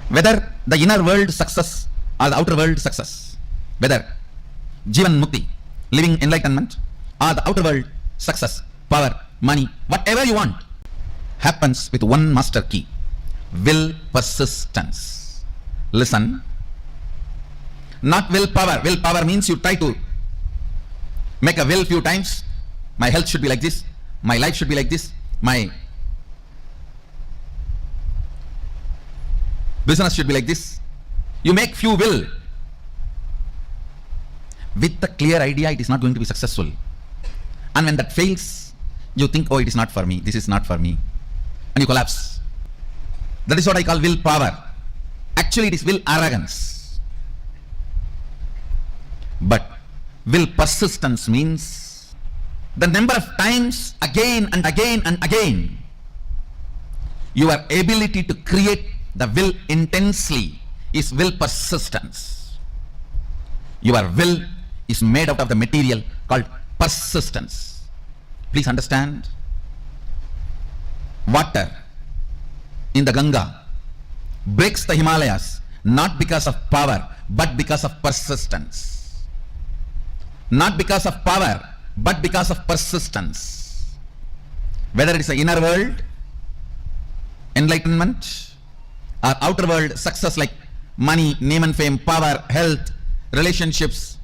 Whether the inner world success or the outer world success, whether Jivan Mukti, living enlightenment, or the outer world success, power, money, whatever you want, happens with one master key: will persistence. Listen, not willpower. Willpower means you try to make a will few times. My health should be like this, my life should be like this, my business should be like this. You make few will. With the clear idea, it is not going to be successful. And when that fails, you think, oh, it is not for me, this is not for me. And you collapse. That is what I call willpower. Actually, it is will arrogance. But will persistence means the number of times again and again and again your ability to create the will intensely is will persistence. Your will is made out of the material called persistence. Please understand. Water in the Ganga breaks the Himalayas not because of power but because of persistence. Not because of power but because of persistence. Whether it is the inner world, enlightenment, or outer world success like money, name and fame, power, health, relationships,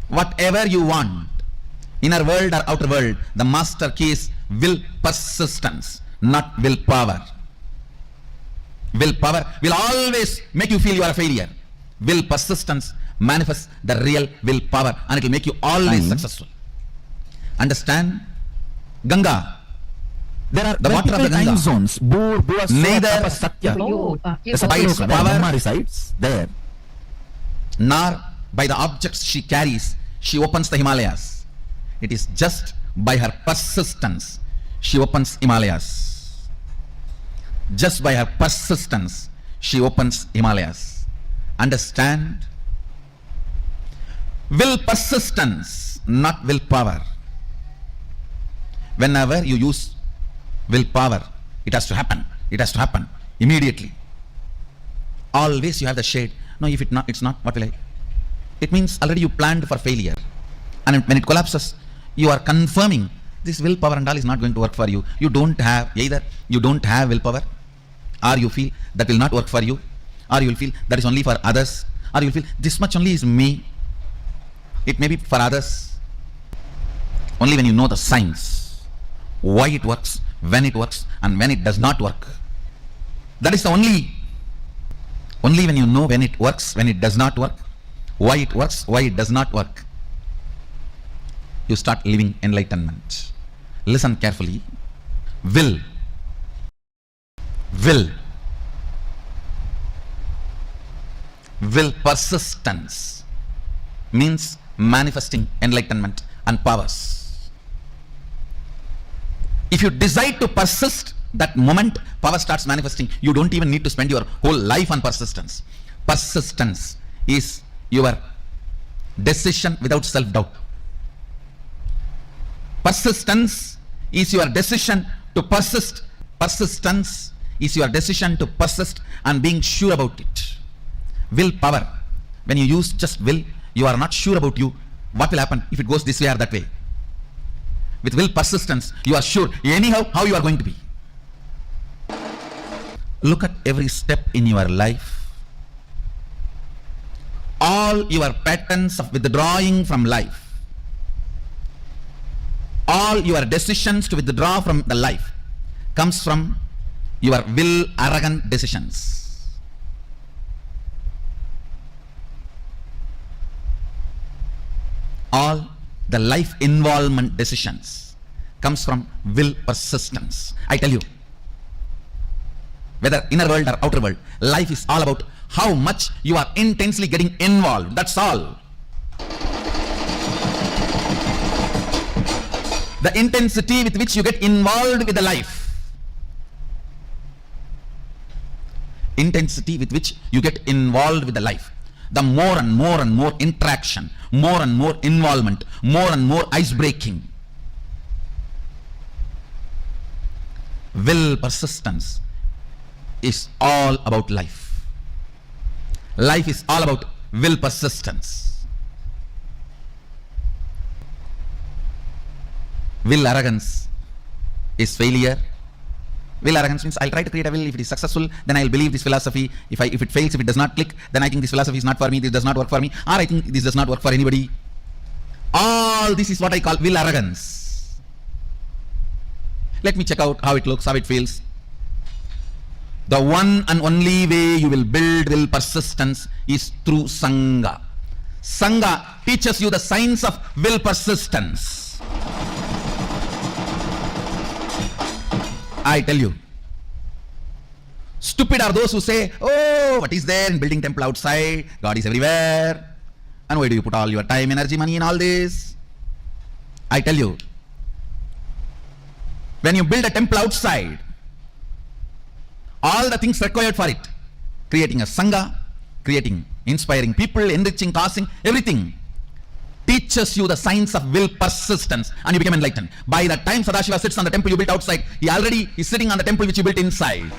whatever you want, inner world or outer world, the master key is will persistence, not willpower. Willpower will always make you feel you are a failure. Will persistence manifests the real willpower and it will make you always successful. Understand? Ganga. There are the water of the Ganga. time zones. Neither Satya. by its power resides there. nor by the objects she carries, she opens the Himalayas. It is just by her persistence she opens Himalayas. Just by her persistence she opens Himalayas. Understand? Will persistence, not willpower. Whenever you use willpower, it has to happen. It has to happen immediately. Always you have the shade. No, if it's not, what will I? It means already you planned for failure. And when it collapses, you are confirming this willpower and all is not going to work for you. You don't have, either you don't have willpower, or you feel that will not work for you, or you will feel that is only for others, or you will feel this much only is me. It may be for others. Only when you know the science, why it works, when it works, and when it does not work. That is the only when you know when it works, when it does not work, why it works, why it does not work, you start living enlightenment. Listen carefully. Will persistence means manifesting enlightenment and powers. If you decide to persist, that moment power starts manifesting. You don't even need to spend your whole life on persistence. Persistence is your decision without self-doubt. Persistence is your decision to persist. Persistence is your decision to persist and being sure about it. Willpower, when you use just will, you are not sure about you. What will happen if it goes this way or that way? With will persistence, you are sure anyhow how you are going to be. Look at every step in your life. All your patterns of withdrawing from life, all your decisions to withdraw from the life comes from your will arrogant decisions. All the life involvement decisions comes from will persistence. I tell you, whether inner world or outer world, life is all about how much you are intensely getting involved. That's all. The intensity with which you get involved with the life. Intensity with which you get involved with the life. The more and more interaction, more and more involvement, more and more ice breaking. Will persistence is all about life. Life is all about will persistence. Will arrogance is failure. Will arrogance means I'll try to create a will. If it is successful, then I'll believe this philosophy. If it fails, if it does not click, then I think this philosophy is not for me, this does not work for me, or I think this does not work for anybody. All this is what I call will arrogance. Let me check out how it looks, how it feels. The one and only way you will build will persistence is through Sangha. Sangha teaches you the science of will persistence. I tell you, stupid are those who say, oh, what is there in building temple outside? God is everywhere. And why do you put all your time, energy, money in all this? I tell you, when you build a temple outside, all the things required for it, creating a Sangha, creating, inspiring people, enriching, causing, everything, teaches you the science of will persistence, and you become enlightened. By the time Sadashiva sits on the temple you built outside, he already is sitting on the temple which you built inside.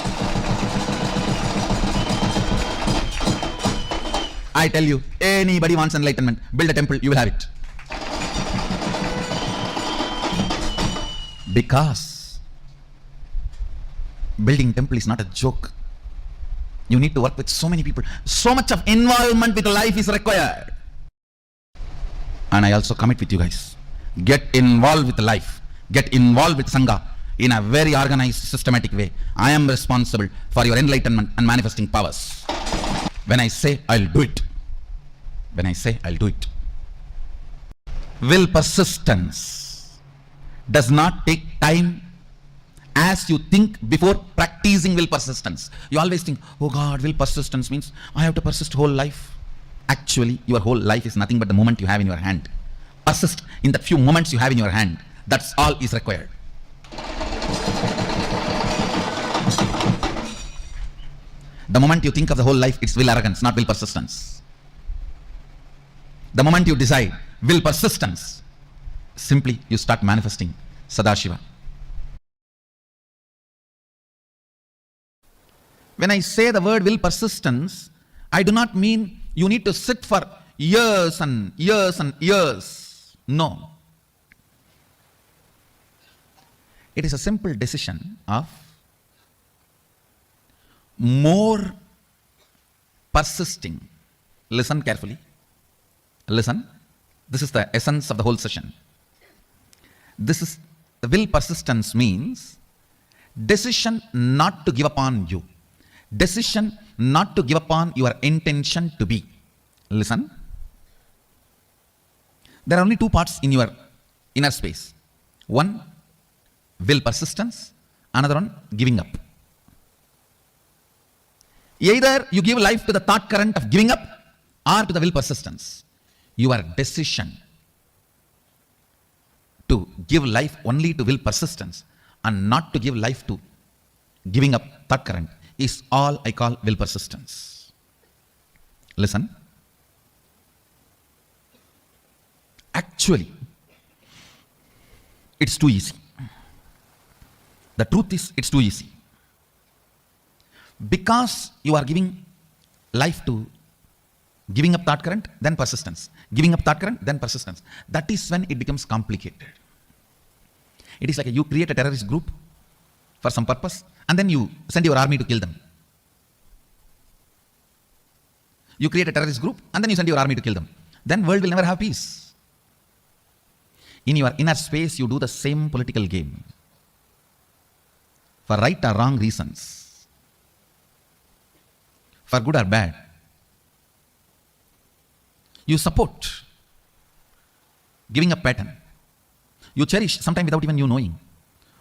I tell you, anybody wants enlightenment, build a temple, you will have it. Because building temple is not a joke. You need to work with so many people. So much of involvement with life is required. And I also commit with you guys. Get involved with life. Get involved with Sangha in a very organized, systematic way. I am responsible for your enlightenment and manifesting powers. When I say, I'll do it. When I say, I'll do it. Will persistence does not take time as you think before practicing will persistence. You always think, oh God, will persistence means I have to persist whole life. Actually, your whole life is nothing but the moment you have in your hand. Persist in the few moments you have in your hand. That's all is required. The moment you think of the whole life, it's will arrogance, not will persistence. The moment you decide will persistence, simply you start manifesting Sadashiva. When I say the word will persistence, I do not mean you need to sit for years and years and years. No. It is a simple decision of more persisting. Listen carefully. Listen. This is the essence of the whole session. This is the will persistence means decision not to give up on you. Decision not to give up on your intention to be. Listen. There are only two parts in your inner space. One, will persistence. Another one, giving up. Either you give life to the thought current of giving up or to the will persistence. Your decision to give life only to will persistence and not to give life to giving up thought current is all I call will persistence. Listen. Actually, it's too easy. The truth is, it's too easy. Because you are giving life to giving up thought current, then persistence. Giving up thought current, then persistence. That is when it becomes complicated. It is like you create a terrorist group for some purpose, and then you send your army to kill them. You create a terrorist group, and then you send your army to kill them. Then world will never have peace. In your inner space, you do the same political game. For right or wrong reasons. For good or bad. You support giving up pattern. You cherish, sometimes without even you knowing.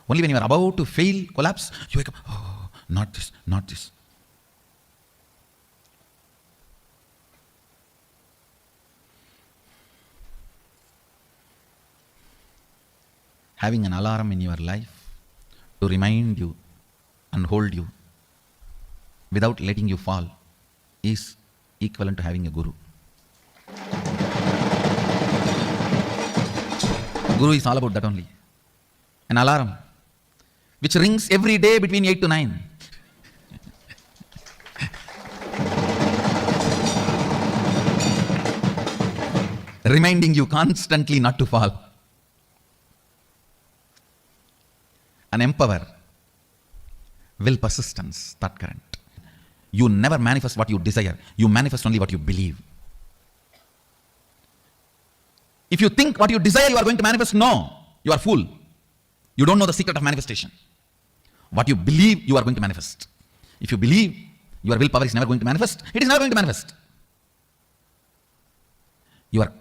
Only when you are about to fail, collapse, you wake up, oh, not this, not this. Having an alarm in your life to remind you and hold you without letting you fall is equivalent to having a guru. Guru is all about that only. An alarm which rings every day between 8 to 9. reminding you constantly not to fall. An empower, will persistence, thought current. You never manifest what you desire. You manifest only what you believe. If you think what you desire you are going to manifest, no, you are fool. You don't know the secret of manifestation. What you believe you are going to manifest. If you believe your willpower is never going to manifest, it is never going to manifest. Your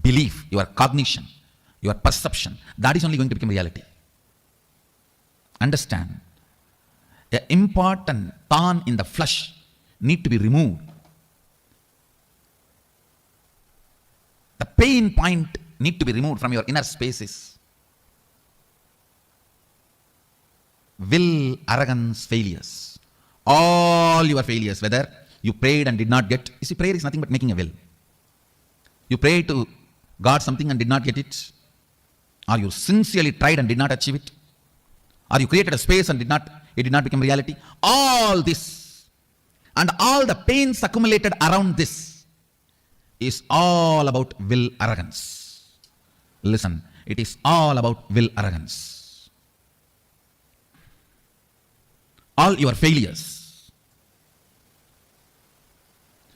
belief, your cognition, your perception, that is only going to become reality. Understand, an important thorn in the flesh need to be removed. The pain point need to be removed from your inner spaces. Will, arrogance, failures. All your failures, whether you prayed and did not get. You see, prayer is nothing but making a will. You prayed to God something and did not get it. Or you sincerely tried and did not achieve it. Or you created a space and it did not become reality. All this and all the pains accumulated around this is all about will arrogance. Listen, it is all about will arrogance. All your failures,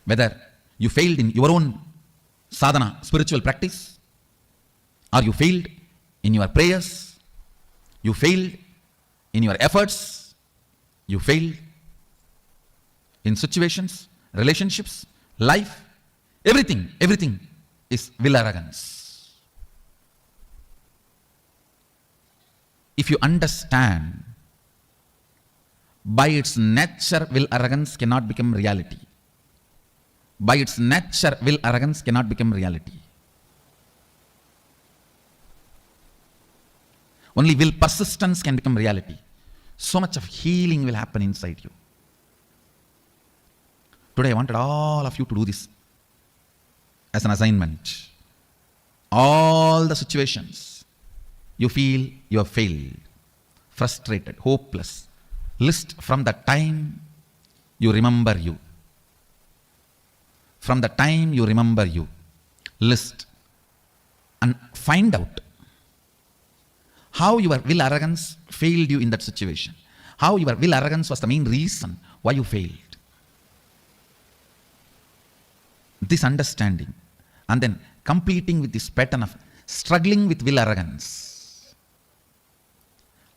whether you failed in your own sadhana, spiritual practice, or you failed in your prayers, you failed in your efforts, you failed in situations, relationships, life, everything is will arrogance. If you understand, by its nature will arrogance cannot become reality. By its nature will arrogance cannot become reality. Only will persistence can become reality. So much of healing will happen inside you. Today I wanted all of you to do this as an assignment. All the situations you feel you have failed, frustrated, hopeless, list from the time you remember you. From the time you remember you, list and find out how your will arrogance failed you in that situation. How your will arrogance was the main reason why you failed. This understanding and then completing with this pattern of struggling with will arrogance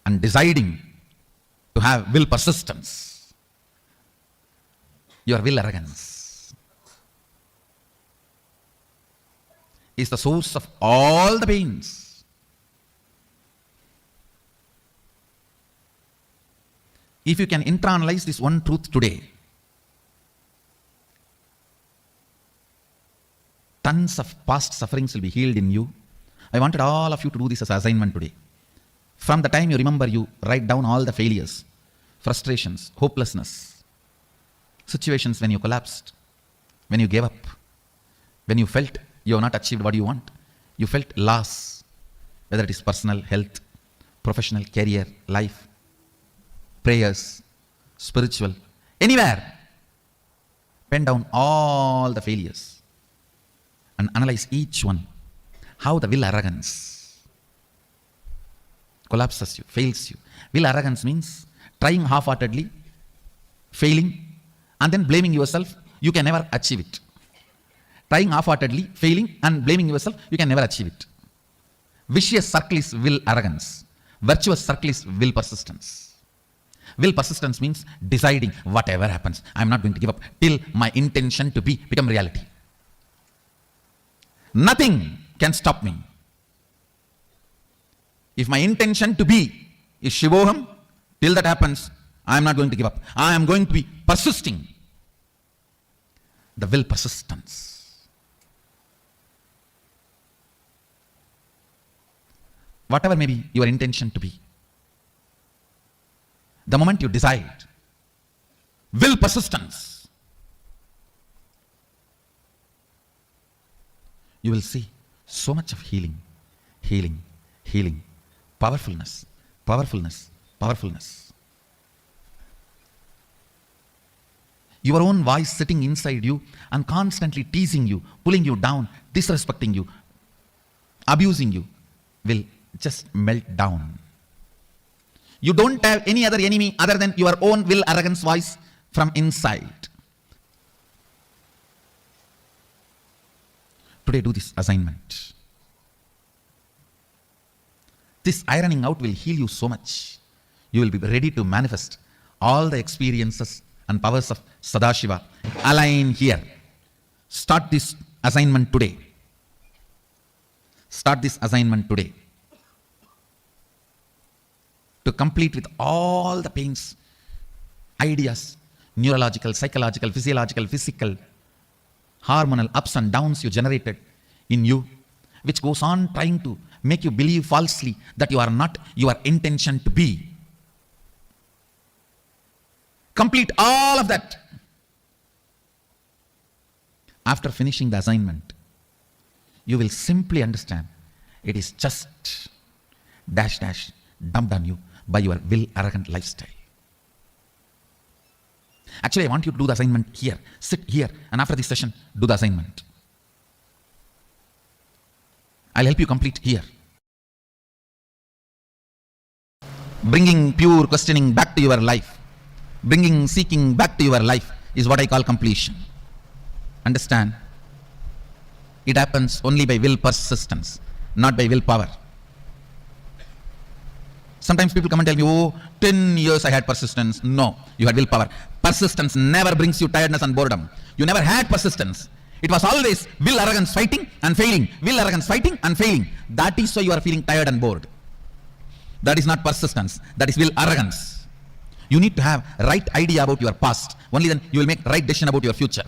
and deciding to have will persistence, your will arrogance is the source of all the pains. If you can internalize this one truth today, tons of past sufferings will be healed in you. I wanted all of you to do this as an assignment today. From the time you remember you, write down all the failures, frustrations, hopelessness, situations when you collapsed, when you gave up, when you felt you have not achieved what you want, you felt loss, whether it is personal, health, professional, career, life, prayers, spiritual, anywhere. Pen down all the failures and analyze each one. How the will arrogance collapses you, fails you. Will arrogance means trying half-heartedly, failing, and then blaming yourself. You can never achieve it. Trying half-heartedly, failing, and blaming yourself, you can never achieve it. Vicious circle is will arrogance. Virtuous circle is will persistence. Will persistence means deciding whatever happens, I'm not going to give up till my intention to be become reality. Nothing can stop me. If my intention to be is Shivoham, till that happens, I am not going to give up. I am going to be persisting. The will persistence. Whatever may be your intention to be, the moment you decide, will persistence, you will see so much of healing, healing, healing, powerfulness, powerfulness, powerfulness. Your own voice sitting inside you and constantly teasing you, pulling you down, disrespecting you, abusing you, will just melt down. You don't have any other enemy other than your own will, arrogance voice from inside. Today, do this assignment. This ironing out will heal you so much. You will be ready to manifest all the experiences and powers of Sadashiva. Align here. Start this assignment today. Start this assignment today. To complete with all the pains, ideas, neurological, psychological, physiological, physical, hormonal ups and downs you generated in you, which goes on trying to make you believe falsely that you are not your intention to be. Complete all of that. After finishing the assignment, you will simply understand it is just dash dash dumped on you by your will arrogant lifestyle. Actually, I want you to do the assignment here. Sit here, and after this session, do the assignment. I'll help you complete here. Bringing pure questioning back to your life, bringing seeking back to your life is what I call completion. Understand? It happens only by will persistence, not by willpower. Sometimes people come and tell me, oh, 10 years I had persistence. No, you had willpower. Persistence never brings you tiredness and boredom. You never had persistence. It was always will, arrogance, fighting and failing. Will, arrogance, fighting and failing. That is why you are feeling tired and bored. That is not persistence. That is will, arrogance. You need to have right idea about your past. Only then you will make right decision about your future.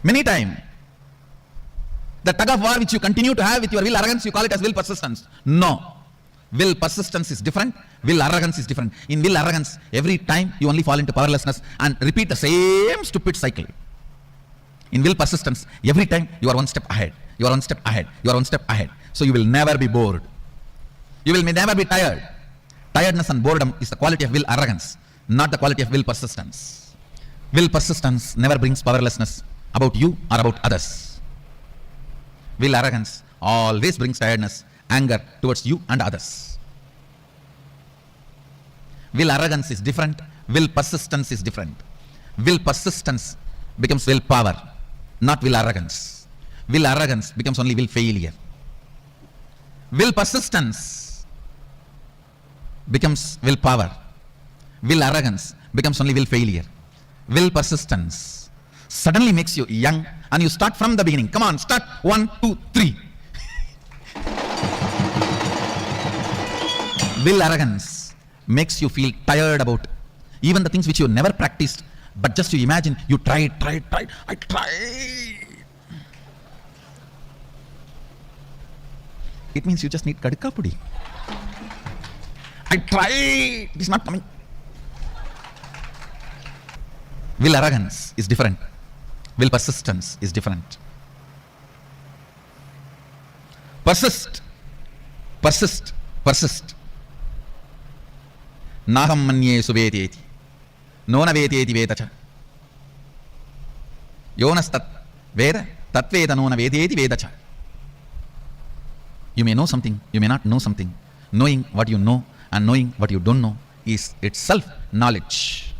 Many times, the tug of war which you continue to have with your will, arrogance, you call it as will, persistence. No. Will persistence is different, will arrogance is different. In will arrogance, every time you only fall into powerlessness and repeat the same stupid cycle. In will persistence, every time you are one step ahead, you are one step ahead, you are one step ahead. So you will never be bored. You will never be tired. Tiredness and boredom is the quality of will arrogance, not the quality of will persistence. Will persistence never brings powerlessness about you or about others. Will arrogance always brings tiredness, anger towards you and others. Will arrogance is different, will persistence is different. Will persistence becomes will power, not will arrogance. Will arrogance becomes only will failure. Will persistence becomes will power. Will arrogance becomes only will failure. Will persistence suddenly makes you young and you start from the beginning. Come on, start 1, 2, 3. Will arrogance makes you feel tired about even the things which you never practiced, but just you imagine you tried, I tried. It means you just need kadka pudi. I tried, it is not coming. Will arrogance is different. Will persistence is different. Persist, persist, persist. Naham manye suveteti, nona veteti vedacha. Yonas tat veda, tat veda nona veteti vedacha. You may know something, you may not know something. Knowing what you know and knowing what you don't know is itself knowledge.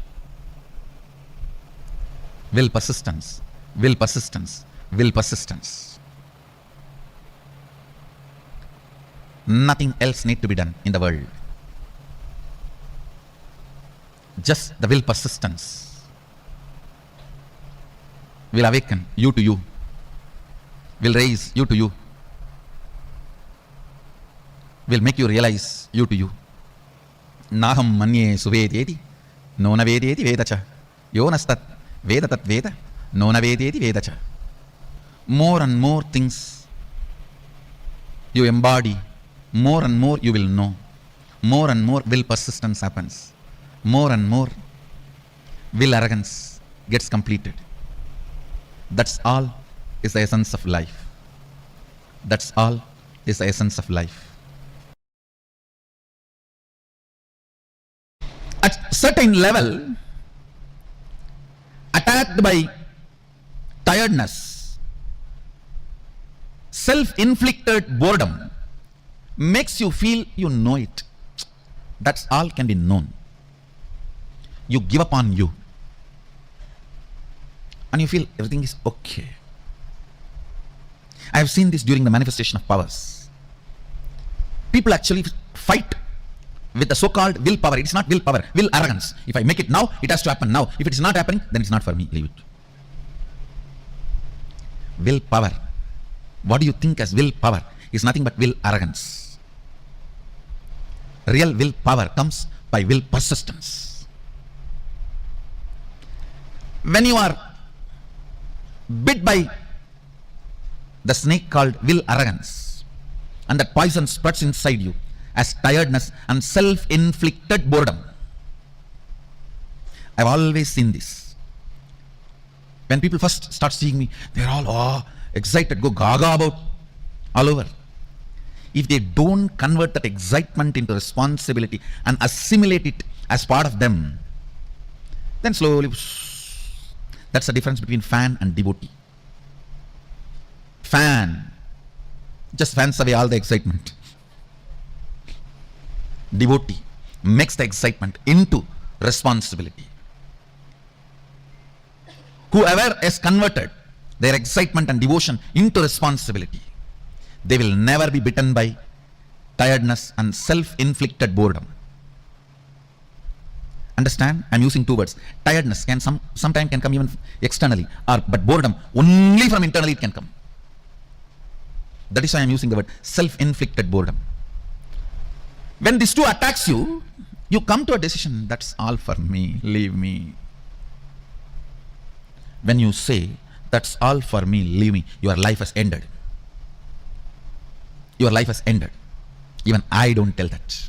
Will persistence, will persistence, will persistence. Nothing else need to be done in the world. Just the will persistence will awaken you to you, will raise you to you, will make you realize you to you. Naham manye suvedeti, nona vedeti vedacha. Yonastat veda tat veda, nona vedeti vedacha. More and more things you embody, more and more you will know. More and more will persistence happens. More and more will arrogance gets completed. That's all is the essence of life. That's all is the essence of life. At certain level, attacked by tiredness, self-inflicted boredom, makes you feel you know it. That's all can be known. You give up on you. And you feel everything is okay. I have seen this during the manifestation of powers. People actually fight with the so-called willpower. It's not willpower, will arrogance. If I make it now, it has to happen now. If it is not happening, then it's not for me. Leave it. Willpower. What do you think as willpower? Is nothing but will arrogance. Real willpower comes by will persistence. When you are bit by the snake called will arrogance, and that poison spreads inside you as tiredness and self-inflicted boredom. I've always seen this. When people first start seeing me, they're all excited, go gaga about all over. If they don't convert that excitement into responsibility and assimilate it as part of them, then slowly, that's the difference between fan and devotee. Fan just fans away all the excitement. Devotee makes the excitement into responsibility. Whoever has converted their excitement and devotion into responsibility, they will never be bitten by tiredness and self-inflicted boredom. Understand? I'm using two words. Tiredness can sometimes can come even externally, but boredom only from internally it can come. That is why I'm using the word self-inflicted boredom. When these two attacks you, you come to a decision, that's all for me, leave me. When you say, that's all for me, leave me, your life has ended. Your life has ended. Even I don't tell that.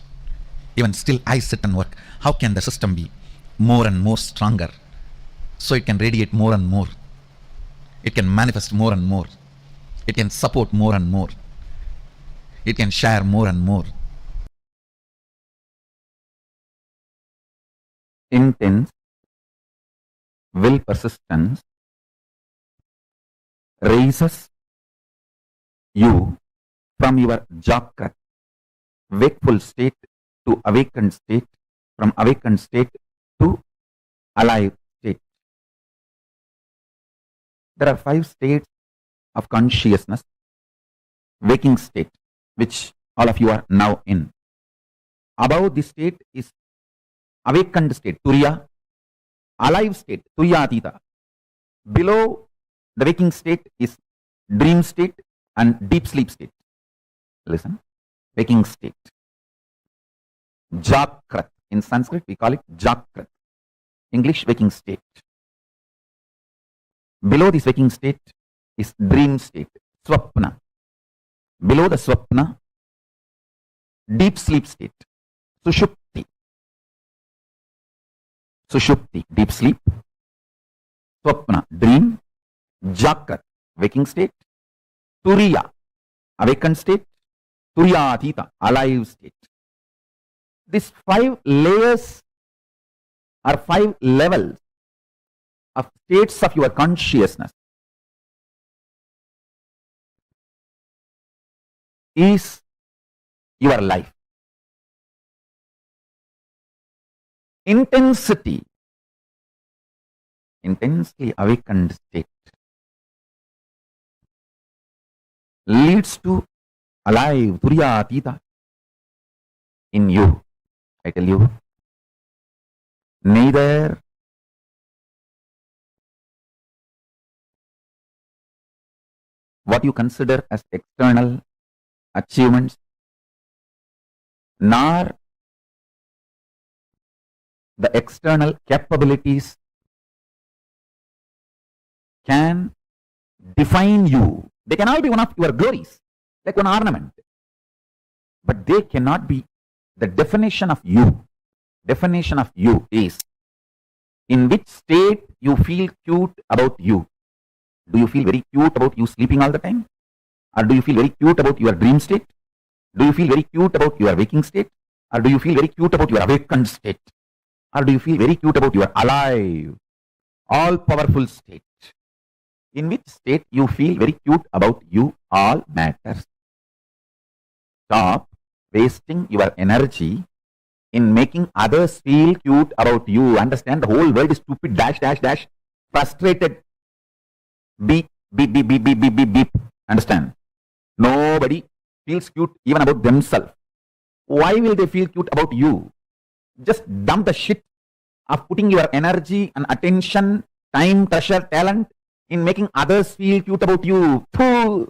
Even still I sit and work. How can the system be more and more stronger so it can radiate more and more? It can manifest more and more. It can support more and more. It can share more and more. Intense will persistence raises you from your jagrat, wakeful state, to awakened state, from awakened state to alive state. There are 5 states of consciousness. Waking state, which all of you are now in. Above this state is awakened state, turiya. Alive state, turiyatita. Below the waking state is dream state and deep sleep state. Listen, waking state. Jagrat. In Sanskrit we call it Jagrat. English, waking state. Below this waking state is dream state, Swapna. Below the Swapna, deep sleep state, Sushupti. Sushupti, deep sleep. Swapna, dream. Jagrat, waking state. Turiya, awakened state. Turiyatita, alive state. These 5 layers are 5 levels of states of your consciousness. Is your life. Intensity, intensely awakened state, leads to alive, turiyatita in you. I tell you, neither what you consider as external achievements, nor the external capabilities can define you. They can all be one of your glories, like one ornament, but they cannot be the definition of you. Definition of you is in which state you feel cute about you. Do you feel very cute about you sleeping all the time? Or do you feel very cute about your dream state? Do you feel very cute about your waking state? Or do you feel very cute about your awakened state? Or do you feel very cute about your alive? all-powerful state, in which state you feel very cute about you, all matters. Stop wasting your energy in making others feel cute about you. Understand, the whole world is stupid, dash, dash, dash, frustrated, beep, beep, beep, beep, beep, beep, beep, beep. Understand? Nobody feels cute even about themselves. Why will they feel cute about you? Just dump the shit of putting your energy and attention, time, treasure, talent in making others feel cute about you. Pooh.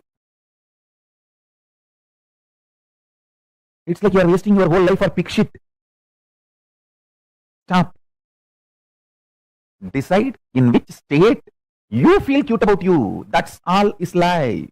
It's like you are wasting your whole life for pig shit. Stop. Decide in which state you feel cute about you. That's all is life.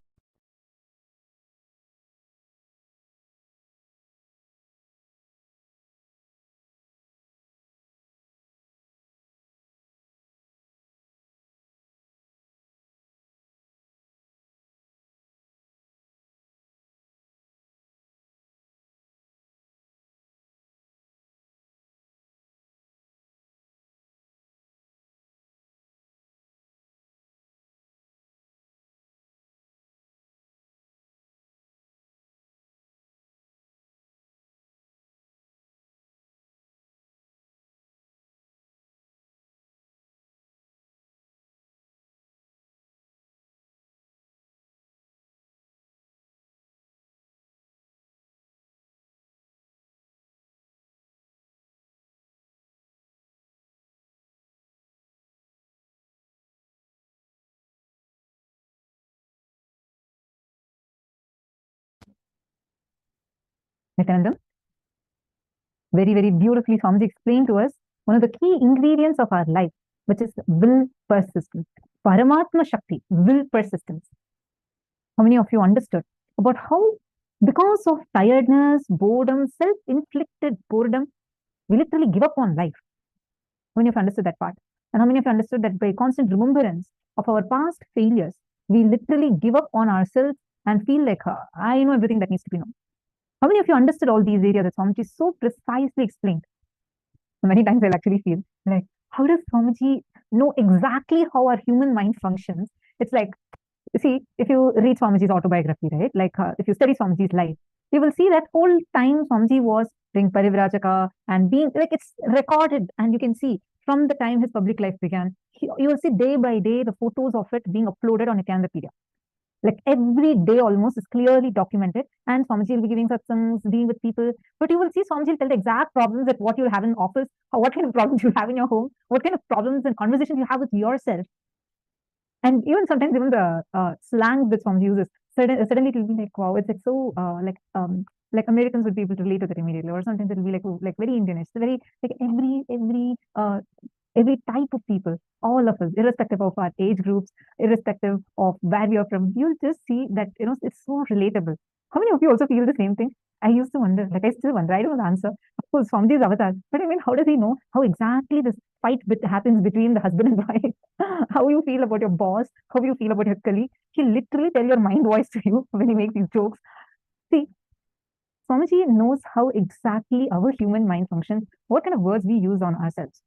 Nithyananda, very, very beautifully Swamiji explained to us one of the key ingredients of our life, which is will persistence. Paramātma Śakti, will persistence. How many of you understood about how, because of tiredness, boredom, self-inflicted boredom, we literally give up on life? How many of you understood that part? And how many of you understood that by constant remembrance of our past failures, we literally give up on ourselves and feel like, I know everything that needs to be known? How many of you understood all these areas that Swamiji so precisely explained? Many times I'll actually feel like, how does Swamiji know exactly how our human mind functions? It's like, see, if you read Swamiji's autobiography, right? Like, if you study Swamiji's life, you will see that whole time Swamiji was doing Parivrajaka and being, like, it's recorded, and you can see from the time his public life began, you will see day by day the photos of it being uploaded on Nithyananda. Like every day almost is clearly documented, and Swamiji will be giving satsangs, being with people. But you will see Swamiji will tell the exact problems that what you'll have in office, or what kind of problems you have in your home, what kind of problems and conversations you have with yourself. And even sometimes even the slang that Swamiji uses, suddenly it will be like, wow, it's like so like Americans would be able to relate to that immediately, or sometimes it will be like very Indian. It's very like every type of people, all of us, irrespective of our age groups, irrespective of where we are from, you'll just see that, it's so relatable. How many of you also feel the same thing? I used to wonder, like I still wonder, I don't know the answer. Of course, Swamiji's avatar, but I mean, how does he know how exactly this fight happens between the husband and wife? How you feel about your boss, how you feel about your colleague? He literally tell your mind voice to you when he makes these jokes. See, Swamiji knows how exactly our human mind functions, what kind of words we use on ourselves.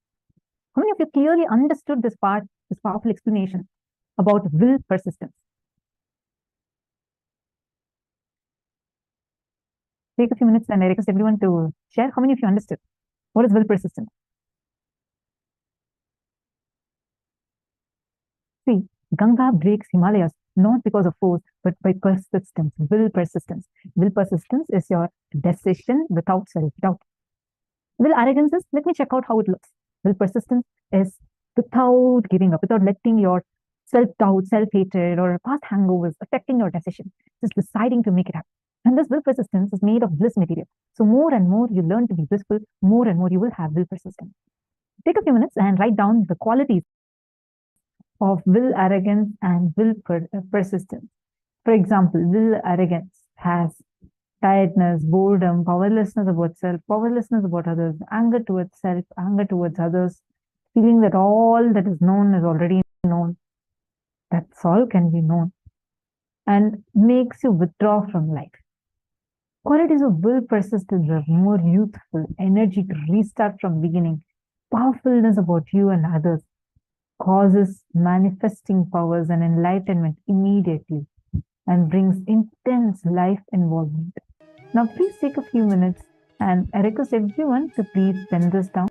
How many of you clearly understood this part, this powerful explanation about will persistence? Take a few minutes and I request everyone to share how many of you understood. What is will persistence? See, Ganga breaks Himalayas not because of force, but by persistence, will persistence. Will persistence is your decision without self-doubt. Will arrogance is, let me check out how it looks. Will persistence is without giving up, without letting your self-doubt, self-hatred, or past hangovers affecting your decision, just deciding to make it happen. And this will persistence is made of bliss material. So more and more you learn to be blissful, more and more you will have will persistence. Take a few minutes and write down the qualities of will arrogance and will persistence. For example, will arrogance has tiredness, boredom, powerlessness about self, powerlessness about others, anger towards self, anger towards others, feeling that all that is known is already known. That's all can be known, and makes you withdraw from life. Qualities of will persistence are more youthful, energy to restart from beginning, powerfulness about you and others, causes manifesting powers and enlightenment immediately and brings intense life involvement. Now, please take a few minutes and I request everyone to please pen this down.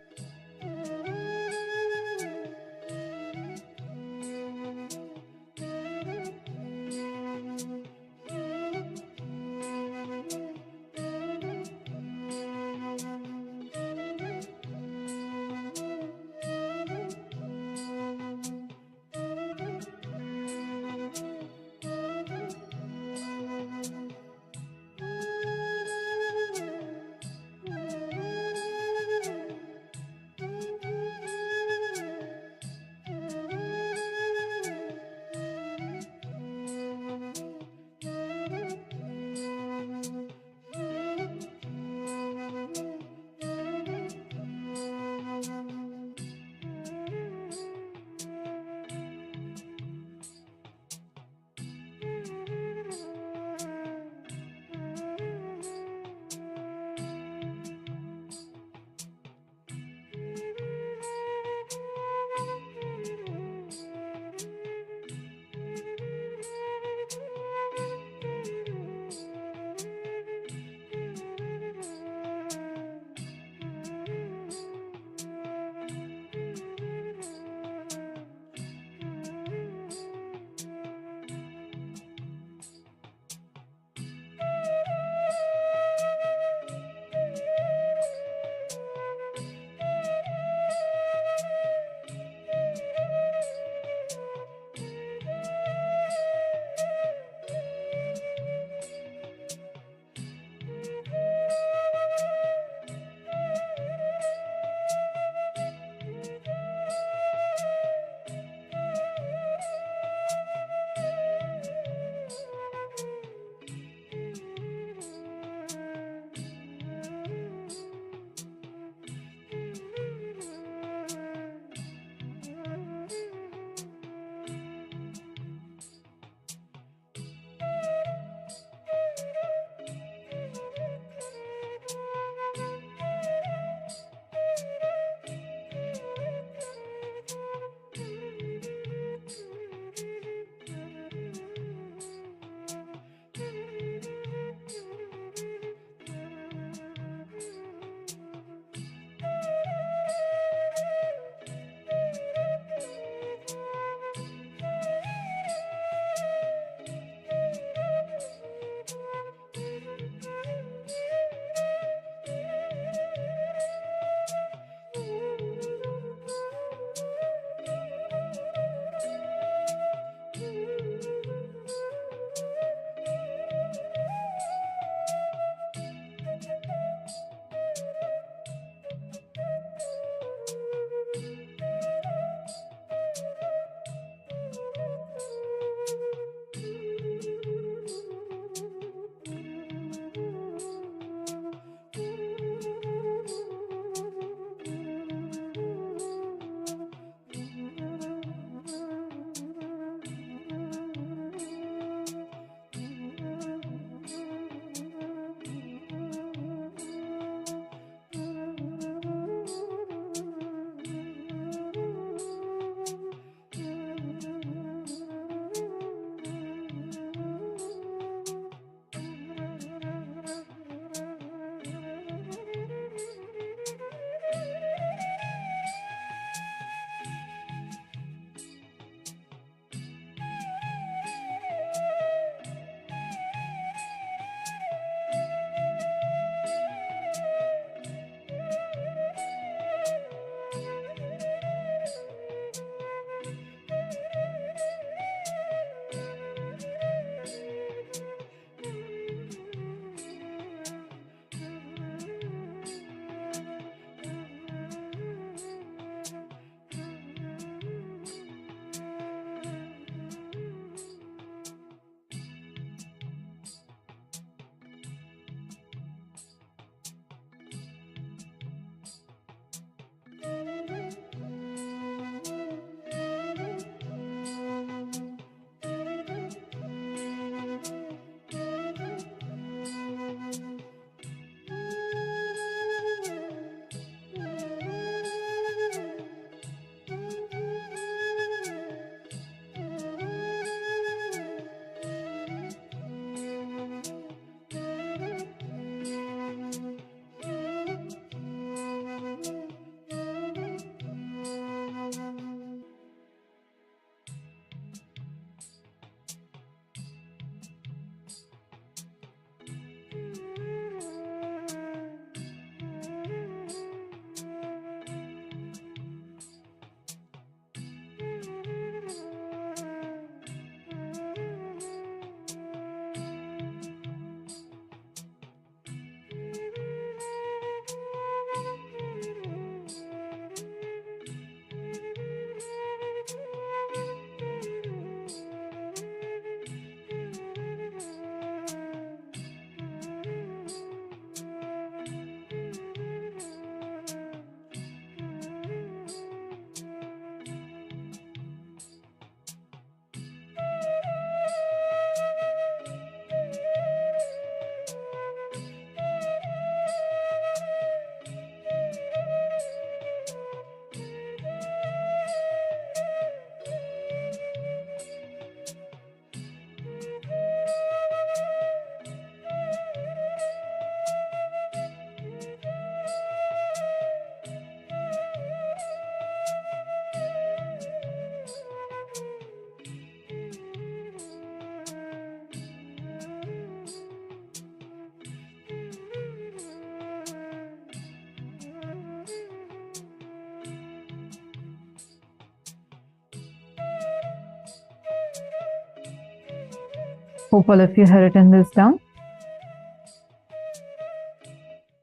Hope all of you have written this down.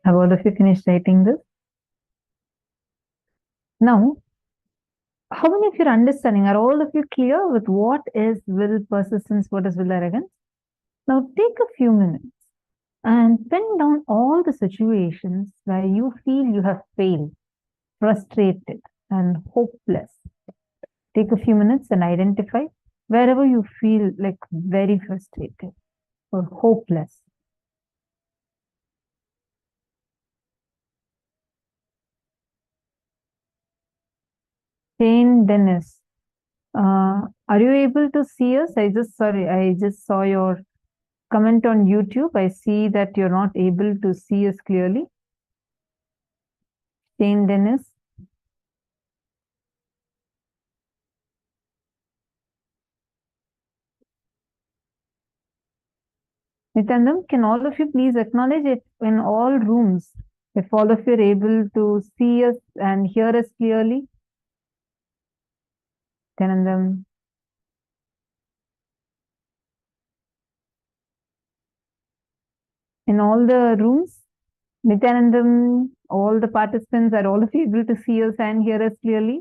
Have all of you finished writing this? Now, how many of you are understanding? Are all of you clear with what is will persistence, what is will arrogance? Now, take a few minutes and pin down all the situations where you feel you have failed, frustrated, and hopeless. Take a few minutes and identify wherever you feel like very frustrated or hopeless. Jane Dennis, are you able to see us? I just saw your comment on YouTube. I see that you're not able to see us clearly. Jane Dennis. Nithyananda, can all of you please acknowledge it in all rooms, if all of you are able to see us and hear us clearly? Nithyananda. In all the rooms, Nithyanandam, all the participants, are all of you able to see us and hear us clearly?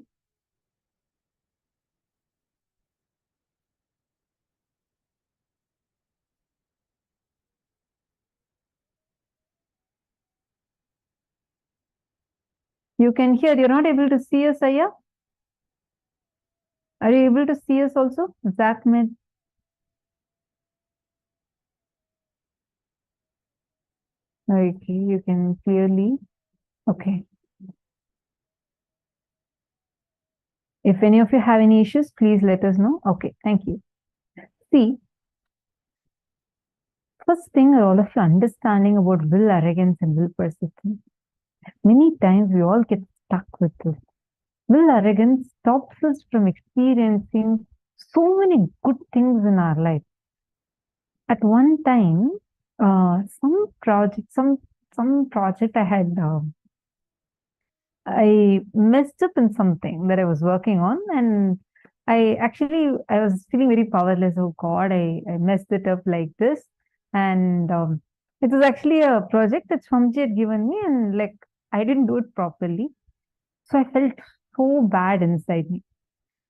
You can hear, you're not able to see us, Aya? Are you able to see us also? Zachmed. Okay, you can clearly. Okay. If any of you have any issues, please let us know. Okay, thank you. See, first thing are all of you understanding about will arrogance and will persistence. Many times we all get stuck with this. Will arrogance stops us from experiencing so many good things in our life. At one time, some project I had, I messed up in something that I was working on, and I was feeling very powerless. Oh God, I messed it up like this. And it was actually a project that Swamiji had given me, and like I didn't do it properly. So I felt so bad inside me.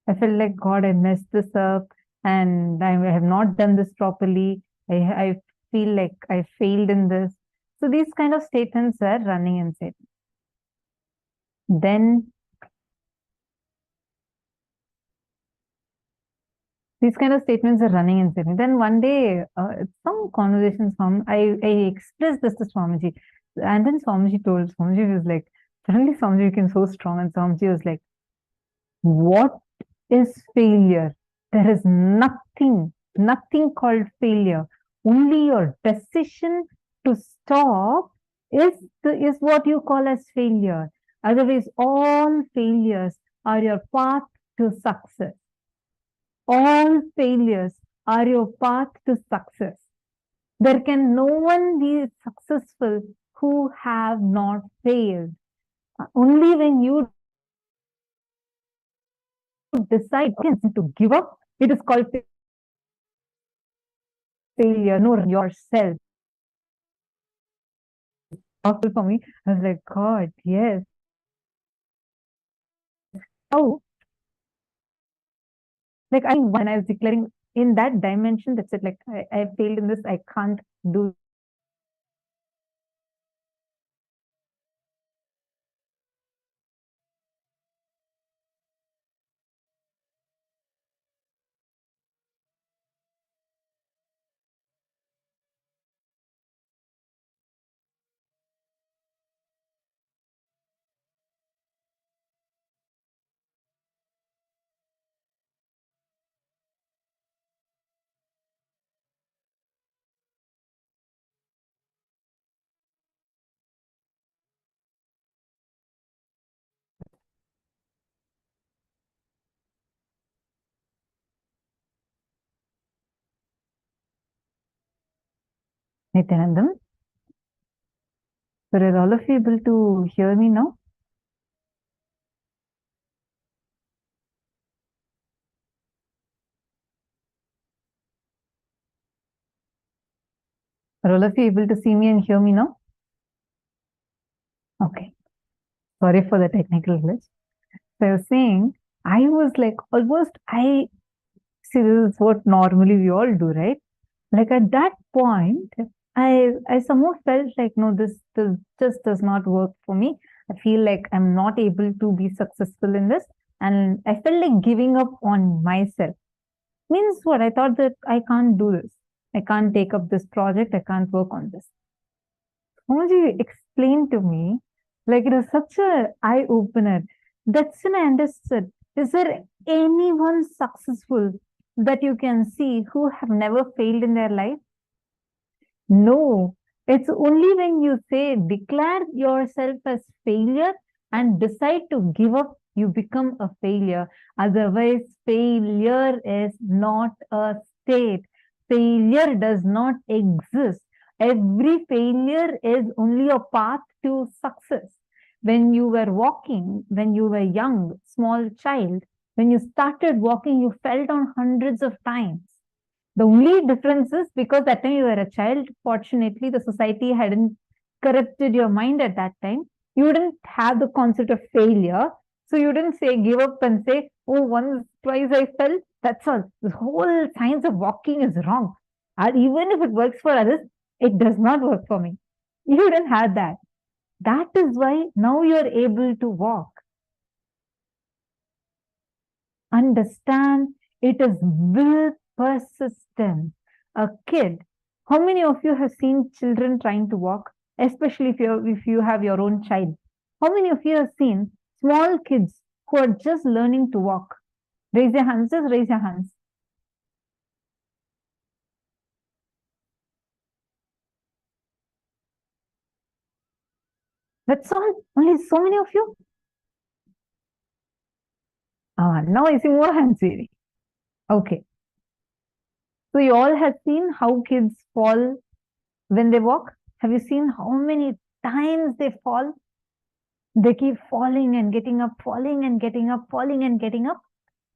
I felt like, God, I messed this up and I have not done this properly. I feel like I failed in this. So these kind of statements are running inside. Then these kind of statements are running inside me. Then one day, some conversations I expressed this to Swamiji. And then Swamiji was like, suddenly Swamiji became so strong, and Swamiji was like, what is failure? There is nothing called failure. Only your decision to stop is what you call as failure. Otherwise, all failures are your path to success. All failures are your path to success. There can no one be successful who have not failed. Only when you decide to give up, it is called failure. Know yourself. Powerful for me. I was like, God, yes. Oh, like when I was declaring in that dimension, that's it. Like I failed in this. I can't do Nithyanandam. So are all of you able to hear me now? Are all of you able to see me and hear me now? Okay. Sorry for the technical glitch. So I was saying, I was like almost, see, this is what normally we all do, right? Like at that point, I somehow felt like, no, this just does not work for me. I feel like I'm not able to be successful in this. And I felt like giving up on myself. Means what? I thought that I can't do this. I can't take up this project. I can't work on this. Swamiji explained to me, like it was such a eye-opener. That's when I understood. Is there anyone successful that you can see who have never failed in their life? No. It's only when you say, declare yourself as failure and decide to give up, you become a failure. Otherwise, failure is not a state. Failure does not exist. Every failure is only a path to success. When you were walking, when you were young, small child, when you started walking, you fell down hundreds of times. The only difference is because that time you were a child, fortunately, the society hadn't corrupted your mind at that time. You didn't have the concept of failure. So you didn't say, give up and say, oh, once, twice I fell. That's all. The whole science of walking is wrong. And even if it works for others, it does not work for me. You didn't have that. That is why now you're able to walk. Understand it is will persistence. A kid, how many of you have seen children trying to walk? Especially if you have your own child. How many of you have seen small kids who are just learning to walk? Raise your hands, just raise your hands. That's all. Only so many of you. Now I see more hands really. Okay. So you all have seen how kids fall when they walk? Have you seen how many times they fall? They keep falling and getting up, falling and getting up, falling and getting up.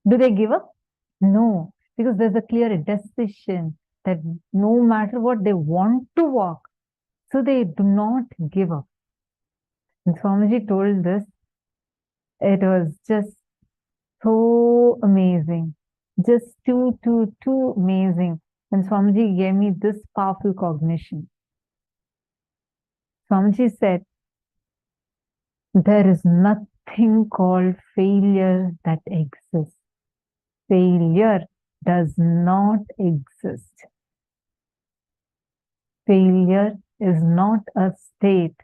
Do they give up? No, because there's a clear decision that no matter what, they want to walk. So they do not give up. And Swamiji told this, it was just so amazing. Just too amazing. And Swamiji gave me this powerful cognition. Swamiji said, there is nothing called failure that exists. Failure does not exist. Failure is not a state.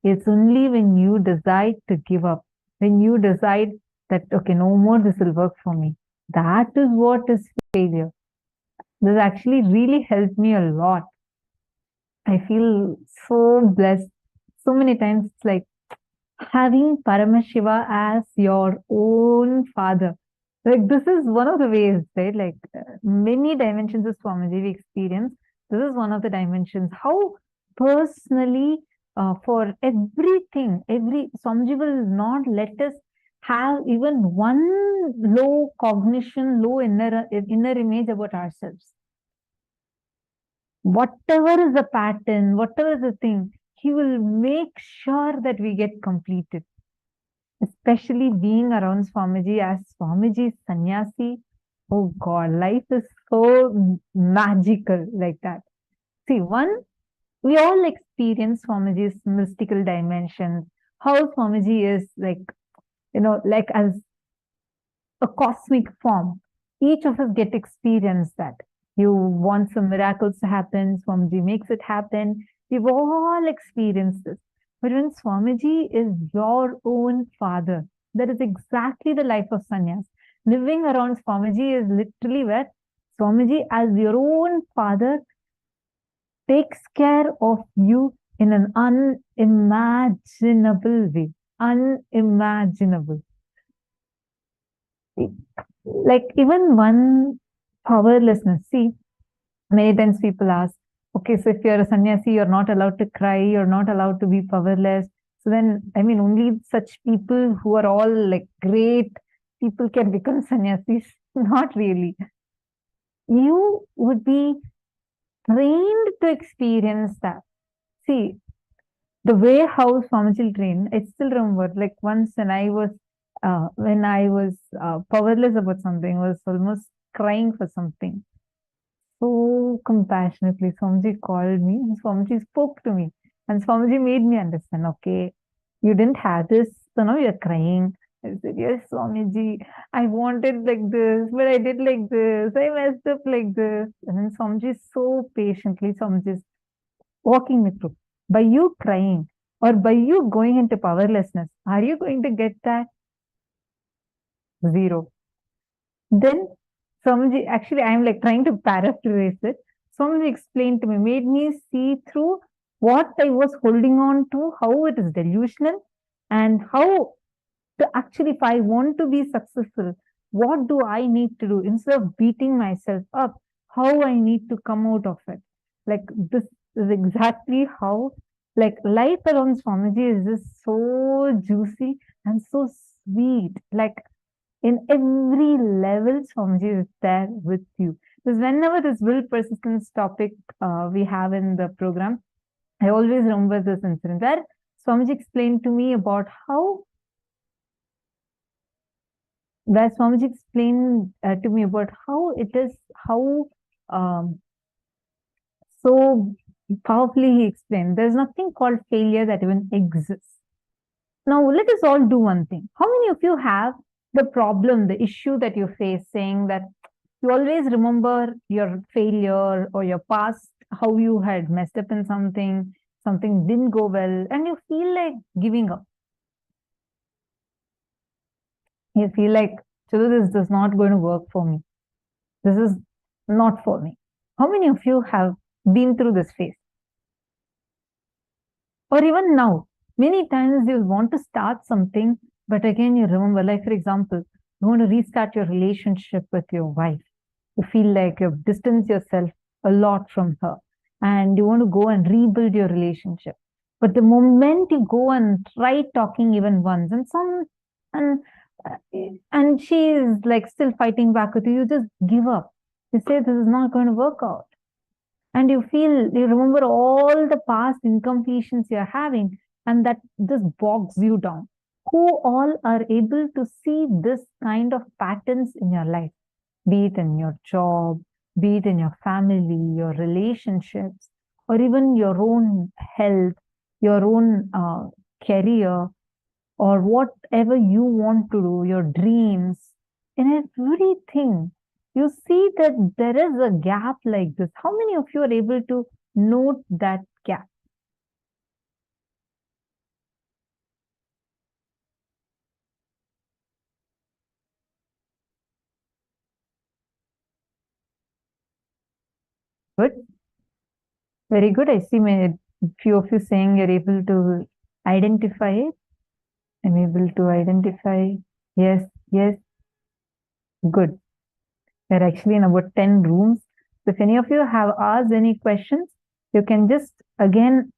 It's only when you decide to give up, when you decide that, okay, no more, this will work for me. That is what is failure. This actually really helped me a lot. I feel so blessed. So many times it's like having Paramashiva as your own father. Like this is one of the ways, right? Like many dimensions of Swamiji we experience. This is one of the dimensions. How personally, for everything, Swamiji will not let us have even one low cognition, low inner image about ourselves. Whatever is the pattern, whatever is the thing, he will make sure that we get completed. Especially being around Swamiji as Swamiji's sannyasi. Oh God, life is so magical like that. See, we all experience Swamiji's mystical dimensions. How Swamiji is like, like as a cosmic form. Each of us get experience that. You want some miracles to happen, Swamiji makes it happen. We've all experienced this. But when Swamiji is your own father, that is exactly the life of sannyas. Living around Swamiji is literally where Swamiji as your own father takes care of you in an unimaginable way. Unimaginable. Like even one powerlessness. See, many times people ask, okay, so if you're a sannyasi, you're not allowed to cry, you're not allowed to be powerless. So then, only such people who are all like great people can become sannyasis. Not really. You would be trained to experience that. See, the way how Swamiji trained, I still remember, like once when I was powerless about something, was almost crying for something. So compassionately, Swamiji called me and Swamiji spoke to me. And Swamiji made me understand, okay, you didn't have this, so now you're crying. I said, yes, Swamiji, I wanted like this, but I did like this. I messed up like this. And then Swamiji so patiently, Swamiji is walking me through. By you crying or by you going into powerlessness, are you going to get that? Zero. Then Swamiji, actually, I'm like trying to paraphrase it. Swamiji explained to me, made me see through what I was holding on to, how it is delusional, and how to actually, if I want to be successful, what do I need to do instead of beating myself up? How I need to come out of it. Like this is exactly how, like life around Swamiji is just so juicy and so sweet. Like in every level, Swamiji is there with you. Because whenever this will persistence topic we have in the program, I always remember this incident where Swamiji explained to me about how it is, how so powerfully he explained, there's nothing called failure that even exists. Now, let us all do one thing. How many of you have the problem, the issue that you're facing, that you always remember your failure or your past, how you had messed up in something didn't go well, and you feel like giving up? You feel like, this is not going to work for me. This is not for me. How many of you have been through this phase? Or even now, many times you want to start something, but again you remember, like for example, you want to restart your relationship with your wife. You feel like you've distanced yourself a lot from her and you want to go and rebuild your relationship. But the moment you go and try talking even once and she is like still fighting back with you, you just give up. You say this is not going to work out. And you remember all the past incompletions you're having, and that just bogs you down. Who all are able to see this kind of patterns in your life? Be it in your job, be it in your family, your relationships, or even your own health, your own career, or whatever you want to do, your dreams, in everything. You see that there is a gap like this. How many of you are able to note that gap? Good. Very good. I see a few of you saying you're able to identify it. I'm able to identify. Yes, yes. Good. We're actually in about 10 rooms. So if any of you have asked any questions, you can just again,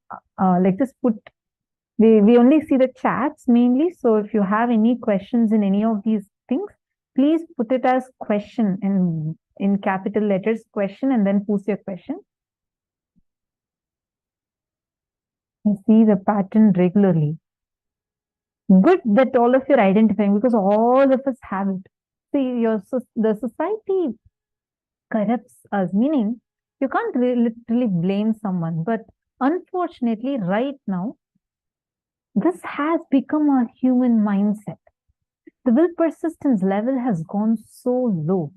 just put, we only see the chats mainly. So if you have any questions in any of these things, please put it as question in capital letters, question, and then post your question. I see the pattern regularly. Good that all of you are identifying, because all of us have it. See, the society corrupts us, meaning you can't literally blame someone. But unfortunately, right now, this has become our human mindset. The will persistence level has gone so low.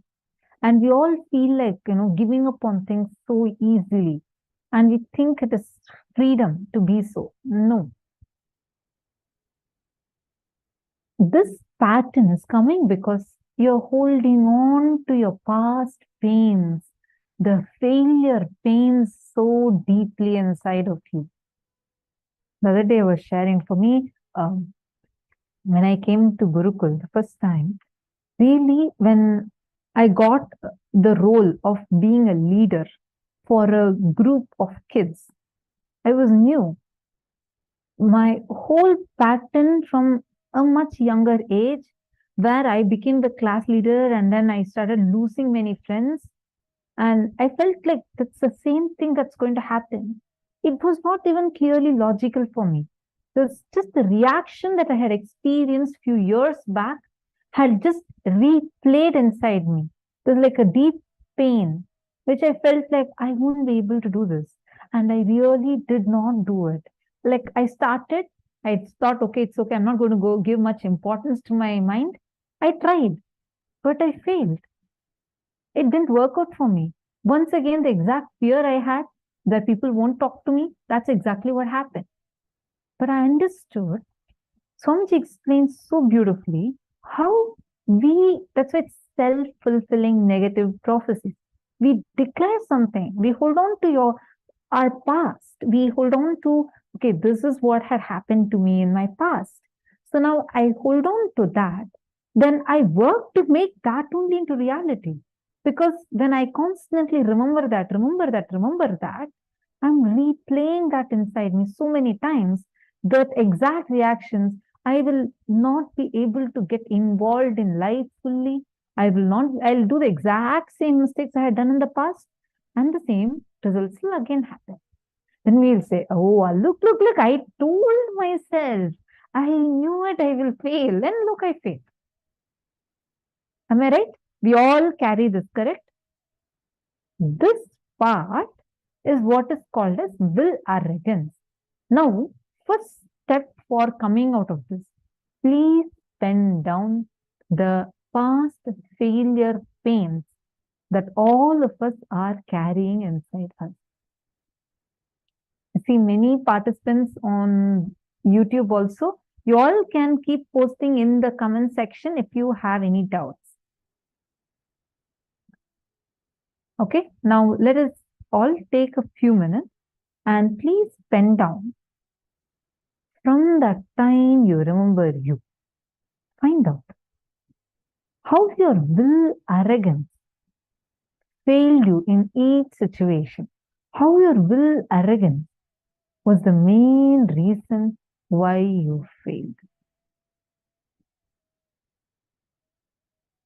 And we all feel like, giving up on things so easily. And we think it is freedom to be so. No. This pattern is coming because you're holding on to your past pains, the failure pains so deeply inside of you. The other day I was sharing, for me, when I came to Gurukul the first time, really when I got the role of being a leader for a group of kids, I was new. My whole pattern from a much younger age, where I became the class leader and then I started losing many friends. And I felt like that's the same thing that's going to happen. It was not even clearly logical for me. It was just the reaction that I had experienced few years back had just replayed inside me. It was like a deep pain, which I felt like I wouldn't be able to do this. And I really did not do it. Like I thought, okay, it's okay. I'm not going to go give much importance to my mind. I tried, but I failed. It didn't work out for me. Once again, the exact fear I had that people won't talk to me, that's exactly what happened. But I understood. Swamiji explains so beautifully how that's why it's self-fulfilling negative prophecies. We declare something, we hold on to our past, we hold on to, okay, this is what had happened to me in my past. So now I hold on to that. Then I work to make that only into reality. Because when I constantly remember that, I'm replaying that inside me so many times that exact reactions, I will not be able to get involved in life fully. I'll do the exact same mistakes I had done in the past, and the same results will again happen. Then we'll say, oh, look, I told myself, I knew it, I will fail. Then look, I failed. Am I right? We all carry this, correct? This part is what is called as will arrogance. Now, first step for coming out of this, please pen down the past failure pains that all of us are carrying inside us. I see many participants on YouTube also. You all can keep posting in the comment section if you have any doubts. Okay, now let us all take a few minutes and please pen down from that time you remember you. Find out how your will arrogance failed you in each situation. How your will arrogance was the main reason why you failed.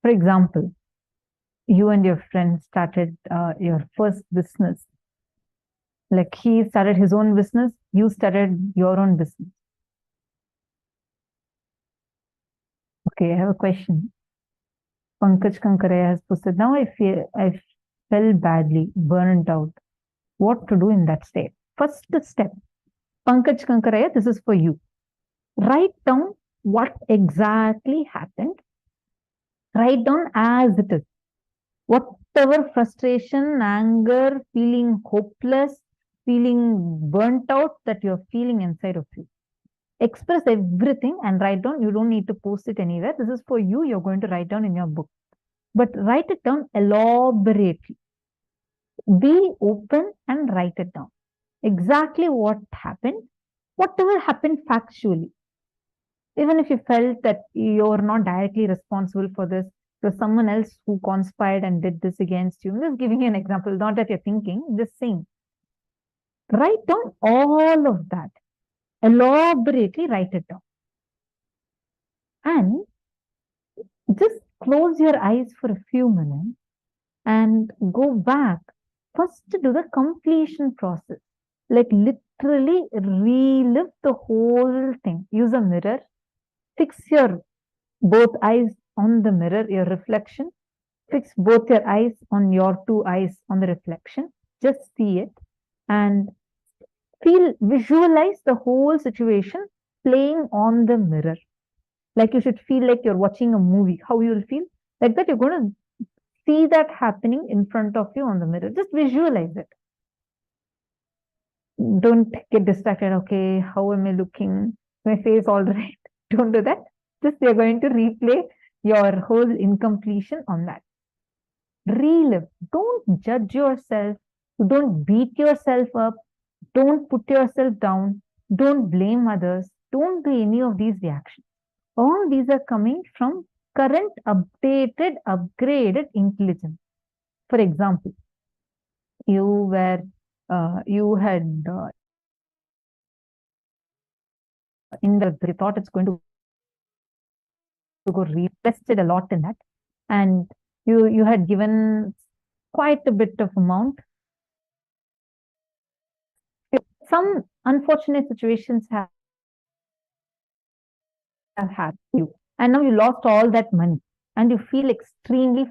For example, you and your friend started your first business. Like he started his own business, you started your own business. Okay, I have a question. Pankaj Kankaraya has posted, now I fell badly, burned out. What to do in that state? First step, Pankaj Kankaraya, this is for you. Write down what exactly happened. Write down as it is. Whatever frustration, anger, feeling hopeless, feeling burnt out that you're feeling inside of you. Express everything and write down. You don't need to post it anywhere. This is for you. You're going to write down in your book. But write it down elaborately. Be open and write it down. Exactly what happened, whatever happened factually. Even if you felt that you're not directly responsible for this, there's someone else who conspired and did this against you. I'm just giving you an example, not that you're thinking, just saying. Write down all of that. Elaborately write it down. And just close your eyes for a few minutes and go back. First, do the completion process. Like literally relive the whole thing. Use a mirror. Fix your both eyes on the mirror, your reflection. Fix both your eyes on your two eyes on the reflection. Just see it and visualize the whole situation playing on the mirror. Like you should feel like you're watching a movie. How you'll feel? Like that you're going to see that happening in front of you on the mirror. Just visualize it. Don't get distracted. Okay, how am I looking? My face all right. Don't do that. Just you're going to replay your whole incompletion on that. Relive. Don't judge yourself. Don't beat yourself up. Don't put yourself down. Don't blame others. Don't do any of these reactions. All these are coming from current, updated, upgraded intelligence. For example, you had in the thought it's going to go invested a lot in that, and you had given quite a bit of amount. Some unfortunate situations have had you, and now you lost all that money, and you feel extremely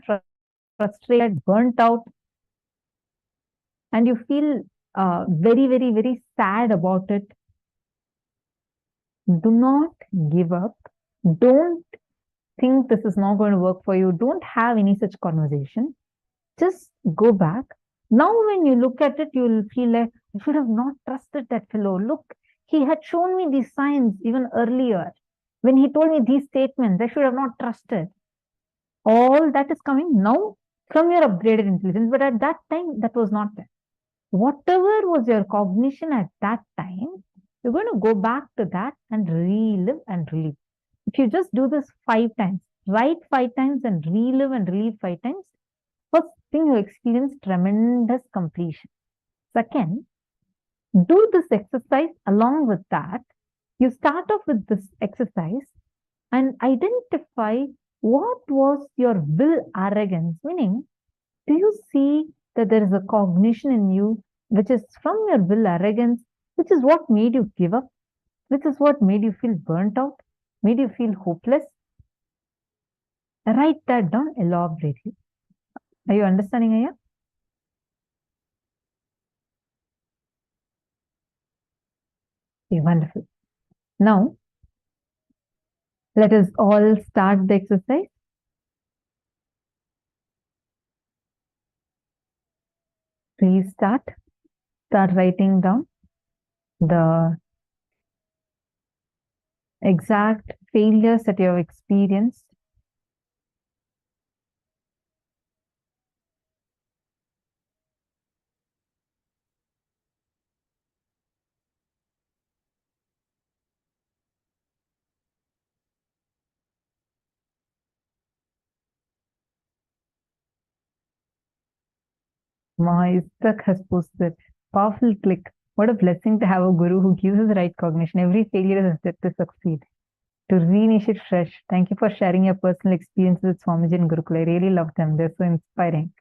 frustrated, burnt out, and you feel very, very, very sad about it. Do not give up. Don't think this is not going to work for you. Don't have any such conversation. Just go back. Now, when you look at it, you'll feel like, I should have not trusted that fellow. Look, he had shown me these signs even earlier. When he told me these statements, I should have not trusted. All that is coming now from your upgraded intelligence. But at that time, that was not there. Whatever was your cognition at that time, you're going to go back to that and relive and relive. If you just do this 5 times, write 5 times and relive 5 times, first thing you experience tremendous completion. Second, do this exercise along with that. You start off with this exercise and identify what was your will arrogance, meaning, do you see that there is a cognition in you which is from your will arrogance, which is what made you give up, which is what made you feel burnt out, made you feel hopeless? Write that down elaborately. Are you understanding, Aya? Okay, wonderful. Now, let us all start the exercise. Please start writing down the exact failures that you have experienced. My Istak has posted, powerful click. What a blessing to have a guru who gives us right cognition. Every failure is a step to succeed. To reinitiate fresh. Thank you for sharing your personal experiences with Swamiji and Gurukul. I really love them. They're so inspiring.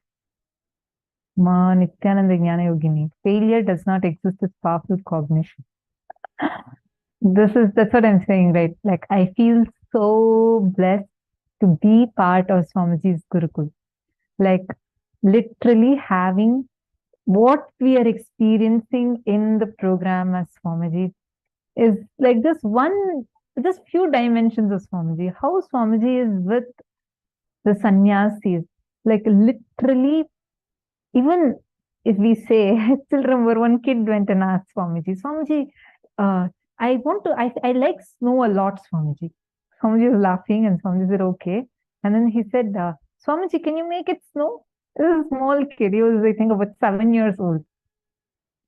Ma Nithyananda Jnana Yogini. Failure does not exist as powerful cognition. That's what I'm saying, right? Like, I feel so blessed to be part of Swamiji's Gurukul. Like, literally having what we are experiencing in the program as Swamiji is like just few dimensions of Swamiji. How Swamiji is with the sannyasis, like literally, even if we say, I still remember one kid went and asked Swamiji, I like snow a lot, Swamiji. Swamiji was laughing and Swamiji said, okay. And then he said, Swamiji, can you make it snow? This is a small kid. He was, I think, about 7 years old.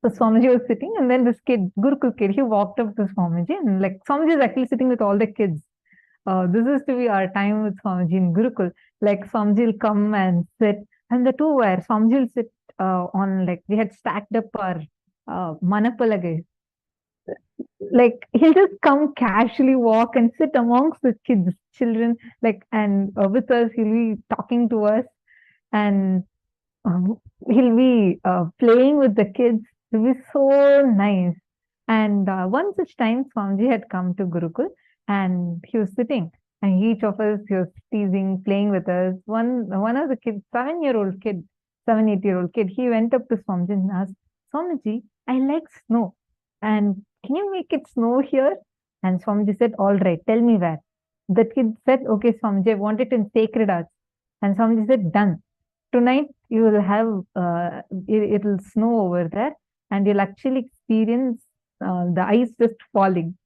So Swamiji was sitting, and then this kid, Gurukul kid, he walked up to Swamiji, and like Swamiji is actually sitting with all the kids. This is to be our time with Swamiji in Gurukul. Like Swamiji will come and sit, and the two were Swamiji will sit on, like, we had stacked up our manapalagai. Like, he'll just come casually walk and sit amongst the kids, children, like, and with us, he'll be talking to us, and he'll be playing with the kids. It'll be so nice. And one such time, Swamiji had come to Gurukul, and he was sitting, and each of us, he was teasing, playing with us. One of the kids, 7-8-year-old kid, he went up to Swamiji and asked, Swamiji, I like snow, and can you make it snow here? And Swamiji said, all right, tell me where. The kid said, okay, Swamiji, I want it in Sacred Arts. And Swamiji said, done. Tonight you will have, it'll snow over there, and you'll actually experience the ice just falling.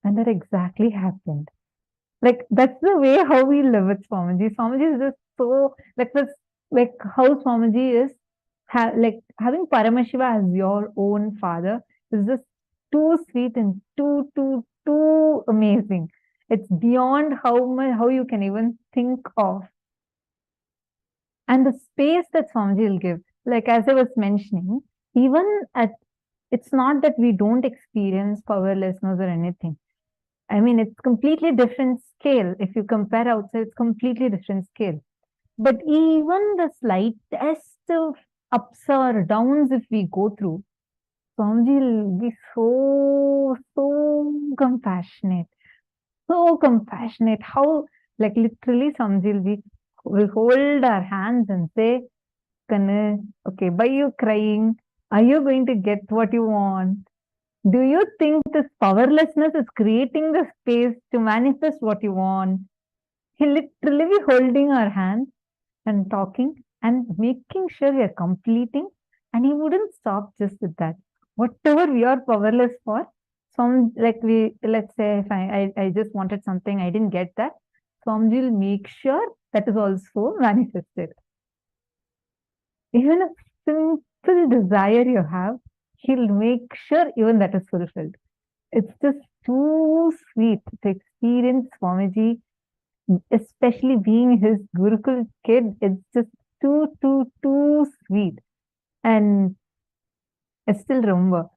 And that exactly happened. Like, that's the way how we live with Swamiji. Swamiji is just so, like, this, like how Swamiji is, like having Paramashiva as your own father is just too sweet and too amazing. It's beyond how you can even think of. And the space that Swamiji will give, like as I was mentioning, it's not that we don't experience powerlessness or anything. I mean, it's completely different scale. If you compare outside, it's completely different scale. But even the slightest of ups or downs, if we go through, Swamiji will be so compassionate. So compassionate. How, like literally, Swamiji will hold our hands and say, Kanu, okay, why are you crying? Are you going to get what you want? Do you think this powerlessness is creating the space to manifest what you want? He'll literally be holding our hands and talking and making sure we are completing. And he wouldn't stop just with that. Whatever we are powerless for, let's say if I just wanted something, I didn't get that. Swamiji will make sure that is also manifested. Even a simple desire you have, he'll make sure even that is fulfilled. It's just too sweet to experience Swamiji, especially being his Gurukul kid. It's just too sweet. And I still remember,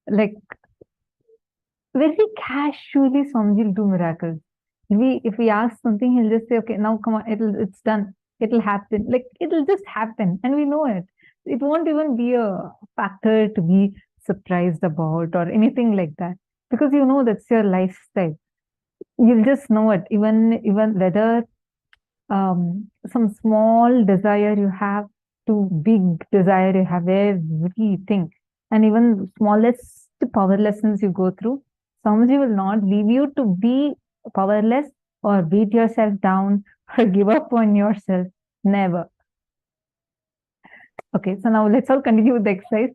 like very casually, Swamiji will do miracles. If we ask something, he'll just say, "Okay, now come on, it's done. It'll happen." Like it'll just happen, and we know it. It won't even be a factor to be surprised about or anything like that, because you know that's your lifestyle. You'll just know it. Even whether some small desire you have to big desire you have, everything, and even smallest power lessons you go through, Swamiji will not leave you to be powerless or beat yourself down or give up on yourself. Never. Okay, so now let's all continue with the exercise.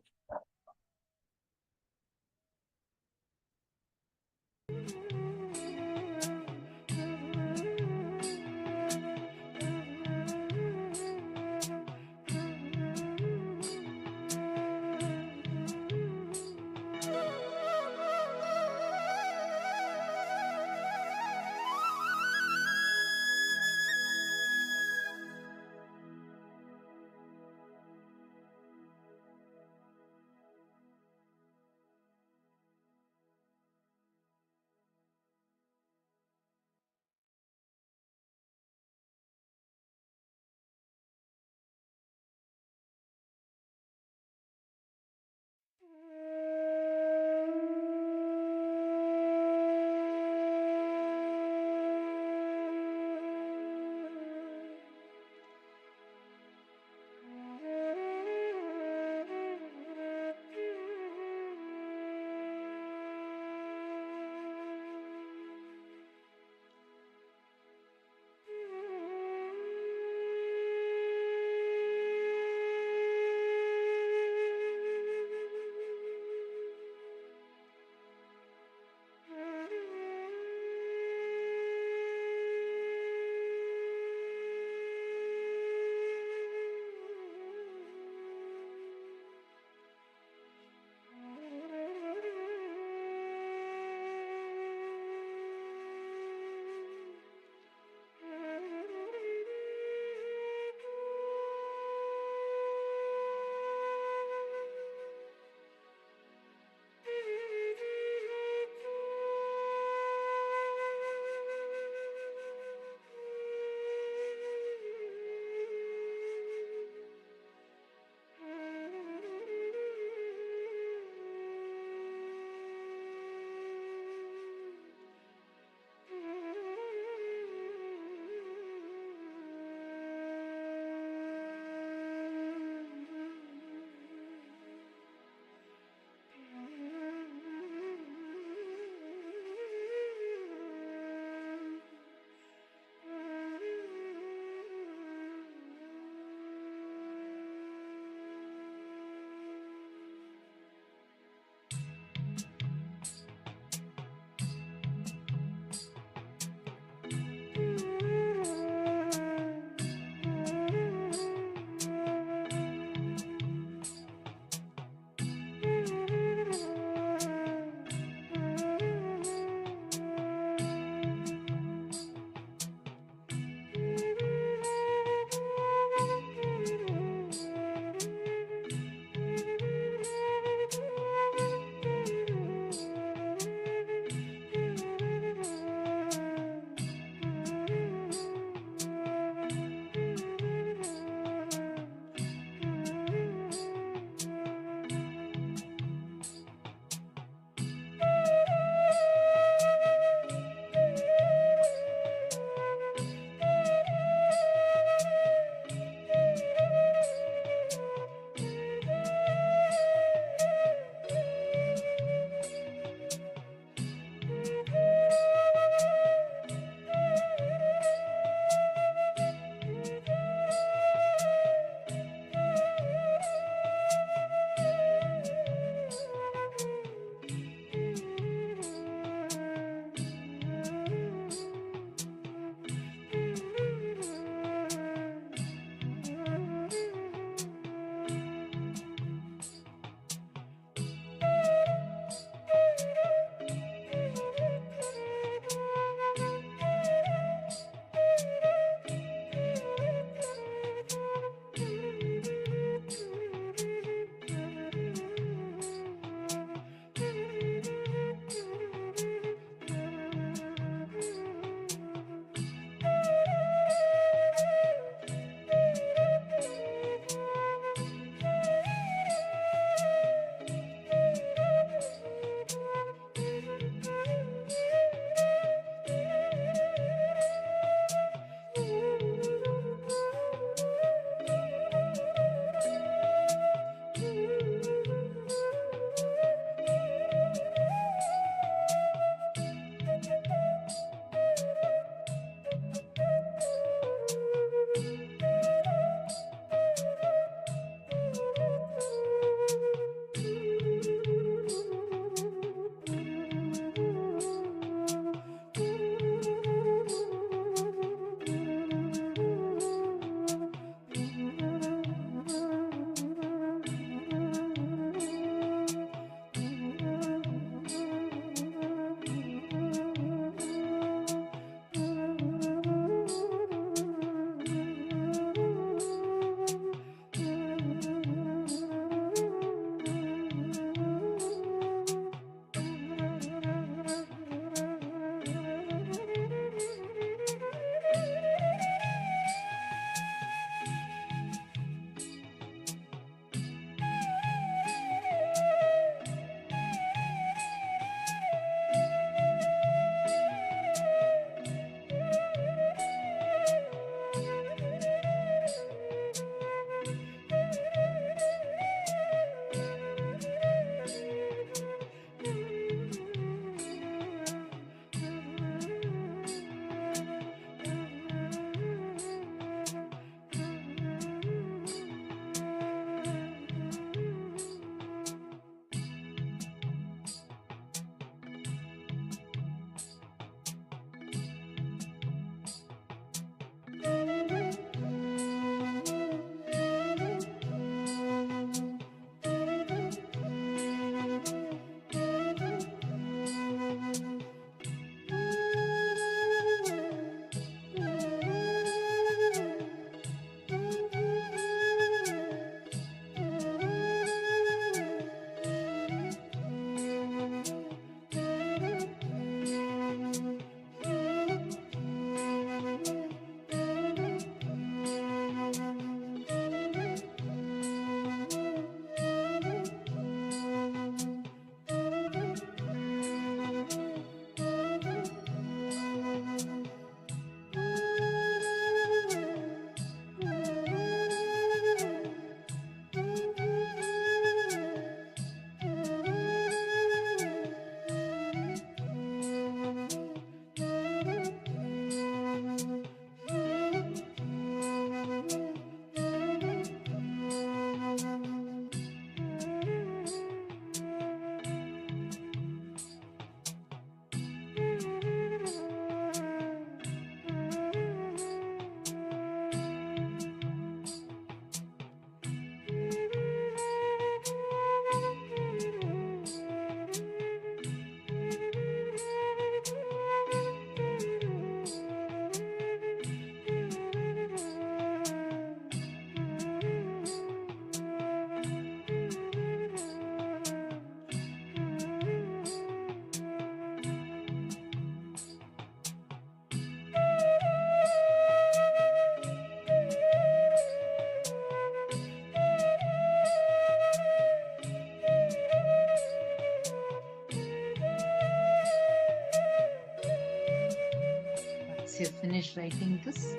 Once you've finished writing this,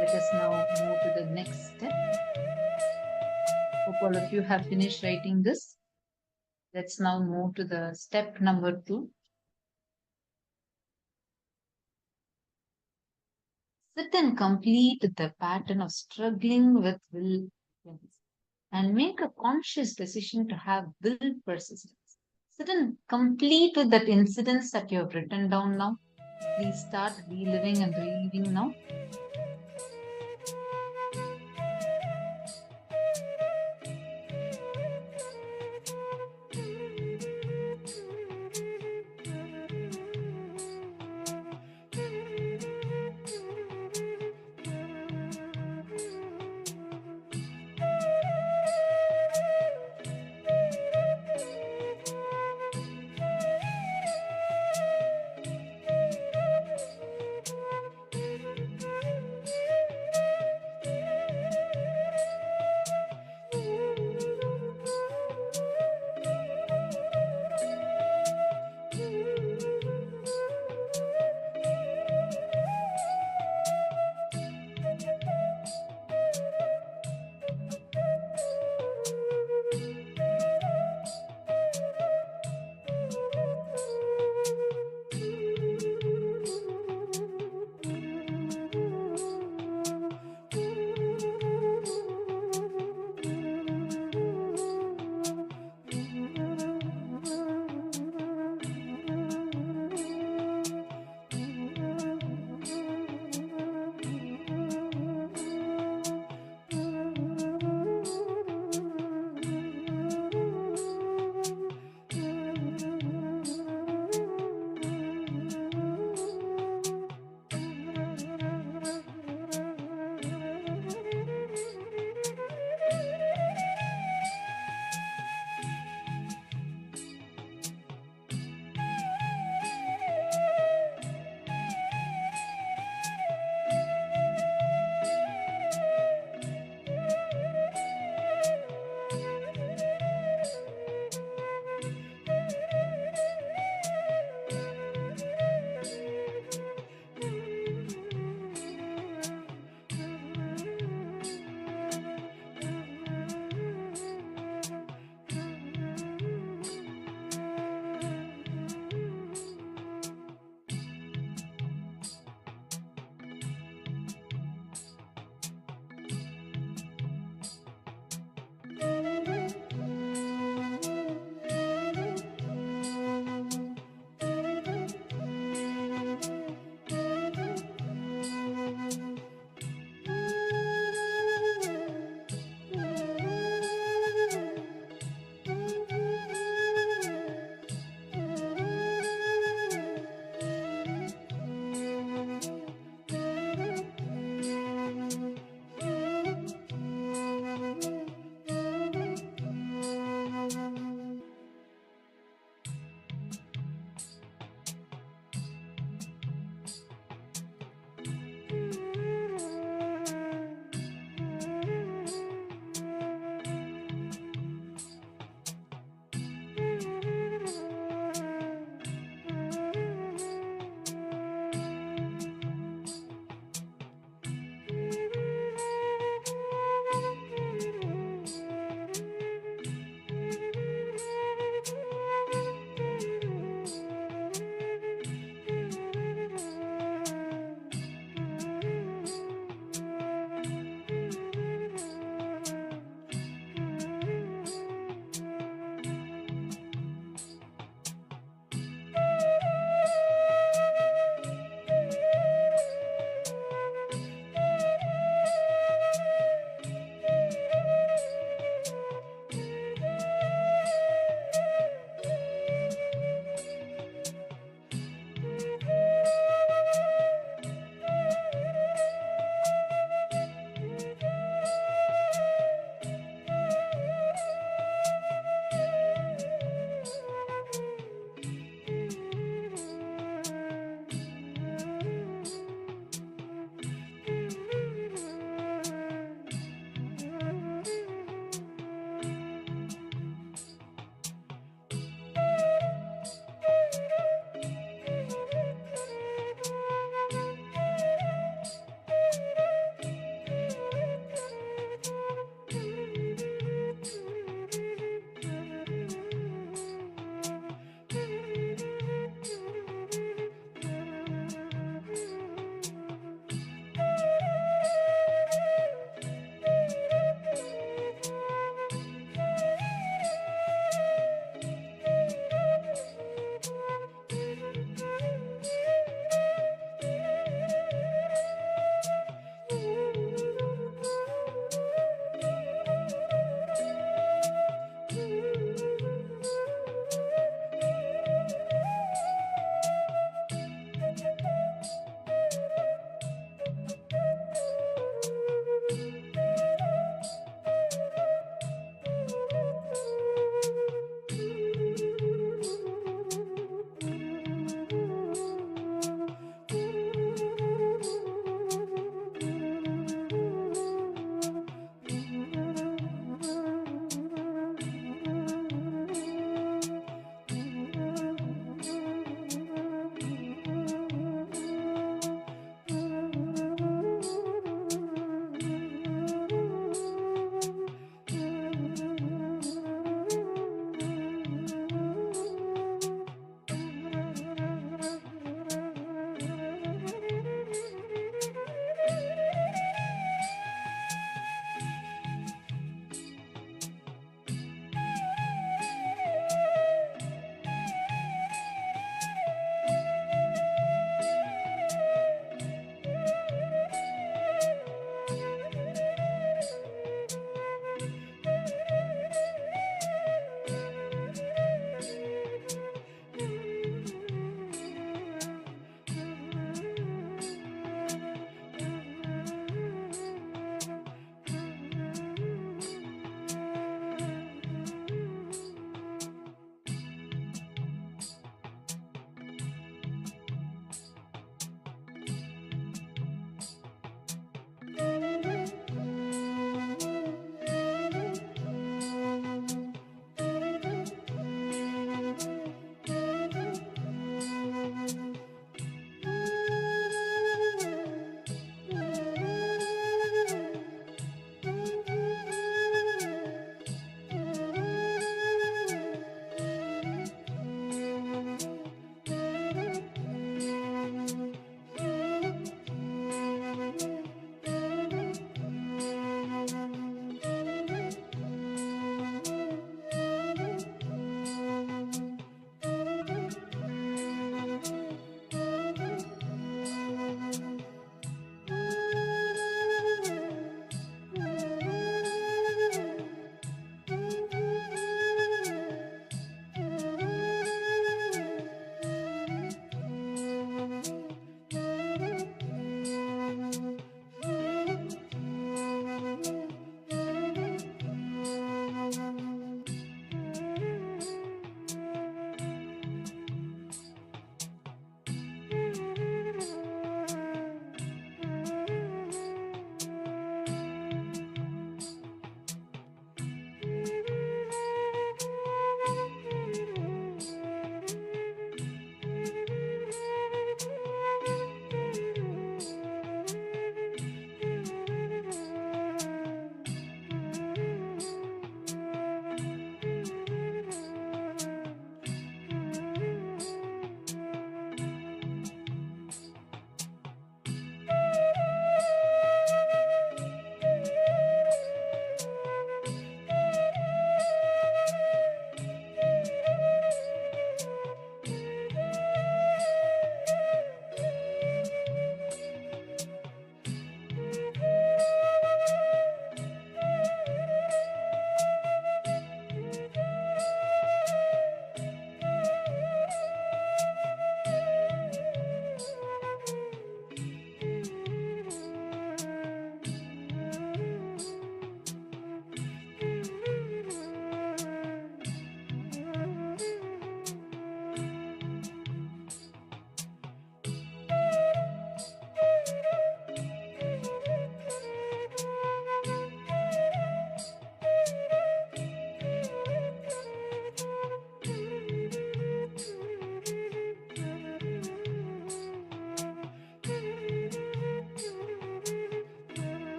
let us now move to the next step. Hope all of you have finished writing this. Let's now move to the step number 2. Sit and complete the pattern of struggling with will and make a conscious decision to have will persistence. Sit and complete with that incidents that you have written down now. Please start reliving and reliving now.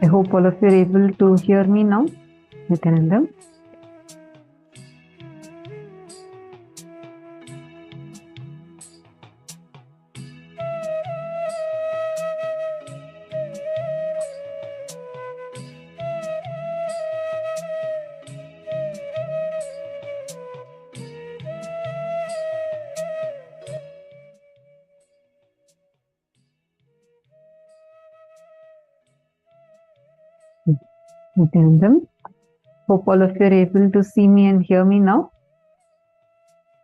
I hope all of you are able to hear me now. Nithyananda. Nithyananda. Hope all of you are able to see me and hear me now.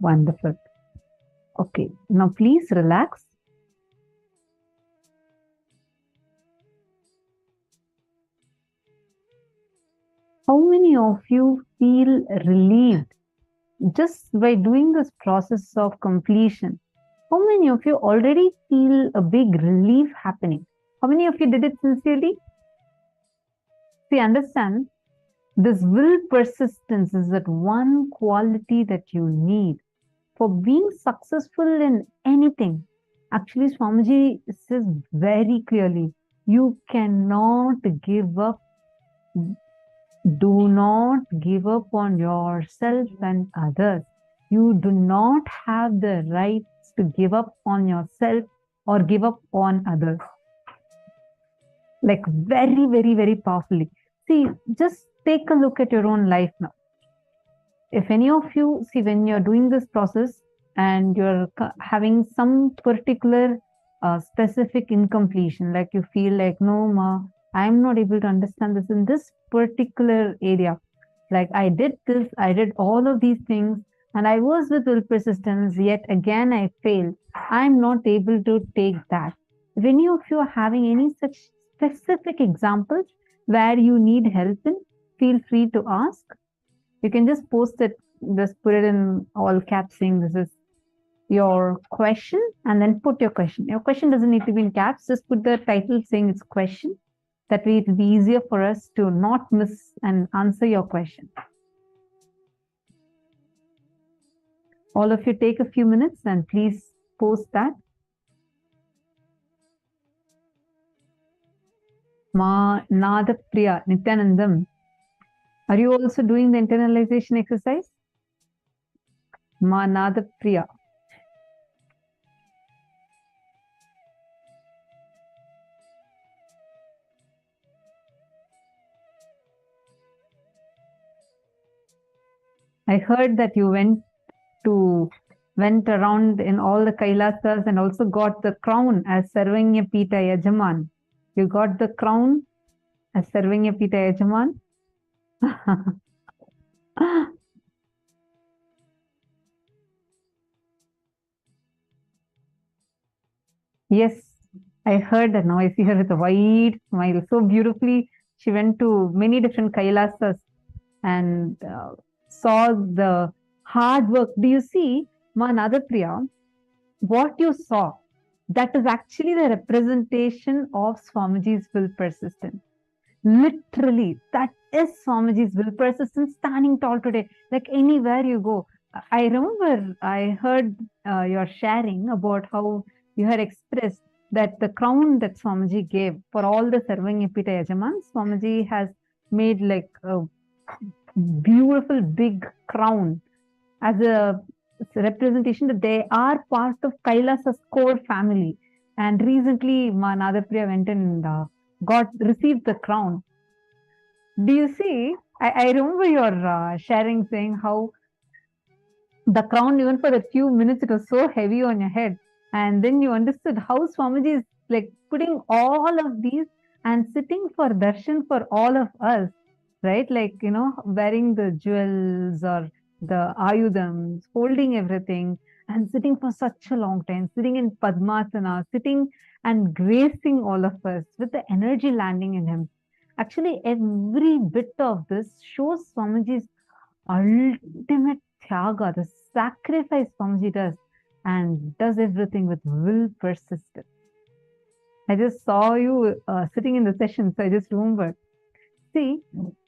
Wonderful. Okay, now please relax. How many of you feel relieved just by doing this process of completion? How many of you already feel a big relief happening? How many of you did it sincerely? See, understand, this will persistence is that one quality that you need for being successful in anything. Actually, Swamiji says very clearly, you cannot give up. Do not give up on yourself and others. You do not have the rights to give up on yourself or give up on others. Like very, very, very powerfully. See, just take a look at your own life now. If any of you, see, when you're doing this process and you're having some particular specific incompletion, like you feel like, no, ma, I'm not able to understand this in this particular area. Like I did this, I did all of these things, and I was with will persistence, yet again I failed. I'm not able to take that. If any of you are having any such specific examples where you need help in, feel free to ask. You can just post it, just put it in all caps saying this is your question and then put your question. Your question doesn't need to be in caps, just put the title saying it's question. That way it will be easier for us to not miss and answer your question. All of you take a few minutes and please post that. Ma Nada Priya Nithyanandam. Are you also doing the internalization exercise? Ma Nada Priya. I heard that you went around in all the Kailasas and also got the crown as Sarvanya Pita Yajaman. You got the crown as Sarvanya Pita Yajaman? Yes, I heard that now. I see her with a wide smile. So beautifully, she went to many different Kailasas and saw the hard work. Do you see, Ma Nadapriya, what you saw? That is actually the representation of Swamiji's will persistence. Literally, that is Swamiji's will persistence standing tall today. Like anywhere you go. I remember I heard your sharing about how you had expressed that the crown that Swamiji gave for all the Sarvanya Pita Yajamans, Swamiji has made like a beautiful big crown as a representation that they are part of Kailasa's core family. And recently, Ma Nadapriya went and received the crown. Do you see? I remember your sharing saying how the crown, even for a few minutes, it was so heavy on your head. And then you understood how Swamiji is like putting all of these and sitting for darshan for all of us, right? Like, you know, wearing the jewels or the ayudams, holding everything and sitting for such a long time, sitting in Padmasana, sitting and gracing all of us with the energy landing in him. Actually, every bit of this shows Swamiji's ultimate tyaga, the sacrifice Swamiji does, and does everything with will persistence. I just saw you sitting in the session, so I just remembered. See,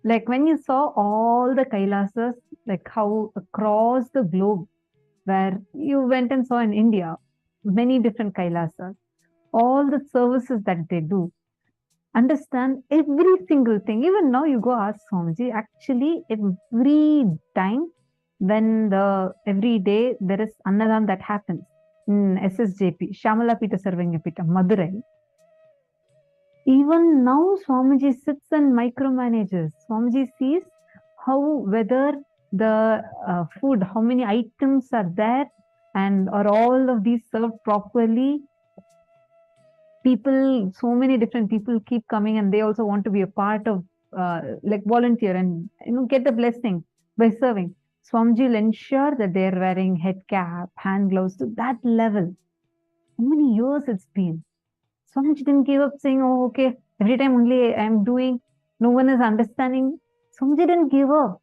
like when you saw all the Kailasas, like how across the globe, where you went and saw in India, many different Kailasas, all the services that they do. understand every single thing. Even now, you go ask Swamiji, actually, every time every day there is Annadan that happens in SSJP, Shamala Pita Sarvanya Pita, Madurai. Even now, Swamiji sits and micromanages. Swamiji sees whether the food, how many items are there, and are all of these served properly. People, so many different people keep coming, and they also want to be a part of, like volunteer and get the blessing by serving. Swamiji will ensure that they are wearing head cap, hand gloves to that level. How many years it's been? Swamiji didn't give up saying, oh, okay, every time only I'm doing, no one is understanding. Swamiji didn't give up.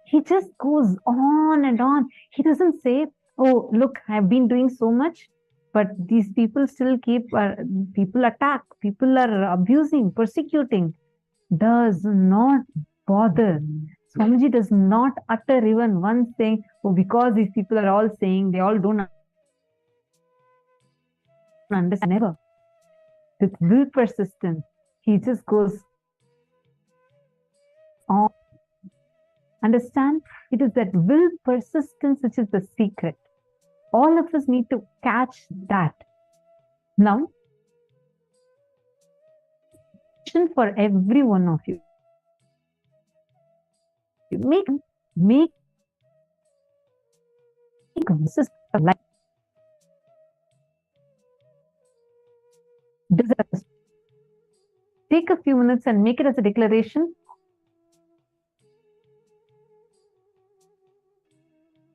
He just goes on and on. He doesn't say, oh, look, I've been doing so much, but these people still people attack, people are abusing, persecuting. Does not bother. Swamiji does not utter even one saying, oh, because these people are all saying, they all don't understand. Never. With will persistence, he just goes on. Understand? It is that will persistence which is the secret. All of us need to catch that. Now, for every one of you, make this a life. Take a few minutes and make it as a declaration.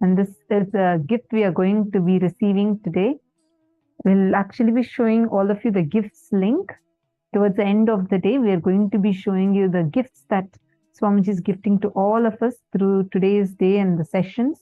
And this is a gift we are going to be receiving today. We'll actually be showing all of you the gifts link. Towards the end of the day, we are going to be showing you the gifts that Swamiji is gifting to all of us through today's day and the sessions.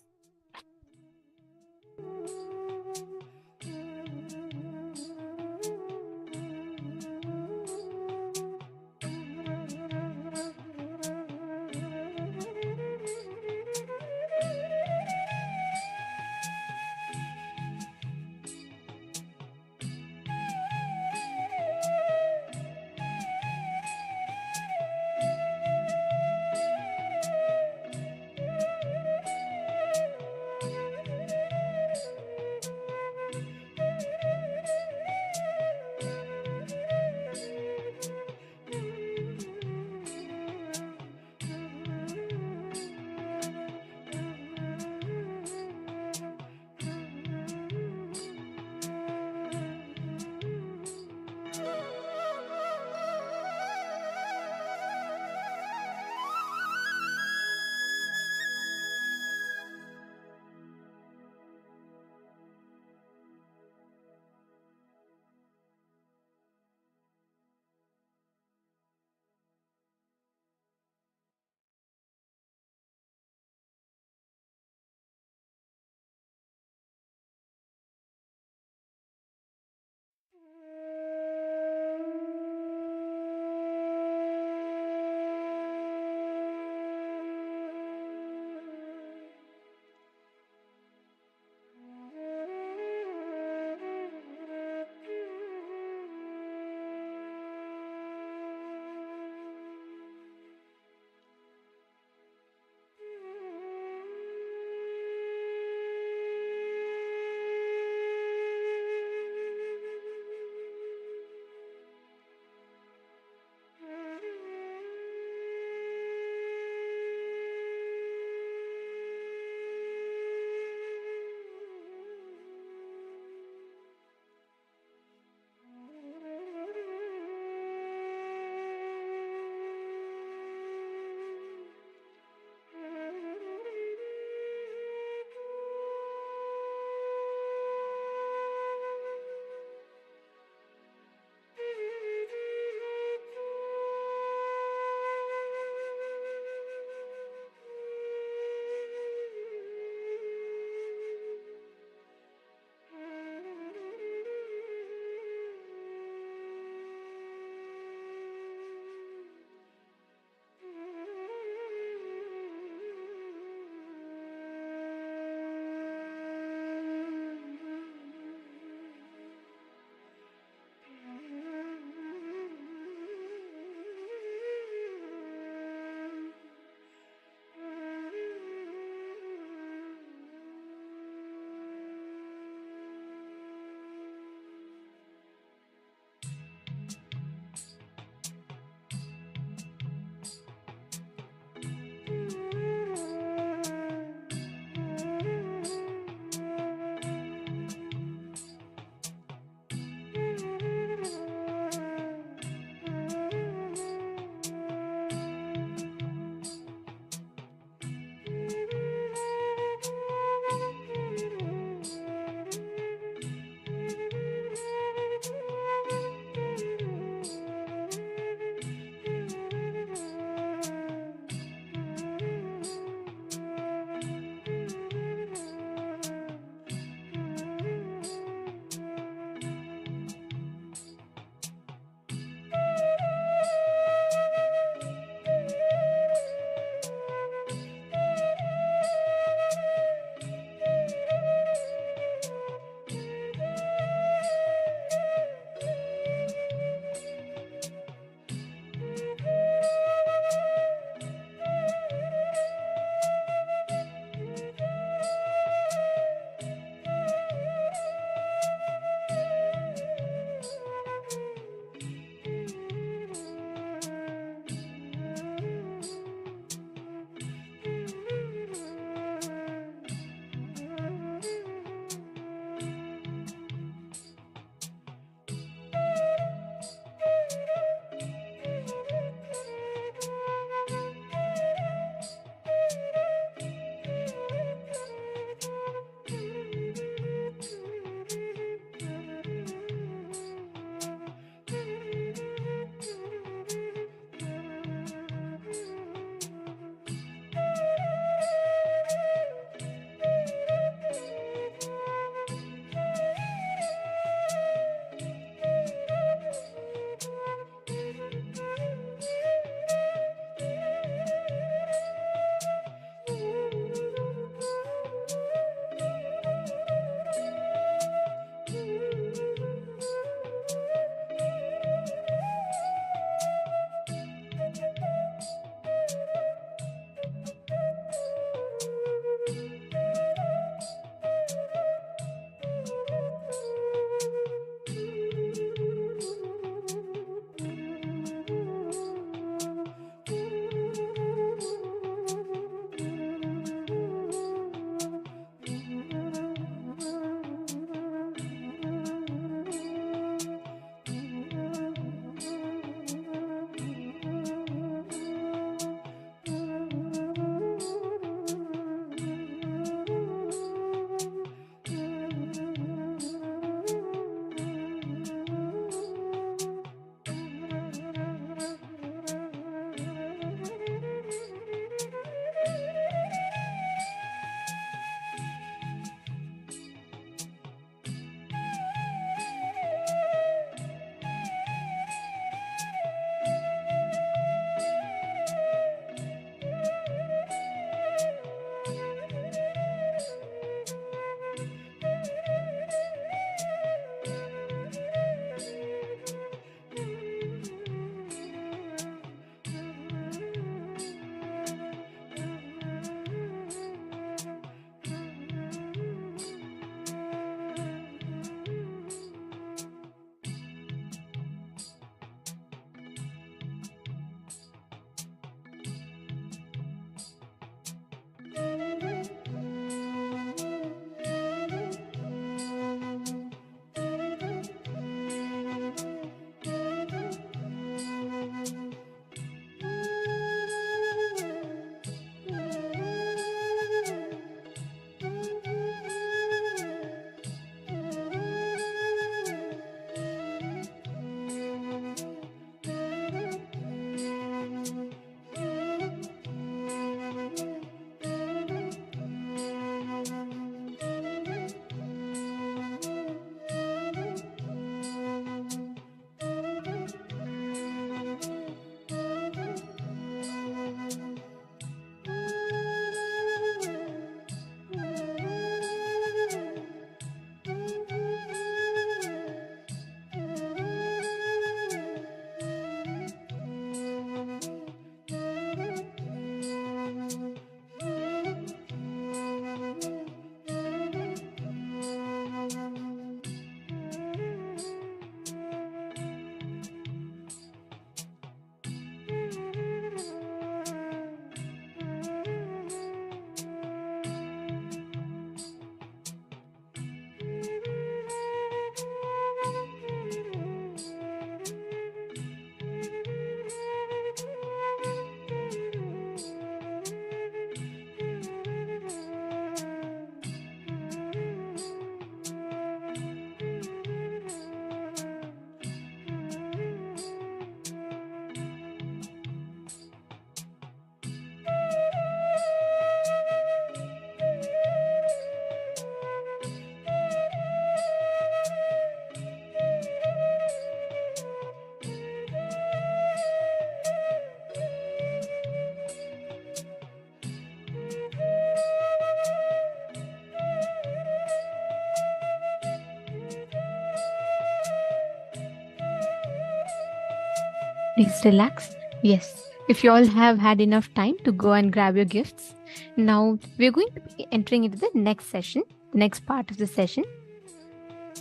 Please relax. Yes, if you all have had enough time to go and grab your gifts, now we're going to be entering into the next session, the next part of the session.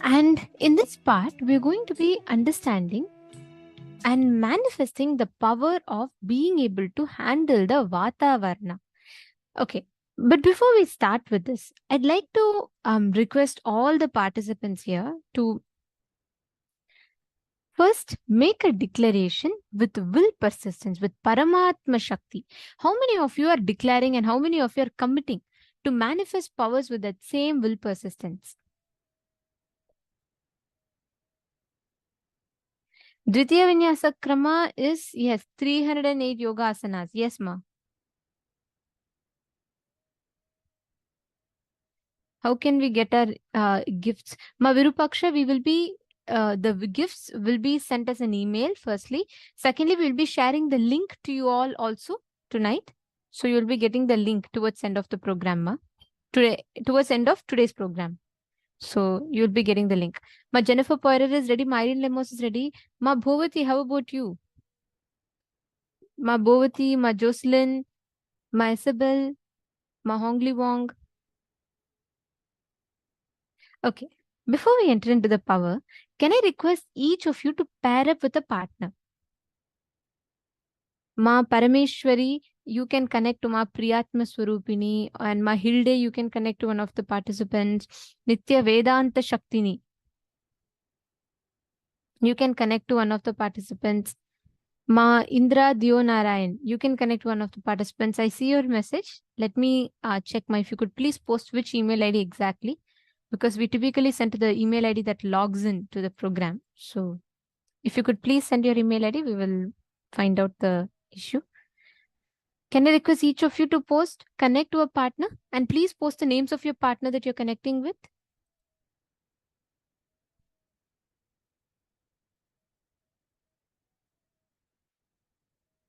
And in this part, we're going to be understanding and manifesting the power of being able to handle the Vatavarana. Okay, but before we start with this, I'd like to request all the participants here to first make a declaration with will persistence, with Paramatma Shakti. How many of you are declaring and how many of you are committing to manifest powers with that same will persistence? Dvitiya Vinyasa Krama is, yes, 308 yoga asanas. Yes, ma. How can we get our gifts? Ma Virupaksha, we will be, the gifts will be sent as an email, firstly. Secondly, we'll be sharing the link to you all also tonight. So you'll be getting the link towards end of the program, ma. Towards end of today's program. So you'll be getting the link. Ma Jennifer Poirier is ready. Ma Irene Lemos is ready. Ma Bhovati, how about you? Ma Bhovati, Ma Jocelyn, Ma Isabel, Ma Hongli Wong. Okay. Before we enter into the power, can I request each of you to pair up with a partner? Ma Parameshwari, you can connect to Ma Priyatma Swarupini, and Ma Hilde, you can connect to one of the participants. Nitya Vedanta Shaktini, you can connect to one of the participants. Ma Indra Dio Narayan, you can connect to one of the participants. I see your message. Let me check if you could please post which email ID exactly, because we typically send to the email ID that logs in to the program. So if you could please send your email ID, we will find out the issue. Can I request each of you to post, connect to a partner, and please post the names of your partner that you're connecting with.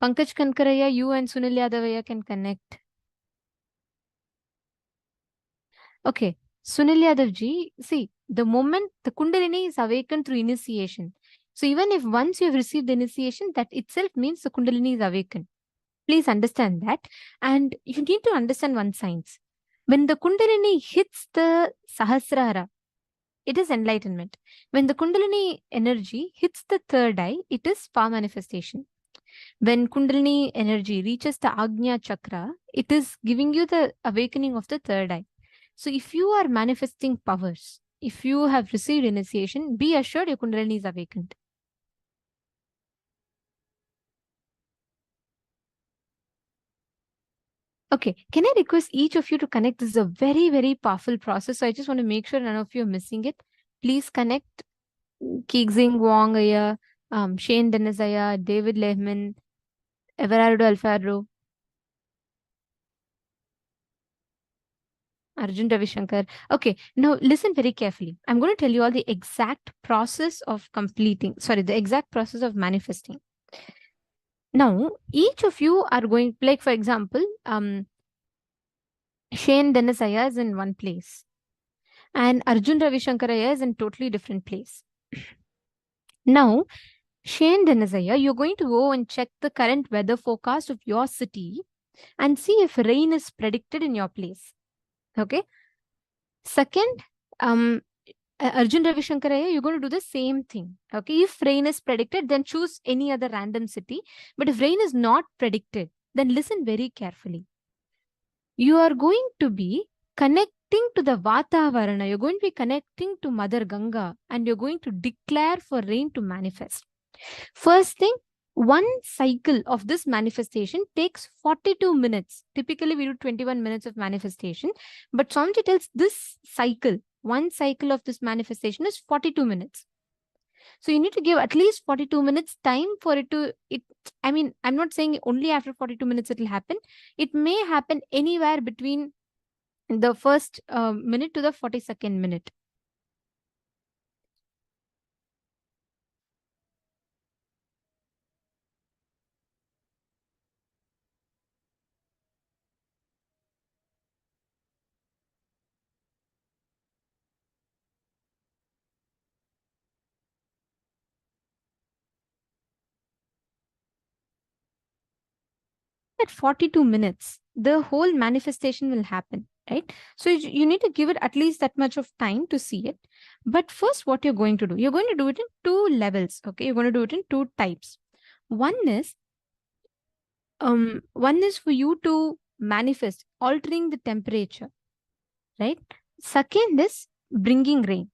Pankaj Kankaraya, you and Sunil Yadavaya can connect. Okay, Sunil Yadavji, see, the moment the Kundalini is awakened through initiation. So even if once you have received the initiation, that itself means the Kundalini is awakened. Please understand that. And you need to understand one science. When the Kundalini hits the Sahasrara, it is enlightenment. When the Kundalini energy hits the third eye, it is power manifestation. When Kundalini energy reaches the Agnya chakra, it is giving you the awakening of the third eye. So if you are manifesting powers, if you have received initiation, be assured your Kundalini is awakened. Okay, can I request each of you to connect? This is a very, very powerful process. So I just want to make sure none of you are missing it. Please connect Keegzing Wong Aya, Shane Dennis Aya, David Lehman, Everardo Alfaro, Arjun Ravishankar. Okay, now listen very carefully. I'm going to tell you all the exact process of the exact process of manifesting. Now, each of you are going, like for example, Shane Dennis Aya is in one place and Arjun Ravishankar Aya is in totally different place. Now, Shane Dennis Aya, you're going to go and check the current weather forecast of your city and see if rain is predicted in your place. Okay. Second, Arjun Ravishankar Aya, you're going to do the same thing. Okay. If rain is predicted, then choose any other random city. But if rain is not predicted, then listen very carefully. You are going to be connecting to the Vatavarana. You're going to be connecting to Mother Ganga and you're going to declare for rain to manifest. First thing, one cycle of this manifestation takes 42 minutes. Typically, we do 21 minutes of manifestation. But Swamiji tells this cycle, one cycle of this manifestation is 42 minutes. So you need to give at least 42 minutes time for it to, I mean, I'm not saying only after 42 minutes it will happen. It may happen anywhere between the first minute to the 42nd minute. that 42 minutes, the whole manifestation will happen, right? So you need to give it at least that much of time to see it. But first, what you're going to do it in 2 levels, okay? You're going to do it in 2 types. One is for you to manifest altering the temperature, right? Second is bringing rain.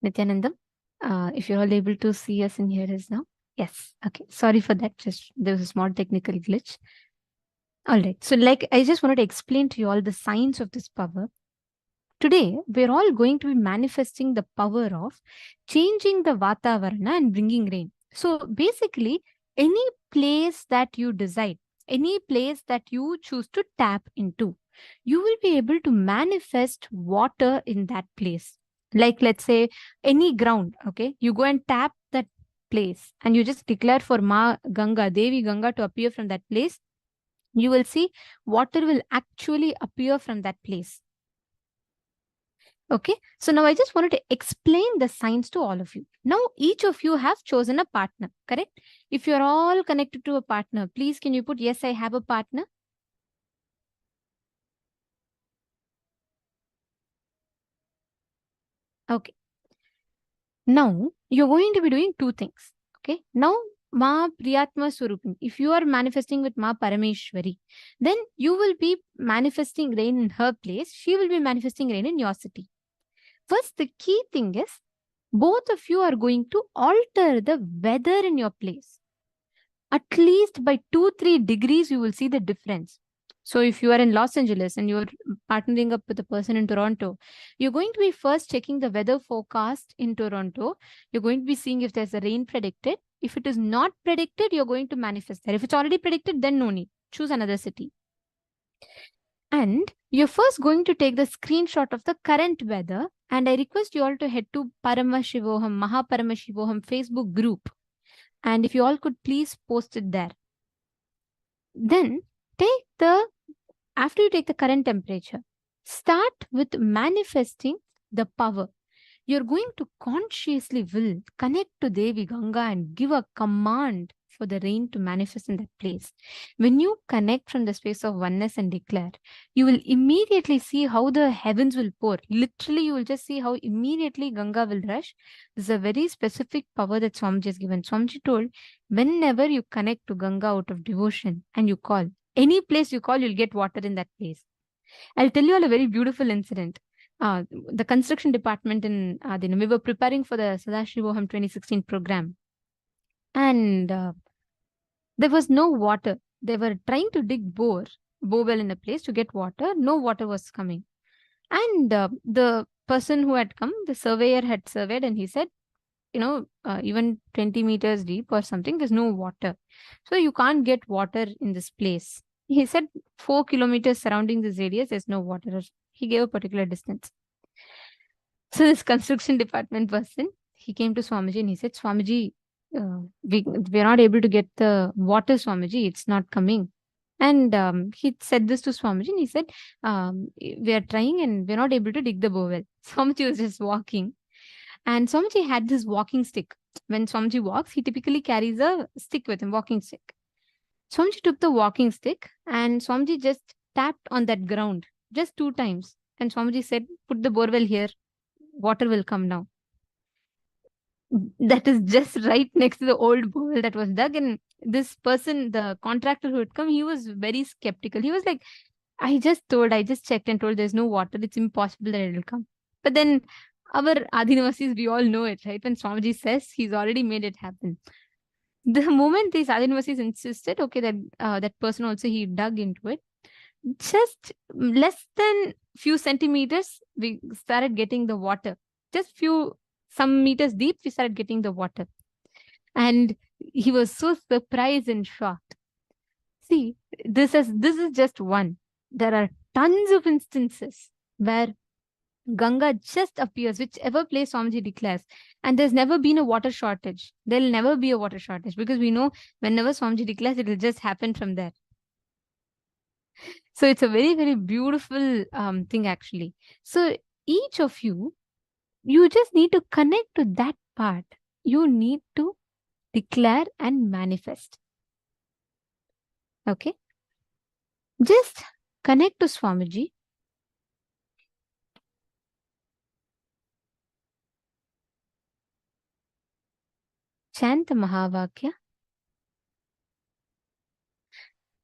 Nithyanandam, if you're all able to see us and hear us now. Yes. Okay. Sorry for that. Just there was a small technical glitch. All right. So, like, I just wanted to explain to you all the signs of this power. Today, we're all going to be manifesting the power of changing the Vatavarana and bringing rain. So, basically, any place that you decide, any place that you choose to tap into, you will be able to manifest water in that place. Like, let's say, any ground, okay? You go and tap that place and you just declare for Ma Ganga, Devi Ganga to appear from that place. You will see water will actually appear from that place. Okay, so now I just wanted to explain the signs to all of you. Now, each of you have chosen a partner, correct? If you're all connected to a partner, please can you put, yes, I have a partner? Okay. Now, you're going to be doing 2 things. Okay. Now, Ma Priyatma Swarupin, if you are manifesting with Ma Parameshwari, then you will be manifesting rain in her place. She will be manifesting rain in your city. First, the key thing is both of you are going to alter the weather in your place. at least by 2-3 degrees, you will see the difference. So if you are in Los Angeles and you're partnering up with a person in Toronto, you're going to be first checking the weather forecast in Toronto. You're going to be seeing if there's a rain predicted. If it is not predicted, you're going to manifest there. If it's already predicted, then no need. Choose another city. And you're first going to take the screenshot of the current weather. And I request you all to head to Paramashivoham, Paramashivoham Facebook group. And if you all could please post it there. Then after you take the current temperature, start with manifesting the power. You're going to consciously will connect to Devi Ganga and give a command for the rain to manifest in that place. When you connect from the space of oneness and declare, you will immediately see how the heavens will pour. Literally, you will just see how immediately Ganga will rush. This is a very specific power that Swamiji has given. Swamiji told, whenever you connect to Ganga out of devotion and you call, any place you call, you'll get water in that place. I'll tell you all a very beautiful incident. The construction department in Adina, we were preparing for the Sadashivoham 2016 program. And there was no water. They were trying to dig bore well in a place to get water. No water was coming. And the person who had come, the surveyor had surveyed and he said, even 20 meters deep or something, there's no water. So you can't get water in this place. He said 4 kilometers surrounding this radius, there's no water. He gave a particular distance. So this construction department person, he came to Swamiji and he said, Swamiji, we're not able to get the water, Swamiji. It's not coming. And he said this to Swamiji and he said, we are trying and we're not able to dig the bowel. Swamiji was just walking. And Swamiji had this walking stick. When Swamiji walks, he typically carries a stick with him, walking stick. Swamiji took the walking stick and Swamiji just tapped on that ground just 2 times. And Swamiji said, put the borewell here, water will come now. That is just right next to the old borewell that was dug. And this person, the contractor who had come, he was very skeptical. He was like, I just checked and told there's no water. It's impossible that it will come. But then our Adinavasis, we all know it, right? When Swamiji says, he's already made it happen. The moment these Adinavasis insisted, okay, that person also, he dug into it. Just less than few centimeters, we started getting the water. Just some meters deep, we started getting the water. And he was so surprised and shocked. See, this is just one. There are tons of instances where Ganga just appears, whichever place Swamiji declares. And there's never been a water shortage. There'll never be a water shortage because we know whenever Swamiji declares, it will just happen from there. So it's a very, very beautiful thing actually. So each of you just need to connect to that part. You need to declare and manifest. Okay? Just connect to Swamiji. Chant the Mahavakya.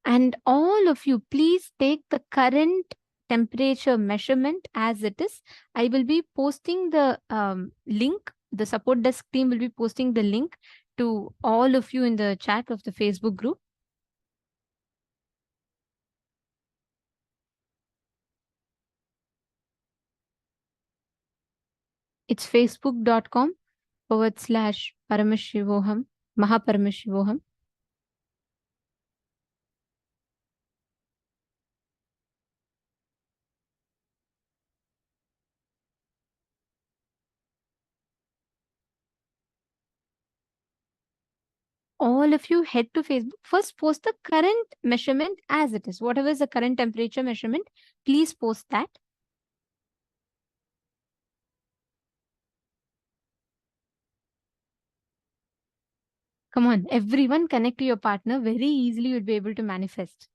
And all of you, please take the current temperature measurement as it is. I will be posting the link. The support desk team will be posting the link to all of you in the chat of the Facebook group. It's facebook.com/Paramashivoham, Paramashivoham. All of you head to Facebook. First, post the current measurement as it is. Whatever is the current temperature measurement, please post that. Come on, everyone connect to your partner. Very easily you'll be able to manifest.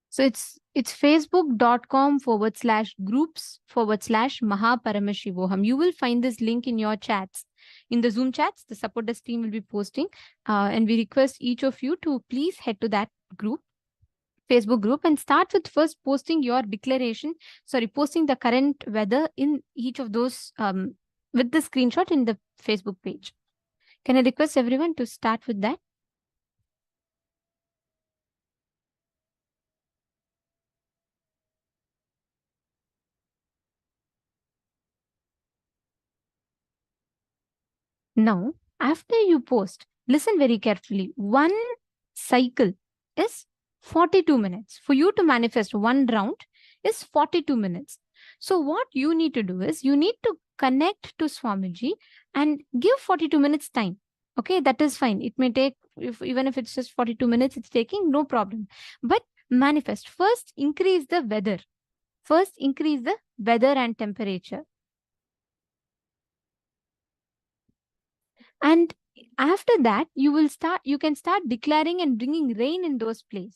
So it's facebook.com/groups/Paramashivoham. You will find this link in your chats. In the Zoom chats, the support desk team will be posting. And we request each of you to please head to that group. Facebook group and start with first posting your declaration, posting the current weather in each of those with the screenshot in the Facebook page. Can I request everyone to start with that? Now, after you post, listen very carefully. One cycle is 42 minutes. For you to manifest one round is 42 minutes. So what you need to do is you need to connect to Swamiji and give 42 minutes time. Okay, that is fine. It may take, even if it's just 42 minutes, it's taking, no problem. But manifest. First, increase the weather. First, increase the weather and temperature. And after that, you can start declaring and bringing rain in those places.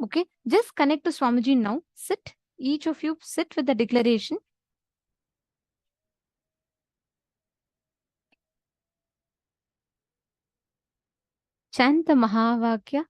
Okay, just connect to Swamiji now. Sit, each of you sit with the declaration. Chant the Mahavakya.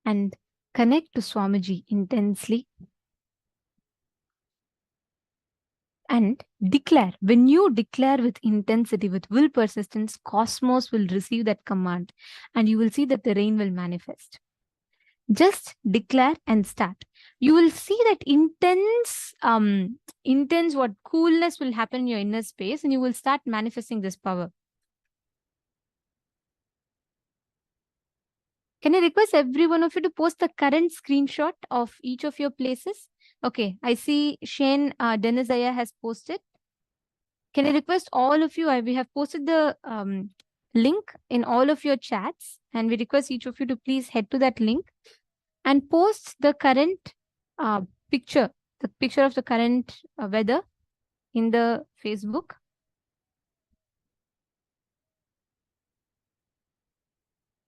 And connect to Swamiji intensely. And declare. When you declare with intensity, with will persistence, cosmos will receive that command and you will see that the rain will manifest. Just declare and start. You will see that intense what coolness will happen in your inner space and you will start manifesting this power. Can I request every one of you to post the current screenshot of each of your places? Okay, I see Shane Denizaya has posted. Can I request all of you? We have posted the link in all of your chats and we request each of you to please head to that link and post the current picture, the picture of the current weather in the Facebook.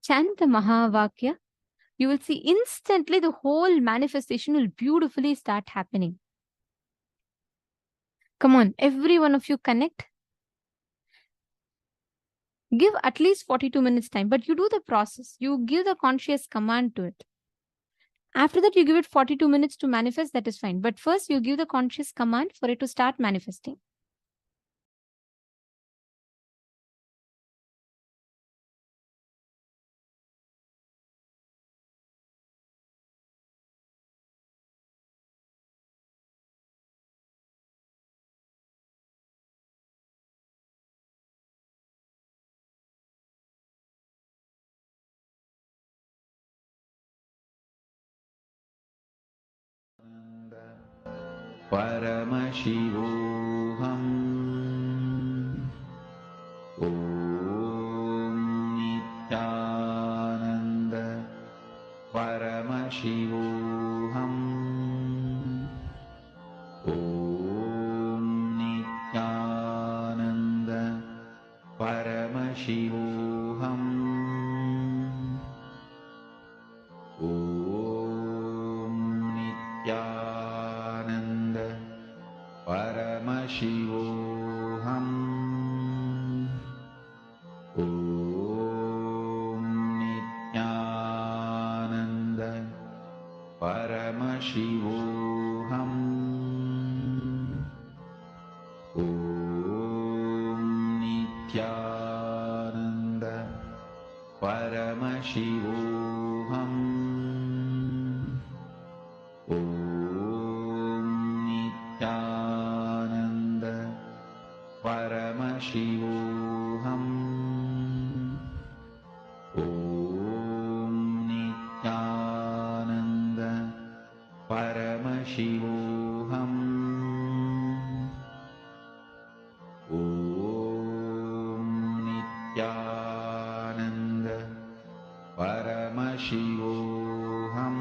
Chant the Mahavakya. You will see instantly the whole manifestation will beautifully start happening. Come on, every one of you connect. Give at least 42 minutes time, but you do the process. You give the conscious command to it. After that, you give it 42 minutes to manifest, that is fine. But first, you give the conscious command for it to start manifesting. Paramashivoham Om Nithyananda Paramashivoham Om Nithyananda Paramashivoham Om Nithyananda Paramashivoham Om Nithyananda Paramashivoham Om Nithyananda Paramashivoham Om Nithyananda Paramashivoham Om Nithyananda Paramashivoham Om Nithyananda Paramashivoham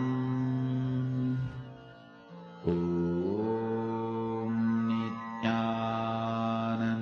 Om Nithyananda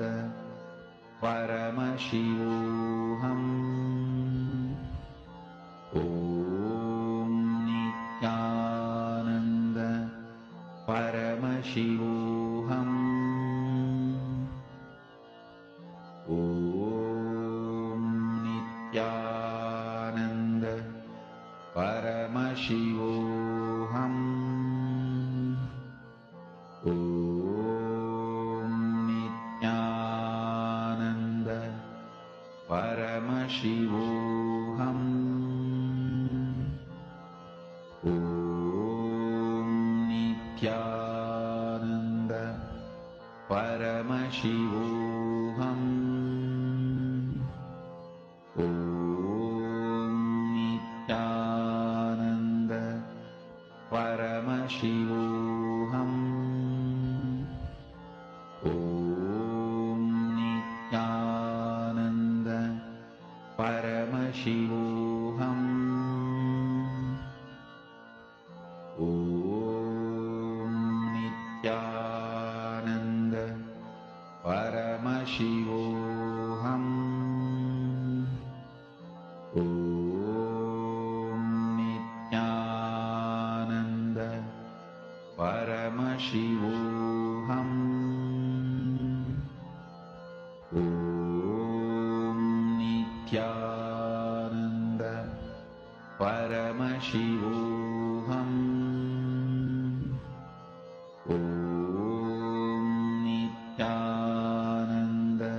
Paramashivoham. Om Nithyananda Paramashivoham. Om Nithyananda Paramashivoham. Om Nithyananda Paramashivoham. Om Nithyananda Paramashivoham. Om Nithyananda Paramashivoham. Om Nithyananda Paramashivoham. Om Nithyananda Paramashivoham. Om Nithyananda Paramashivoham. Om Nithyananda Paramashivoham. Om Nithyananda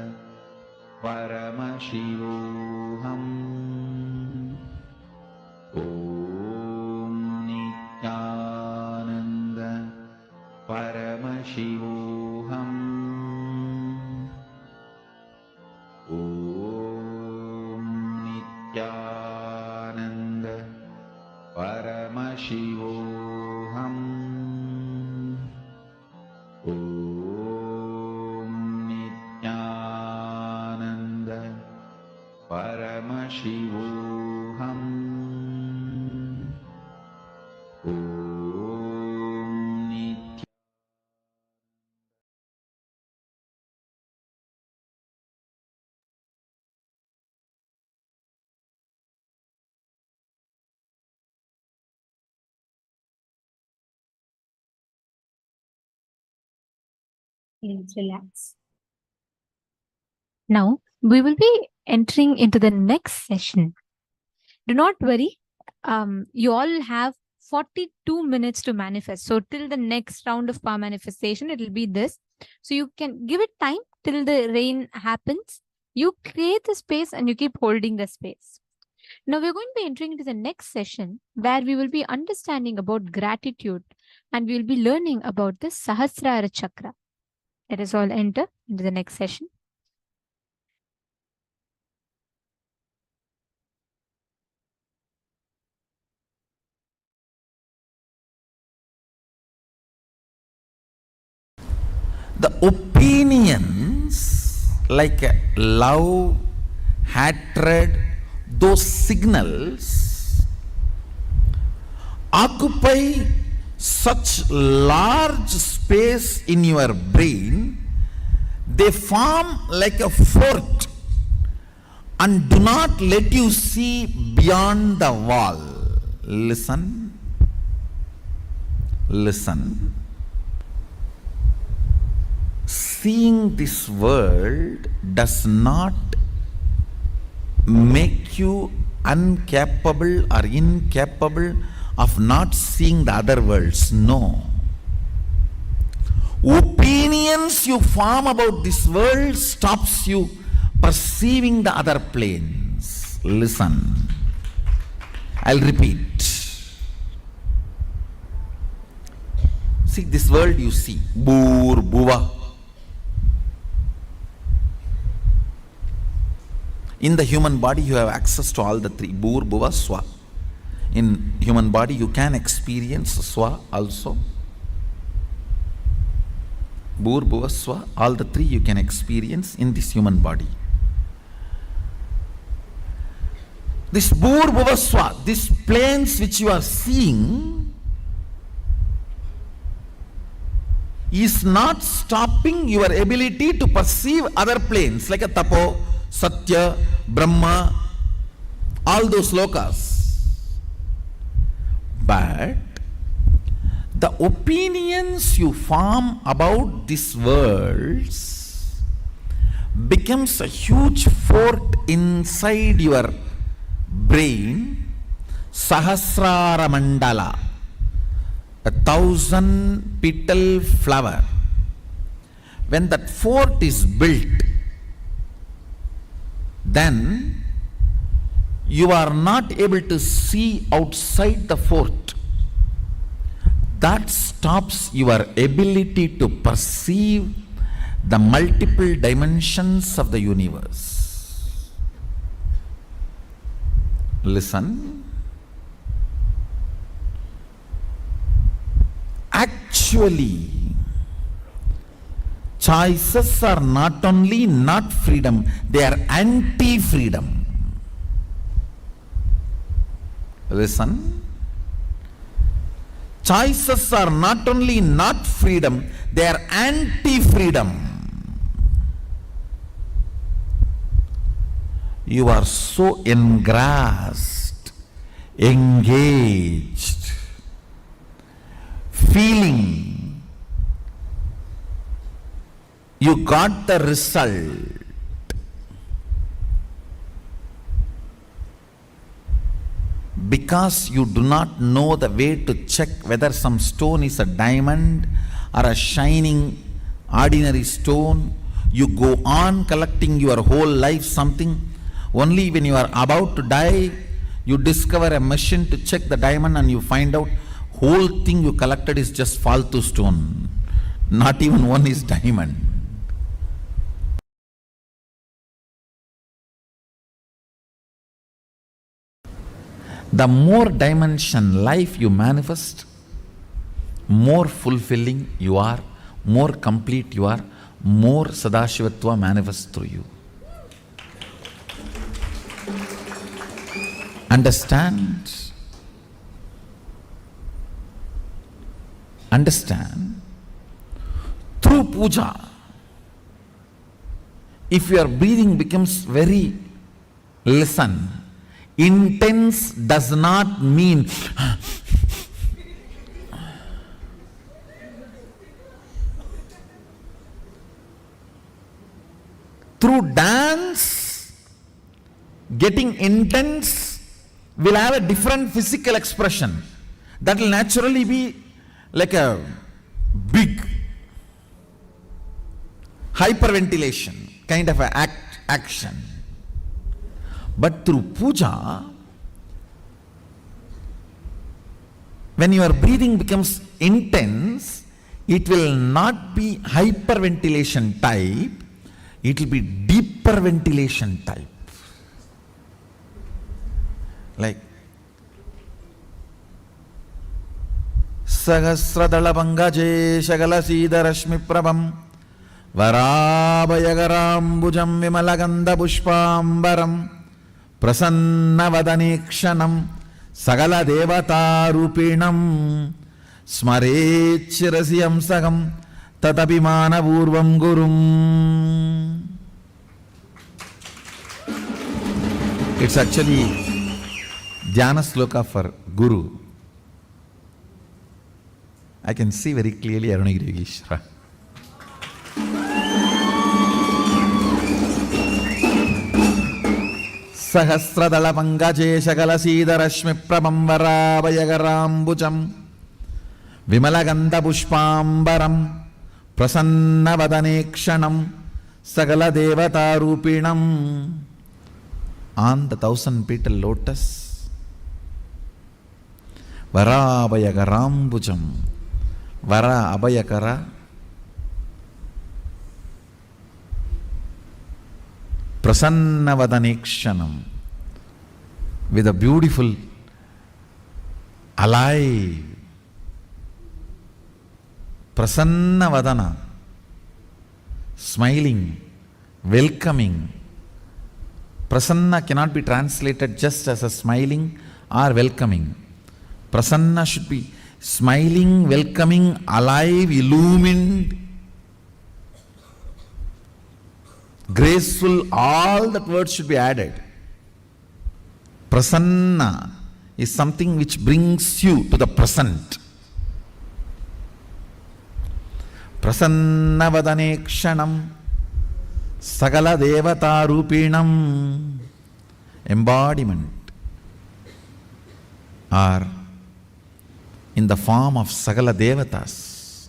Paramashivoham. Om Nithyananda Paramashivoham. Om Nithyananda Paramashivoham. Om Nithyananda Paramashivoham. Om Nithyananda. Please relax. Now, we will be entering into the next session. Do not worry. You all have 42 minutes to manifest. So till the next round of power manifestation, it will be this. So you can give it time till the rain happens. You create the space and you keep holding the space. Now we're going to be entering into the next session where we will be understanding about gratitude and we will be learning about the Sahasrara Chakra. Let us all enter into the next session. The opinions like love, hatred, those signals occupy such large space in your brain, they form like a fort and do not let you see beyond the wall. Listen. Listen. Seeing this world does not make you incapable or incapable of not seeing the other worlds. No. Opinions you form about this world stops you perceiving the other planes. Listen. I'll repeat. See, this world you see, Bhur, Bhuva. In the human body you have access to all the three, Bhur, Bhuva, Swa. In human body you can experience Swa also. Bhur, Bhuva, Swa, all the three you can experience in this human body. This Bhur, Bhuva, Swa, these planes which you are seeing, is not stopping your ability to perceive other planes like a tapo, satya, brahma, all those lokas. But the opinions you form about these worlds becomes a huge fort inside your brain, Sahasrara Mandala, 1,000 petal flower. When that fort is built, then you are not able to see outside the fort. That stops your ability to perceive the multiple dimensions of the universe. Listen. Actually, choices are not only not freedom, they are anti-freedom. Listen. Choices are not only not freedom, they are anti-freedom. You are so engrossed, engaged, feeling you got the result. Because you do not know the way to check whether some stone is a diamond or a shining ordinary stone, you go on collecting your whole life something. Only when you are about to die, you discover a machine to check the diamond and you find out whole thing you collected is just faltu stone. Not even one is diamond. The more dimension life you manifest, more fulfilling you are, more complete you are, more Sadashivatva manifests through you. Understand? Understand? Through puja, if your breathing becomes very, listen, intense does not mean through dance, getting intense will have a different physical expression. That will naturally be like a big hyperventilation kind of a action. But through puja, when your breathing becomes intense, it will not be hyperventilation type, it will be deeper ventilation type. Like Sahasradala Pangaje Shagala Sida Rashmi Prabham Varabhayagaram Vimalaganda Pushpambaram Prasannavadanikshanam Sagala Devata Rupinam Smarechirasiyam Sagam Tatapimana Purvam Gurum. It's actually Dhyana Sloka for Guru. I can see very clearly Arunagiri Yogeshwara. Sahasradala Pangaje Shagala Sida Rashmi Prabham Varabhayagarambucham Vimalaganda Pushpambaram Prasannavadanekshanam Sagala Devata Rupinam. On the 1,000 petal lotus, Varabhayagarambucham, Vara Abhayakara, Prasannavadanekshanam, with a beautiful, alive, Prasannavadana, smiling, welcoming. Prasanna cannot be translated just as a smiling or welcoming. Prasanna should be smiling, welcoming, alive, illumined, graceful, all that words should be added. Prasanna is something which brings you to the present. Prasanna vadane kshanam sagala devata rupinam. Embodiment are in the form of sagala devatas,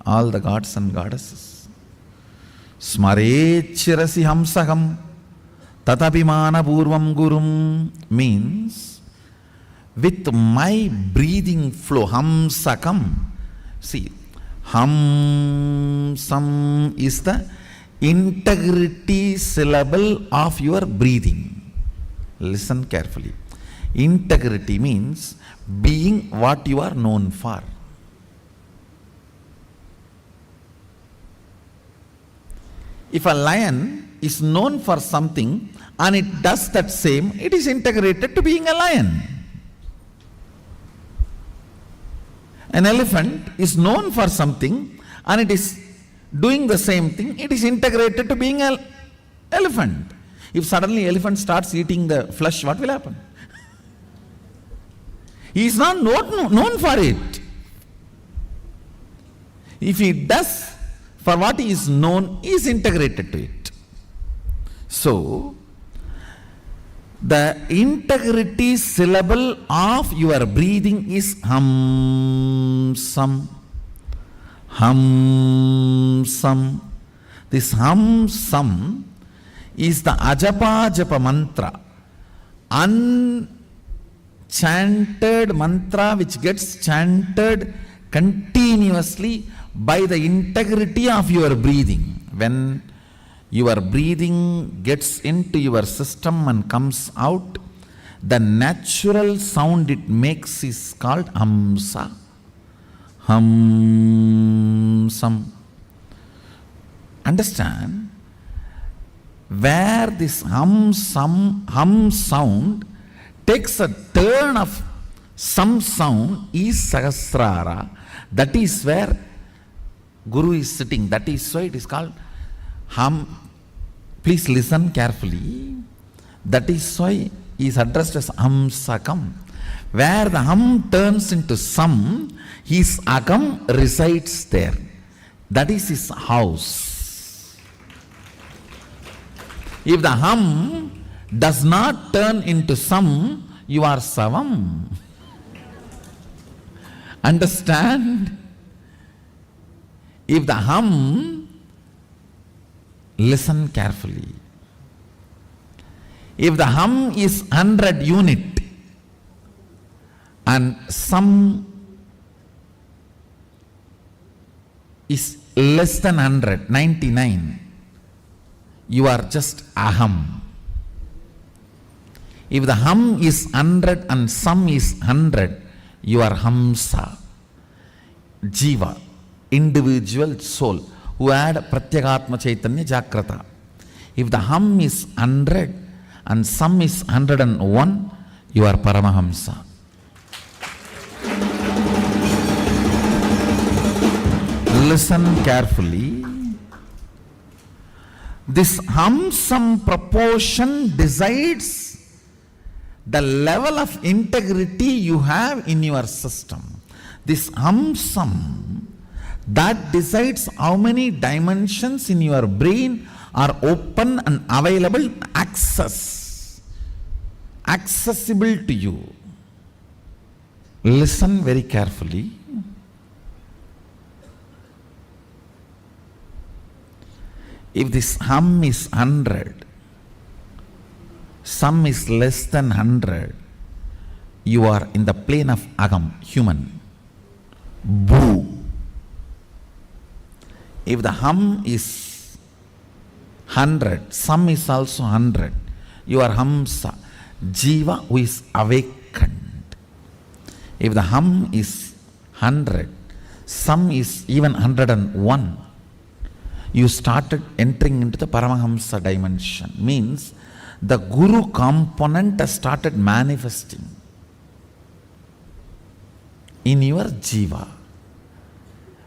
all the gods and goddesses. Smarechirasi hamsaham tatapimana purvam gurum means with my breathing flow, hamsakam. See, hamsam is the integrity syllable of your breathing. Listen carefully. Integrity means being what you are known for. If a lion is known for something and it does that same, it is integrated to being a lion. An elephant is known for something and it is doing the same thing, it is integrated to being an elephant. If suddenly elephant starts eating the flesh, what will happen? He is not known for it. If he does for what he is known, he is integrated to it. So, the integrity syllable of your breathing is hamsam. Hamsam. This hamsam is the ajapa japa mantra, unchanted mantra which gets chanted continuously by the integrity of your breathing. When your breathing gets into your system and comes out, the natural sound it makes is called hamsa. Hamsam. Understand? Where this hum sound takes a turn of some sound is Sahasrara. That is where Guru is sitting. That is why it is called hum. Please listen carefully. That is why he is addressed as Hamsakam. Where the hum turns into sam, his agam resides there. That is his house. If the hum does not turn into sam, you are savam. Understand? If the hum, listen carefully. If the hum is 100 unit and sam is less than 100, 99, you are just aham. If the hum is 100 and sam is 100, you are hamsa. Jiva, individual soul, who had Pratyagatma Chaitanya Jagrata. If the hum is 100 and sam is 101, you are Paramahamsa. Listen carefully. This hum-sam proportion decides the level of integrity you have in your system. This hum-sam, that decides how many dimensions in your brain are open and available, accessible to you. Listen very carefully. If this hum is 100, sam is less than 100, you are in the plane of agam, human. Bhu. If the hum is 100, sam is also 100, you are hamsa, jiva who is awakened. If the hum is 100, sam is even 101, you started entering into the Paramahamsa dimension. Means the Guru component has started manifesting. in your jiva.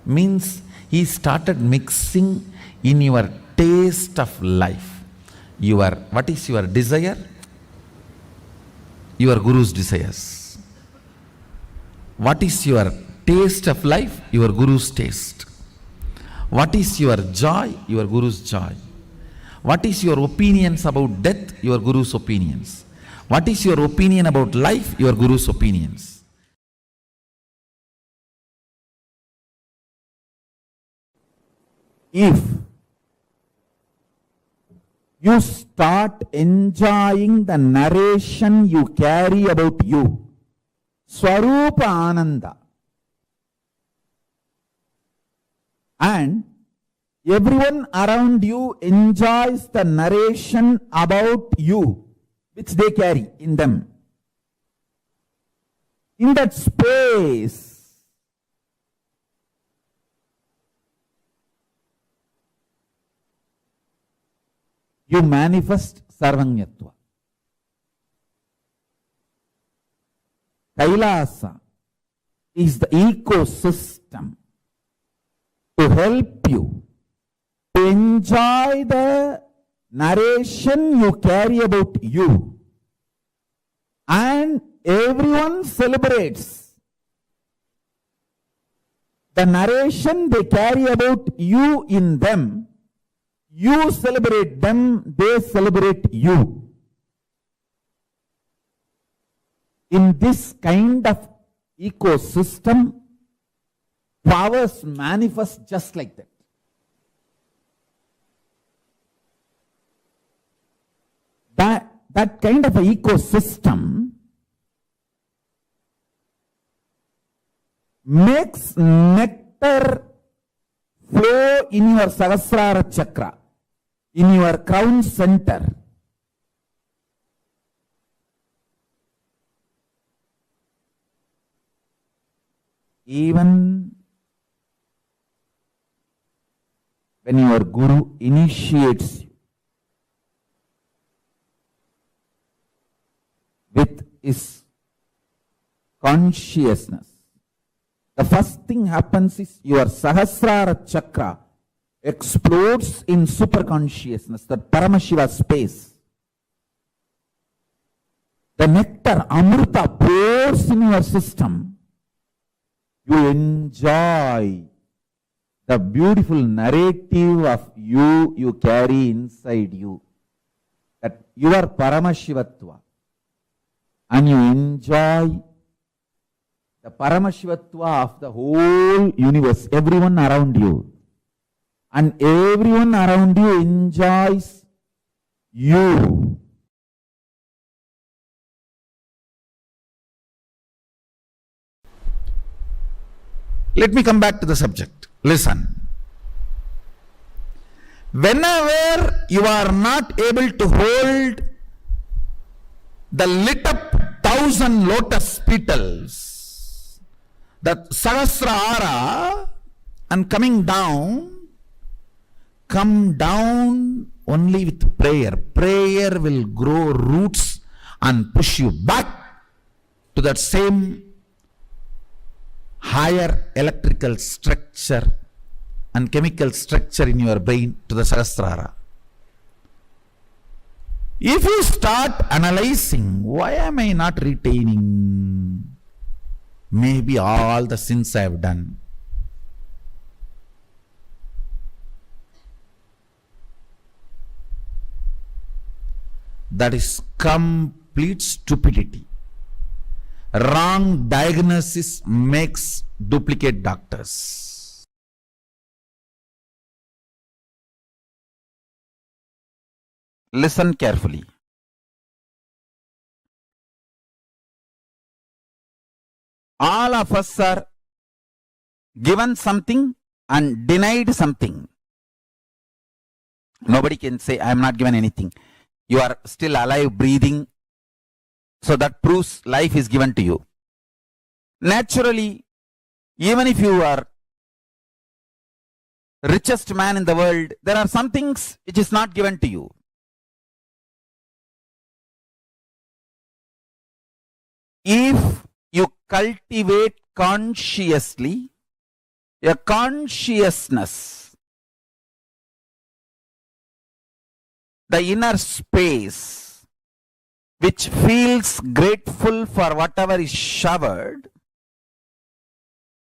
Means he started mixing in your taste of life. What is your desire? Your guru's desires. What is your taste of life? Your guru's taste. What is your joy? Your guru's joy. What is your opinions about death? Your guru's opinions. What is your opinion about life? Your guru's opinions. If you start enjoying the narration you carry about you, Svarupa Ananda, and everyone around you enjoys the narration about you which they carry in them. In that space, you manifest Sarvanyatva. Kailasa is the ecosystem to help you to enjoy the narration you carry about you. And everyone celebrates the narration they carry about you in them. You celebrate them, they celebrate you. In this kind of ecosystem, powers manifest just like that. That kind of an ecosystem makes nectar flow in your Sahasrara chakra, in your crown center. Even when your guru initiates you with his consciousness, the first thing happens is your Sahasrara chakra explodes in superconsciousness, the Paramashiva space. The nectar, Amrita, pours in your system. You enjoy the beautiful narrative of you carry inside you. That you are Paramashivatva. And you enjoy the Paramashivatva of the whole universe, everyone around you. And everyone around you enjoys you. Let me come back to the subject. Listen. Whenever you are not able to hold the lit up 1,000 lotus petals, the Sahasrara, and come down only with prayer. Prayer will grow roots and push you back to that same higher electrical structure and chemical structure in your brain, to the Sahasrara. If you start analyzing, why am I not retaining? Maybe all the sins I have done. That is complete stupidity. Wrong diagnosis makes duplicate doctors. Listen carefully. All of us are given something and denied something. Nobody can say, I am not given anything. You are still alive, breathing. So that proves life is given to you. Naturally, even if you are richest man in the world, there are some things which is not given to you. If you cultivate consciously a consciousness, the inner space which feels grateful for whatever is showered,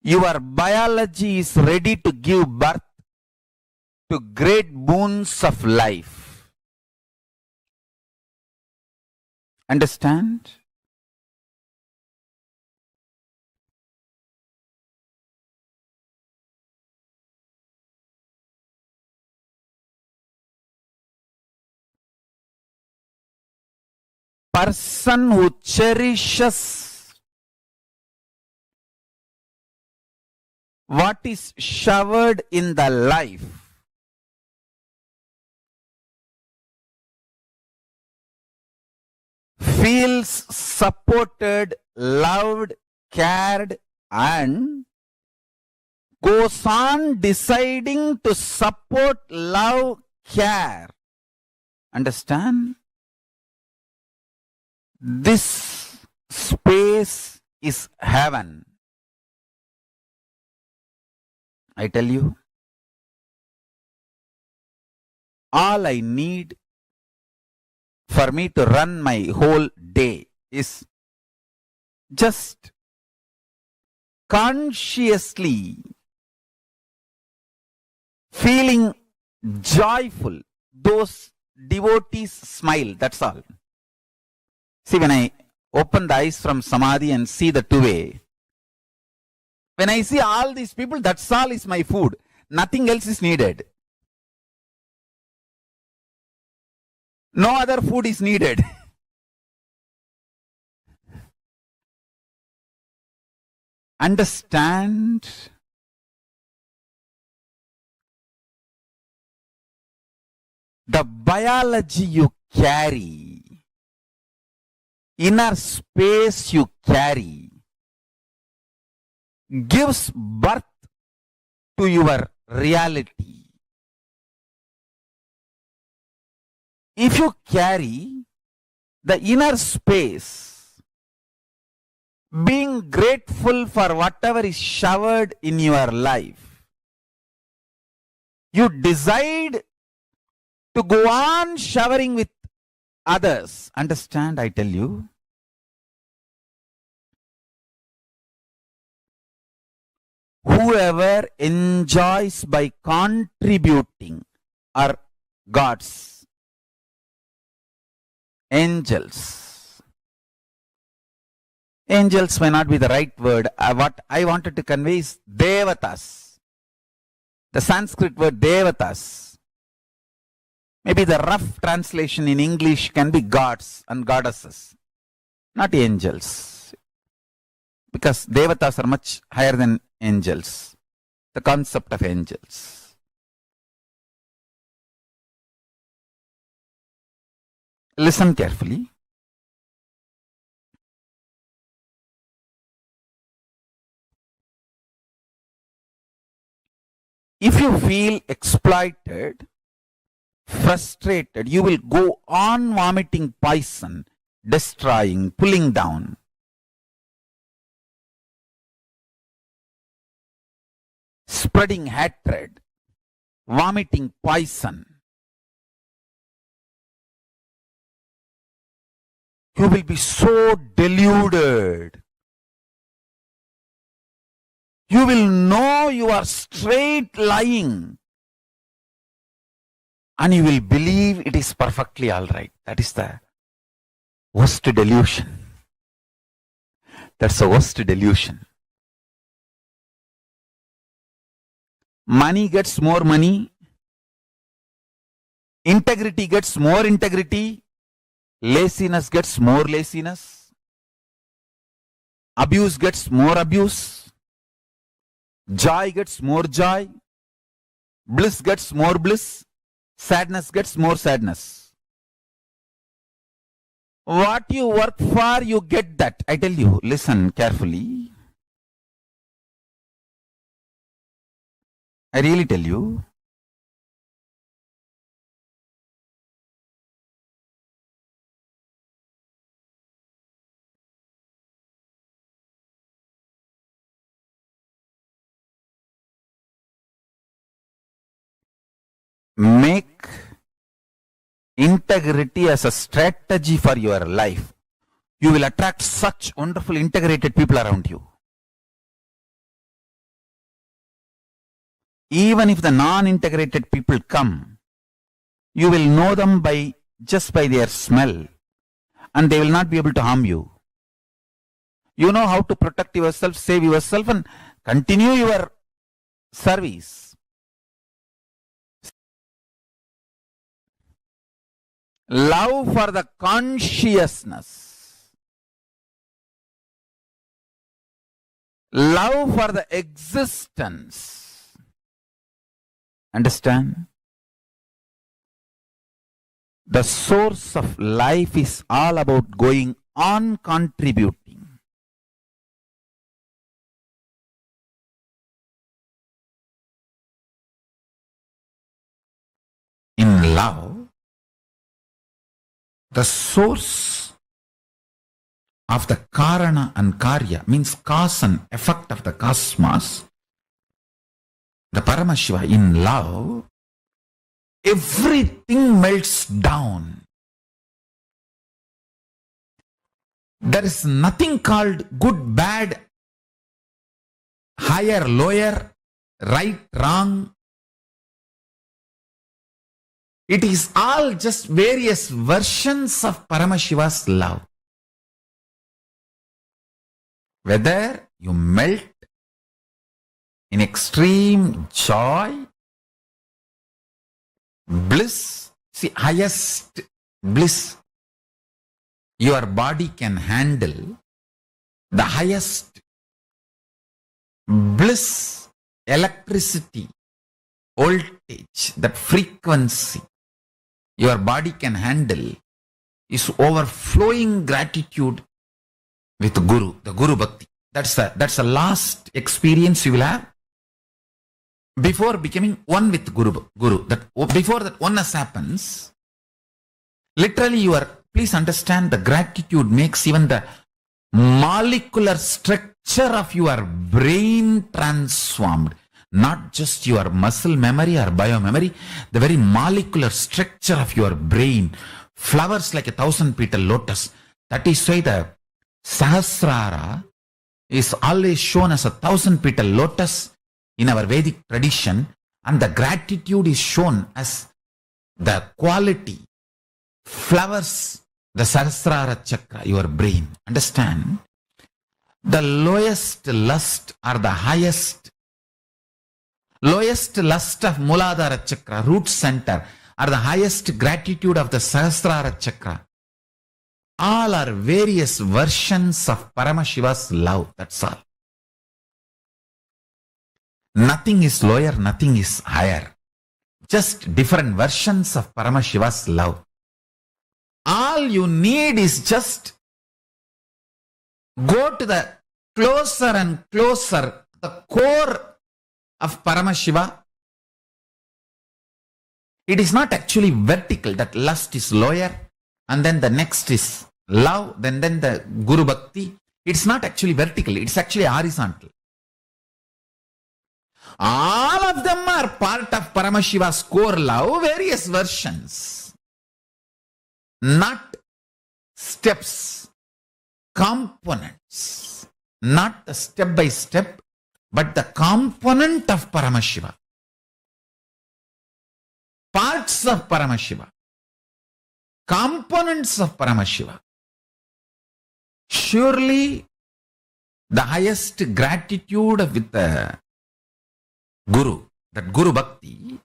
your biology is ready to give birth to great boons of life. Understand? Person who cherishes what is showered in the life feels supported, loved, cared, and goes on deciding to support, love, care. Understand? This space is heaven. I tell you, all I need for me to run my whole day is just consciously feeling joyful. Those devotees smile, that's all. See, when I open the eyes from Samadhi and see the two-way, when I see all these people, that's all is my food. Nothing else is needed. No other food is needed. Understand? The biology you carry, inner space you carry, gives birth to your reality. If you carry the inner space, being grateful for whatever is showered in your life, you decide to go on showering with others. Understand, I tell you? Whoever enjoys by contributing are gods, angels. Angels may not be the right word. What I wanted to convey is devatas. The Sanskrit word devatas. Maybe the rough translation in English can be gods and goddesses, not angels. Because devatas are much higher than angels. The concept of angels. Listen carefully. If you feel exploited, frustrated, you will go on vomiting poison, destroying, pulling down. Spreading hatred, vomiting poison. You will be so deluded. You will know you are straight lying. And you will believe it is perfectly all right. That is the worst delusion. That's the worst delusion. Money gets more money. Integrity gets more integrity. Laziness gets more laziness. Abuse gets more abuse. Joy gets more joy. Bliss gets more bliss. Sadness gets more sadness. What you work for, you get that. I tell you, listen carefully. I really tell you. make integrity as a strategy for your life, you will attract such wonderful integrated people around you. Even if the non-integrated people come, you will know them just by their smell, and they will not be able to harm you. You know how to protect yourself, save yourself, and continue your service. Love for the consciousness. Love for the existence. Understand? The source of life is all about going on contributing. In love, the source of the Karana and Karya, means cause and effect of the cosmos, the Paramashiva, in love, everything melts down. There is nothing called good, bad, higher, lower, right, wrong. It is all just various versions of Paramashiva's love. Whether you melt in extreme joy, bliss, see, highest bliss your body can handle, the highest bliss, electricity, voltage, that frequency your body can handle is overflowing gratitude with Guru, the Guru Bhakti. That's the last experience you will have before becoming one with Guru. That before that oneness happens, literally please understand, the gratitude makes even the molecular structure of your brain transformed. Not just your muscle memory or biomemory, the very molecular structure of your brain flowers like a 1,000-petal lotus. That is why the Sahasrara is always shown as a 1,000-petal lotus in our Vedic tradition, and the gratitude is shown as the quality flowers the Sahasrara chakra, your brain. Understand? The lowest lust or the lowest lust of Muladhara chakra, root center, or the highest gratitude of the Sahasrara chakra. All are various versions of Paramashiva's love. That's all. Nothing is lower, nothing is higher. Just different versions of Paramashiva's love. All you need is just go to the closer and closer, the core of Paramashiva. It is not actually vertical, that lust is lower, and then the next is love, then the Guru Bhakti. It's not actually vertical, it's actually horizontal. All of them are part of Paramashiva's core love, various versions. Not steps, components. Not the step by step, but the component of Paramashiva. Parts of Paramashiva. Components of Paramashiva. Surely the highest gratitude with the Guru, that Guru Bhakti,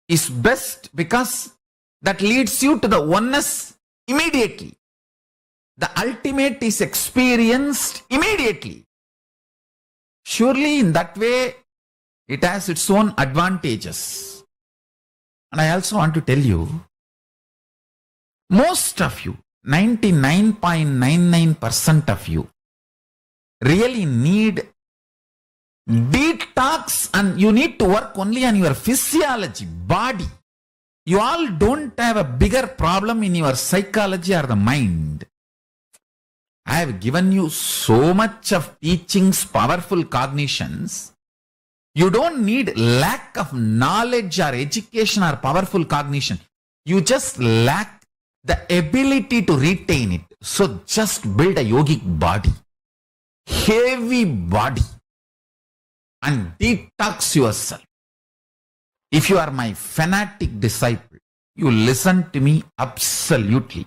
is best because that leads you to the oneness immediately. The ultimate is experienced immediately. Surely in that way, it has its own advantages. And I also want to tell you, most of you, 99.99% of you, really need detox, and you need to work only on your physiology, body. You all don't have a bigger problem in your psychology or the mind. I have given you so much of teachings, powerful cognitions. You don't need lack of knowledge or education or powerful cognition. You just lack the ability to retain it. So just build a yogic body, heavy body, and detox yourself. If you are my fanatic disciple, you listen to me absolutely.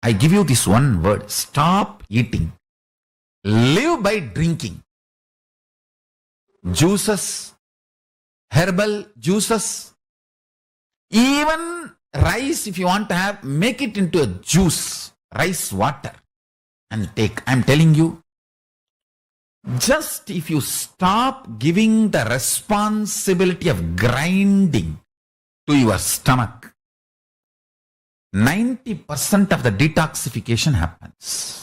I give you this one word: stop eating. Live by drinking. Juices, herbal juices, even rice, if you want to have, make it into a juice, rice water, and take. I'm telling you, just if you stop giving the responsibility of grinding to your stomach, 90% of the detoxification happens.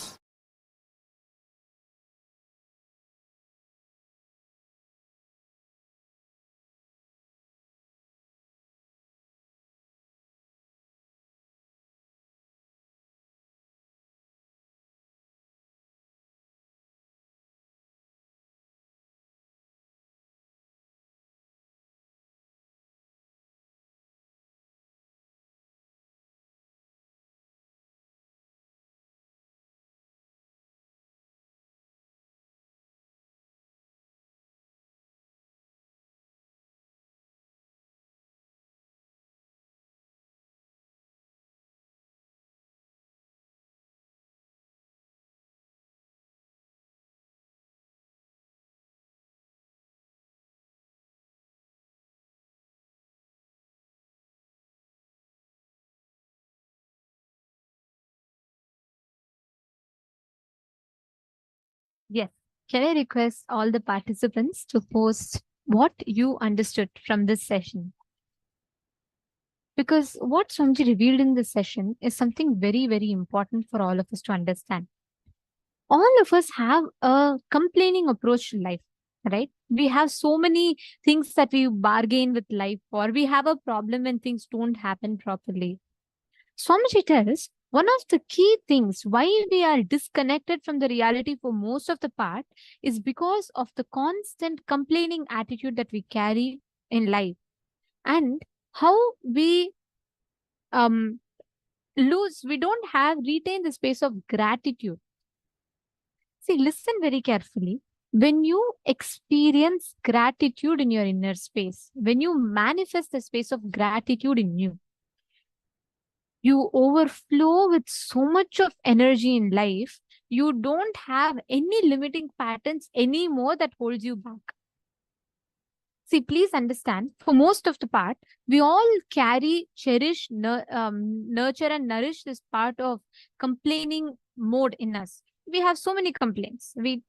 Yes. Can I request all the participants to post what you understood from this session? Because what Swamiji revealed in this session is something very, very important for all of us to understand. All of us have a complaining approach to life, right? We have so many things that we bargain with life for. We have a problem when things don't happen properly. Swamiji tells one of the key things why we are disconnected from the reality for most of the part is because of the constant complaining attitude that we carry in life, and how we we don't retain the space of gratitude. See, listen very carefully. When you experience gratitude in your inner space, when you manifest the space of gratitude in you, you overflow with so much of energy in life. You don't have any limiting patterns anymore that holds you back. See, please understand, for most of the part, we all carry, cherish, nurture and nourish this part of complaining mode in us. We have so many complaints. We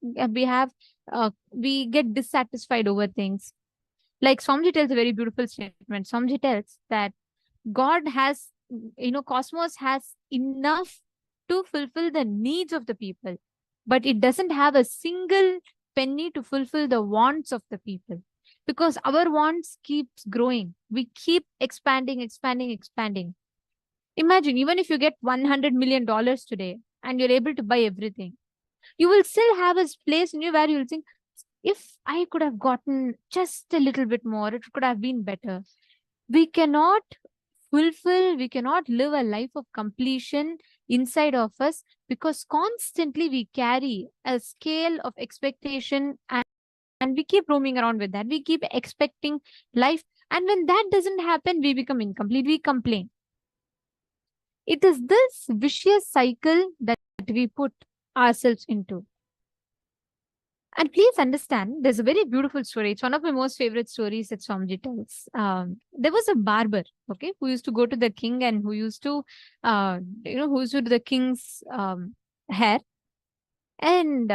get dissatisfied over things. Like Swamiji tells a very beautiful statement. Swamiji tells that God has, cosmos has enough to fulfill the needs of the people, but it doesn't have a single penny to fulfill the wants of the people, because our wants keeps growing. We keep expanding. Imagine, even if you get $100 million today and you're able to buy everything, you will still have a place in you where you'll think, if I could have gotten just a little bit more, it could have been better. We cannot live a life of completion inside of us, because constantly we carry a scale of expectation, and we keep roaming around with that. We keep expecting life. And when that doesn't happen, we become incomplete. We complain. It is this vicious cycle that we put ourselves into. And please understand, there's a very beautiful story. It's one of my most favorite stories that Swamiji tells. There was a barber, okay, who used to go to the king and who used to, who used to do the king's hair. And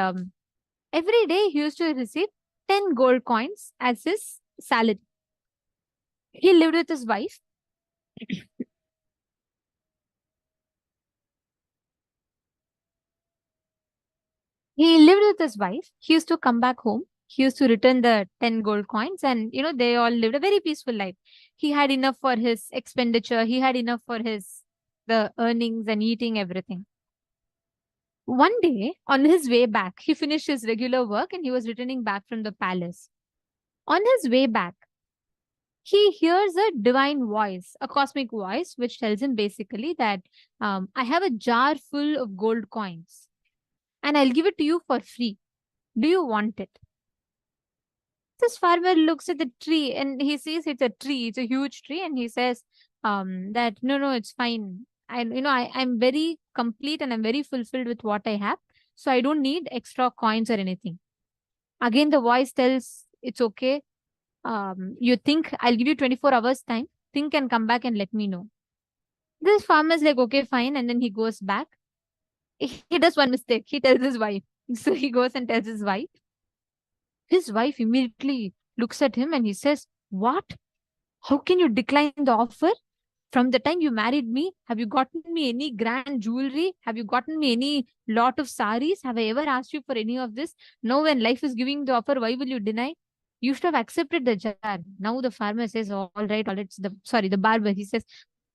every day he used to receive 10 gold coins as his salary. He lived with his wife. He lived with his wife. He used to come back home. He used to return the 10 gold coins, and they all lived a very peaceful life. He had enough for his expenditure. He had enough for the earnings and eating everything. One day, on his way back, he finished his regular work and he was returning back from the palace. On his way back, he hears a divine voice, a cosmic voice, which tells him basically that I have a jar full of gold coins and I'll give it to you for free. Do you want it? This farmer looks at the tree and he sees it's a tree, it's a huge tree, and he says that no, it's fine. I'm very complete and I'm very fulfilled with what I have. So I don't need extra coins or anything. Again, the voice tells it's okay. You think I'll give you 24 hours time. Think and come back and let me know. This farmer is like, okay, fine. And then he goes back. He does one mistake. He tells his wife. So he goes and tells his wife. His wife immediately looks at him and he says, what? How can you decline the offer? From the time you married me, have you gotten me any grand jewelry? Have you gotten me any lot of saris? Have I ever asked you for any of this? Now when life is giving the offer, why will you deny? You should have accepted the jar. Now the farmer says, all right. The barber, he says,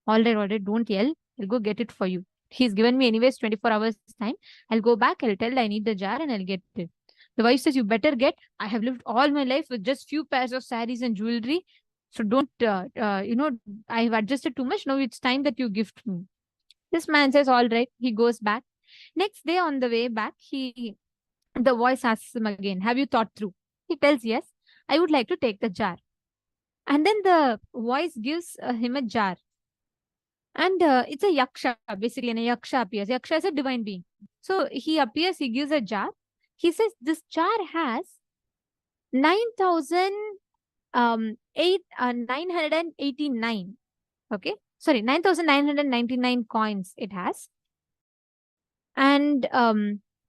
all right, don't yell. I'll go get it for you. He's given me anyways 24 hours time. I'll go back, I'll tell I need the jar and I'll get it. The wife says, you better get. I have lived all my life with just few pairs of saris and jewelry. So don't, I have adjusted too much. Now it's time that you gift me. This man says, all right. He goes back. Next day on the way back, the voice asks him again, have you thought through? He tells, yes, I would like to take the jar. And then the voice gives him a jar. And it's a yaksha, basically, and a yaksha appears. Yaksha is a divine being. So he appears, he gives a jar. He says, this jar has 9,989. Okay. Sorry, 9,999 coins it has. And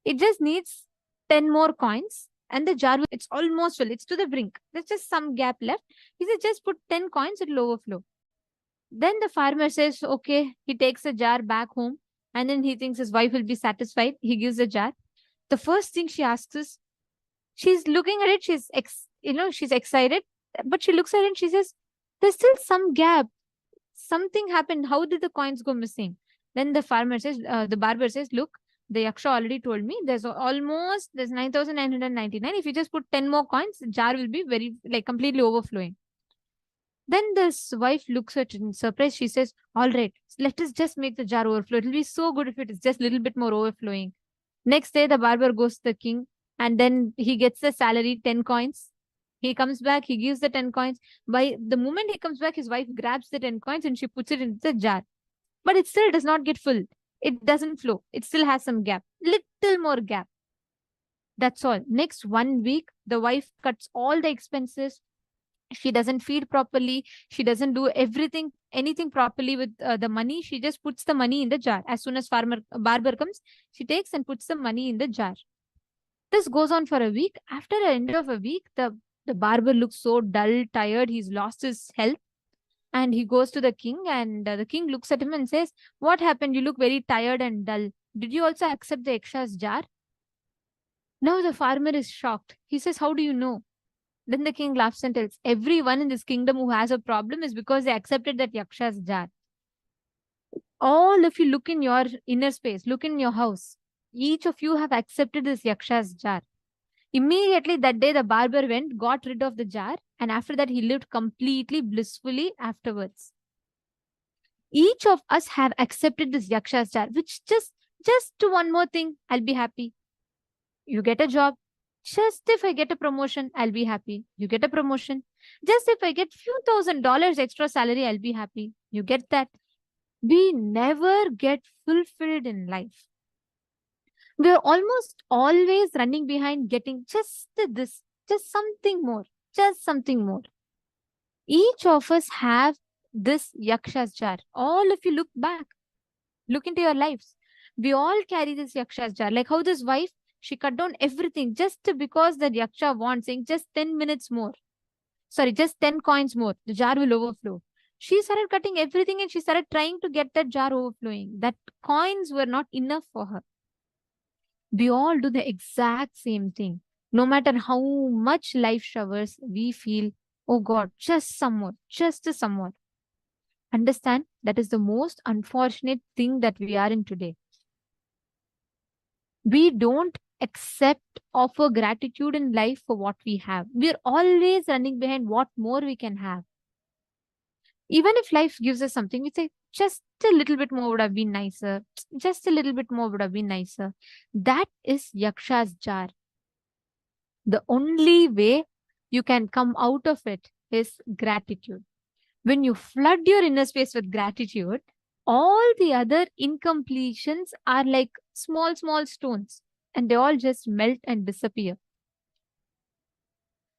it just needs 10 more coins. And the jar, it's almost full. It's to the brink. There's just some gap left. He says, just put 10 coins, it'll overflow. Then the farmer says, okay, he takes the jar back home. And then he thinks his wife will be satisfied. He gives the jar. The first thing she asks is, she's looking at it, she's excited, but she looks at it and she says, there's still some gap. Something happened. How did the coins go missing? Then the farmer says, the barber says, look, the yaksha already told me there's 9,999. If you just put 10 more coins, the jar will be completely overflowing. Then this wife looks at it in surprise. She says, all right, let us just make the jar overflow. It'll be so good if it is just a little bit more overflowing. Next day, the barber goes to the king and then he gets the salary, 10 coins. He comes back, he gives the 10 coins. By the moment he comes back, his wife grabs the 10 coins and she puts it into the jar. But it still does not get full. It doesn't flow. It still has some gap, little more gap. That's all. Next 1 week, the wife cuts all the expenses. She doesn't feed properly. She doesn't do anything properly with the money. She just puts the money in the jar. As soon as barber comes, she takes and puts the money in the jar. This goes on for a week. After the end of a week, the barber looks so dull, tired. He's lost his health. And he goes to the king and the king looks at him and says, what happened? You look very tired and dull. Did you also accept the yaksha's jar? Now the farmer is shocked. He says, how do you know? Then the king laughs and tells, everyone in this kingdom who has a problem is because they accepted that yaksha's jar. All of you look in your inner space, look in your house. Each of you have accepted this yaksha's jar. Immediately that day, the barber went, got rid of the jar, and after that, he lived completely blissfully afterwards. Each of us have accepted this yaksha's jar, which just to one more thing, I'll be happy. You get a job. Just if I get a promotion, I'll be happy. You get a promotion. Just if I get few $1,000s extra salary, I'll be happy. You get that. We never get fulfilled in life. We're almost always running behind getting just this, just something more. Each of us have this yaksha's jar. All of you look back. Look into your lives. We all carry this yaksha's jar. Like how this wife, she cut down everything just because the yaksha wants, saying just 10 minutes more. Sorry, just 10 coins more. The jar will overflow. She started cutting everything and she started trying to get that jar overflowing. That coins were not enough for her. We all do the exact same thing. No matter how much life showers, we feel, oh God, just some more. Understand, that is the most unfortunate thing that we are in today. We don't accept, offer gratitude in life for what we have. We're always running behind what more we can have. Even if life gives us something, we say, just a little bit more would have been nicer. Just a little bit more would have been nicer. That is Yaksha's jar. The only way you can come out of it is gratitude. When you flood your inner space with gratitude, all the other incompletions are like small, small stones, and they all just melt and disappear.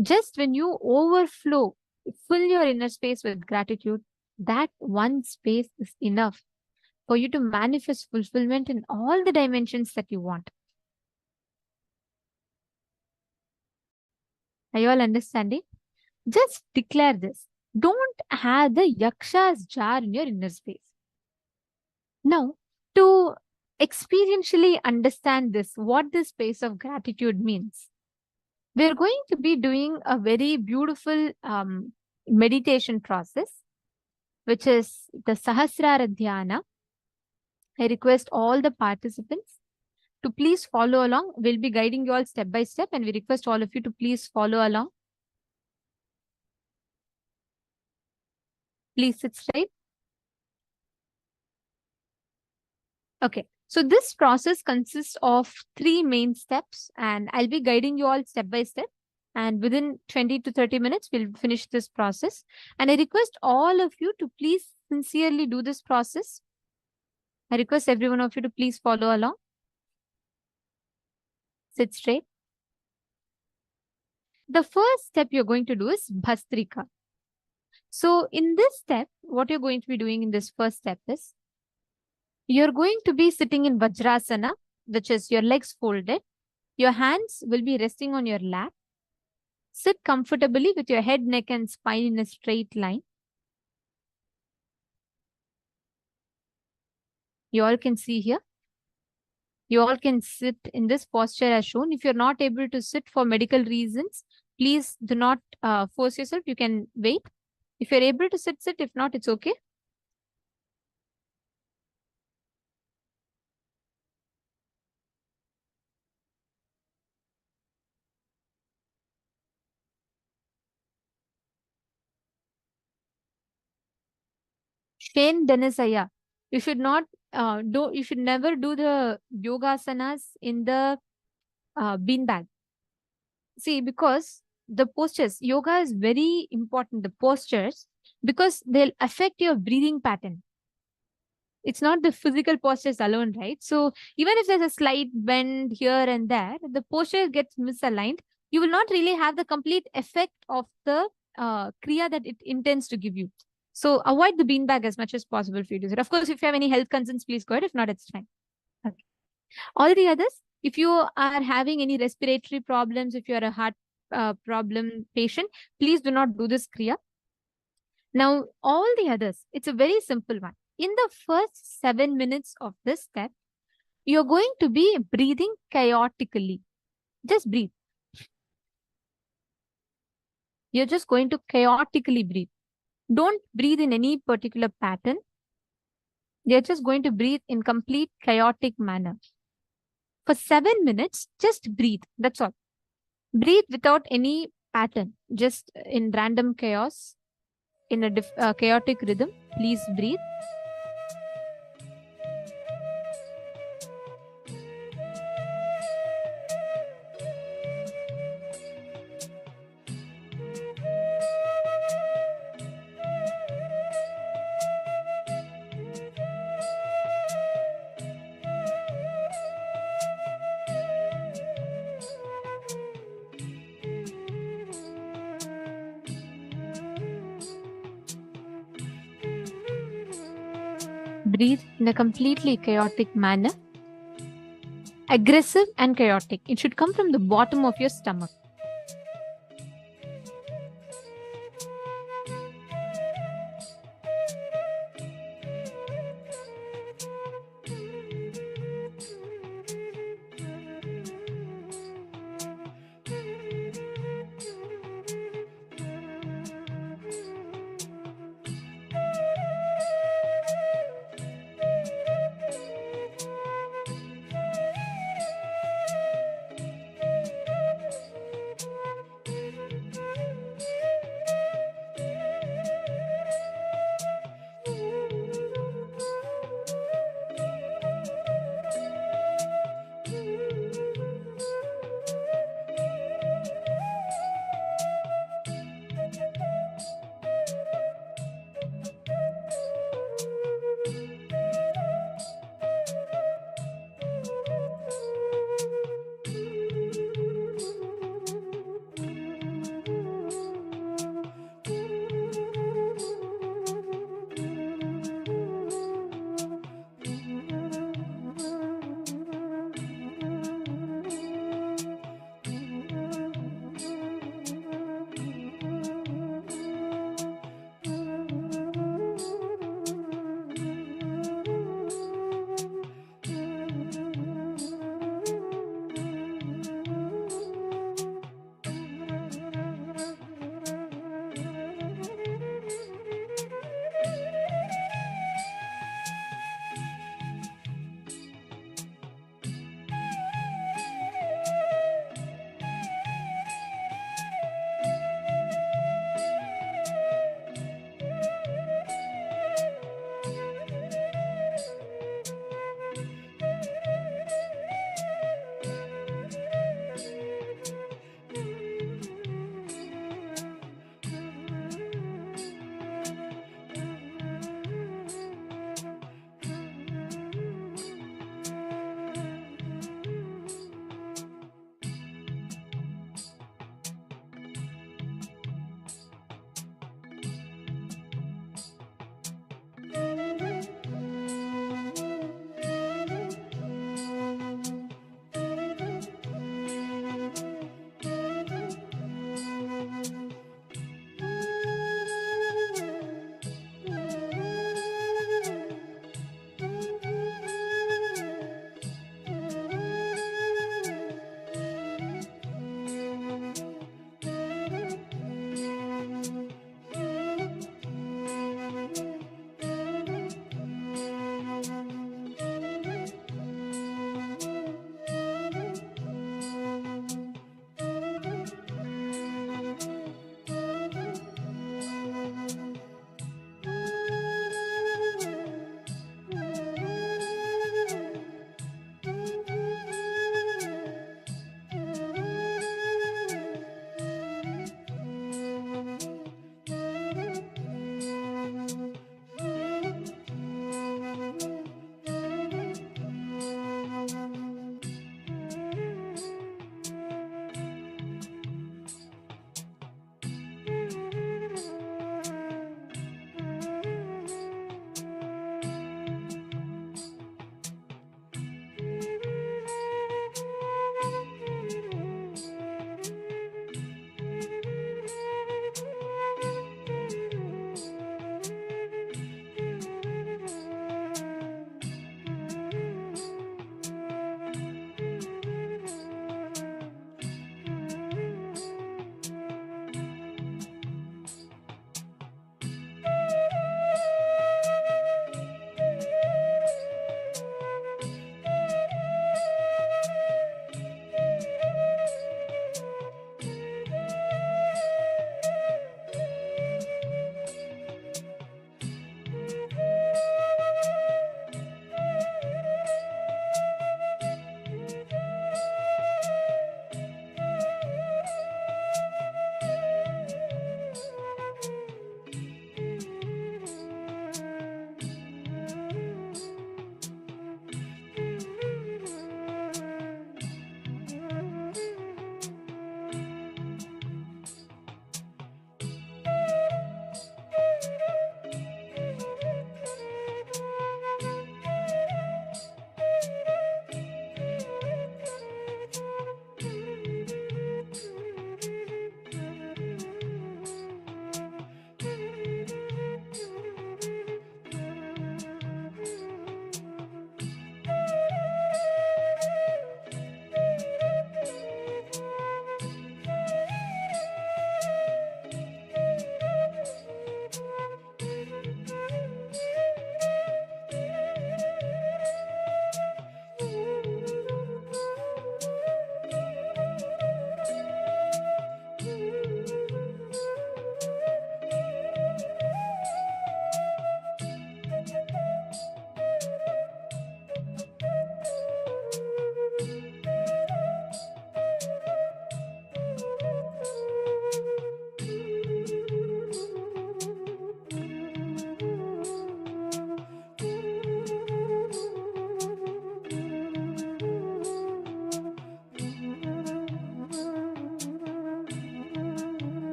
Just when you overflow, fill your inner space with gratitude, that one space is enough for you to manifest fulfillment in all the dimensions that you want. Are you all understanding? Just declare this. Don't have the Yaksha's jar in your inner space. Now, to experientially understand this, what this space of gratitude means, we're going to be doing a very beautiful meditation process, which is the Sahasrara Dhyana. I request all the participants to please follow along. We'll be guiding you all step by step, and we request all of you to please follow along. Please sit straight. Okay, so this process consists of 3 main steps, and I'll be guiding you all step by step. And within 20 to 30 minutes, we'll finish this process. And I request all of you to please sincerely do this process. I request every one of you to please follow along. Sit straight. The first step you're going to do is Bhastrika. So in this step, what you're going to be doing in this first step is, you're going to be sitting in Vajrasana, which is your legs folded. Your hands will be resting on your lap. Sit comfortably with your head, neck, and spine in a straight line. You all can see here. You all can sit in this posture as shown. If you're not able to sit for medical reasons, please do not force yourself. You can wait. If you're able to sit, sit. If not, it's okay. Shane Denisaya, you should not you should never do the yogasanas in the beanbag. See, because the postures, yoga is very important, the postures, because they'll affect your breathing pattern. It's not the physical postures alone, right? So even if there's a slight bend here and there, the posture gets misaligned, you will not really have the complete effect of the kriya that it intends to give you. So avoid the beanbag as much as possible for you to do it. Of course, if you have any health concerns, please go ahead. If not, it's fine. Okay. All the others, if you are having any respiratory problems, if you are a heart problem patient, please do not do this kriya. Now, all the others, it's a very simple one. In the first 7 minutes of this step, you're going to be breathing chaotically. Just breathe. You're just going to chaotically breathe. Don't breathe in any particular pattern. You're just going to breathe in complete chaotic manner. For 7 minutes, just breathe. That's all. Breathe without any pattern, just in random chaos, in a chaotic rhythm. Please breathe. Breathe in a completely chaotic manner. Aggressive and chaotic. It should come from the bottom of your stomach.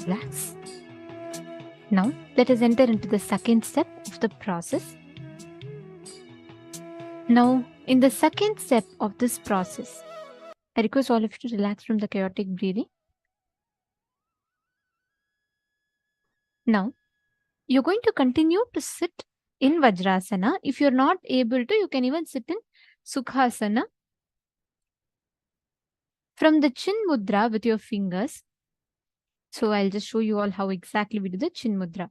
relax. Now, let us enter into the second step of the process. Now, in the second step of this process, I request all of you to relax from the chaotic breathing. Now, you're going to continue to sit in Vajrasana. If you're not able to, you can even sit in Sukhasana. From the Chin Mudra with your fingers. So I'll just show you all how exactly we do the Chin Mudra.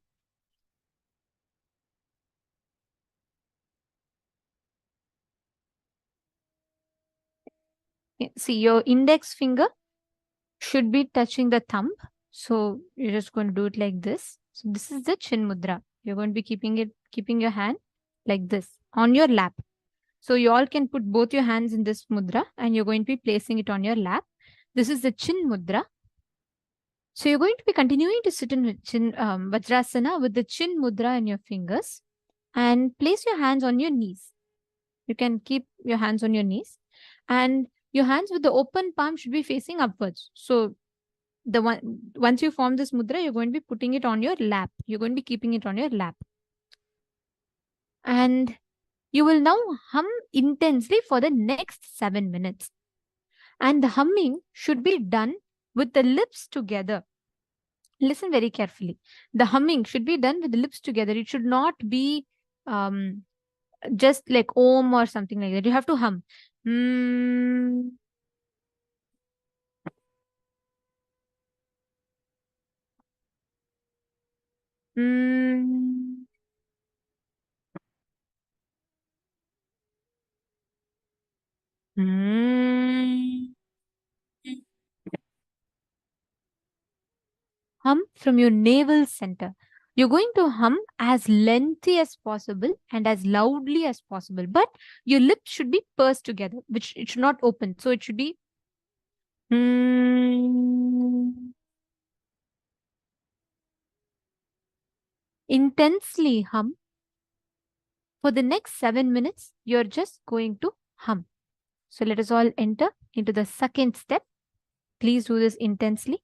See, your index finger should be touching the thumb. So you're just going to do it like this. So this is the Chin Mudra. You're going to be keeping your hand like this on your lap. So you all can put both your hands in this mudra and you're going to be placing it on your lap. This is the Chin Mudra. So you're going to be continuing to sit in Vajrasana with the Chin Mudra in your fingers and place your hands on your knees. You can keep your hands on your knees and your hands with the open palm should be facing upwards. So once you form this mudra, you're going to be putting it on your lap. You're going to be keeping it on your lap. And you will now hum intensely for the next 7 minutes. And the humming should be done with the lips together. Listen very carefully. The humming should be done with the lips together. It should not be just like Om or something like that. You have to hum. Hum from your navel center. You're going to hum as lengthy as possible and as loudly as possible, but your lips should be pursed together, which it should not open. So it should be intensely hum. For the next 7 minutes, you're just going to hum. So let us all enter into the second step. Please do this intensely.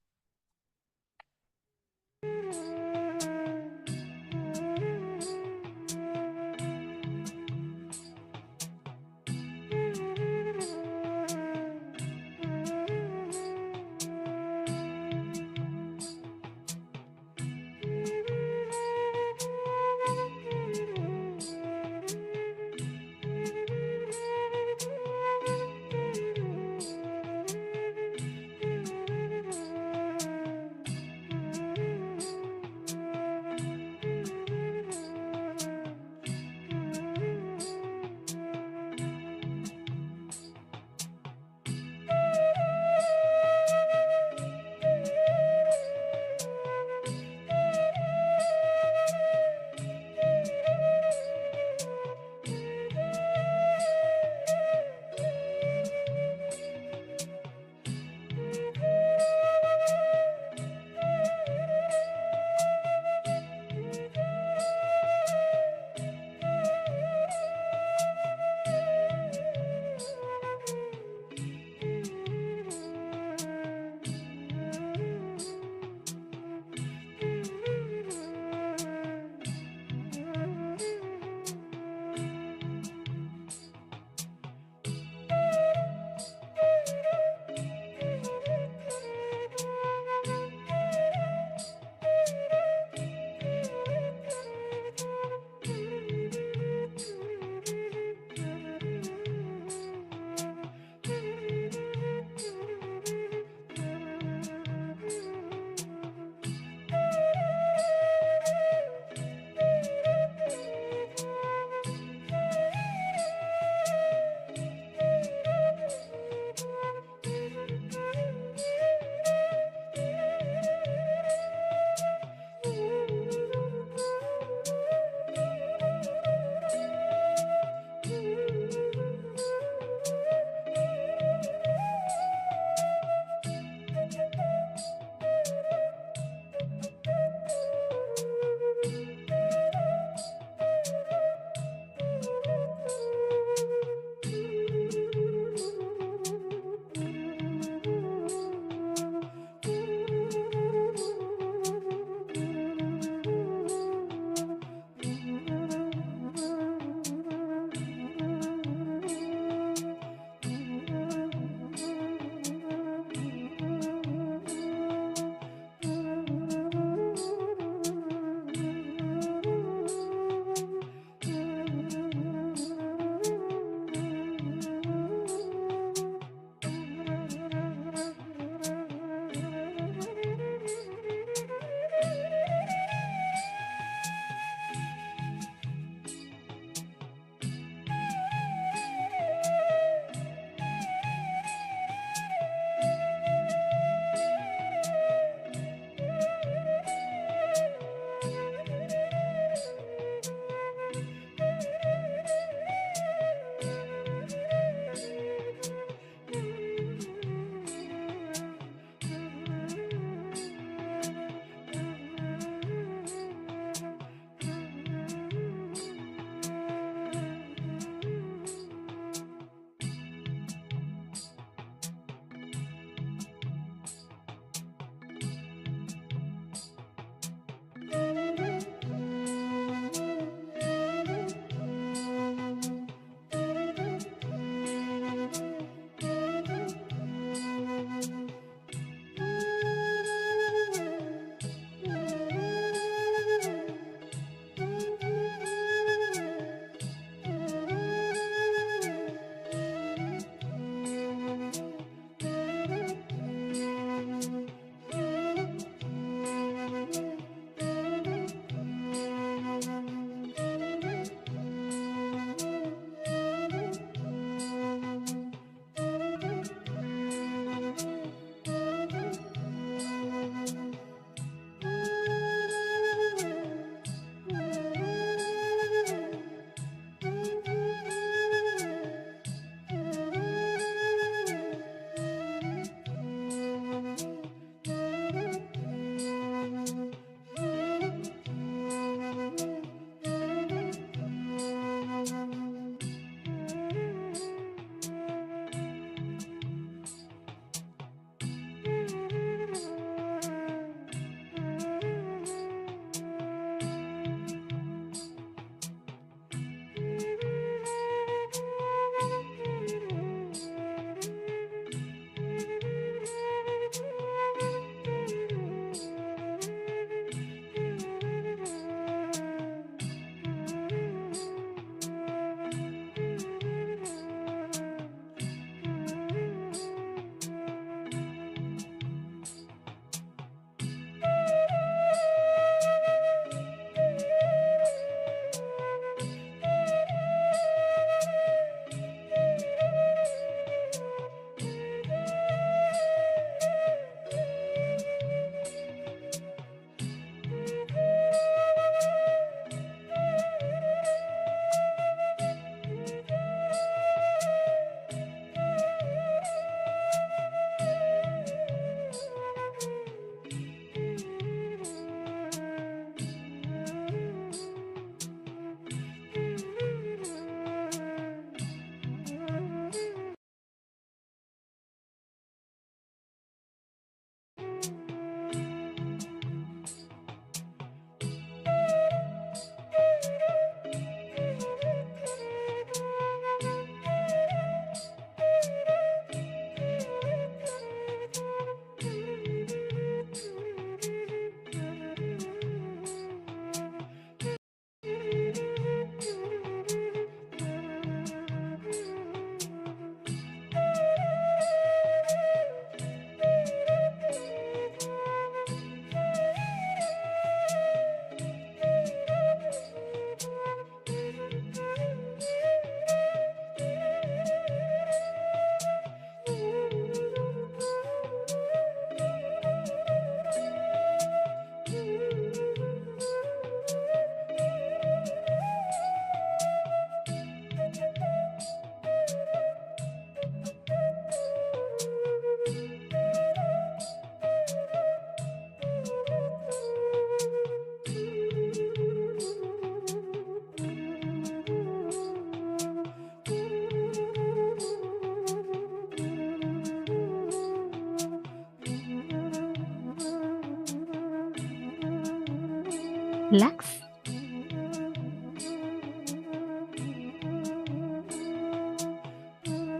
Relax.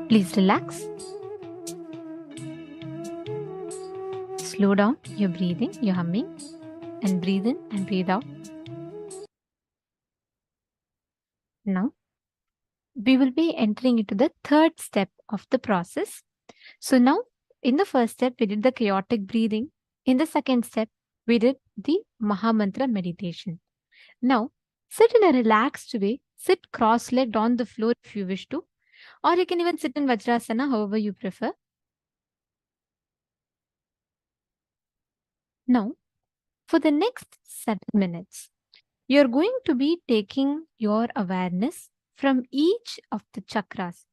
Please relax. Slow down your breathing, your humming, and breathe in and breathe out. Now, we will be entering into the third step of the process. So now, in the first step, we did the chaotic breathing. In the second step, we did the Mahamantra meditation. Now, sit in a relaxed way. Sit cross-legged on the floor if you wish to, or you can even sit in Vajrasana, however you prefer. Now, for the next 7 minutes, you're going to be taking your awareness from each of the chakras,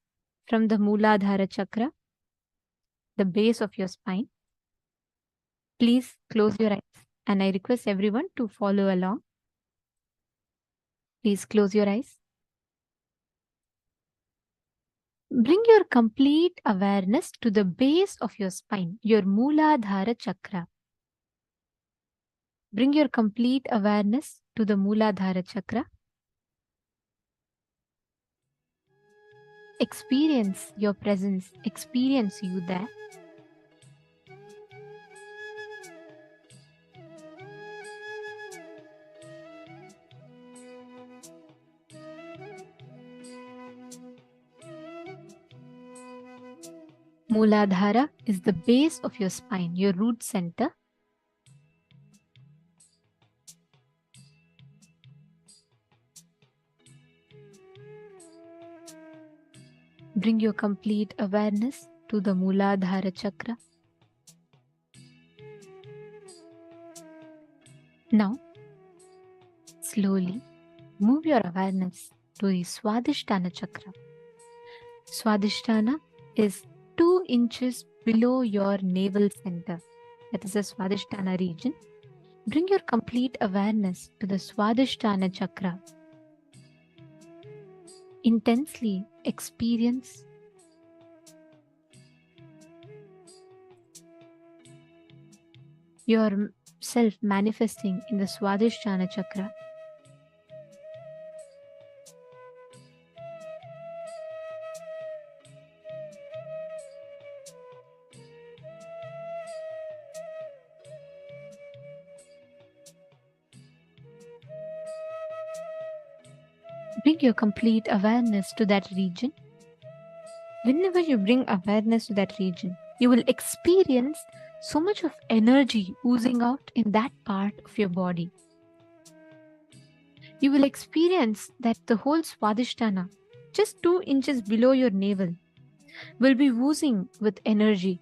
from the Mooladhara chakra, the base of your spine. Please close your eyes, and I request everyone to follow along. Please close your eyes. Bring your complete awareness to the base of your spine, your Mooladhara chakra. Bring your complete awareness to the Mooladhara chakra. Experience your presence, experience you there. Mooladhara is the base of your spine, your root center. Bring your complete awareness to the Mooladhara chakra. Now, slowly move your awareness to the Swadhisthana chakra. Swadhisthana is 2 inches below your navel center. That is the Swadhisthana region. Bring your complete awareness to the Swadhisthana chakra. Intensely experience yourself manifesting in the Swadhisthana chakra. Bring your complete awareness to that region. Whenever you bring awareness to that region, you will experience so much of energy oozing out in that part of your body. You will experience that the whole Swadhisthana, just 2 inches below your navel, will be oozing with energy.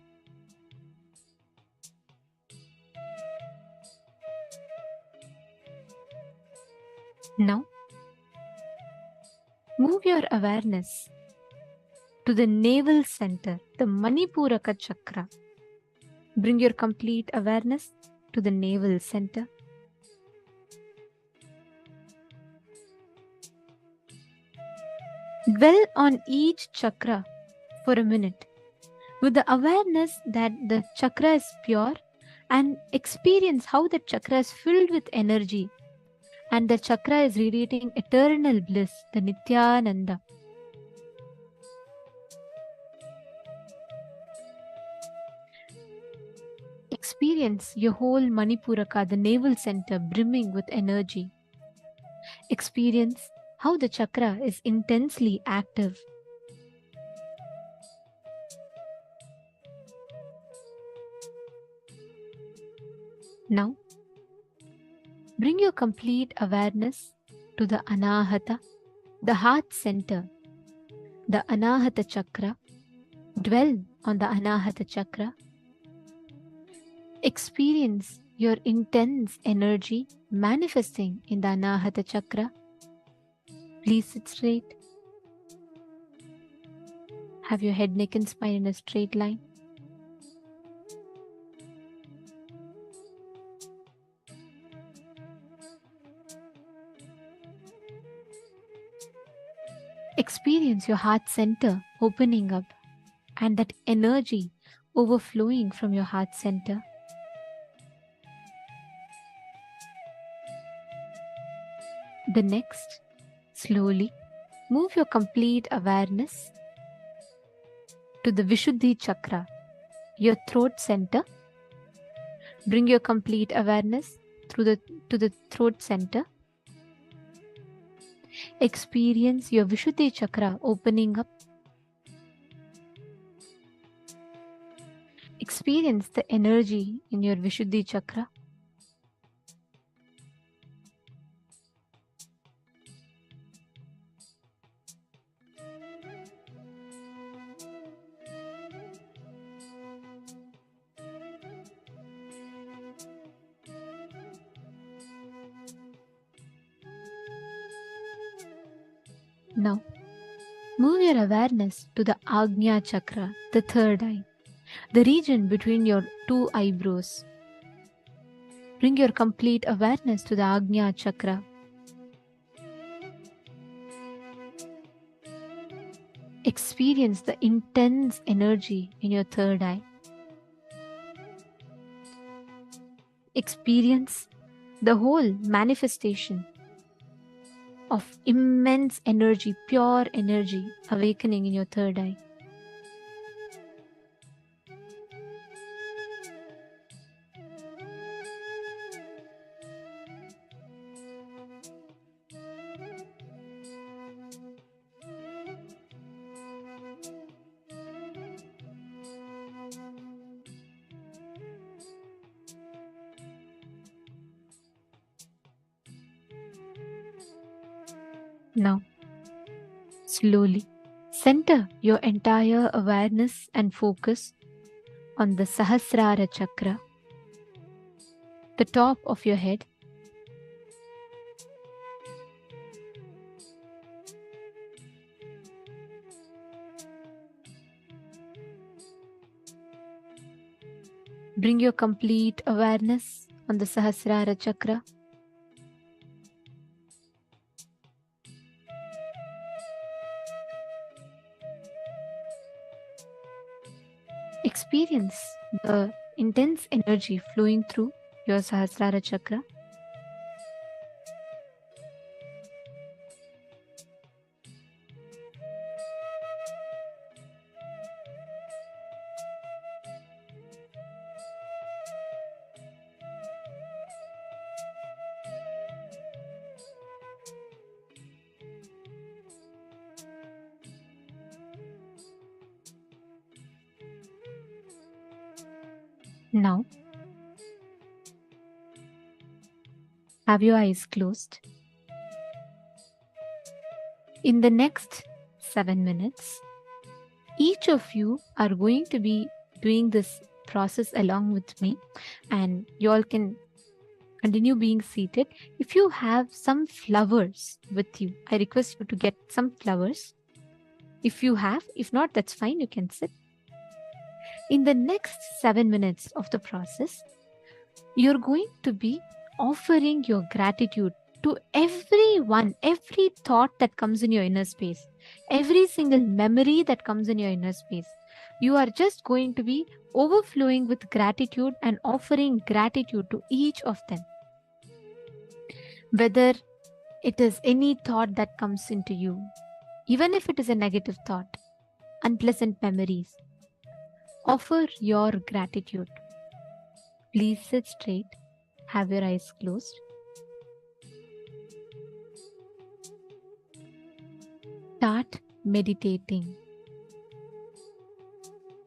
Now, move your awareness to the navel center, the Manipuraka chakra. Bring your complete awareness to the navel center. Dwell on each chakra for a minute with the awareness that the chakra is pure, and experience how the chakra is filled with energy and the chakra is radiating eternal bliss, the Nithyananda. Experience your whole Manipuraka, the navel center, brimming with energy. Experience how the chakra is intensely active. Now, bring your complete awareness to the Anahata, the heart center, the Anahata chakra. Dwell on the Anahata chakra. Experience your intense energy manifesting in the Anahata chakra. Please sit straight. Have your head, neck, and spine in a straight line. Experience your heart center opening up and that energy overflowing from your heart center. The next, slowly move your complete awareness to the Vishuddhi chakra, your throat center. Bring your complete awareness to the throat center. Experience your Vishuddhi chakra opening up. Experience the energy in your Vishuddhi chakra. Now, move your awareness to the Agnya chakra, the third eye, the region between your two eyebrows. Bring your complete awareness to the Agnya chakra. Experience the intense energy in your third eye. Experience the whole manifestation of immense energy, pure energy awakening in your third eye. Now, slowly center your entire awareness and focus on the Sahasrara chakra, the top of your head. Bring your complete awareness on the Sahasrara chakra. Experience the intense energy flowing through your Sahasrara chakra. Now, have your eyes closed. In the next 7 minutes, each of you are going to be doing this process along with me, and you all can continue being seated. If you have some flowers with you, I request you to get some flowers. If you have, if not, that's fine, you can sit. In the next 7 minutes of the process, you're going to be offering your gratitude to everyone, every thought that comes in your inner space, every single memory that comes in your inner space. You are just going to be overflowing with gratitude and offering gratitude to each of them. Whether it is any thought that comes into you, even if it is a negative thought, unpleasant memories, offer your gratitude. Please sit straight, have your eyes closed. Start meditating.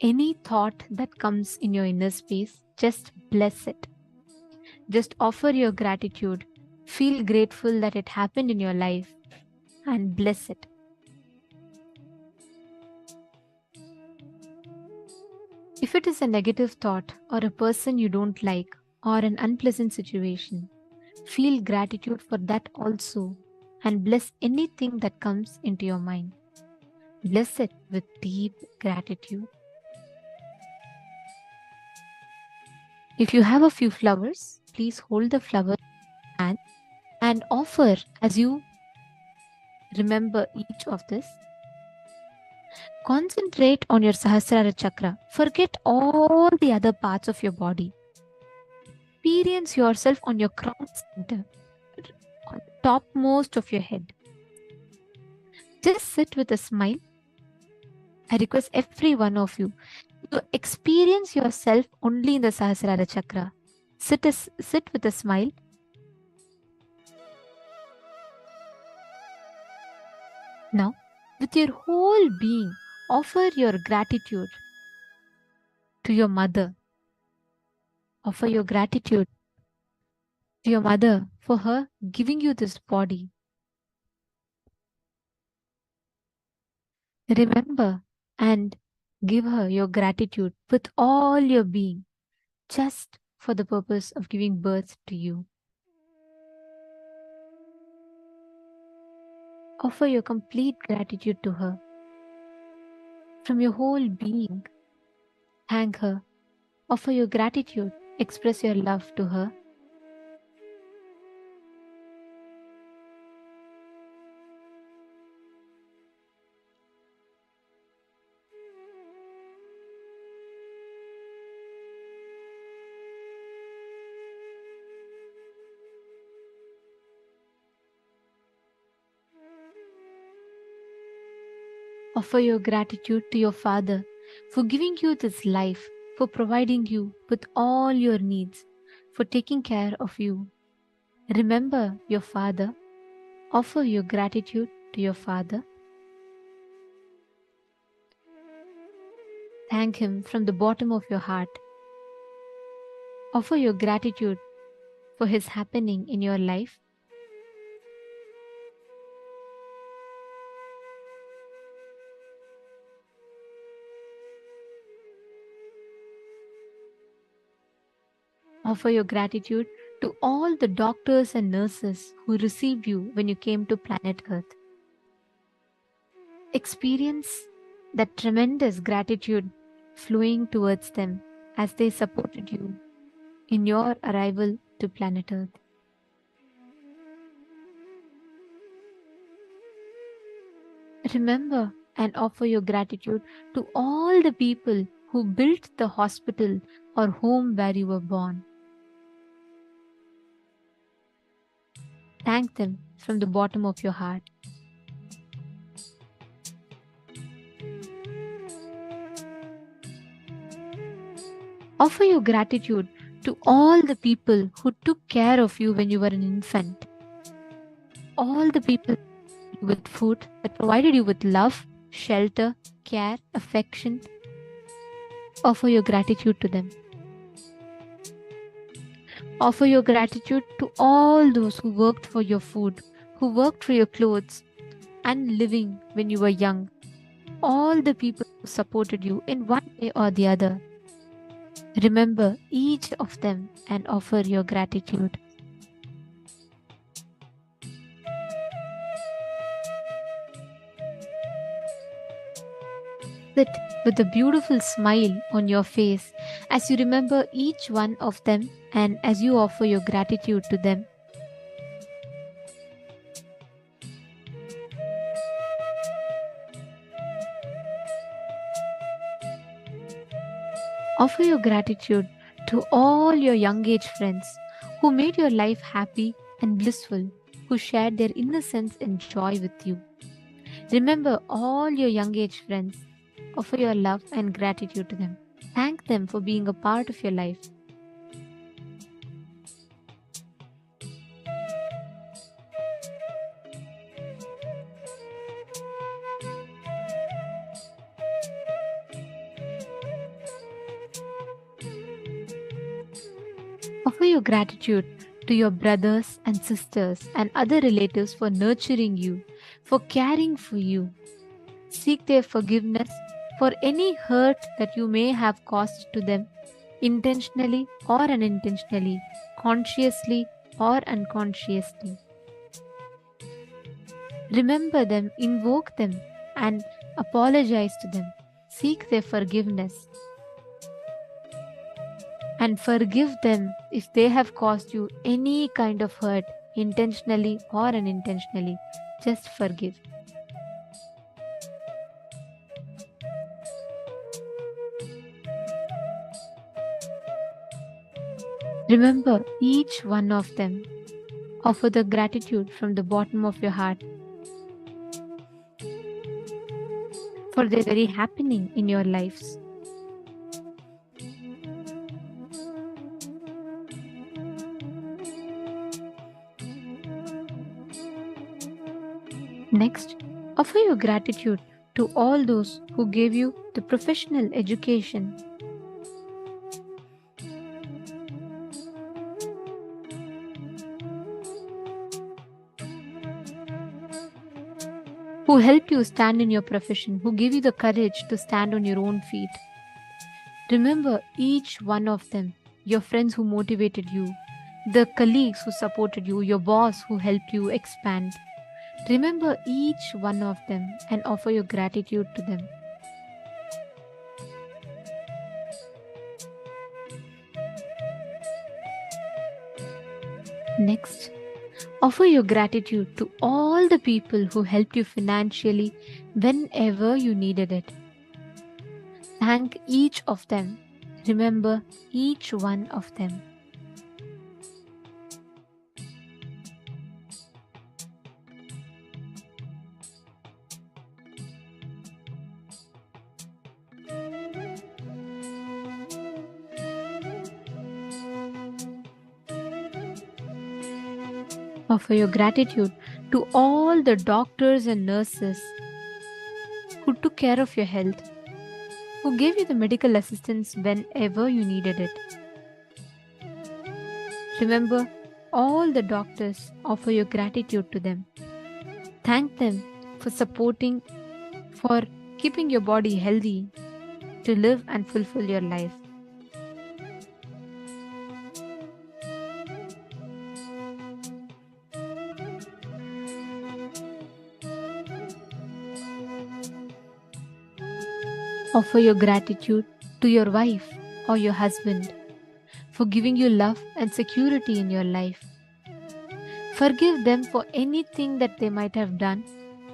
Any thought that comes in your inner space, just bless it. Just offer your gratitude. Feel grateful that it happened in your life and bless it. If it is a negative thought or a person you don't like or an unpleasant situation, feel gratitude for that also and bless anything that comes into your mind. Bless it with deep gratitude. If you have a few flowers, please hold the flower and offer as you remember each of this. Concentrate on your Sahasrara chakra. Forget all the other parts of your body. Experience yourself on your crown center. topmost of your head. Just sit with a smile. I request every one of you to experience yourself only in the Sahasrara Chakra. Sit with a smile. Now, with your whole being, offer your gratitude to your mother. Offer your gratitude to your mother for her giving you this body. Remember and give her your gratitude with all your being, just for the purpose of giving birth to you. Offer your complete gratitude to her. From your whole being, thank her. Offer your gratitude. Express your love to her. Offer your gratitude to your father for giving you this life, for providing you with all your needs, for taking care of you. Remember your father. Offer your gratitude to your father. Thank him from the bottom of your heart. Offer your gratitude for his happening in your life. Offer your gratitude to all the doctors and nurses who received you when you came to planet Earth. Experience that tremendous gratitude flowing towards them as they supported you in your arrival to planet Earth. Remember and offer your gratitude to all the people who built the hospital or home where you were born. Thank them from the bottom of your heart. Offer your gratitude to all the people who took care of you when you were an infant. All the people with food that provided you with love, shelter, care, affection. Offer your gratitude to them. Offer your gratitude to all those who worked for your food, who worked for your clothes, and living when you were young. All the people who supported you in one way or the other. Remember each of them and offer your gratitude. Sit with a beautiful smile on your face as you remember each one of them and as you offer your gratitude to them. Offer your gratitude to all your young age friends who made your life happy and blissful, who shared their innocence and joy with you. Remember all your young age friends. Offer your love and gratitude to them. Thank them for being a part of your life. Offer your gratitude to your brothers and sisters and other relatives for nurturing you, for caring for you. Seek their forgiveness for any hurt that you may have caused to them, intentionally or unintentionally, consciously or unconsciously. Remember them, invoke them, and apologize to them. Seek their forgiveness. And forgive them if they have caused you any kind of hurt, intentionally or unintentionally. Just forgive. Remember each one of them. Offer the gratitude from the bottom of your heart for the very happening in your lives. Next, offer your gratitude to all those who gave you the professional education, who helped you stand in your profession, who gave you the courage to stand on your own feet. Remember each one of them, your friends who motivated you, the colleagues who supported you, your boss who helped you expand. Remember each one of them and offer your gratitude to them. Next, offer your gratitude to all the people who helped you financially whenever you needed it. Thank each of them. Remember each one of them. Offer your gratitude to all the doctors and nurses who took care of your health, who gave you the medical assistance whenever you needed it. Remember all the doctors, offer your gratitude to them. Thank them for supporting, for keeping your body healthy to live and fulfill your life. Offer your gratitude to your wife or your husband for giving you love and security in your life. Forgive them for anything that they might have done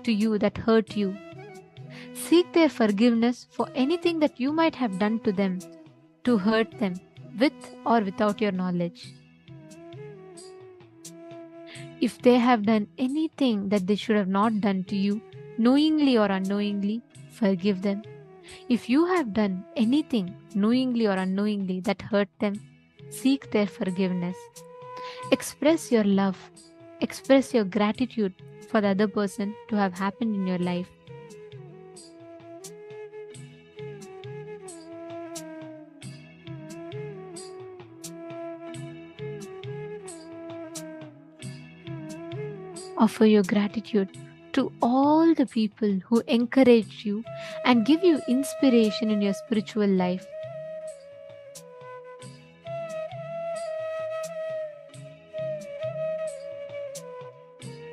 to you that hurt you. Seek their forgiveness for anything that you might have done to them to hurt them, with or without your knowledge. If they have done anything that they should have not done to you, knowingly or unknowingly, forgive them. If you have done anything knowingly or unknowingly that hurt them, seek their forgiveness. Express your love, express your gratitude for the other person to have happened in your life. Offer your gratitude to all the people who encourage you and give you inspiration in your spiritual life.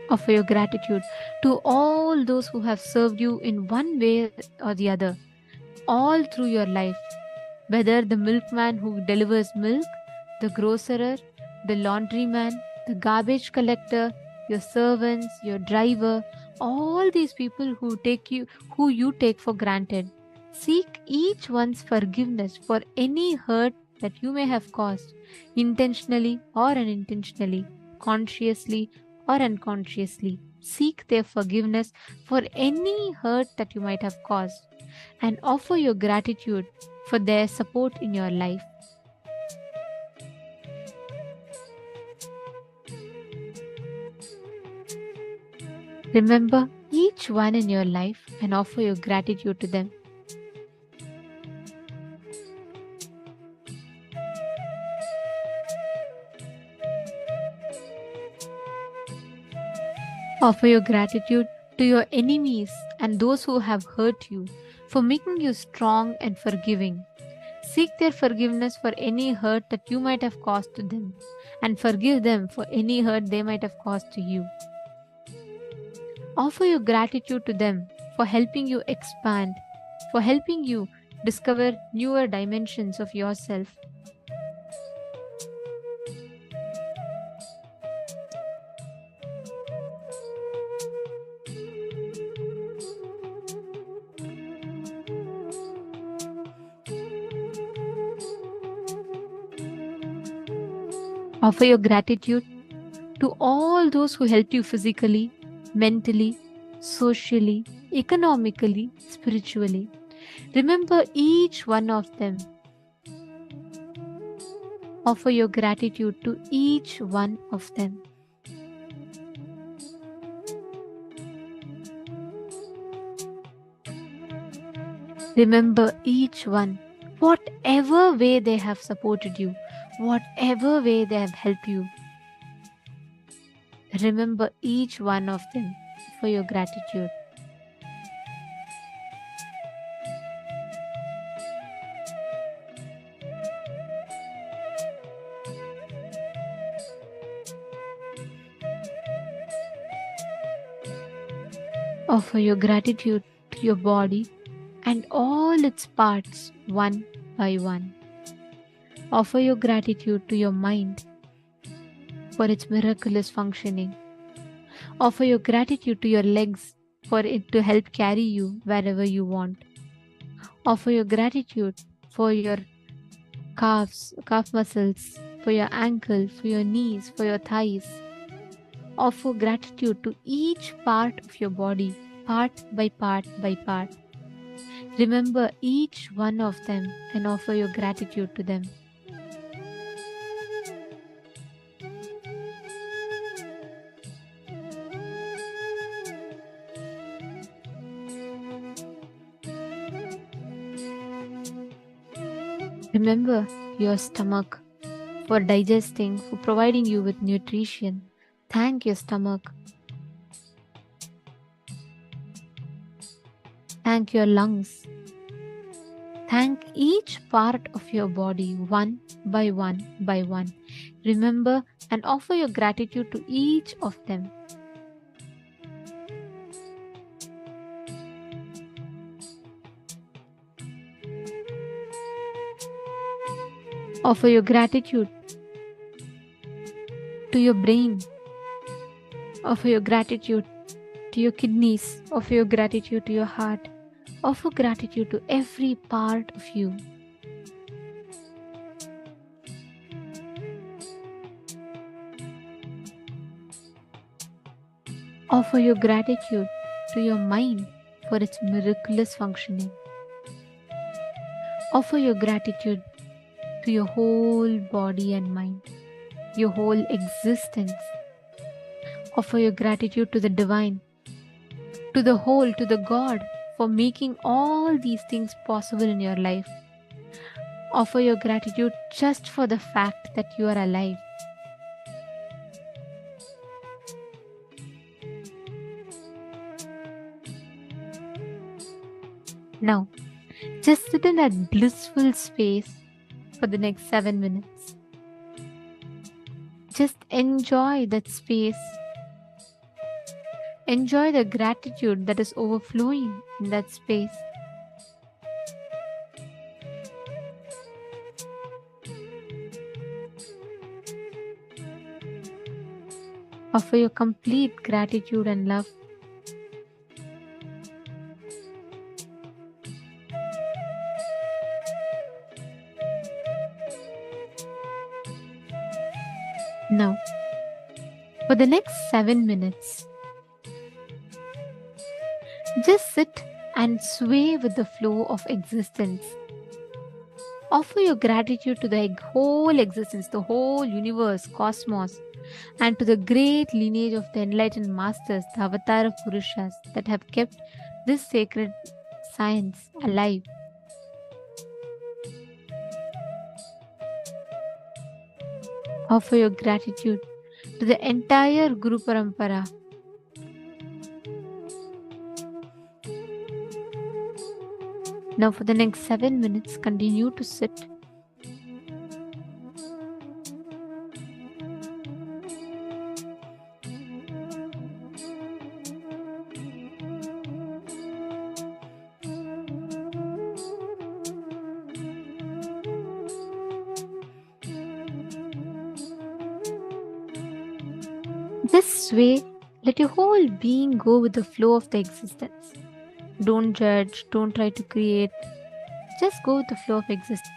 Offer your gratitude to all those who have served you in one way or the other, all through your life, whether the milkman who delivers milk, the grocer, the laundryman, the garbage collector, your servants, your driver, all these people who you take for granted. Seek each one's forgiveness for any hurt that you may have caused, intentionally or unintentionally, consciously or unconsciously. Seek their forgiveness for any hurt that you might have caused and offer your gratitude for their support in your life. Remember each one in your life and offer your gratitude to them. Offer your gratitude to your enemies and those who have hurt you for making you strong and forgiving. Seek their forgiveness for any hurt that you might have caused to them and forgive them for any hurt they might have caused to you. Offer your gratitude to them for helping you expand, for helping you discover newer dimensions of yourself. Offer your gratitude to all those who helped you physically, mentally, socially, economically, spiritually. Remember each one of them. Offer your gratitude to each one of them. Remember each one, whatever way they have supported you, whatever way they have helped you. Remember each one of them for your gratitude. Offer your gratitude to your body and all its parts one by one. Offer your gratitude to your mind for its miraculous functioning. Offer your gratitude to your legs for it to help carry you wherever you want. Offer your gratitude for your calf muscles, for your ankle, for your knees, for your thighs. Offer gratitude to each part of your body, part by part by part. Remember each one of them and offer your gratitude to them. Remember your stomach for digesting, for providing you with nutrition. Thank your stomach. Thank your lungs. Thank each part of your body one by one by one. Remember and offer your gratitude to each of them. Offer your gratitude to your brain. Offer your gratitude to your kidneys. Offer your gratitude to your heart. Offer gratitude to every part of you. Offer your gratitude to your mind for its miraculous functioning. Offer your gratitude to your whole body and mind, your whole existence. Offer your gratitude to the divine, to the whole, to the God for making all these things possible in your life. Offer your gratitude just for the fact that you are alive. Now, just sit in that blissful space for the next 7 minutes. Just enjoy that space. Enjoy the gratitude that is overflowing in that space. Offer your complete gratitude and love. Now, for the next 7 minutes, just sit and sway with the flow of existence. Offer your gratitude to the whole existence, the whole universe, cosmos, and to the great lineage of the enlightened masters, the avatar Purushas that have kept this sacred science alive. Offer your gratitude to the entire Guru Parampara. Now for the next 7 minutes, continue to sit. This way, let your whole being go with the flow of the existence. Don't judge, don't try to create. Just go with the flow of existence.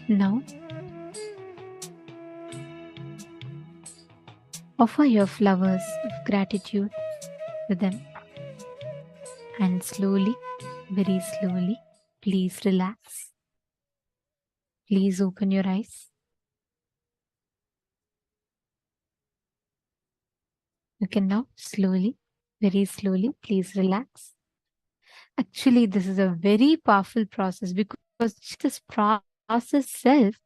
Now, offer your flowers of gratitude to them. And slowly, very slowly, please relax. Please open your eyes. You can now slowly, very slowly, please relax. Actually, this is a very powerful process because this process itself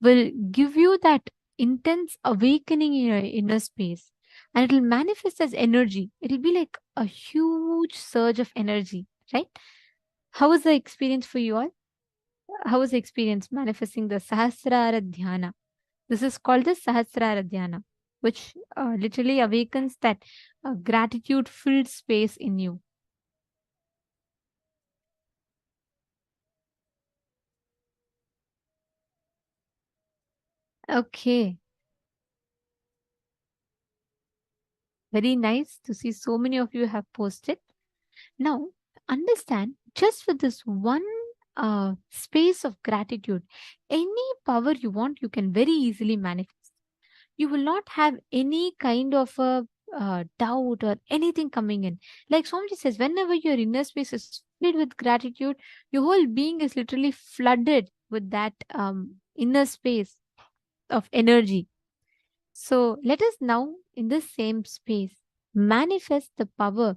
will give you that intense awakening in your inner space, and it will manifest as energy. It will be like a huge surge of energy, right? How was the experience for you all? How was the experience manifesting the Sahasrara Dhyana? This is called the Sahasrara Dhyana, which literally awakens that gratitude filled space in you. Okay. Very nice to see so many of you have posted. Now, understand just with this one space of gratitude, any power you want, you can very easily manifest. You will not have any kind of a doubt or anything coming in. Like Swamiji says, whenever your inner space is filled with gratitude, your whole being is literally flooded with that inner space of energy. So let us now, in this same space, manifest the power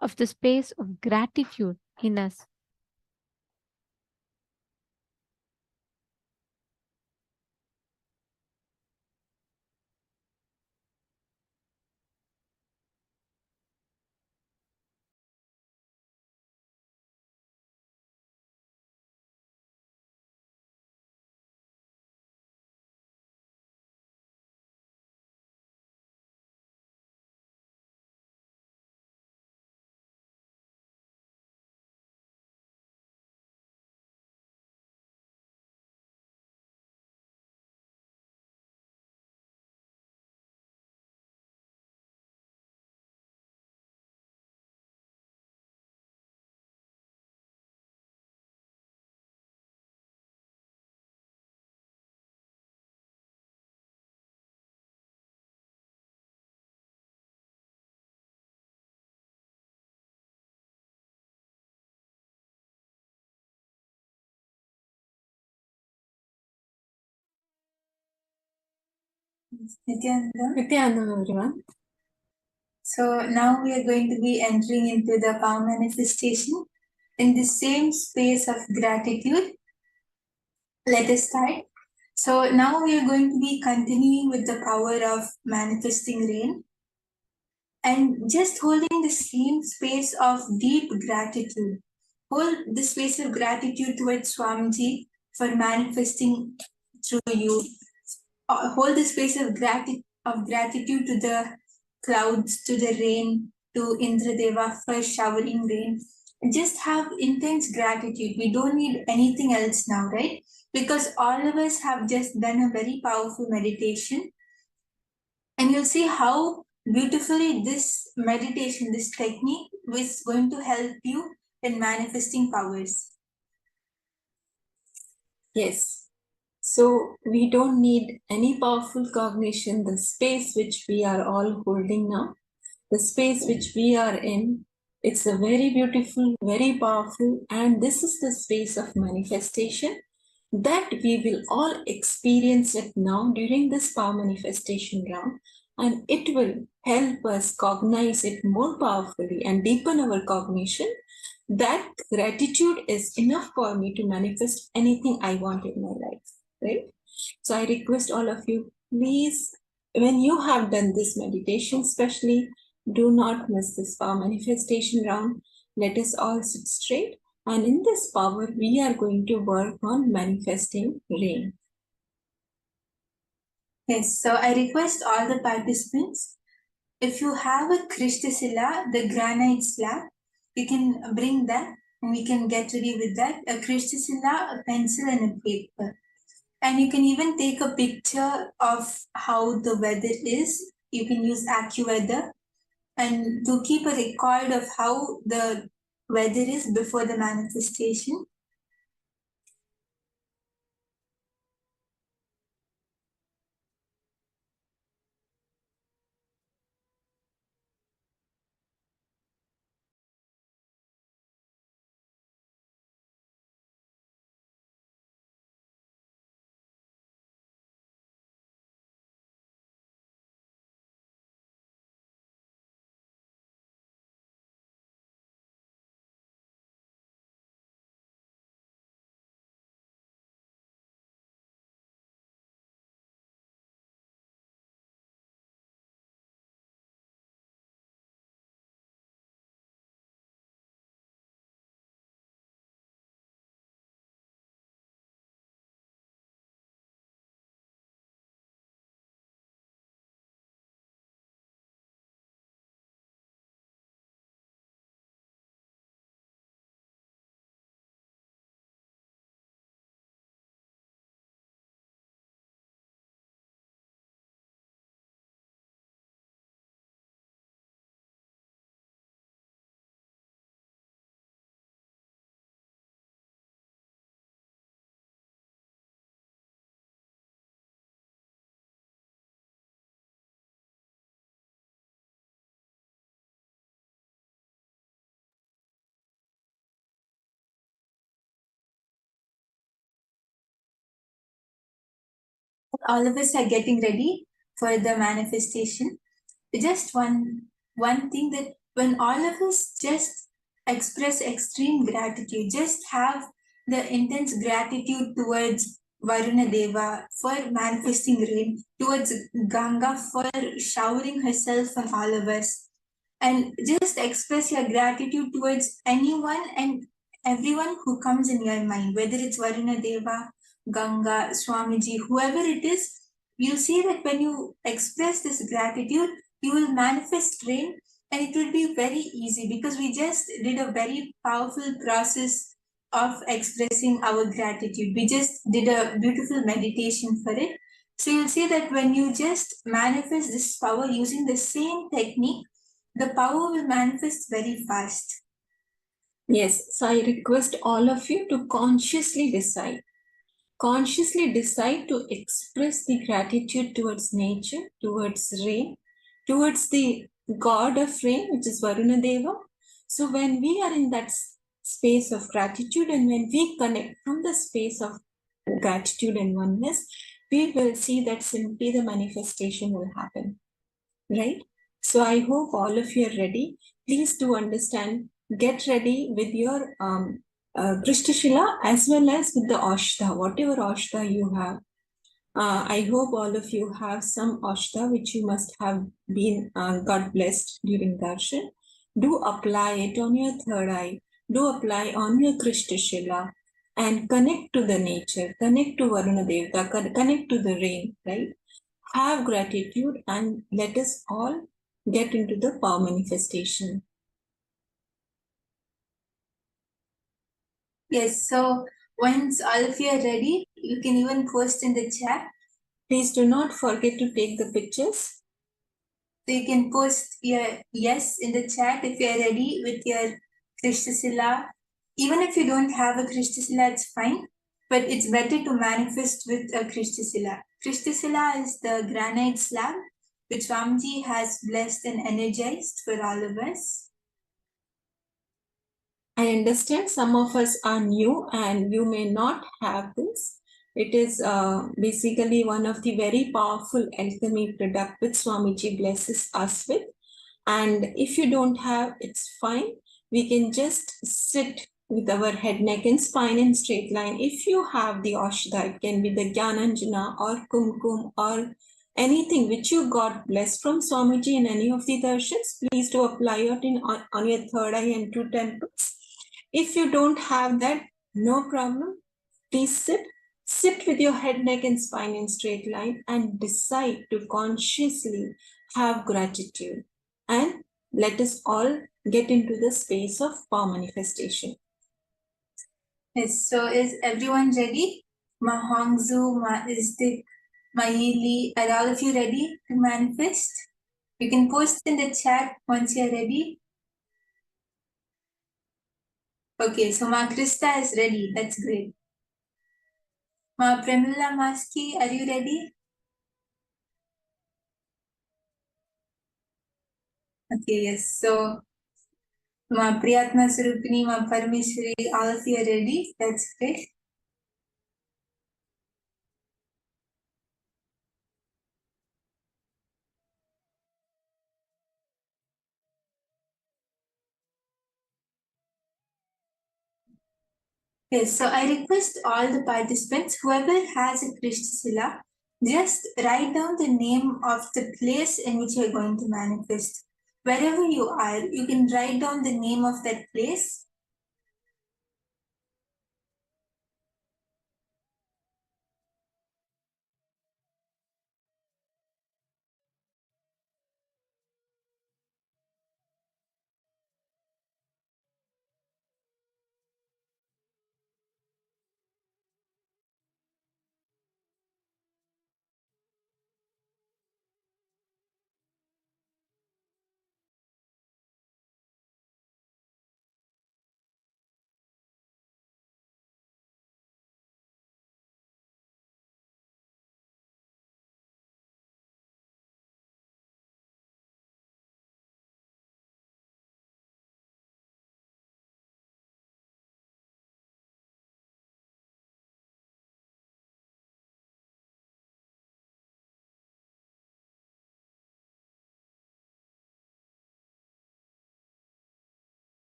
of the space of gratitude in us. Nithyananda, everyone. So now we are going to be entering into the power manifestation in the same space of gratitude. Let us start. So now we are going to be continuing with the power of manifesting rain and just holding the same space of deep gratitude. Hold the space of gratitude towards Swamiji for manifesting through you. Hold the space of gratitude to the clouds, to the rain, to Indradeva for showering rain. Just have intense gratitude. We don't need anything else now, right? Because all of us have just done a very powerful meditation. And you'll see how beautifully this meditation, this technique, is going to help you in manifesting powers. Yes. So we don't need any powerful cognition. The space which we are all holding now, the space which we are in, it's a very beautiful, very powerful, and this is the space of manifestation that we will all experience it now during this power manifestation round, and it will help us cognize it more powerfully and deepen our cognition that gratitude is enough for me to manifest anything I want in my life, right? So I request all of you, please, when you have done this meditation, especially, do not miss this power manifestation round. Let us all sit straight. And in this power, we are going to work on manifesting rain. Yes, so I request all the participants, if you have a Krishtashila, the granite slab, you can bring that and we can get ready with that. A Krishtashila, a pencil, and a paper. And you can even take a picture of how the weather is. You can use AccuWeather and to keep a record of how the weather is before the manifestation. all of us are getting ready for the manifestation, just one thing, that when all of us just express extreme gratitude, just have the intense gratitude towards Varuna Deva for manifesting rain, towards Ganga for showering herself on all of us, and just express your gratitude towards anyone and everyone who comes in your mind, whether it's Varuna Deva, Ganga, Swamiji, whoever it is. You'll see that when you express this gratitude, you will manifest rain, and it will be very easy because we just did a very powerful process of expressing our gratitude. We just did a beautiful meditation for it. So you'll see that when you just manifest this power using the same technique, the power will manifest very fast. Yes, so I request all of you to consciously decide to express the gratitude towards nature, towards rain, towards the god of rain, which is Varuna Deva. So when we are in that space of gratitude, and when we connect from the space of gratitude and oneness, we will see that simply the manifestation will happen, right? So I hope all of you are ready. Please do understand, get ready with your Krishtashila as well as with the Ashta, whatever Ashta you have. I hope all of you have some Ashta which you must have been got blessed during darshan. Do apply it on your third eye. Do apply on your Krishtashila and connect to the nature, connect to Varuna Devata, connect to the rain, right? Have gratitude and let us all get into the power manifestation. Yes, so once all of you are ready, you can even post in the chat. Please do not forget to take the pictures. So you can post your yes in the chat if you are ready with your Krishtashila. Even if you don't have a Krishtashila, it's fine. But it's better to manifest with a Krishtashila. Krishtashila is the granite slab which Ramji has blessed and energized for all of us. I understand some of us are new and you may not have this. It is basically one of the very powerful alchemy product which Swamiji blesses us with. And if you don't have, it's fine. We can just sit with our head, neck and spine in straight line. If you have the Ashta, it can be the Gyananjana or Kumkum or anything which you got blessed from Swamiji in any of the darshans, please do apply it on your third eye and two temples. If you don't have that, no problem. Please sit with your head, neck and spine in straight line and decide to consciously have gratitude. And let us all get into the space of power manifestation. Yes, so is everyone ready? Ma Hongzu, Ma Isdik, Ma Yili, are all of you ready to manifest? You can post in the chat once you're ready. Okay, so Ma Krista is ready. That's great. Ma Premila Maski, are you ready? Okay, yes. So Ma Priyatma Surupini, Ma Parameshwari, all of you are ready. That's great. Yes, so I request all the participants, whoever has a Krishtashila, just write down the name of the place in which you're going to manifest. Wherever you are, you can write down the name of that place.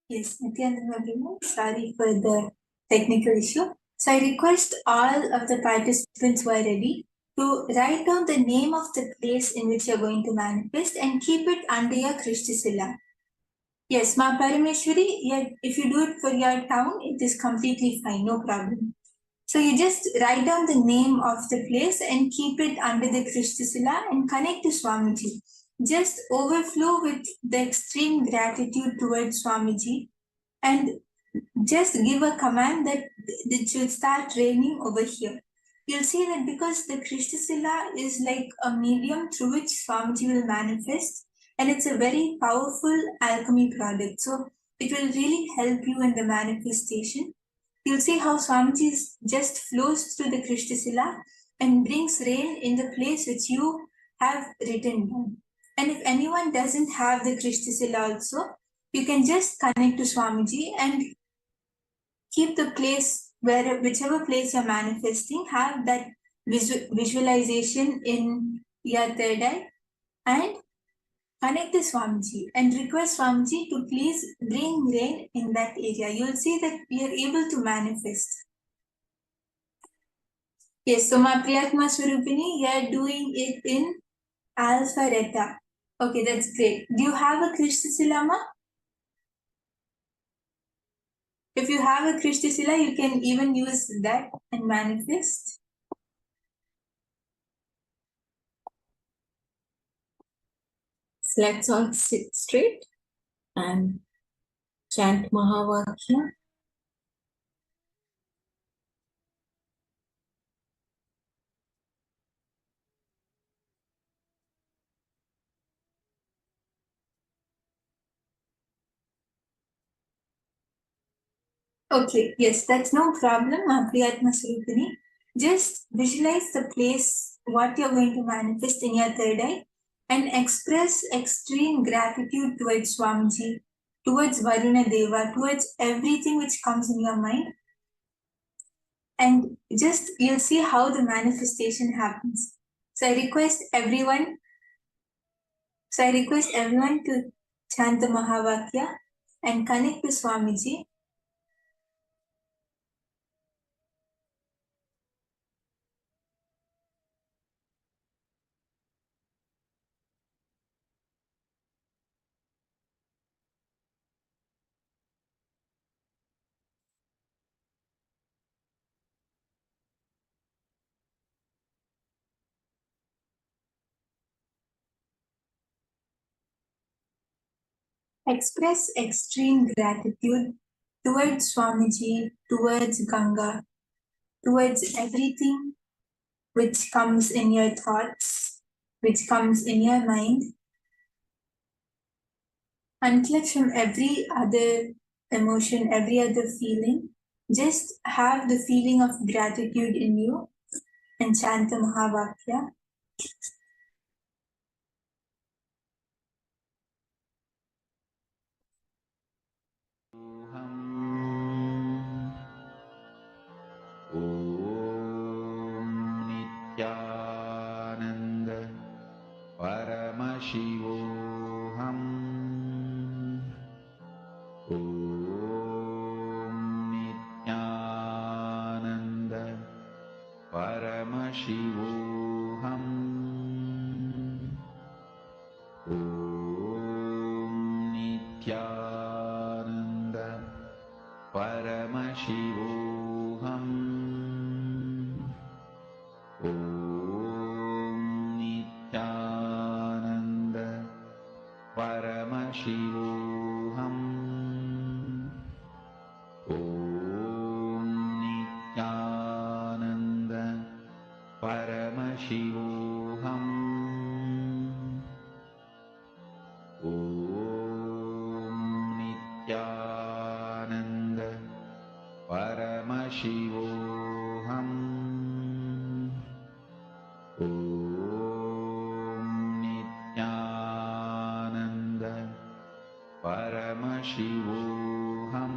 Yes, Nithyananda everyone. Sorry for the technical issue. So I request all of the participants who are ready to write down the name of the place in which you're going to manifest and keep it under your Krishthisila. Yes, Ma Parameshwari, yeah, if you do it for your town, it is completely fine, no problem. So you just write down the name of the place and keep it under the Krishthisila and connect to Swamiji. Just overflow with the extreme gratitude towards Swamiji and just give a command that it should start raining over here. You'll see that because the Krishthisila is like a medium through which Swamiji will manifest, and it's a very powerful alchemy product. So it will really help you in the manifestation. You'll see how Swamiji just flows through the Krishthisila and brings rain in the place which you have written down. And if anyone doesn't have the Krishthisila also, you can just connect to Swamiji and keep the place where whichever place you're manifesting, have that visualization in your third eye and connect to Swamiji and request Swamiji to please bring rain in that area. You'll see that we are able to manifest. Yes, so my Priyatma Swarupini, you are doing it in Alpha Reta. Okay, that's great. Do you have a Krishthisilama? If you have a Krishthisila, you can even use that and manifest. So let's all sit straight and chant Mahavakya. Okay, yes, that's no problem, Priyatma Swarupini. Just visualize the place, what you're going to manifest in your third eye, and express extreme gratitude towards Swamiji, towards Varuna Deva, towards everything which comes in your mind. And just you'll see how the manifestation happens. So I request everyone to chant the Mahavakya and connect to Swamiji. Express extreme gratitude towards Swamiji, towards Ganga, towards everything which comes in your thoughts, which comes in your mind. Unclutch from every other emotion, every other feeling. Just have the feeling of gratitude in you and chant the Mahavakya. Nithyananda Paramashivoham Nithyananda Paramashivoham Nithyananda Paramashivoham Nithyananda Paramashivoham Nithyananda Paramashivoham Nithyananda Paramashivoham Nithyananda Paramashivoham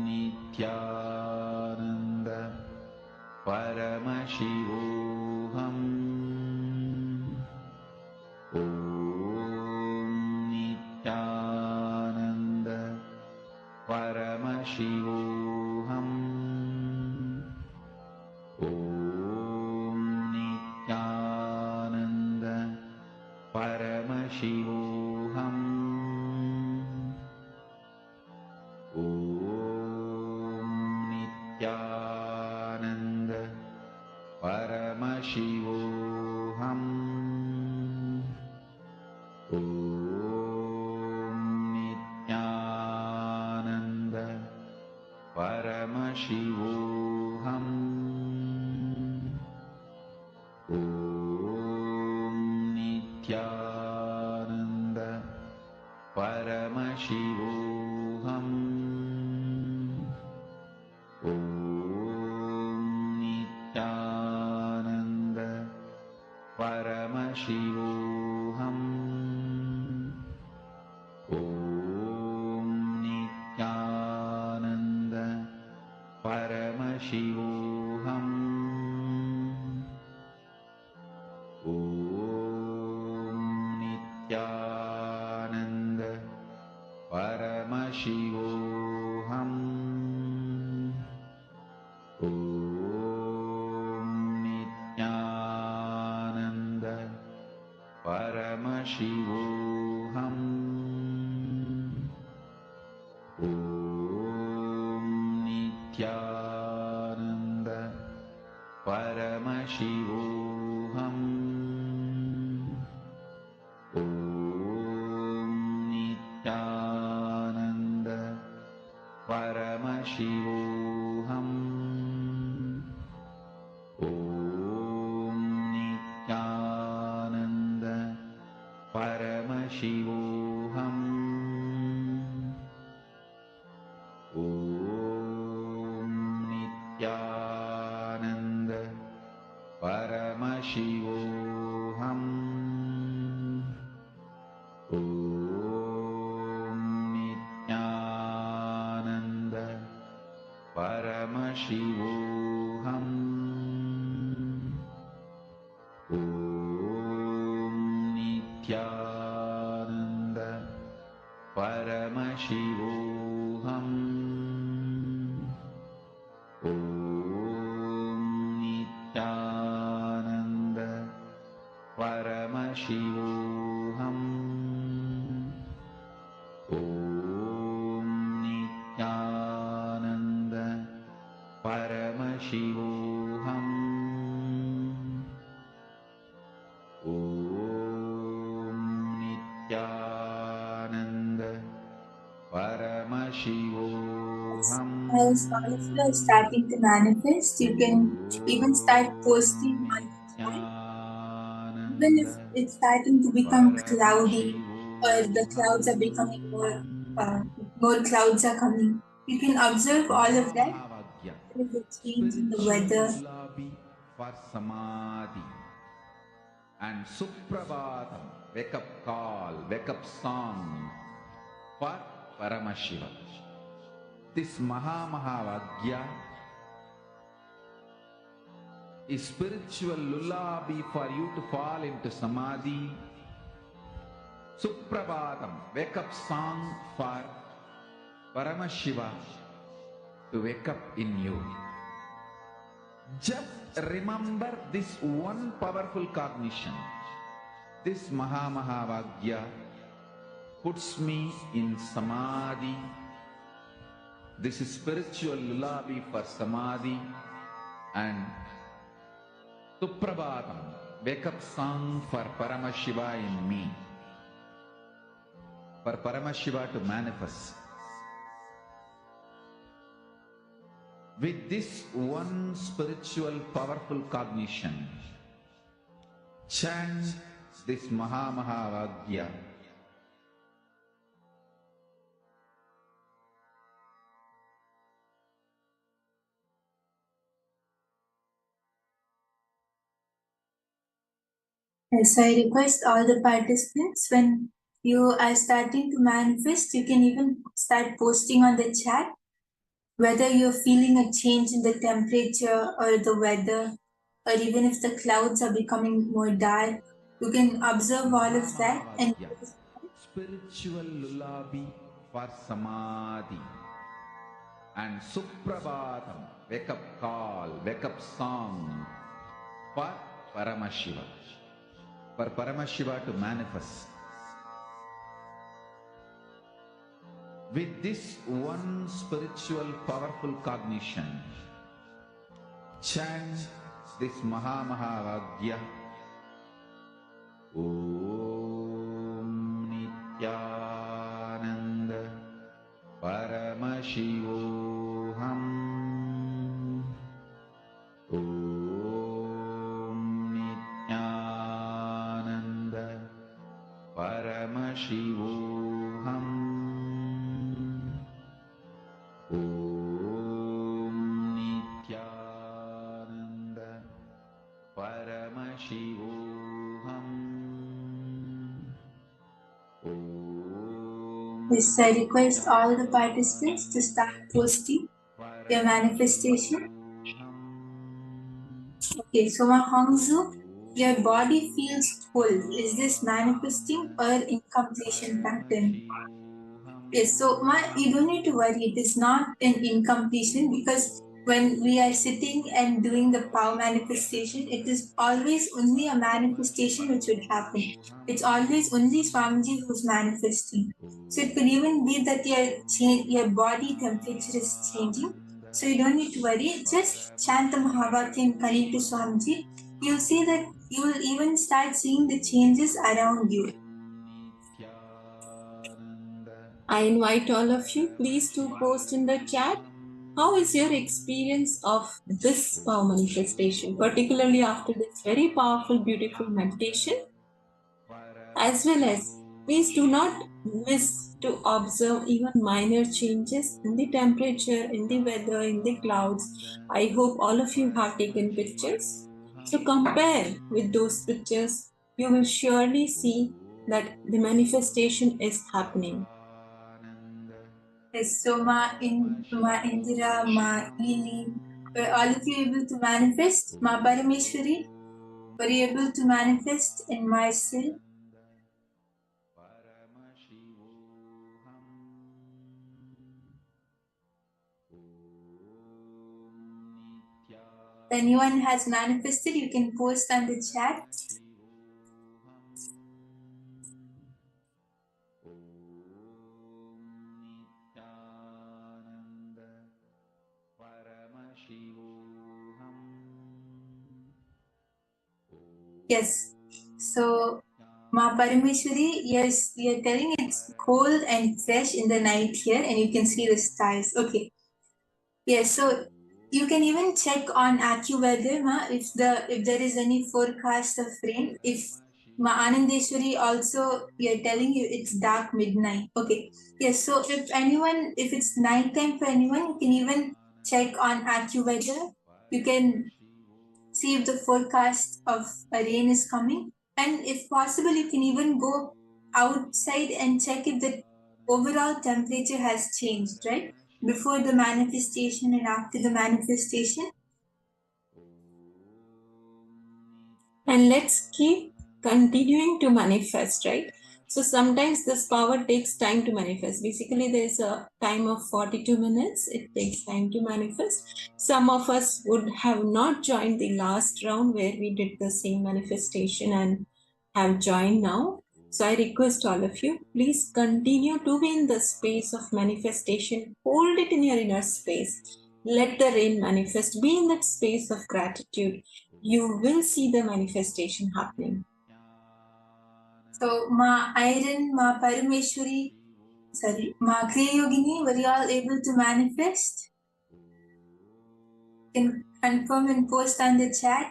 Nithyananda Paramashivoham Paramashivoham. Om Nithyananda Paramashivoham. Om Nithyananda Paramashivoham. Om Nithyananda Paramashivoham. Om Nithyananda Paramashivoham. Om Nithyananda Paramashivoham. Om Nithyananda Paramashivoham. Om Nithyananda Paramashivoham. Om Nithyananda Paramashivoham. Om Nithyananda Paramashivoham. Om Nithyananda Paramashivoham. Om Nithyananda Paramashivoham. Om Nithyananda Paramashivoham. Om Nithyananda Paramashivoham. Om Nithyananda Paramashivoham. Om Nithyananda Paramashivoham. Om Nithyananda Paramashivoham. As all of you are starting to manifest, you can even start posting on the chat. Even if it's starting to become cloudy or the clouds are becoming more clouds are coming, you can observe all of that. There is a change in the weather. Lullaby for Samadhi and Suprabhatam, wake up call, wake up song for Paramashivam. This Mahavagya is spiritual lullaby for you to fall into Samadhi. Suprabhatam, wake up song for Paramashiva to wake up in you. Just remember this one powerful cognition. This Mahavagya puts me in Samadhi. This is spiritual lullaby for Samadhi and Suprabhatam, wake up song for Paramashiva in me. For Paramashiva to manifest. With this one spiritual powerful cognition, chant this Mahavagya. So I request all the participants, when you are starting to manifest, you can even start posting on the chat whether you're feeling a change in the temperature or the weather, or even if the clouds are becoming more dark. You can observe all of that and spiritual lullaby for Samadhi and Suprabhatam, wake up call, wake up song for Paramashiva. For Paramashiva to manifest. With this one spiritual powerful cognition, chant this Mahavagya. Om Nithyananda Paramashivoham. Om Nithyananda Paramashivoham. Om Nithyananda Paramashivoham. Yes, I request all the participants to start posting their manifestation. Okay, so my Hongzu, your body feels full. Is this manifesting or incompletion pattern? Yes, so you don't need to worry. It is not an incompletion because when we are sitting and doing the power manifestation, it is always only a manifestation which would happen. It's always only Swamiji who's manifesting. So it could even be that your body temperature is changing. So you don't need to worry. Just chant the Mahabharata and connect to Swamiji. You'll see that you will even start seeing the changes around you. I invite all of you, please to post in the chat. How is your experience of this power manifestation, particularly after this very powerful, beautiful meditation? As well as, please do not miss to observe even minor changes in the temperature, in the weather, in the clouds. I hope all of you have taken pictures. So compare with those pictures. You will surely see that the manifestation is happening. Yes, so Ma Indira, Ma Ili, were all of you able to manifest? Ma Parameshwari, were you able to manifest in myself? If anyone has manifested, you can post on the chat. Yes. So, Ma Parameshwari, yes, you're telling it's cold and fresh in the night here, and you can see the stars. Okay. Yes. So you can even check on AccuWeather, Ma, if there is any forecast of rain. If Ma Anandeshwari also, you're telling you it's dark midnight. Okay. Yes. So if it's nighttime for anyone, you can even check on AccuWeather. You can see if the forecast of a rain is coming, and if possible you can even go outside and check if the overall temperature has changed, right, before the manifestation and after the manifestation. And let's keep continuing to manifest, right? So sometimes this power takes time to manifest. Basically, there's a time of 42 minutes. It takes time to manifest. Some of us would have not joined the last round where we did the same manifestation and have joined now. So I request all of you, please continue to be in the space of manifestation. Hold it in your inner space. Let the rain manifest. Be in that space of gratitude. You will see the manifestation happening. So Ma Iron, Ma Parameshwari, Ma Kriya Yogini, were you all able to manifest? You can confirm and post on the chat.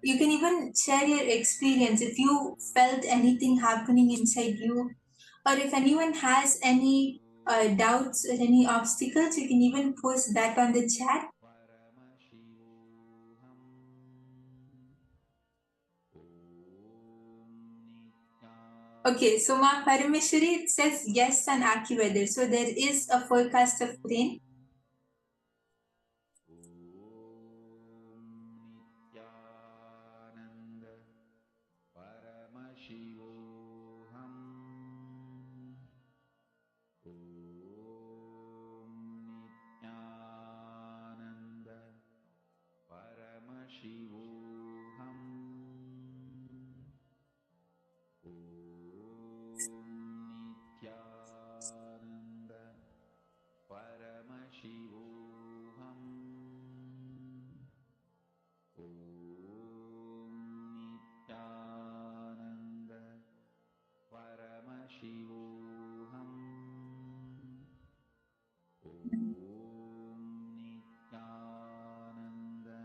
You can even share your experience if you felt anything happening inside you, or if anyone has any doubts or any obstacles, you can even post that on the chat. Okay, so Ma Parameshwari, it says yes on AccuWeather. So there is a forecast of rain.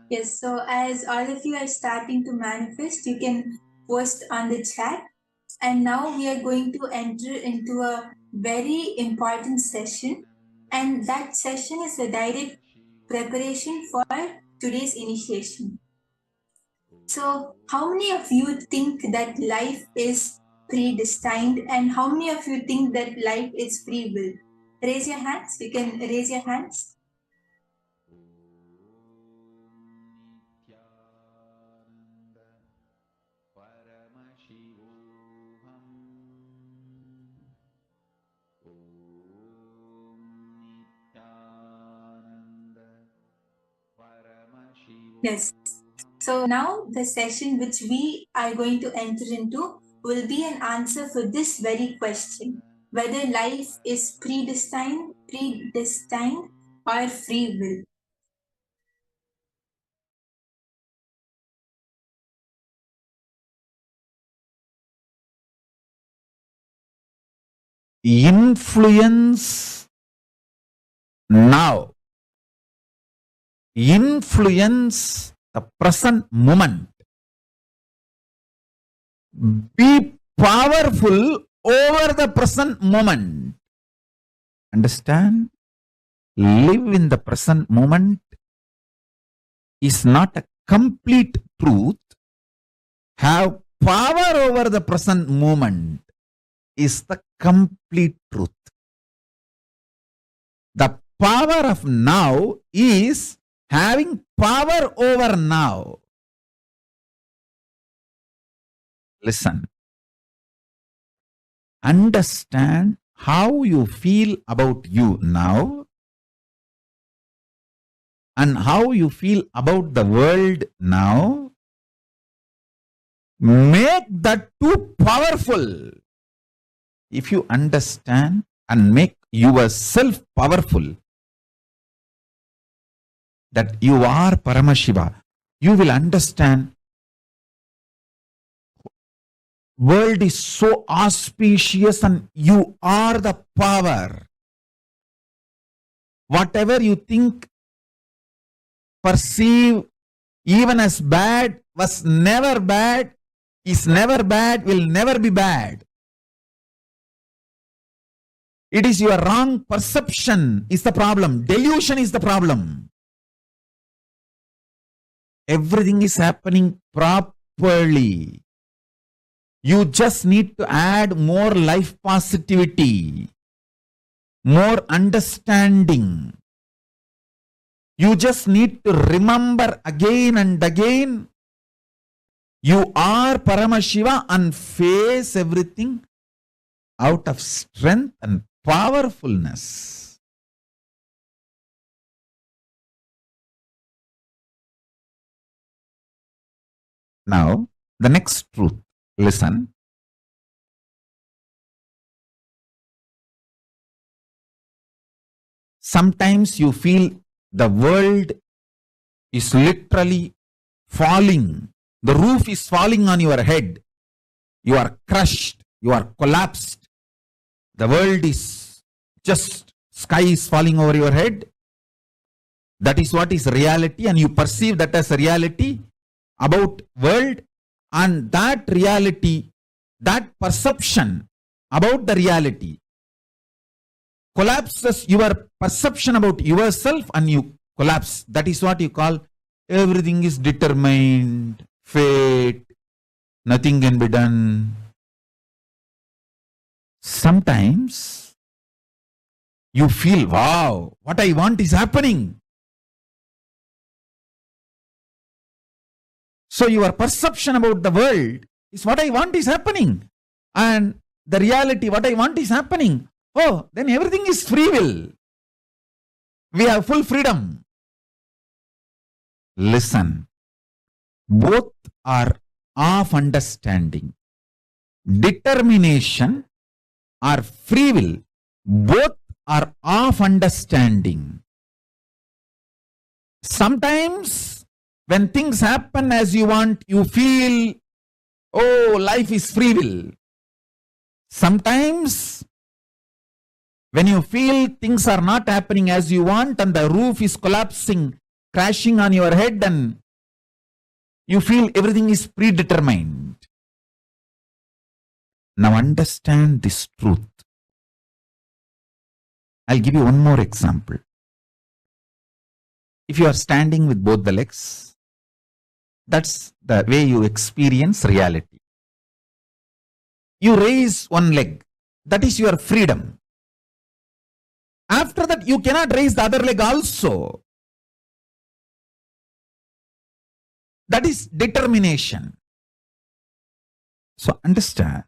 Yes, so as all of you are starting to manifest, you can post on the chat. And now we are going to enter into a very important session. And that session is a direct preparation for today's initiation. So, how many of you think that life is predestined, and how many of you think that life is free will? Raise your hands. You can raise your hands. Nithyananda Paramashivoham Nithyananda Paramashivoham. Yes. So now the session which we are going to enter into will be an answer for this very question, whether life is predestined or free will. Influence now. Influence the present moment. Be powerful over the present moment. Understand? Live in the present moment is not a complete truth. Have power over the present moment is the complete truth. The power of now is having power over now. Listen. Understand how you feel about you now and how you feel about the world now. Make that too powerful. If you understand and make yourself powerful, that you are Paramashiva, you will understand world is so auspicious and you are the power. Whatever you think, perceive, even as bad, was never bad, is never bad, will never be bad. It is your wrong perception is the problem. Delusion is the problem. Everything is happening properly. You just need to add more life positivity, more understanding. You just need to remember again and again, you are Paramashiva, and face everything out of strength and powerfulness. Now, the next truth. Listen. Sometimes you feel the world is literally falling. The roof is falling on your head. You are crushed. You are collapsed. The world is just, sky is falling over your head. That is what is reality, and you perceive that as a reality about world, and that reality, that perception about the reality collapses your perception about yourself, and you collapse. That is what you call everything is determined, fate, nothing can be done. Sometimes you feel, wow, what I want is happening. So your perception about the world is what I want is happening. And the reality, what I want is happening. Oh, then everything is free will. We have full freedom. Listen, both are of understanding. Determination or free will, both are of understanding. Sometimes when things happen as you want, you feel, oh, life is free will. Sometimes when you feel things are not happening as you want and the roof is collapsing, crashing on your head and you feel everything is predetermined. Now understand this truth. I'll give you one more example. If you are standing with both the legs, that's the way you experience reality. You raise one leg, that is your freedom. After that, you cannot raise the other leg also. That is determination. So understand,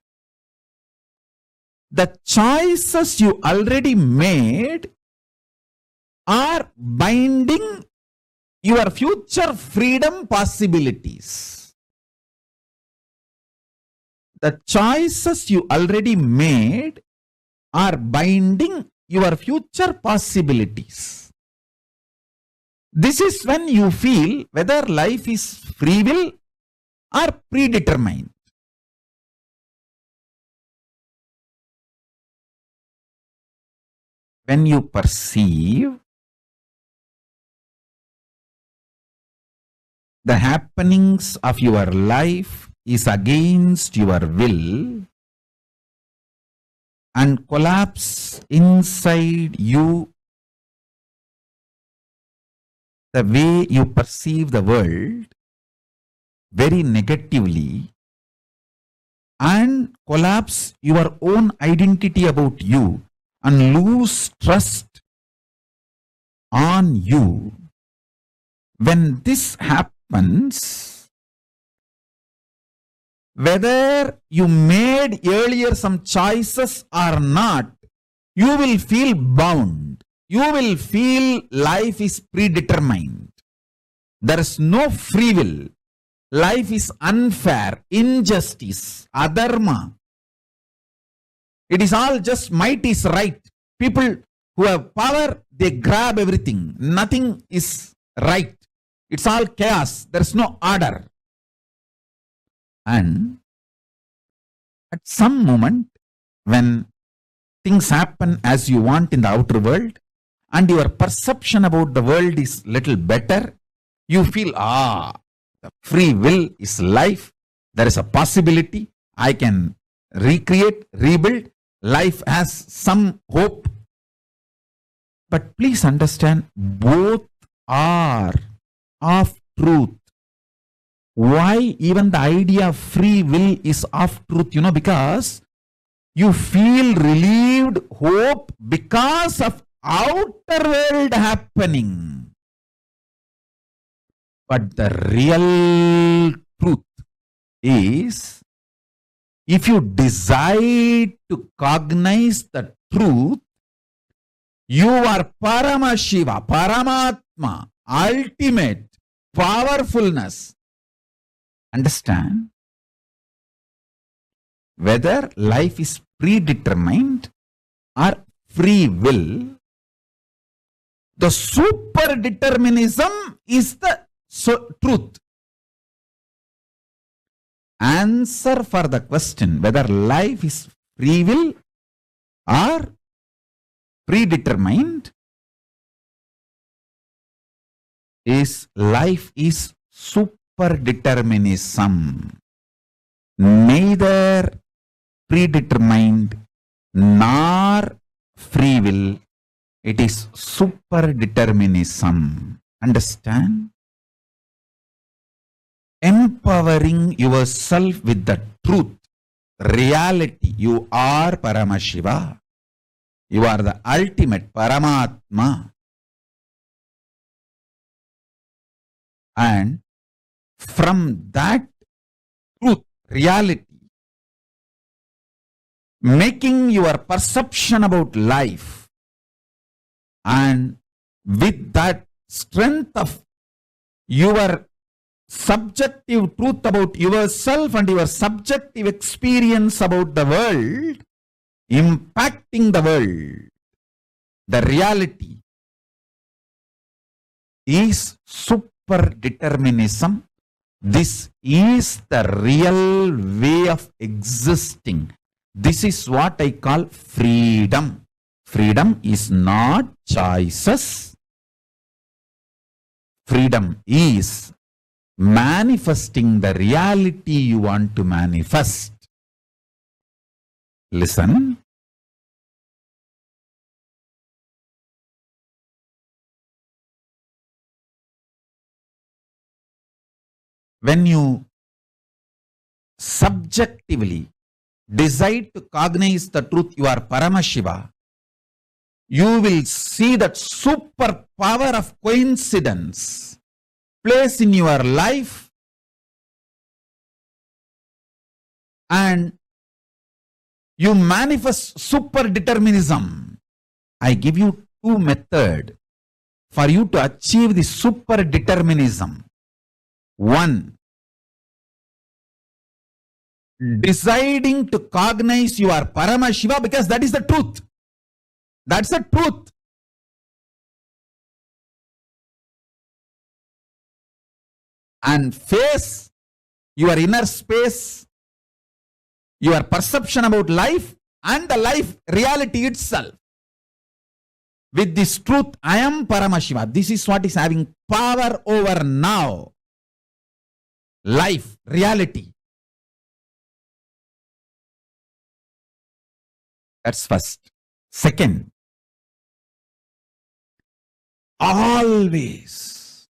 the choices you already made are binding your future freedom possibilities. The choices you already made are binding your future possibilities. This is when you feel whether life is free will or predetermined. When you perceive the happenings of your life is against your will and collapse inside you, the way you perceive the world very negatively and collapse your own identity about you and lose trust on you. When this happens, whether you made earlier some choices or not, you will feel bound. You will feel life is predetermined. There is no free will. Life is unfair, injustice, adharma. It is all just might is right. People who have power, they grab everything. Nothing is right. It's all chaos. There is no order. And at some moment, when things happen as you want in the outer world, and your perception about the world is little better, you feel, the free will is life. There is a possibility. I can recreate, rebuild. Life has some hope. But please understand, both are of truth. Why even the idea of free will is of truth? Because you feel relieved, hope because of outer world happening. But the real truth is, if you decide to cognize the truth, you are Paramashiva, Paramātma, ultimate powerfulness. Understand? Whether life is predetermined or free will, the super determinism is the truth. Answer for the question whether life is free will or predetermined is life is super determinism. Neither predetermined nor free will. It is super determinism. Understand? Empowering yourself with the truth, reality. You are Paramashiva. You are the ultimate Paramatma. And from that truth, reality, making your perception about life, and with that strength of your subjective truth about yourself and your subjective experience about the world, impacting the world, the reality is super determinism. This is the real way of existing. This is what I call freedom. Freedom is not choices. Freedom is manifesting the reality you want to manifest. Listen. When you subjectively decide to cognize the truth, you are Paramashiva, you will see that super power of coincidence place in your life, and you manifest super determinism. I give you two methods for you to achieve the super determinism. One, deciding to cognize you are Paramashiva because that is the truth. That's the truth. And face your inner space, your perception about life and the life reality itself. With this truth, I am Paramashiva. This is what is having power over now. Life, reality. That's first. Second, always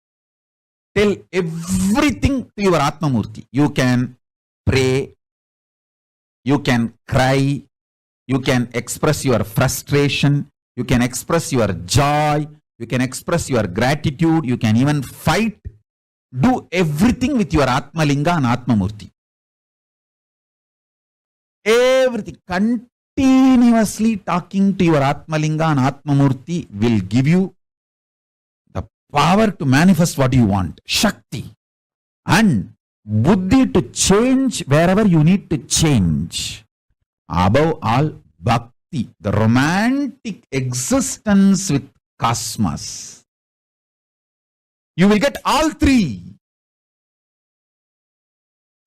tell everything to your Atmamurti. You can pray, you can cry, you can express your frustration, you can express your joy, you can express your gratitude, you can even fight. Do everything with your Atmalinga and Atmamurti. Everything. Continuously talking to your Atmalinga and Atmamurti will give you the power to manifest what you want. Shakti. And Buddhi to change wherever you need to change. Above all, Bhakti. The romantic existence with cosmos. You will get all three.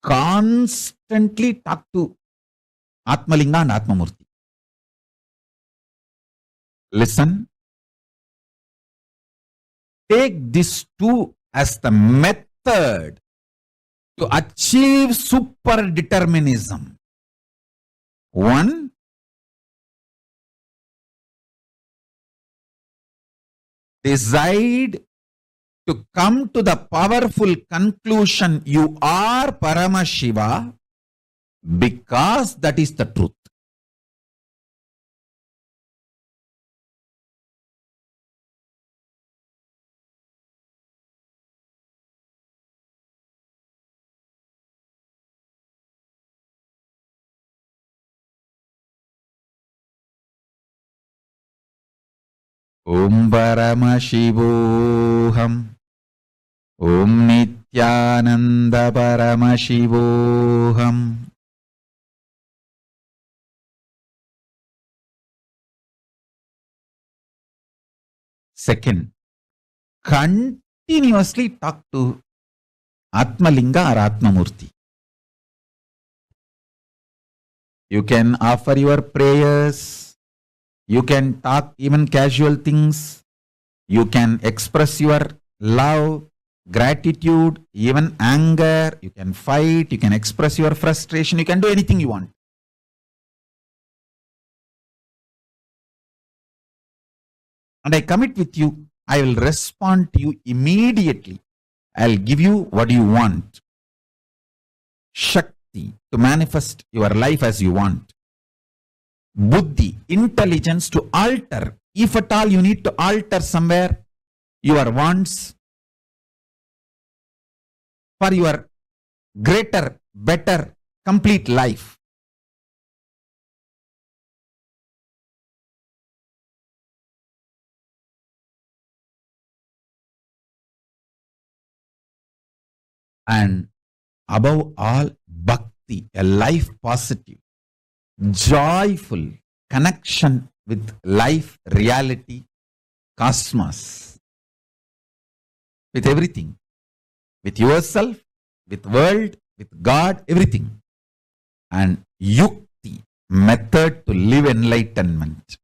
Constantly talk to Atmalinga and Atmamurti. Listen. Take these two as the method to achieve super determinism. One, decide to come to the powerful conclusion you are Paramashiva because that is the truth. Om Paramashivoham. Om Nithyananda Paramashivoham. Second, continuously talk to Atmalinga or Atmamurti. You can offer your prayers. You can talk even casual things. You can express your love, gratitude, even anger. You can fight. You can express your frustration. You can do anything you want. And I commit with you, I will respond to you immediately. I'll give you what you want. Shakti, to manifest your life as you want. Buddhi, intelligence to alter. If at all you need to alter somewhere your wants for your greater, better, complete life. And above all, bhakti, a life positive, joyful connection with life, reality, cosmos, with everything, with yourself, with world, with God, everything. And yukti, method to live enlightenment.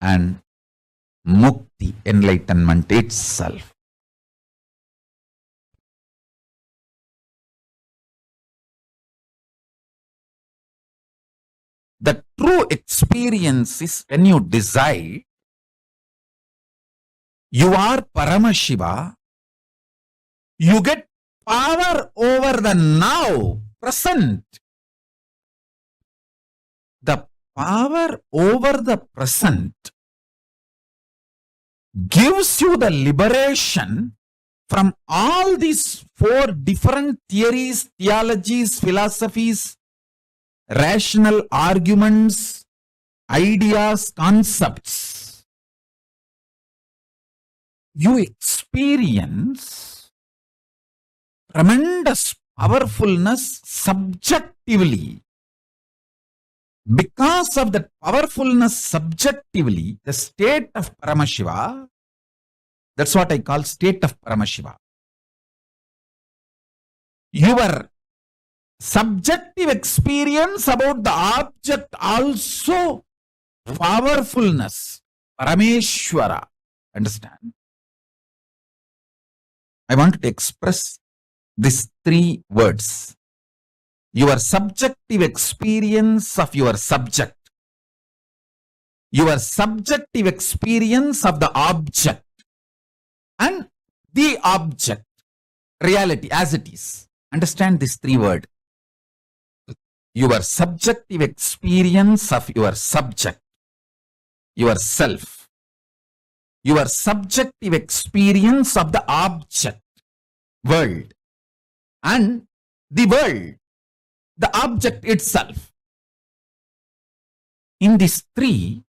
And mukti, enlightenment itself. The true experience is when you decide you are Paramashiva, you get power over the now, present. The power over the present gives you the liberation from all these four different theories, theologies, philosophies, rational arguments, ideas, concepts. You experience tremendous powerfulness subjectively. Because of that powerfulness subjectively, the state of Paramashiva, that's what I call state of Paramashiva. Your subjective experience about the object also powerfulness, Parameshwara. Understand? I want to express these three words. Your subjective experience of your subject, your subjective experience of the object, and the object, reality as it is. Understand these three words. Your subjective experience of your subject, yourself, your subjective experience of the object, world, and the world, the object itself. In these three,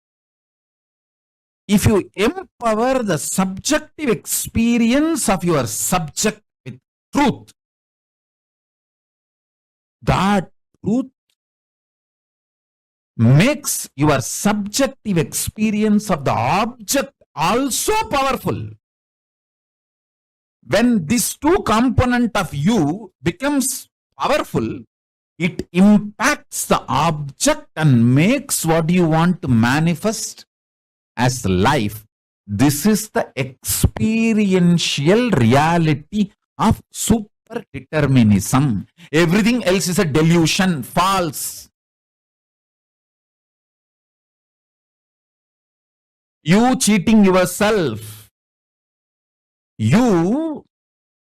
if you empower the subjective experience of your subject with truth, that truth makes your subjective experience of the object also powerful. When this two component of you becomes powerful, it impacts the object and makes what you want to manifest as life. This is the experiential reality of super determinism. Everything else is a delusion, false. You cheating yourself, you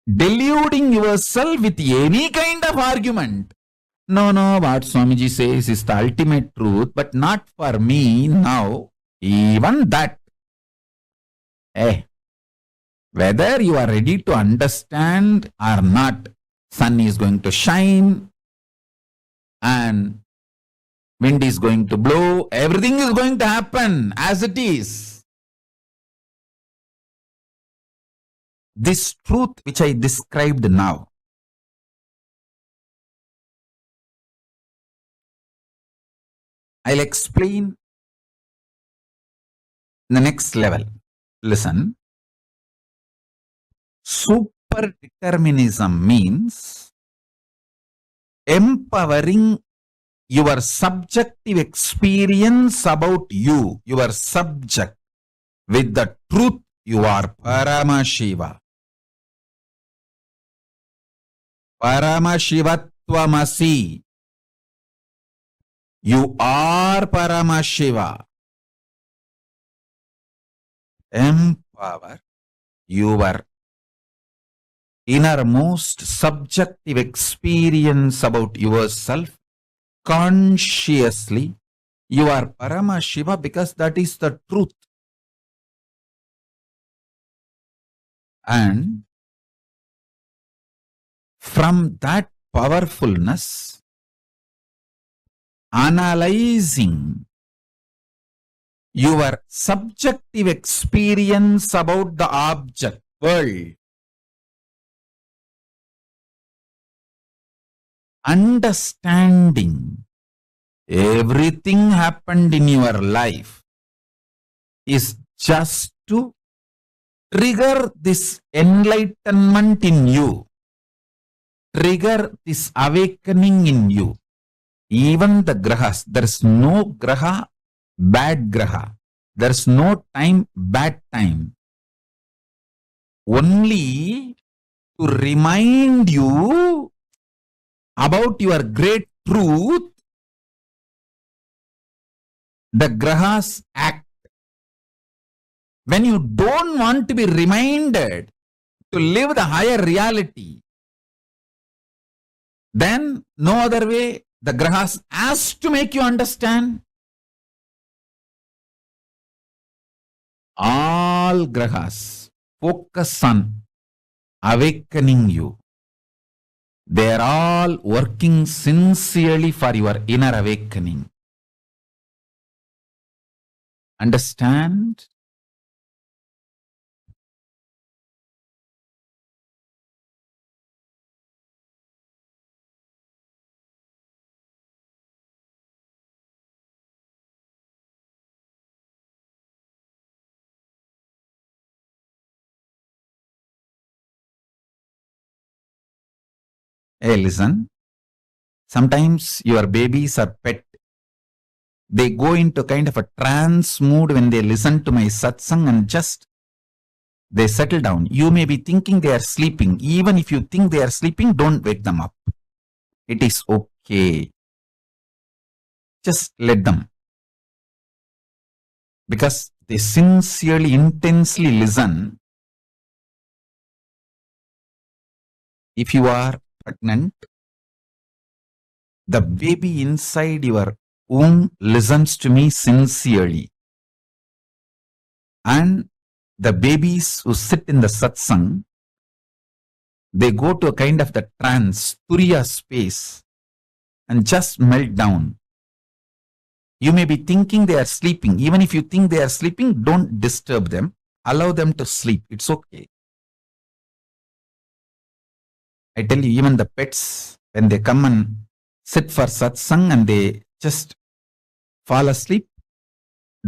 deluding yourself with any kind of argument. No, what Swamiji says is the ultimate truth, but not for me now. Even that. Whether you are ready to understand or not, sun is going to shine and wind is going to blow. Everything is going to happen as it is. This truth which I described now, I'll explain the next level. Listen. Super determinism means empowering your subjective experience about you, your subject, with the truth you are Paramashiva. Paramashivatvamasi. You are Paramashiva. Empower your innermost subjective experience about yourself consciously. You are Paramashiva because that is the truth. And from that powerfulness, analyzing your subjective experience about the object, world, understanding everything happened in your life is just to trigger this enlightenment in you, trigger this awakening in you. Even the grahas, there is no graha, bad graha. There is no time, bad time. Only to remind you about your great truth the grahas act. When you don't want to be reminded to live the higher reality, then no other way, the grahas has to make you understand. All grahas focus on awakening you. They are all working sincerely for your inner awakening. Understand? Hey, listen. Sometimes your babies are pet. They go into kind of a trance mood when they listen to my satsang and just they settle down. You may be thinking they are sleeping. Even if you think they are sleeping, don't wake them up. It is okay. Just let them. Because they sincerely, intensely listen. If you are pregnant, the baby inside your womb listens to me sincerely. And the babies who sit in the satsang, they go to a kind of the trance, turiya space, and just melt down. You may be thinking they are sleeping. Even if you think they are sleeping, don't disturb them. Allow them to sleep. It's okay. I tell you, even the pets, when they come and sit for satsang and they just fall asleep,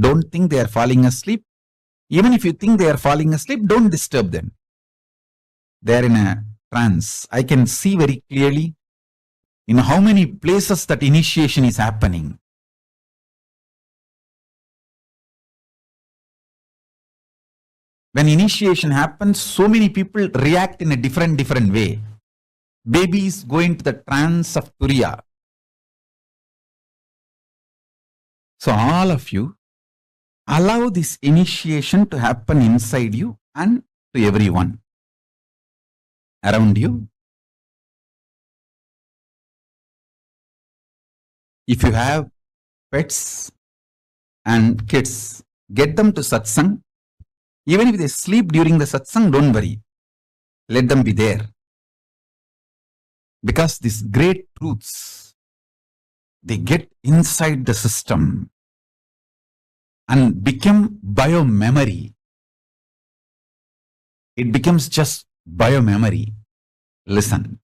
don't think they are falling asleep. Even if you think they are falling asleep, don't disturb them. They are in a trance. I can see very clearly in how many places that initiation is happening. When initiation happens, so many people react in a different way. Babies go into the trance of turiya. So all of you, allow this initiation to happen inside you and to everyone around you. If you have pets and kids, get them to satsang. Even if they sleep during the satsang, don't worry. Let them be there. Because these great truths, they get inside the system and become bio-memory. It becomes just bio-memory. Listen.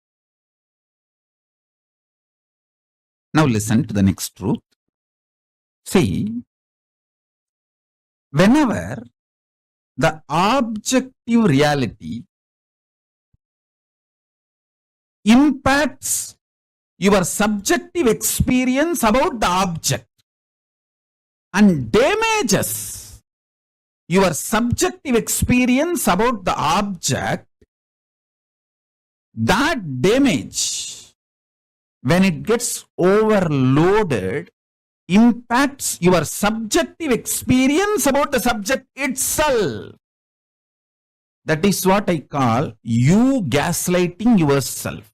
Now listen to the next truth. See, whenever the objective reality impacts your subjective experience about the object and damages your subjective experience about the object, that damage, when it gets overloaded, impacts your subjective experience about the subject itself. That is what I call you gaslighting yourself.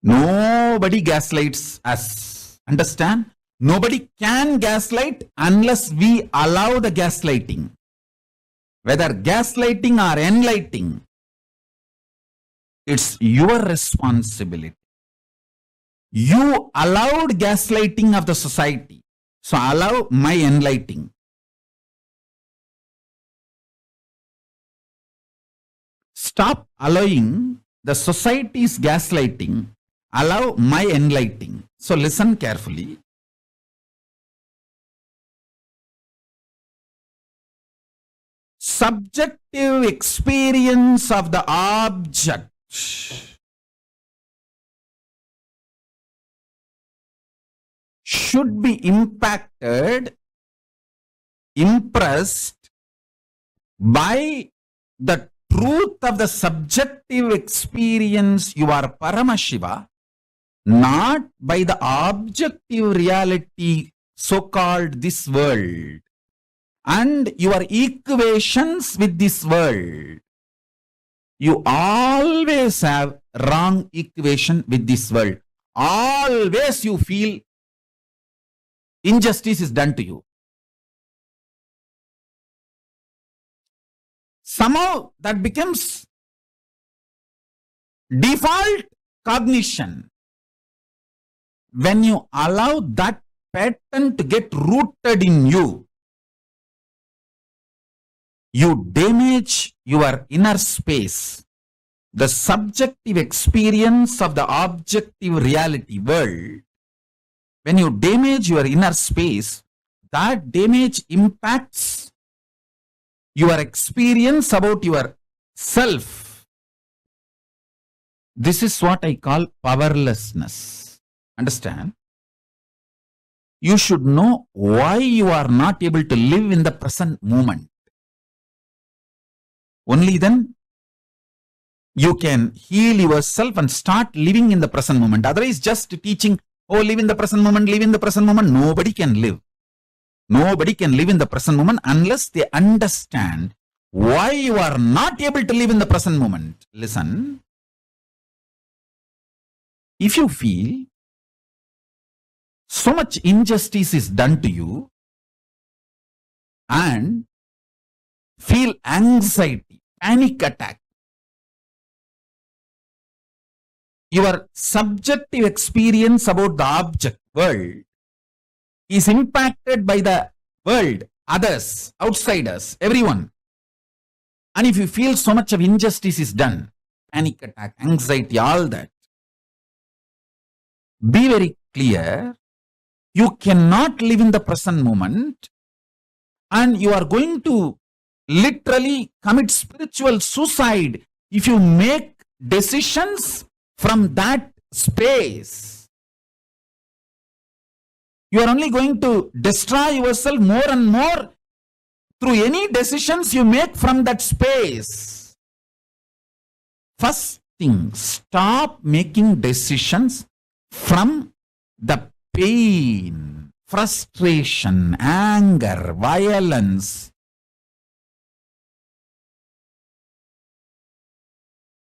Nobody gaslights us. Understand? Nobody can gaslight unless we allow the gaslighting. Whether gaslighting or enlightening, it's your responsibility. You allowed gaslighting of the society. So allow my enlightening. Stop allowing the society's gaslighting. Allow my enlightening. So listen carefully. Subjective experience of the object should be impacted, impressed by the truth of the subjective experience you are Paramashiva not by the objective reality, so-called this world, and your equations with this world. You always have wrong equation with this world. Always you feel injustice is done to you. Somehow that becomes default cognition. When you allow that pattern to get rooted in you, you damage your inner space, the subjective experience of the objective reality world. When you damage your inner space, that damage impacts your experience about your self. This is what I call powerlessness. Understand? You should know why you are not able to live in the present moment. Only then you can heal yourself and start living in the present moment. Otherwise, just teaching, oh, live in the present moment, live in the present moment. Nobody can live. Nobody can live in the present moment unless they understand why you are not able to live in the present moment. Listen. If you feel so much injustice is done to you and feel anxiety, panic attack, your subjective experience about the object world is impacted by the world, others, outsiders, everyone. And if you feel so much of injustice is done, panic attack, anxiety, all that, be very clear, you cannot live in the present moment and you are going to literally commit spiritual suicide if you make decisions from that space. You are only going to destroy yourself more and more through any decisions you make from that space. First thing, stop making decisions from the pain, frustration, anger, violence,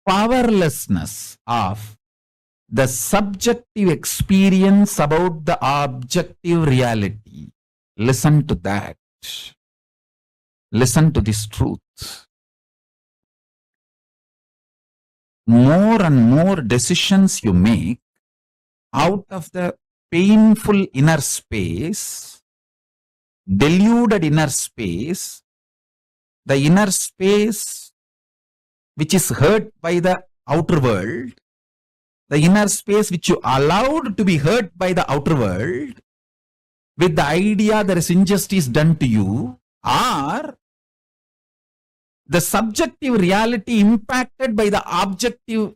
powerlessness of the subjective experience about the objective reality. Listen to that. Listen to this truth. More and more decisions you make out of the painful inner space, deluded inner space, the inner space which is hurt by the outer world, the inner space which you allowed to be hurt by the outer world, with the idea there is injustice done to you, or the subjective reality impacted by the objective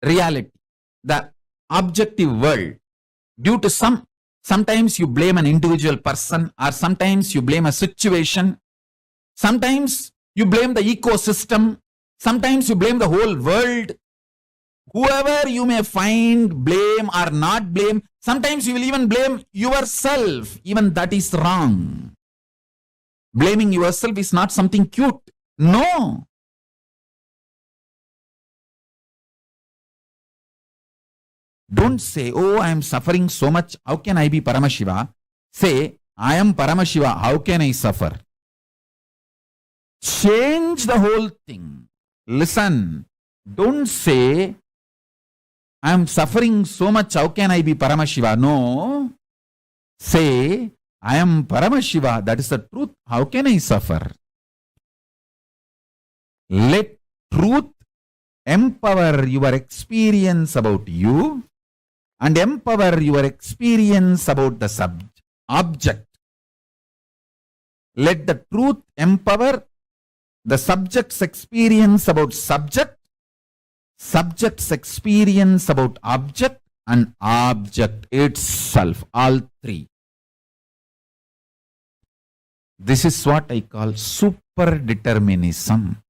reality, the objective world, due to sometimes you blame an individual person, or sometimes you blame a situation, sometimes you blame the ecosystem, sometimes you blame the whole world. Whoever you may find, blame or not blame, sometimes you will even blame yourself. Even that is wrong. Blaming yourself is not something cute. No. Don't say, oh, I am suffering so much. How can I be Paramashiva? Say, I am Paramashiva. How can I suffer? Change the whole thing. Listen. Don't say, I am suffering so much. How can I be Paramashiva? No. Say, I am Paramashiva. That is the truth. How can I suffer? Let truth empower your experience about you and empower your experience about the object. Let the truth empower the subject's experience about subject, subject's experience about object, and object itself, all three. This is what I call super determinism.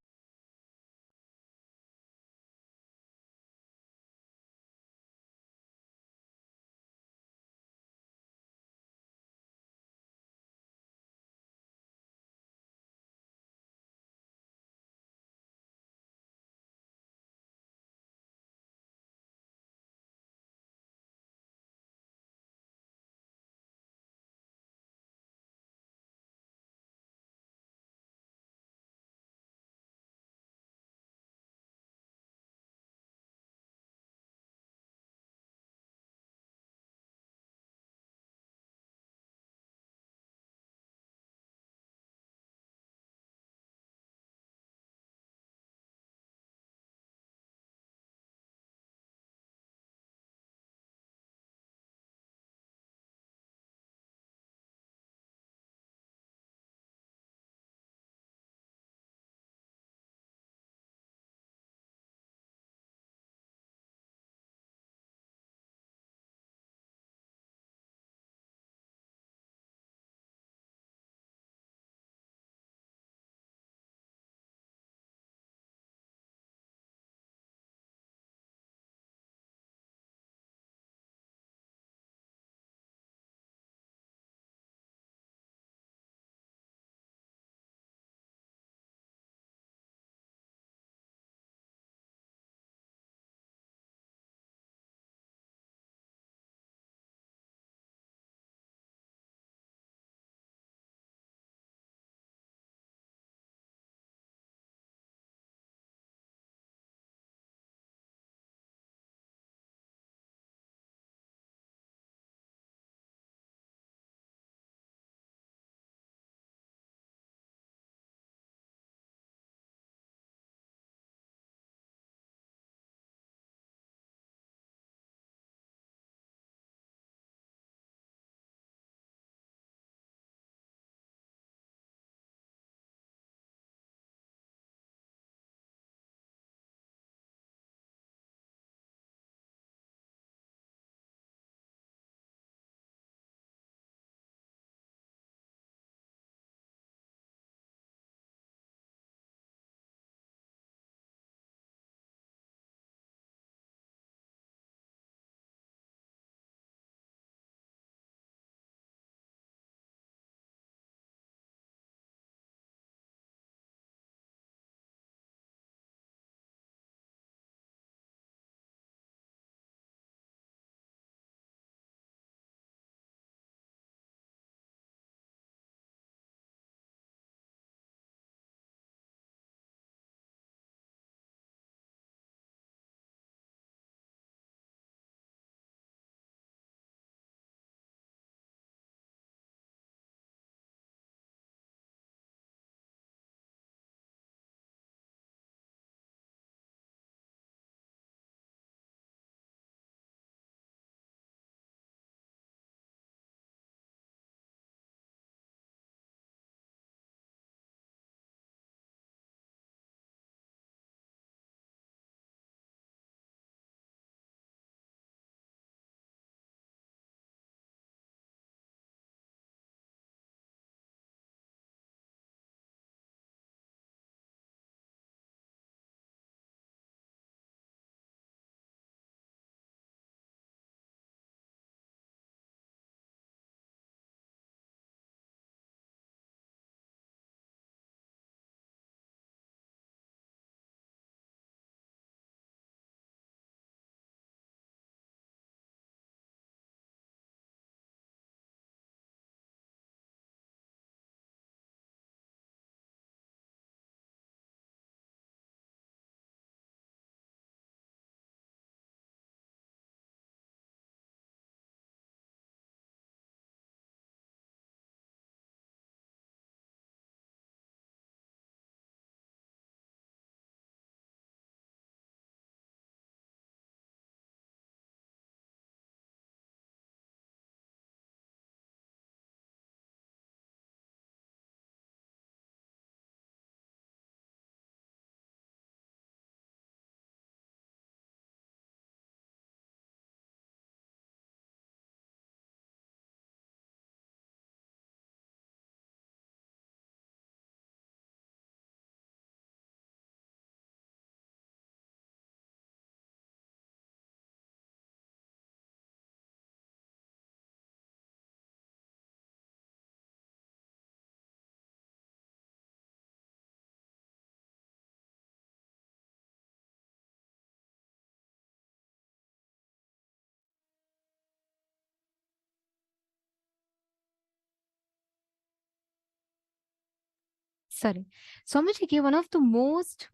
sorry, Swamiji gave one of the most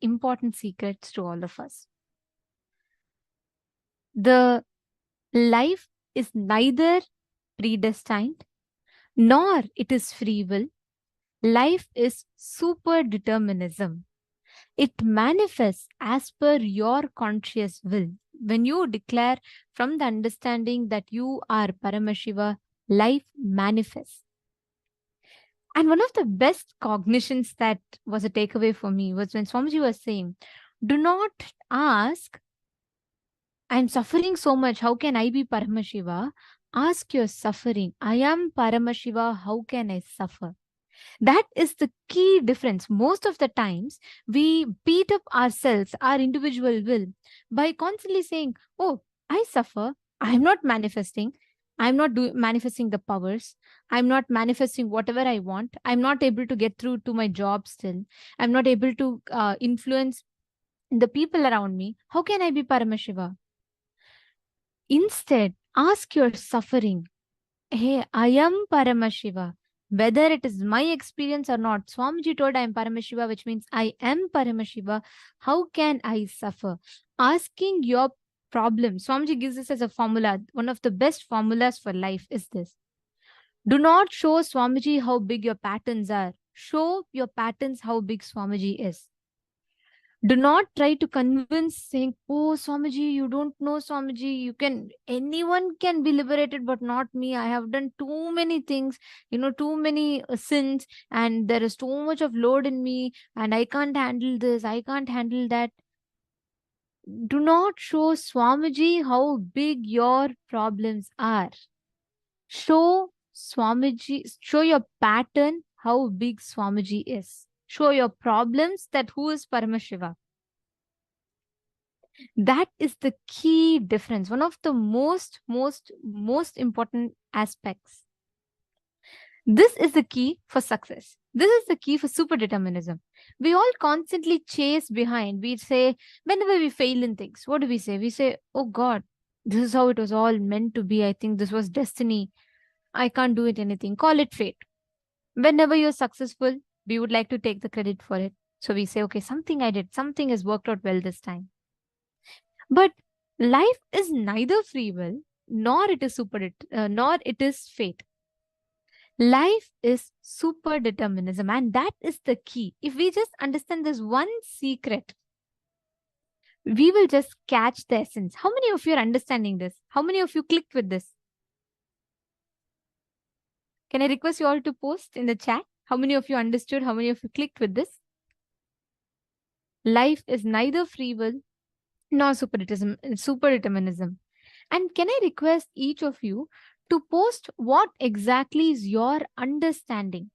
important secrets to all of us. The life is neither predestined nor it is free will. Life is super determinism. It manifests as per your conscious will. When you declare from the understanding that you are Paramashiva, life manifests. And one of the best cognitions that was a takeaway for me was when Swamiji was saying, do not ask, I'm suffering so much, how can I be Paramashiva? Ask your suffering, I am Paramashiva, how can I suffer? That is the key difference. Most of the times, we beat up ourselves, our individual will, by constantly saying, oh, I suffer, I'm not manifesting, I'm not manifesting the powers, I'm not manifesting whatever I want, I'm not able to get through to my job still, I'm not able to influence the people around me. How can I be Paramashiva? Instead, ask your suffering, hey, I am Paramashiva. Whether it is my experience or not, Swamiji told I am Paramashiva, which means I am Paramashiva. How can I suffer? Asking your problem. Swamiji gives this as a formula. One of the best formulas for life is this. Do not show Swamiji how big your patterns are. Show your patterns how big Swamiji is. Do not try to convince saying, oh, Swamiji, you don't know Swamiji, anyone can be liberated, but not me. I have done too many things, too many sins, and there is too much of load in me, and I can't handle this, I can't handle that. Do not show Swamiji how big your problems are. Show Swamiji, show your pattern how big Swamiji is. Show your problems that who is Paramashiva. That is the key difference. One of the most important aspects. This is the key for success. This is the key for super determinism. We all constantly chase behind. We say, whenever we fail in things, what do we say? We say, oh God, this is how it was all meant to be. I think this was destiny. I can't do it anything. Call it fate. Whenever you're successful, we would like to take the credit for it. So we say, okay, something I did, something has worked out well this time. But life is neither free will, nor it is fate. Life is super determinism, and that is the key. If we just understand this one secret, we will just catch the essence. How many of you are understanding this? How many of you clicked with this? Can I request you all to post in the chat? How many of you understood? How many of you clicked with this? Life is neither free will nor super determinism. And can I request each of you to post what exactly is your understanding?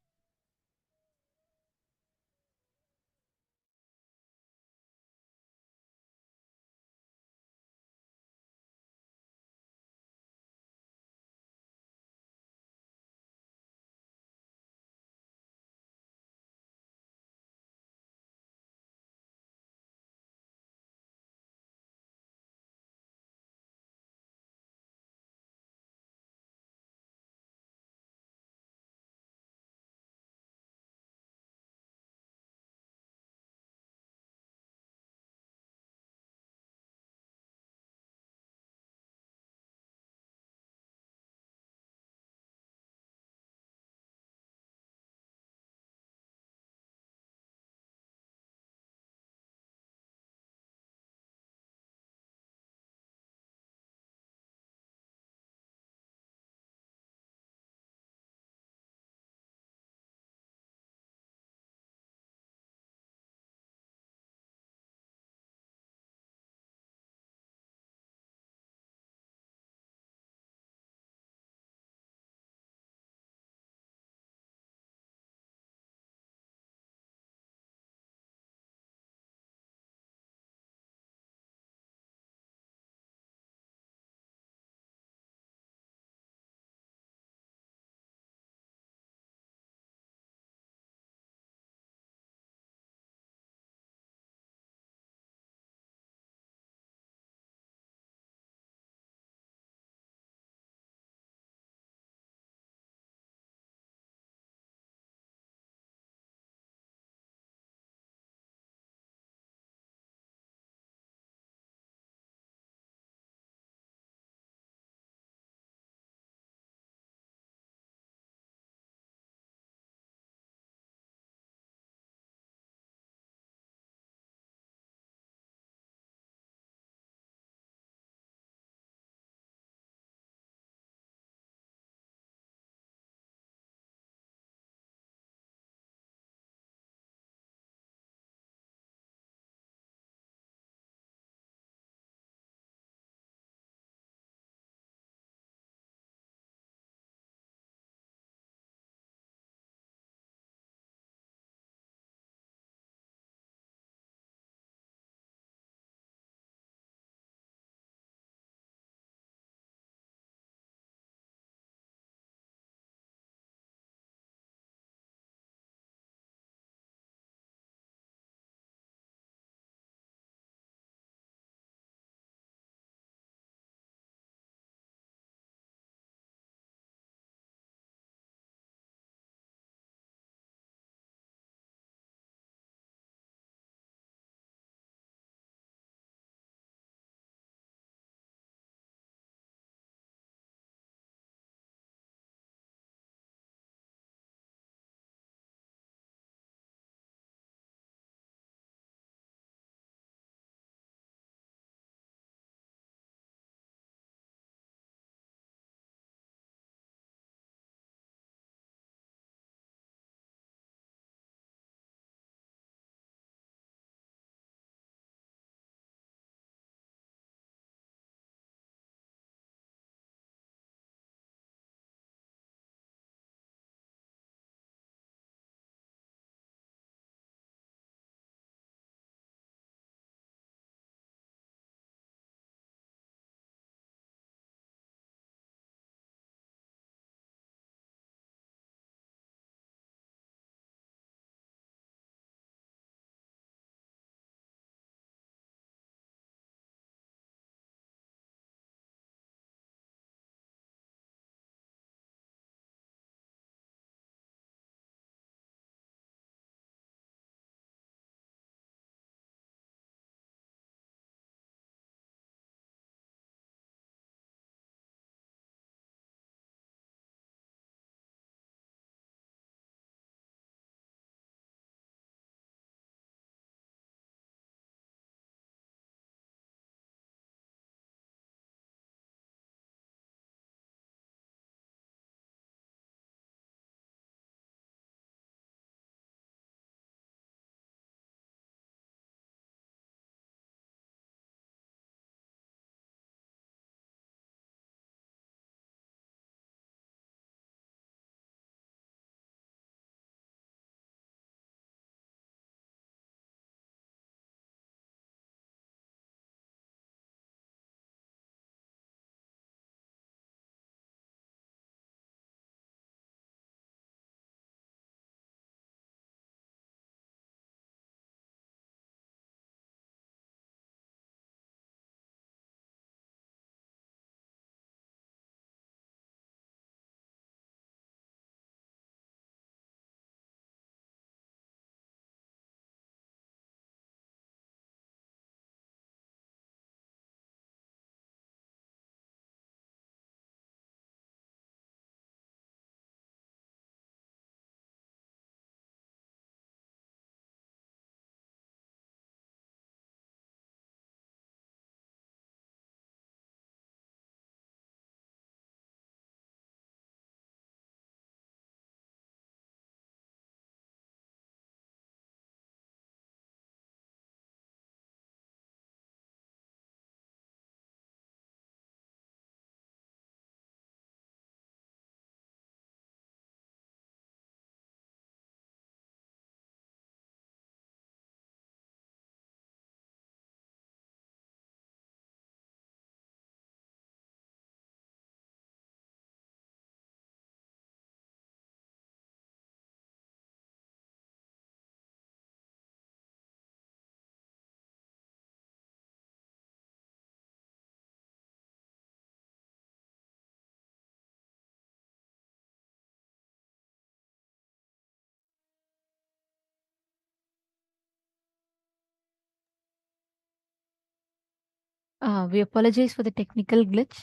We apologize for the technical glitch.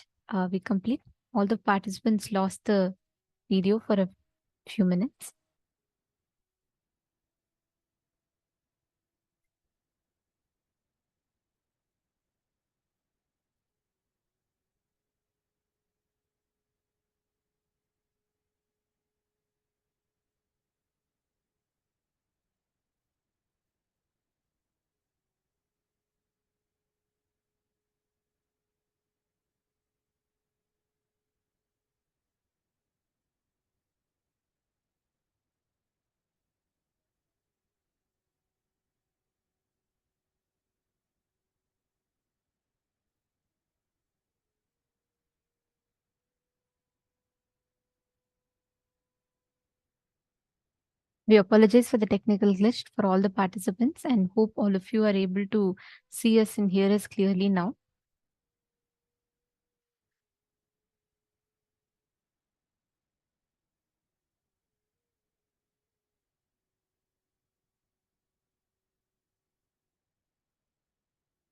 We complete. All the participants lost the video for a few minutes. We apologize for the technical glitch for all the participants and hope all of you are able to see us and hear us clearly now.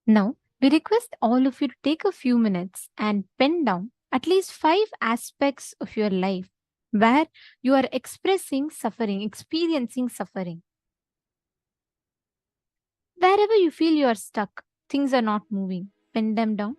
Now, we request all of you to take a few minutes and pen down at least 5 aspects of your life where you are expressing suffering, experiencing suffering. Wherever you feel you are stuck, things are not moving, pen them down.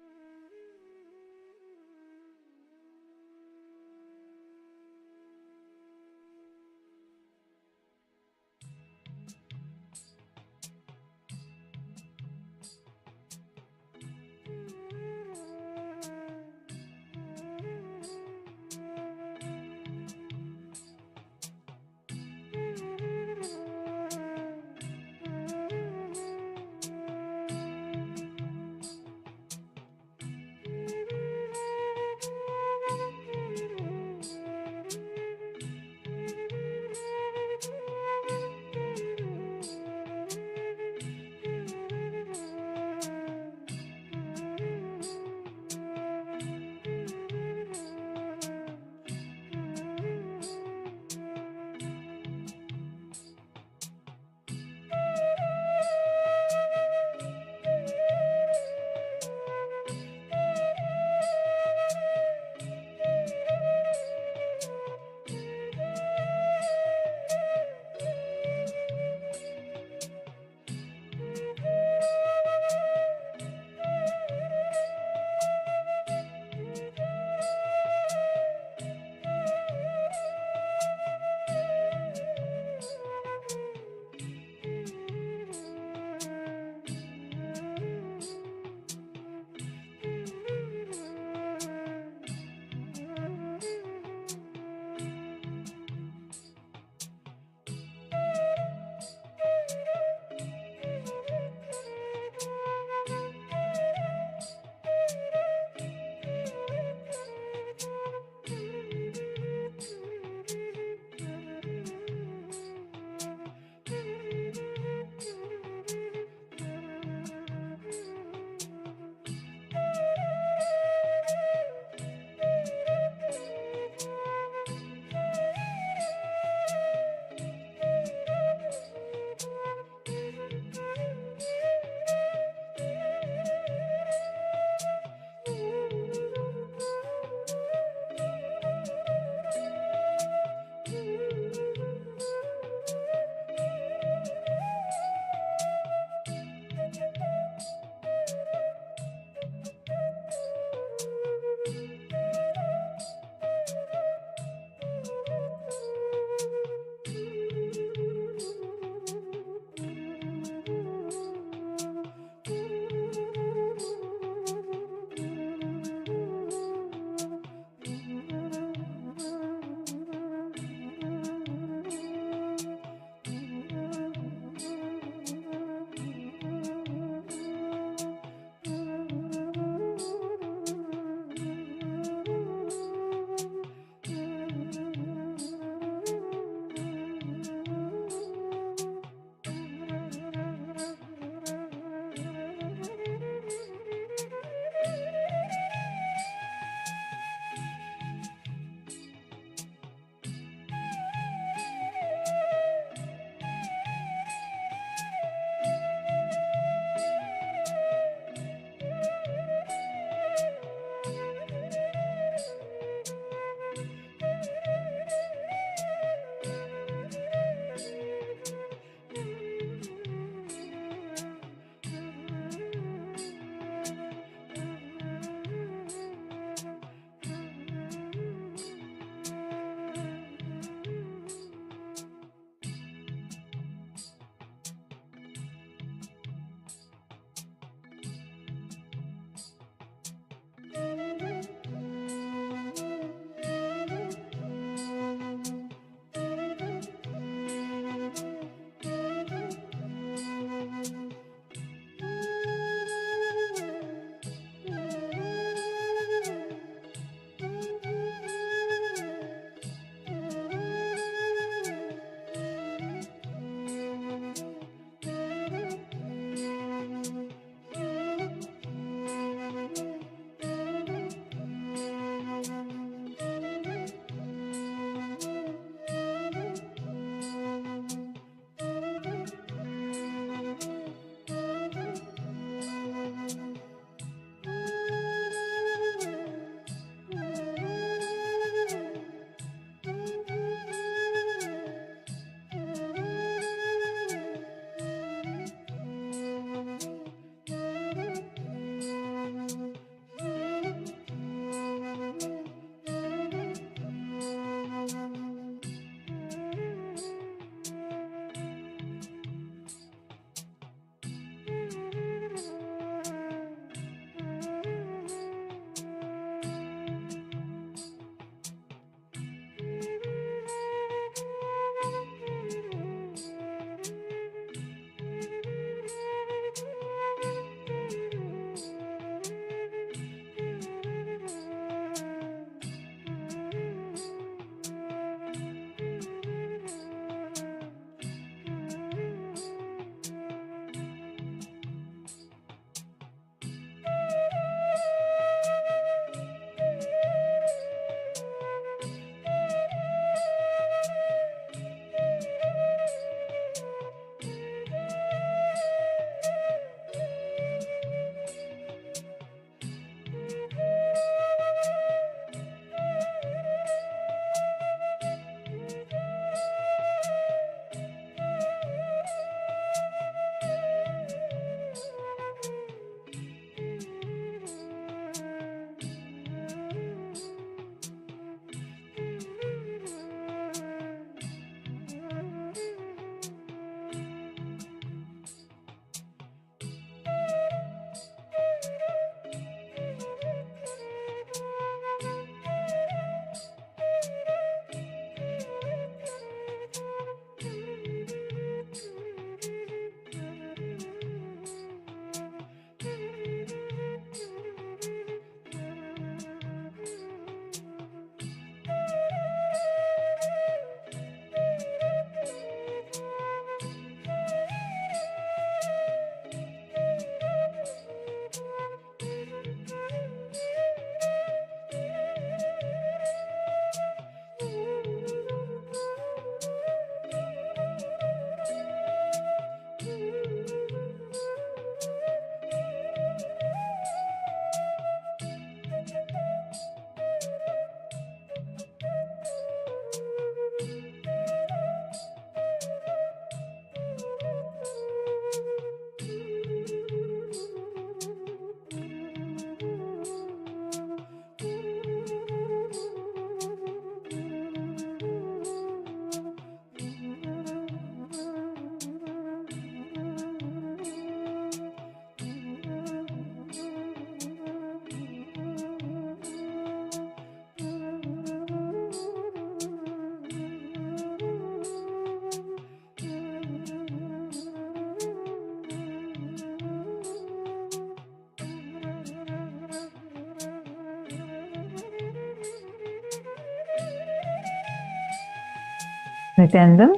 Nithyananda?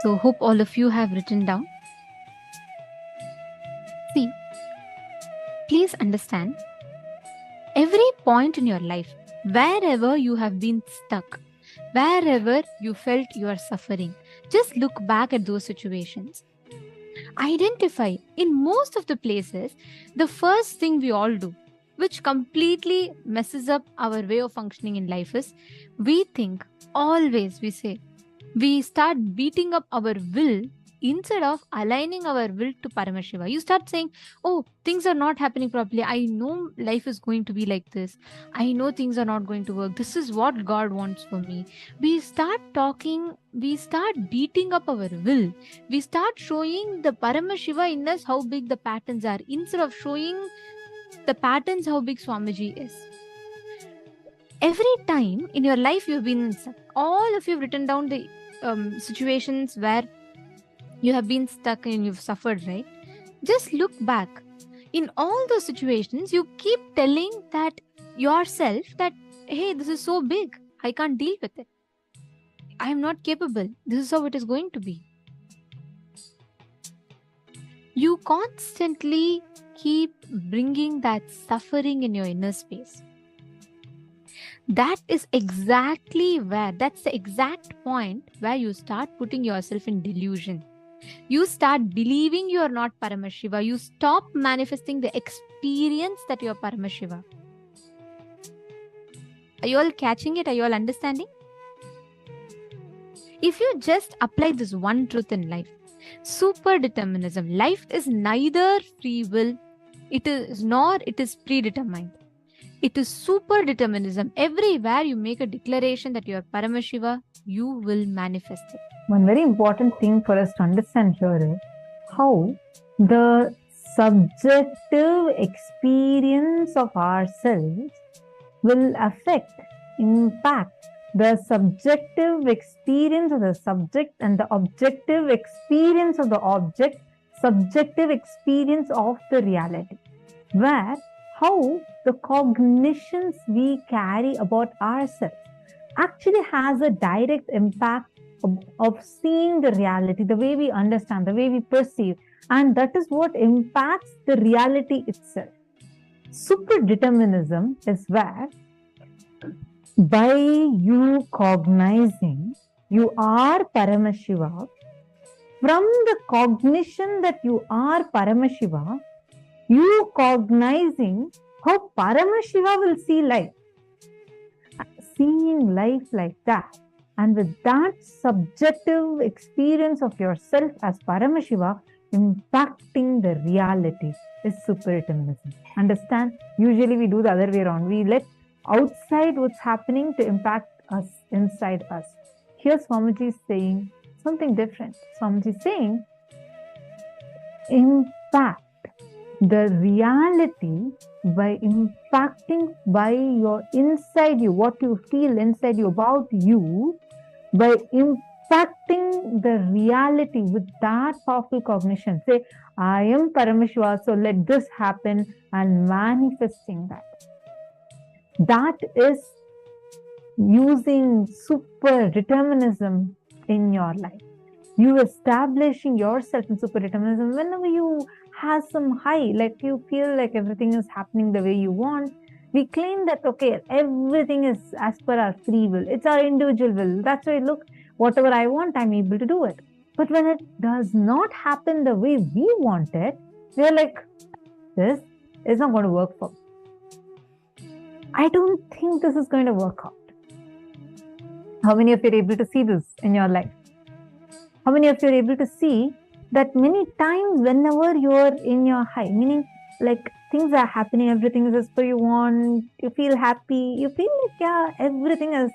So hope all of you have written down. See, please understand, every point in your life, wherever you have been stuck, wherever you felt you are suffering, just look back at those situations. Identify. In most of the places, the first thing we all do, which completely messes up our way of functioning in life, is we think, always we say, we start beating up our will instead of aligning our will to Paramashiva. You start saying, oh, things are not happening properly. I know life is going to be like this. I know things are not going to work. This is what God wants for me. We start talking, we start beating up our will. We start showing the Paramashiva in us how big the patterns are instead of showing the patterns how big Swamiji is. Every time in your life you've been stuck, all of you have written down the situations where you have been stuck and you've suffered, right? Just look back. In all those situations, you keep telling that yourself that, hey, this is so big. I can't deal with it. I am not capable. This is how it is going to be. You constantly keep bringing that suffering in your inner space. That is exactly that's the exact point where you start putting yourself in delusion. You start believing you are not Paramashiva. You stop manifesting the experience that you are Paramashiva. Are you all catching it? Are you all understanding? If you just apply this one truth in life, super determinism, life is neither free will, it is predetermined. It is super determinism. Everywhere you make a declaration that you are Paramashiva, you will manifest it. One very important thing for us to understand here is how the subjective experience of ourselves will impact the subjective experience of the subject and the objective experience of the object, subjective experience of the reality. Where how the cognitions we carry about ourselves actually has a direct impact of seeing the reality, the way we understand, the way we perceive, and that is what impacts the reality itself. Super determinism is where, by you cognizing you are Paramashiva, from the cognition that you are Paramashiva, you cognizing how Paramashiva will see life. Seeing life like that, and with that subjective experience of yourself as Paramashiva impacting the reality, is super determinism. Understand? Usually we do the other way around. We let outside what's happening to impact us inside us. Here Swamiji is saying something different. Swamiji is saying, impact the reality by impacting by your inside you, what you feel inside you about you, by impacting the reality with that powerful cognition. Say, I am Paramashiva, so let this happen, and manifesting that. That is using super determinism in your life. You establishing yourself in super determinism whenever you have some high, like you feel like everything is happening the way you want. We claim that, okay, everything is as per our free will. It's our individual will. That's why, look, whatever I want, I'm able to do it. But when it does not happen the way we want it, we're like, this is not going to work for me. I don't think this is going to work out. How many of you are able to see this in your life? How many of you are able to see that many times whenever you are in your high, meaning like things are happening, everything is as per you want, you feel happy, you feel like, yeah, everything is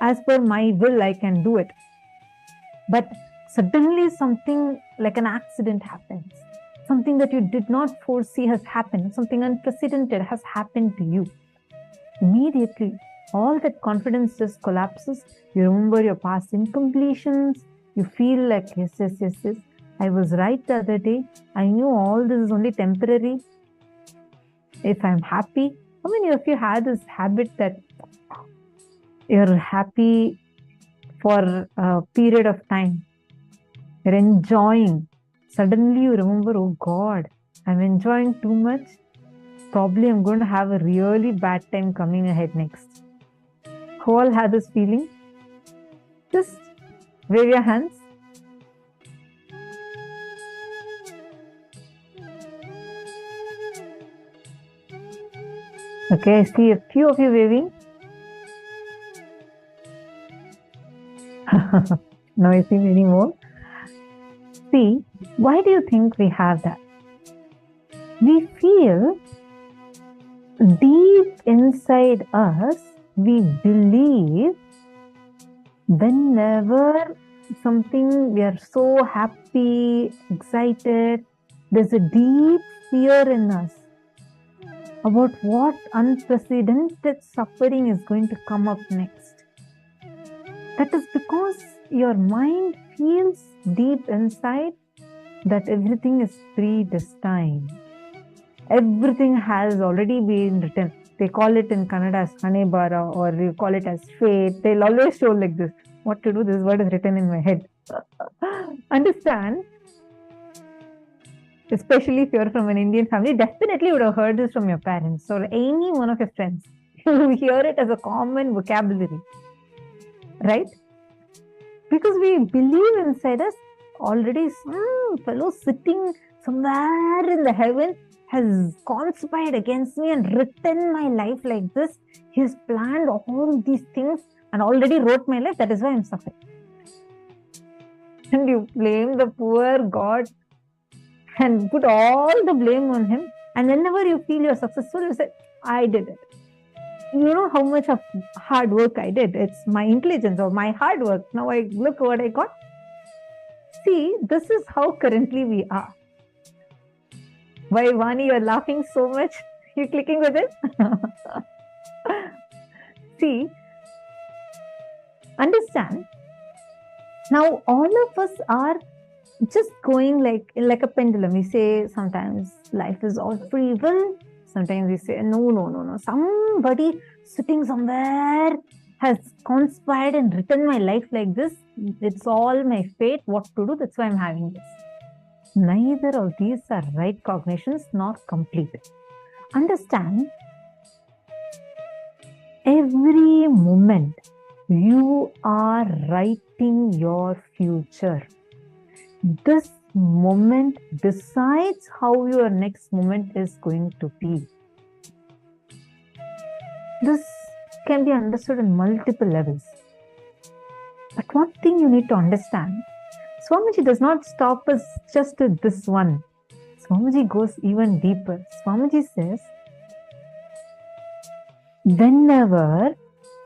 as per my will, I can do it. But suddenly something like an accident happens. Something that you did not foresee has happened. Something unprecedented has happened to you. Immediately, all that confidence just collapses. You remember your past incompletions. You feel like, yes, I was right the other day. I knew all this is only temporary. If I'm happy, how many of you had this habit that You're happy for a period of time. You're enjoying. Suddenly you remember, oh God, I'm enjoying too much. Probably I'm going to have a really bad time coming ahead next. Who all have this feeling? Just wave your hands. Okay, I see a few of you waving. Now I see many more. See, why do you think we have that? We feel deep inside us, we believe whenever something we are so happy, excited, there's a deep fear in us about what unprecedented suffering is going to come up next. That is because your mind feels deep inside that everything is predestined. Everything has already been written. They call it in Kannada as Hanebara, or we call it as fate. They'll always show like this. What to do? This word is written in my head. Understand? Especially if you're from an Indian family, definitely would have heard this from your parents or any one of your friends. You hear it as a common vocabulary. Right? Because we believe inside us already some fellow sitting somewhere in the heaven has conspired against me and written my life like this. He has planned all these things and already wrote my life. That is why I'm suffering. And you blame the poor God and put all the blame on him. And whenever you feel you're successful, you say, I did it. You know how much of hard work I did. It's my intelligence or my hard work. Now I look what I got. See, this is how currently we are. Why, Vani, you're laughing so much? You clicking with it? See, understand. Now all of us are just going like a pendulum. We say sometimes life is all free will. Sometimes we say, no. Somebody sitting somewhere has conspired and written my life like this. It's all my fate. What to do? That's why I'm having this. Neither of these are right cognitions nor complete. Understand, every moment you are writing your future. This moment decides how your next moment is going to be. This can be understood on multiple levels. But one thing you need to understand, Swamiji does not stop us just with this one. Swamiji goes even deeper. Swamiji says, whenever,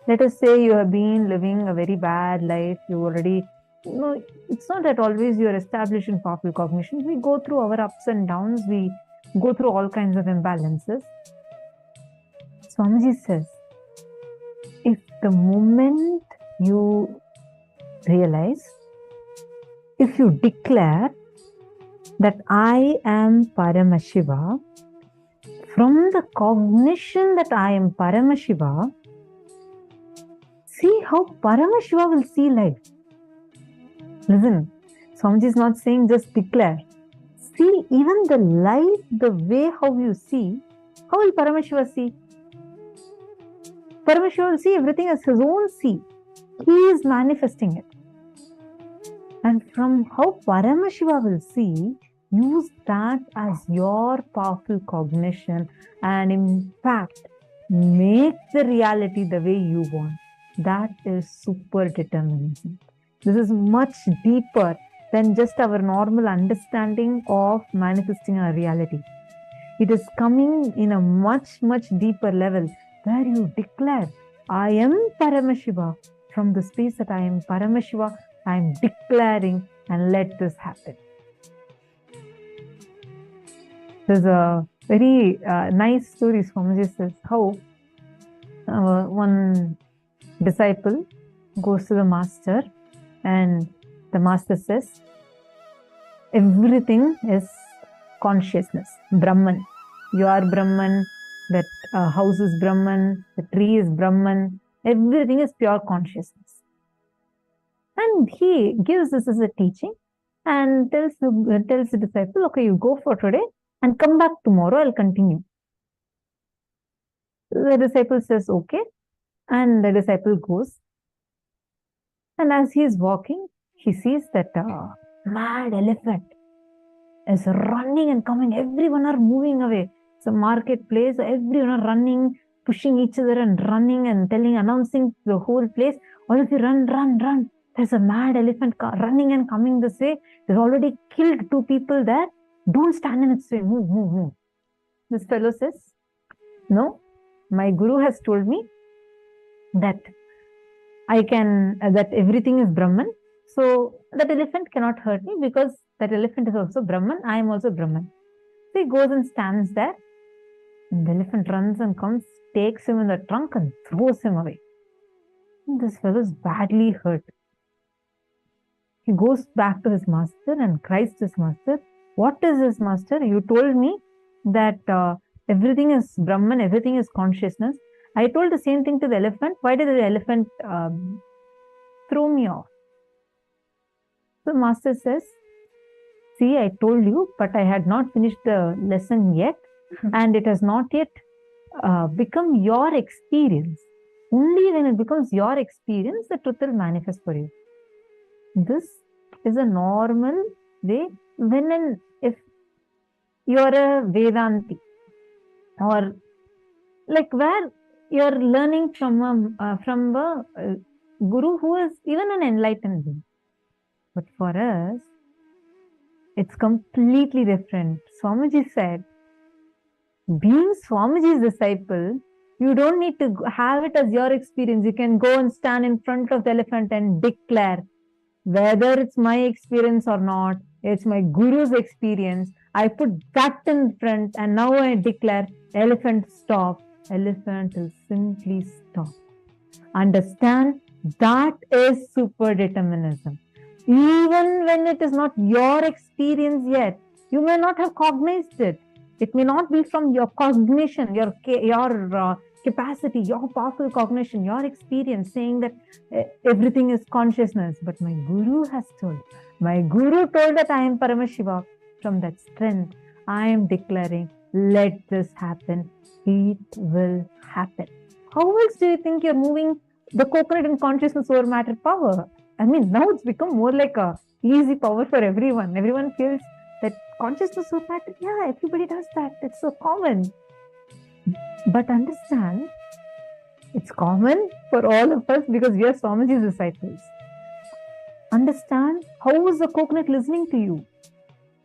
let us say you have been living a very bad life, you already, it's not that always you are established in powerful cognition. We go through our ups and downs. We go through all kinds of imbalances. Swamiji says, if the moment you realize, if you declare that I am Paramashiva, from the cognition that I am Paramashiva, see how Paramashiva will see life. Listen, Swamiji is not saying just declare. See even the life, the way how you see, how will Paramashiva see? Paramashiva will see everything as his own see. He is manifesting it. And from how Paramashiva will see, use that as your powerful cognition and in fact, make the reality the way you want. That is super determinism. This is much deeper than just our normal understanding of manifesting our reality. It is coming in a much, much deeper level where you declare, I am Paramashiva. From the space that I am Paramashiva, I am declaring and let this happen. There's a very nice story Swamiji says how one disciple goes to the master and the master says, everything is consciousness, Brahman. You are Brahman, that house is Brahman, the tree is Brahman, Everything is pure consciousness. And he gives this as a teaching and tells the disciple, okay, you go for today and come back tomorrow, I'll continue. The disciple says, okay. And the disciple goes. And as he is walking, he sees that mad elephant is running and coming. Everyone are moving away. It's a marketplace. Everyone are running, pushing each other and running and announcing the whole place. All of you run, run, run. There's a mad elephant running and coming this way. They've already killed 2 people there. Don't stand in its way. Move, move, move. This fellow says, no, my guru has told me that that everything is Brahman. So that elephant cannot hurt me because that elephant is also Brahman. I am also Brahman. So he goes and stands there. And the elephant runs and comes, takes him in the trunk and throws him away. And this fellow is badly hurt. He goes back to his master and cries to his master. What is this, master? You told me that everything is Brahman, everything is consciousness. I told the same thing to the elephant. Why did the elephant throw me off? The master says, see, I told you, but I had not finished the lesson yet, and it has not yet become your experience. Only when it becomes your experience, the truth will manifest for you. This is a normal way if you're a Vedanti or like where you're learning from a guru who is even an enlightened being. But for us, it's completely different. Swamiji said, being Swamiji's disciple, you don't need to have it as your experience. You can go and stand in front of the elephant and declare, whether it's my experience or not, it's my guru's experience. I put that in front and now I declare, elephant stop. Elephant will simply stop. Understand, that is super determinism. Even when it is not your experience yet, you may not have cognized it. It may not be from your cognition, your capacity, your powerful cognition, your experience, saying that everything is consciousness. But my guru has told. My guru told that I am Paramashiva. From that strength, I am declaring, let this happen. It will happen. How else do you think you're moving the coconut in consciousness over matter power? I mean, now it's become more like a easy power for everyone. Everyone feels that consciousness over matter. Yeah, everybody does that. It's so common. But understand, it's common for all of us because we are Swamiji's disciples. Understand, how is the coconut listening to you?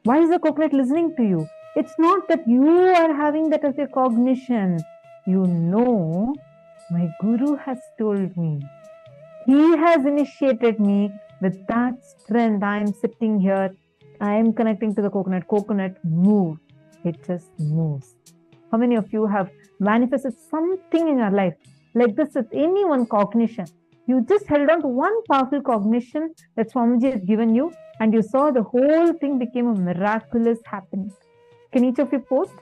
Why is the coconut listening to you? It's not that you are having that as your cognition. You know, my guru has told me. He has initiated me with that strength. I am sitting here. I am connecting to the coconut. Coconut move. It just moves. How many of you have manifested something in your life like this with any one cognition? You just held on to one powerful cognition that Swamiji has given you and you saw the whole thing became a miraculous happening. Can each of you post?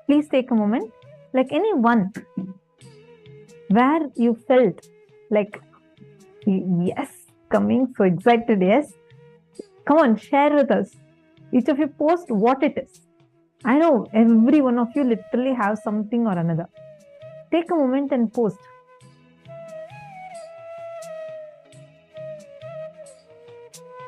Please take a moment. Like any one where you felt like, yes, coming, so excited, yes. Come on, share with us. Each of you post what it is. I know every one of you literally have something or another. Take a moment and post.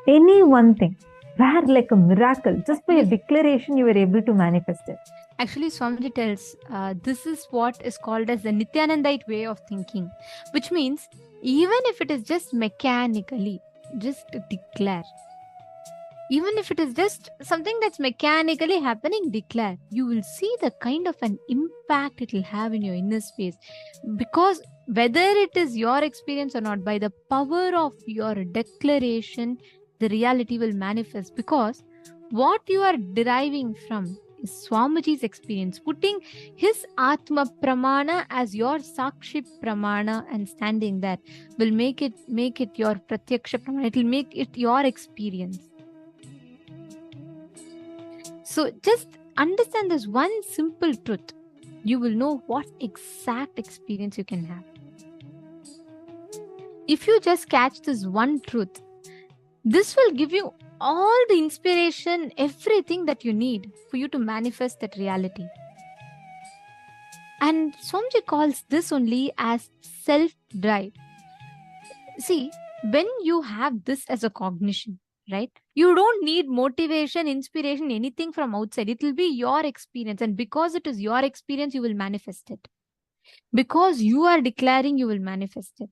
Any one thing, where like a miracle, just by a declaration you were able to manifest it. Actually, Swamiji tells this is what is called as the Nithyanandite way of thinking, which means even if it is just mechanically, just declare. Even if it is just something that's mechanically happening, declare. You will see the kind of an impact it will have in your inner space. Because whether it is your experience or not, by the power of your declaration, the reality will manifest. Because what you are deriving from is Swamiji's experience, putting his Atma Pramana as your Sakshi Pramana and standing there will make it your Pratyaksha Pramana. It will make it your experience. So just understand this one simple truth. you will know what exact experience you can have. If you just catch this one truth, this will give you all the inspiration, everything that you need for you to manifest that reality. And Swamiji calls this only as self-drive. See, when you have this as a cognition, right? You don't need motivation, inspiration, anything from outside. It will be your experience. And because it is your experience, you will manifest it. Because you are declaring, you will manifest it.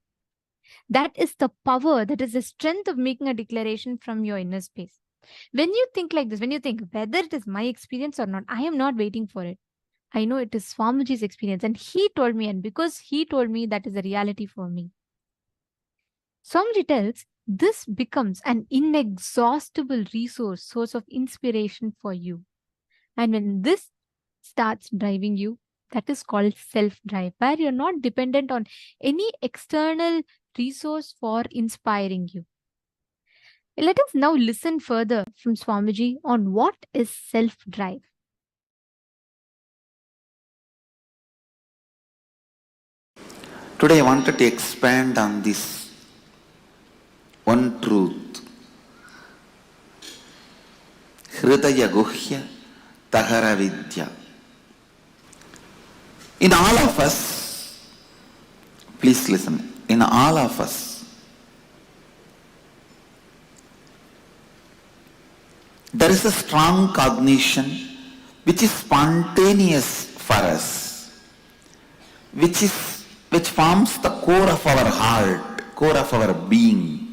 That is the power, that is the strength of making a declaration from your inner space. When you think like this, when you think whether it is my experience or not, I am not waiting for it. I know it is Swamiji's experience and he told me, and because he told me, that is a reality for me. Swamiji tells this becomes an inexhaustible resource, source of inspiration for you. And when this starts driving you, that is called self-drive, where you're not dependent on any external resource for inspiring you. Let us now listen further from Swamiji on what is self-drive. Today I wanted to expand on this one truth. Hridaya Guhya Tahara Vidya. In all of us, please listen, in all of us, there is a strong cognition which is spontaneous for us, which forms the core of our heart, core of our being.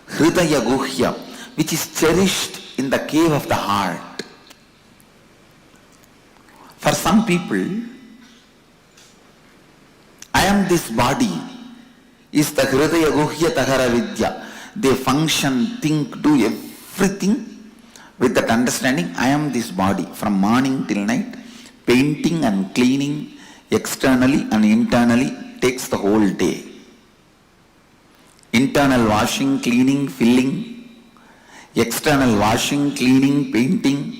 Hridaya Guhya, which is cherished in the cave of the heart. For some people, I am this body is the Hridaya Guhya Tahara Vidya. They function, think, do everything with that understanding. I am this body from morning till night. Painting and cleaning externally and internally takes the whole day. Internal washing, cleaning, filling. External washing, cleaning, painting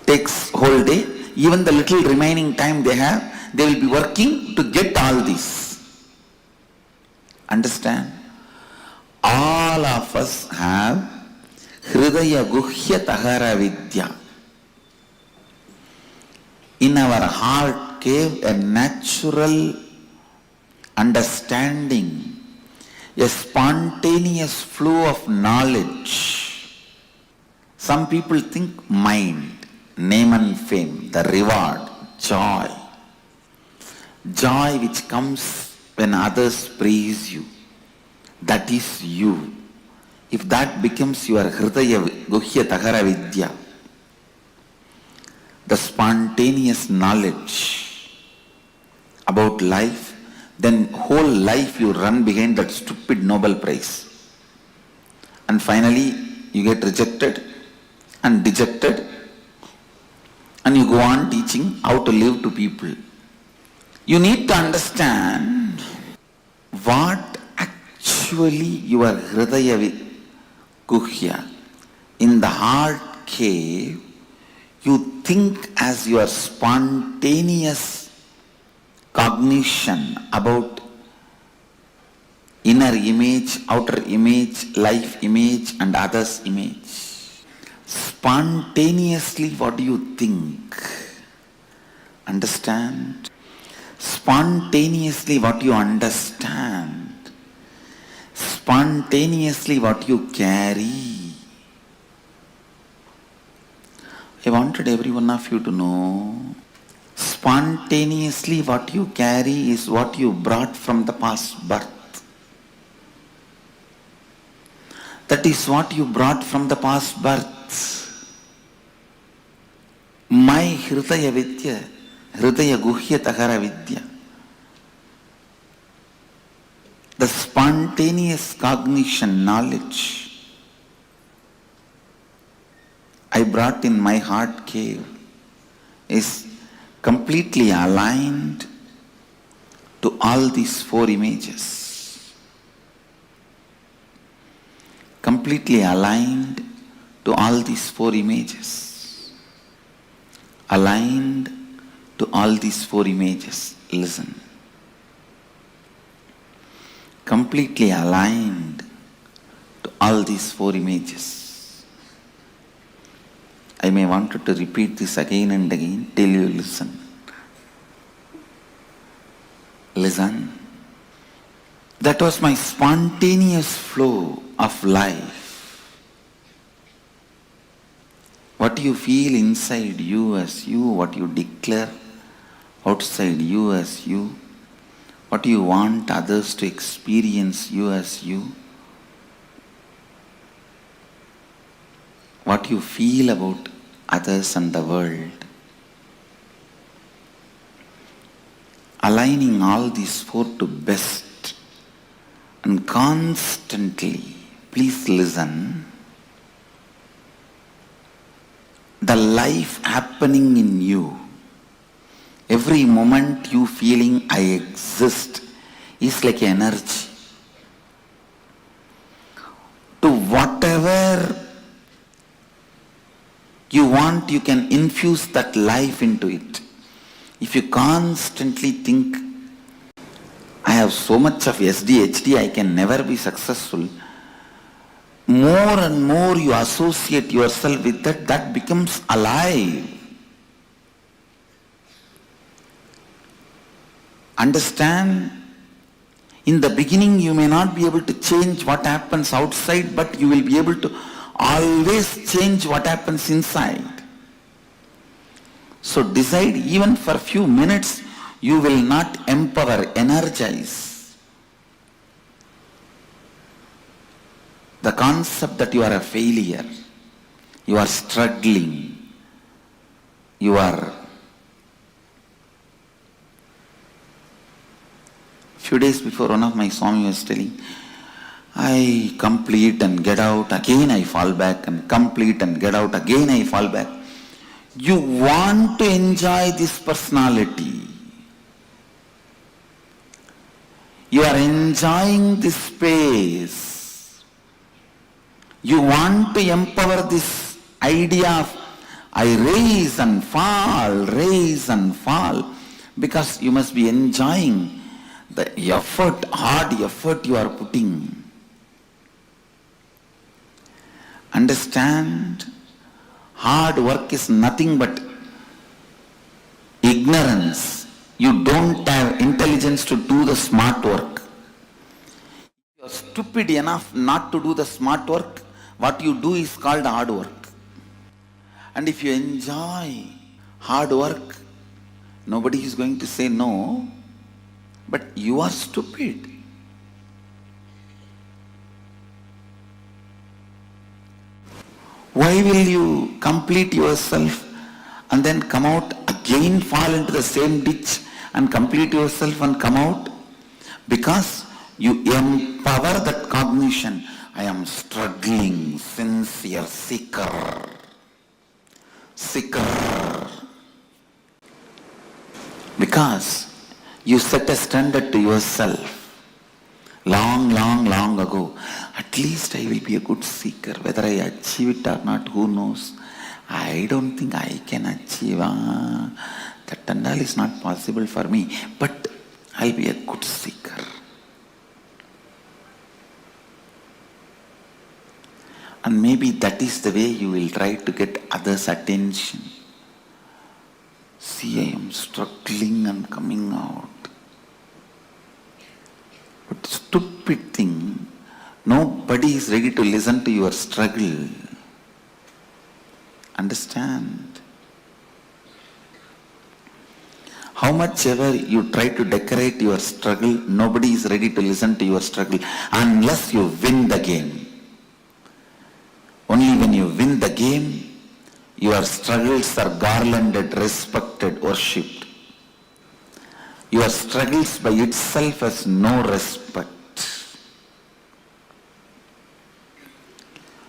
takes whole day. Even the little remaining time they have, they will be working to get all this. Understand? All of us have Hridaya Guhya Tahara Vidya. In our heart cave, a natural understanding, a spontaneous flow of knowledge. Some people think mind, name and fame, the reward, joy. Joy which comes when others praise you. That is you. If that becomes your Hridaya Guhya Tahara Vidya, the spontaneous knowledge about life, then whole life you run behind that stupid Nobel Prize. And finally you get rejected and dejected, and you go on teaching how to live to people. You need to understand what actually your Hridaya Guhya, in the heart cave, you think as your spontaneous cognition about inner image, outer image, life image and others image. Spontaneously what do you think? Understand? Spontaneously what you understand. Spontaneously what you carry. I wanted every one of you to know, spontaneously what you carry is what you brought from the past birth. That is what you brought from the past birth. My Hridaya Vidya, Hridaya Guhya Tahara Vidya, the spontaneous cognition, knowledge I brought in my heart cave is completely aligned to all these four images. Completely aligned to all these four images. aligned to all these four images. Listen. Completely aligned to all these four images. I may want to repeat this again and again till you listen. Listen. That was my spontaneous flow of life. What you feel inside you as you, what you declare outside you as you, what you want others to experience you as you, what you feel about others and the world. Aligning all these four to best and constantly, please listen, the life happening in you, every moment you feeling I exist is like energy. To whatever you want, you can infuse that life into it. If you constantly think, I have so much of SDHD, I can never be successful, more and more you associate yourself with that, that becomes alive. Understand? In the beginning you may not be able to change what happens outside, but you will be able to always change what happens inside. So decide, even for a few minutes, you will not empower, energize the concept that you are a failure, you are struggling, you are. Few days before, one of my Swami was telling, I complete and get out, again I fall back, and complete and get out, again I fall back. You want to enjoy this personality. You are enjoying this space. You want to empower this idea of I rise and fall, because you must be enjoying the effort, hard effort you are putting. Understand? Hard work is nothing but ignorance. You don't have intelligence to do the smart work. You are stupid enough not to do the smart work. What you do is called hard work. And if you enjoy hard work, nobody is going to say no, but you are stupid. Why will you complete yourself and then come out again, fall into the same ditch and complete yourself and come out? Because you empower that cognition. I am struggling, sincere, seeker. Because you set a standard to yourself. Long ago, at least I will be a good seeker. Whether I achieve it or not, who knows? I don't think I can achieve. That and all is not possible for me. But I'll be a good seeker. And maybe that is the way you will try to get others' attention. See, I am struggling and coming out. But stupid thing, nobody is ready to listen to your struggle. Understand? How much ever you try to decorate your struggle, nobody is ready to listen to your struggle unless you win the game. Only when you win the game, your struggles are garlanded, respected, worshipped. Your struggles by itself has no respect.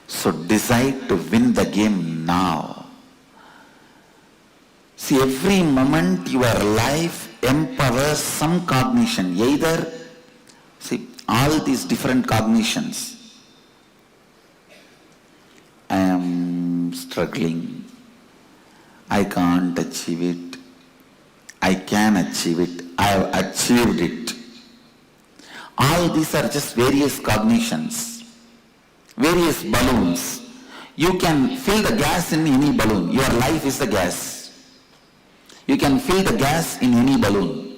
So decide to win the game now. See, every moment your life empowers some cognition. Either, see, all these different cognitions. I am struggling. I can't achieve it. I can achieve it. I have achieved it. All these are just various cognitions, various balloons. You can fill the gas in any balloon. Your life is the gas. You can fill the gas in any balloon.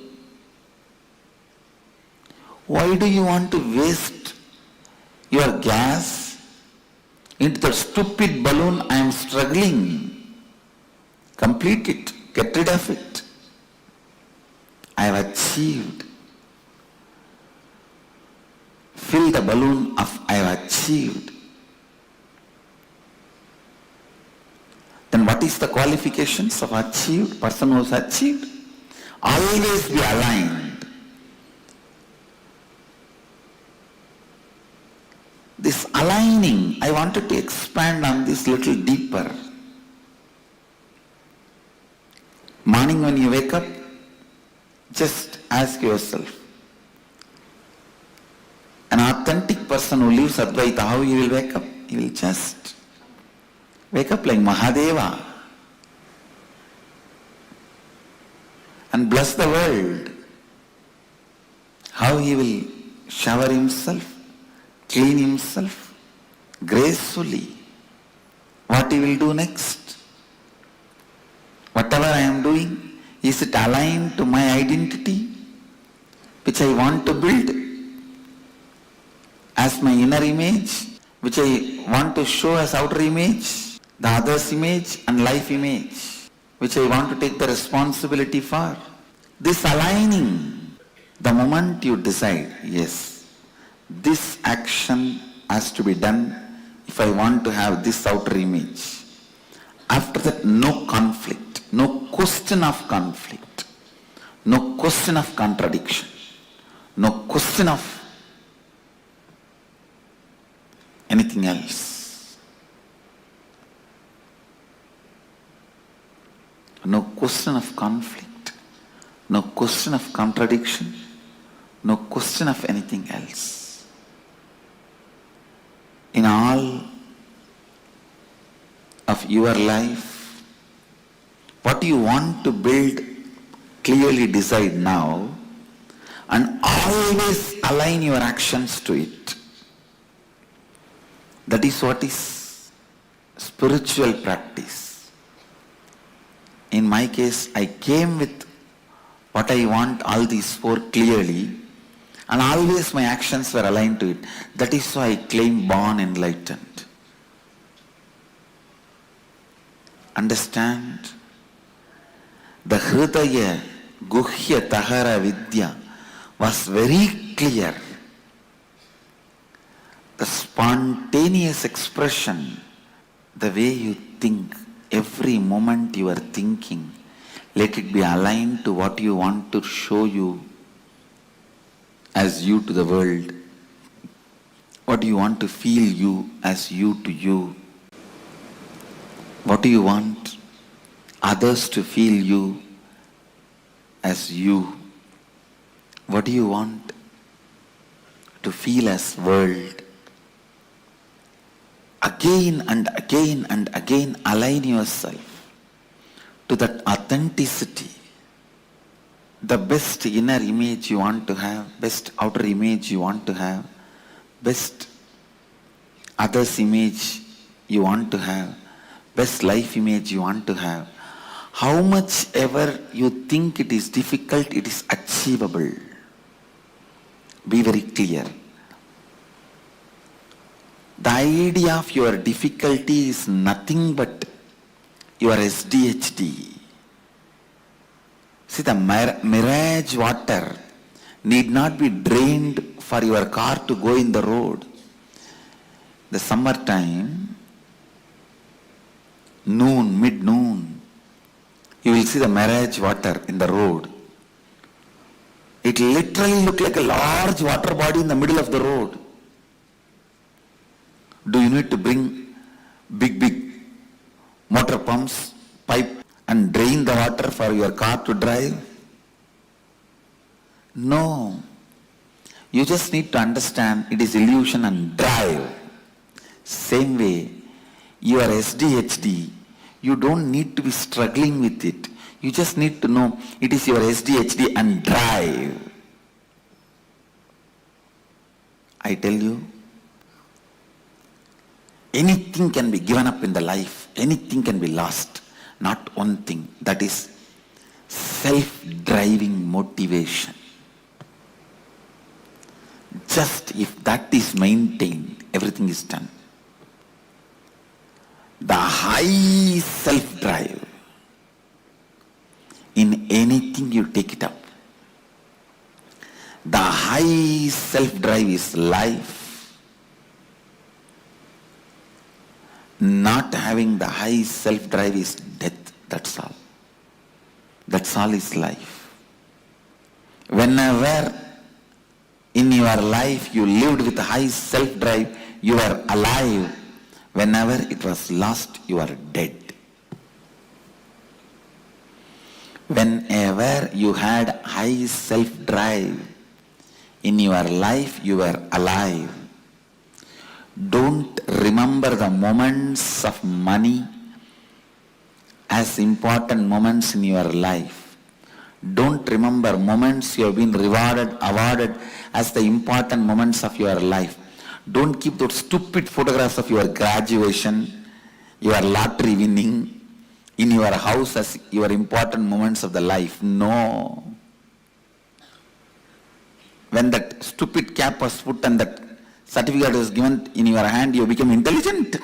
Why do you want to waste your gas into the stupid balloon? I am struggling. Complete it. Get rid of it. I have achieved. Fill the balloon of I have achieved. Then what is the qualifications of achieved? Person who has achieved? Always be aligned. This aligning, I wanted to expand on this little deeper. Morning when you wake up, just ask yourself, an authentic person who lives Advaita, how he will wake up? He will just wake up like Mahadeva and bless the world. How he will shower himself, clean himself gracefully. What he will do next? Whatever I am doing, is it aligned to my identity, which I want to build as my inner image, which I want to show as outer image, the other's image and life image, which I want to take the responsibility for? This aligning, the moment you decide, yes, this action has to be done if I want to have this outer image. After that, no conflict, no question of conflict, no question of contradiction, no question of anything else. No question of conflict, no question of contradiction, no question of anything else. In all of your life, what you want to build, clearly decide now and always align your actions to it. That is what is spiritual practice. In my case, I came with what I want, all these four clearly, and always my actions were aligned to it. That is why I claim born enlightened. Understand? The Hridaya Guhya Tahara Vidya was very clear. The spontaneous expression, the way you think, every moment you are thinking, let it be aligned to what you want to show you as you to the world. What do you want to feel you as you to you? What do you want others to feel you as you? What do you want to feel as world? Again and again and again align yourself to that authenticity. The best inner image you want to have, best outer image you want to have, best others image you want to have, best life image you want to have. How much ever you think it is difficult, it is achievable. Be very clear. The idea of your difficulty is nothing but your SDHD. See, the mirage water need not be drained for your car to go in the road. The summertime, mid-noon, you will see the mirage water in the road. It literally looks like a large water body in the middle of the road. Do you need to bring big motor pumps, pipe and drain the water for your car to drive? No. You just need to understand it is illusion and drive. Same way, your SDHD, You don't need to be struggling with it. You just need to know it is your SDHD and drive. I tell you, anything can be given up in the life. Anything can be lost. Not one thing. That is self-driving motivation. Just if that is maintained, everything is done. The high self-drive, in anything you take it up. The high self-drive is life. Not having the high self-drive is death. That's all. That's all is life. Whenever in your life you lived with high self-drive, you are alive. Whenever it was lost, you are dead. Whenever you had high self-drive in your life, you were alive. Don't remember the moments of money as important moments in your life. Don't remember moments you have been rewarded, awarded as the important moments of your life. Don't keep those stupid photographs of your graduation, your lottery winning, in your house as your important moments of the life. No. When that stupid cap was put and that certificate was given in your hand, you become intelligent.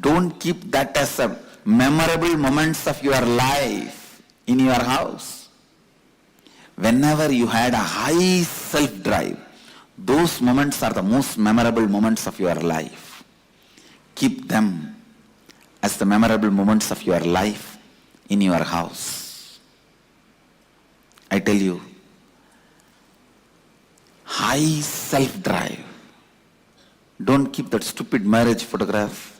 Don't keep that as a memorable moments of your life in your house. Whenever you had a high self-drive, those moments are the most memorable moments of your life. Keep them as the memorable moments of your life in your house. I tell you, high self-drive. Don't keep that stupid marriage photograph,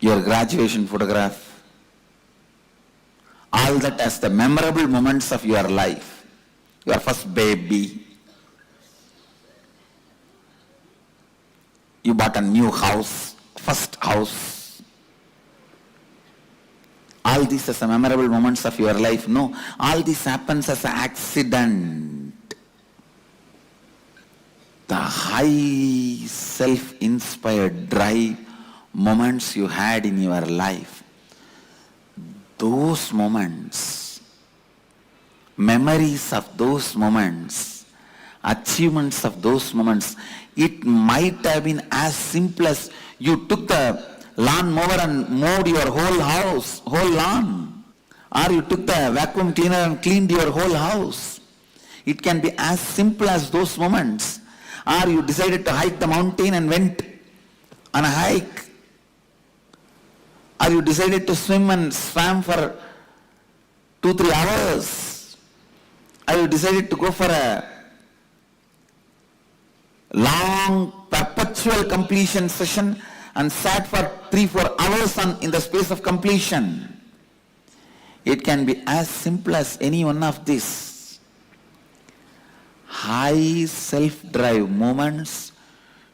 your graduation photograph, all that as the memorable moments of your life. Your first baby, you bought a new house, first house. All this as the memorable moments of your life. No, all this happens as an accident. The high self-inspired drive moments you had in your life, those moments, memories of those moments, achievements of those moments, it might have been as simple as you took the lawn mower and mowed your whole house, whole lawn. Or you took the vacuum cleaner and cleaned your whole house. It can be as simple as those moments. Or you decided to hike the mountain and went on a hike. Or you decided to swim and swam for 2-3 hours. Or you decided to go for a long perpetual completion session and sat for 3-4 hours in the space of completion. It can be as simple as any one of these. High self-drive moments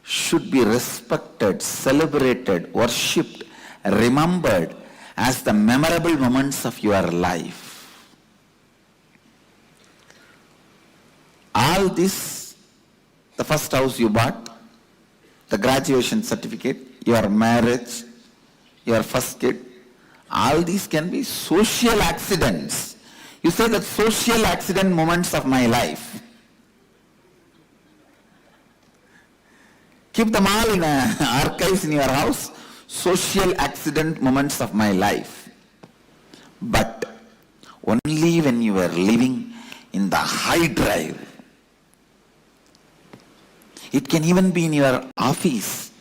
should be respected, celebrated, worshipped, remembered as the memorable moments of your life. All this, the first house you bought, the graduation certificate, your marriage, your first kid, all these can be social accidents. You say that social accident moments of my life. Keep them all in archives in your house. Social accident moments of my life. But only when you are living in the high drive. It can even be in your office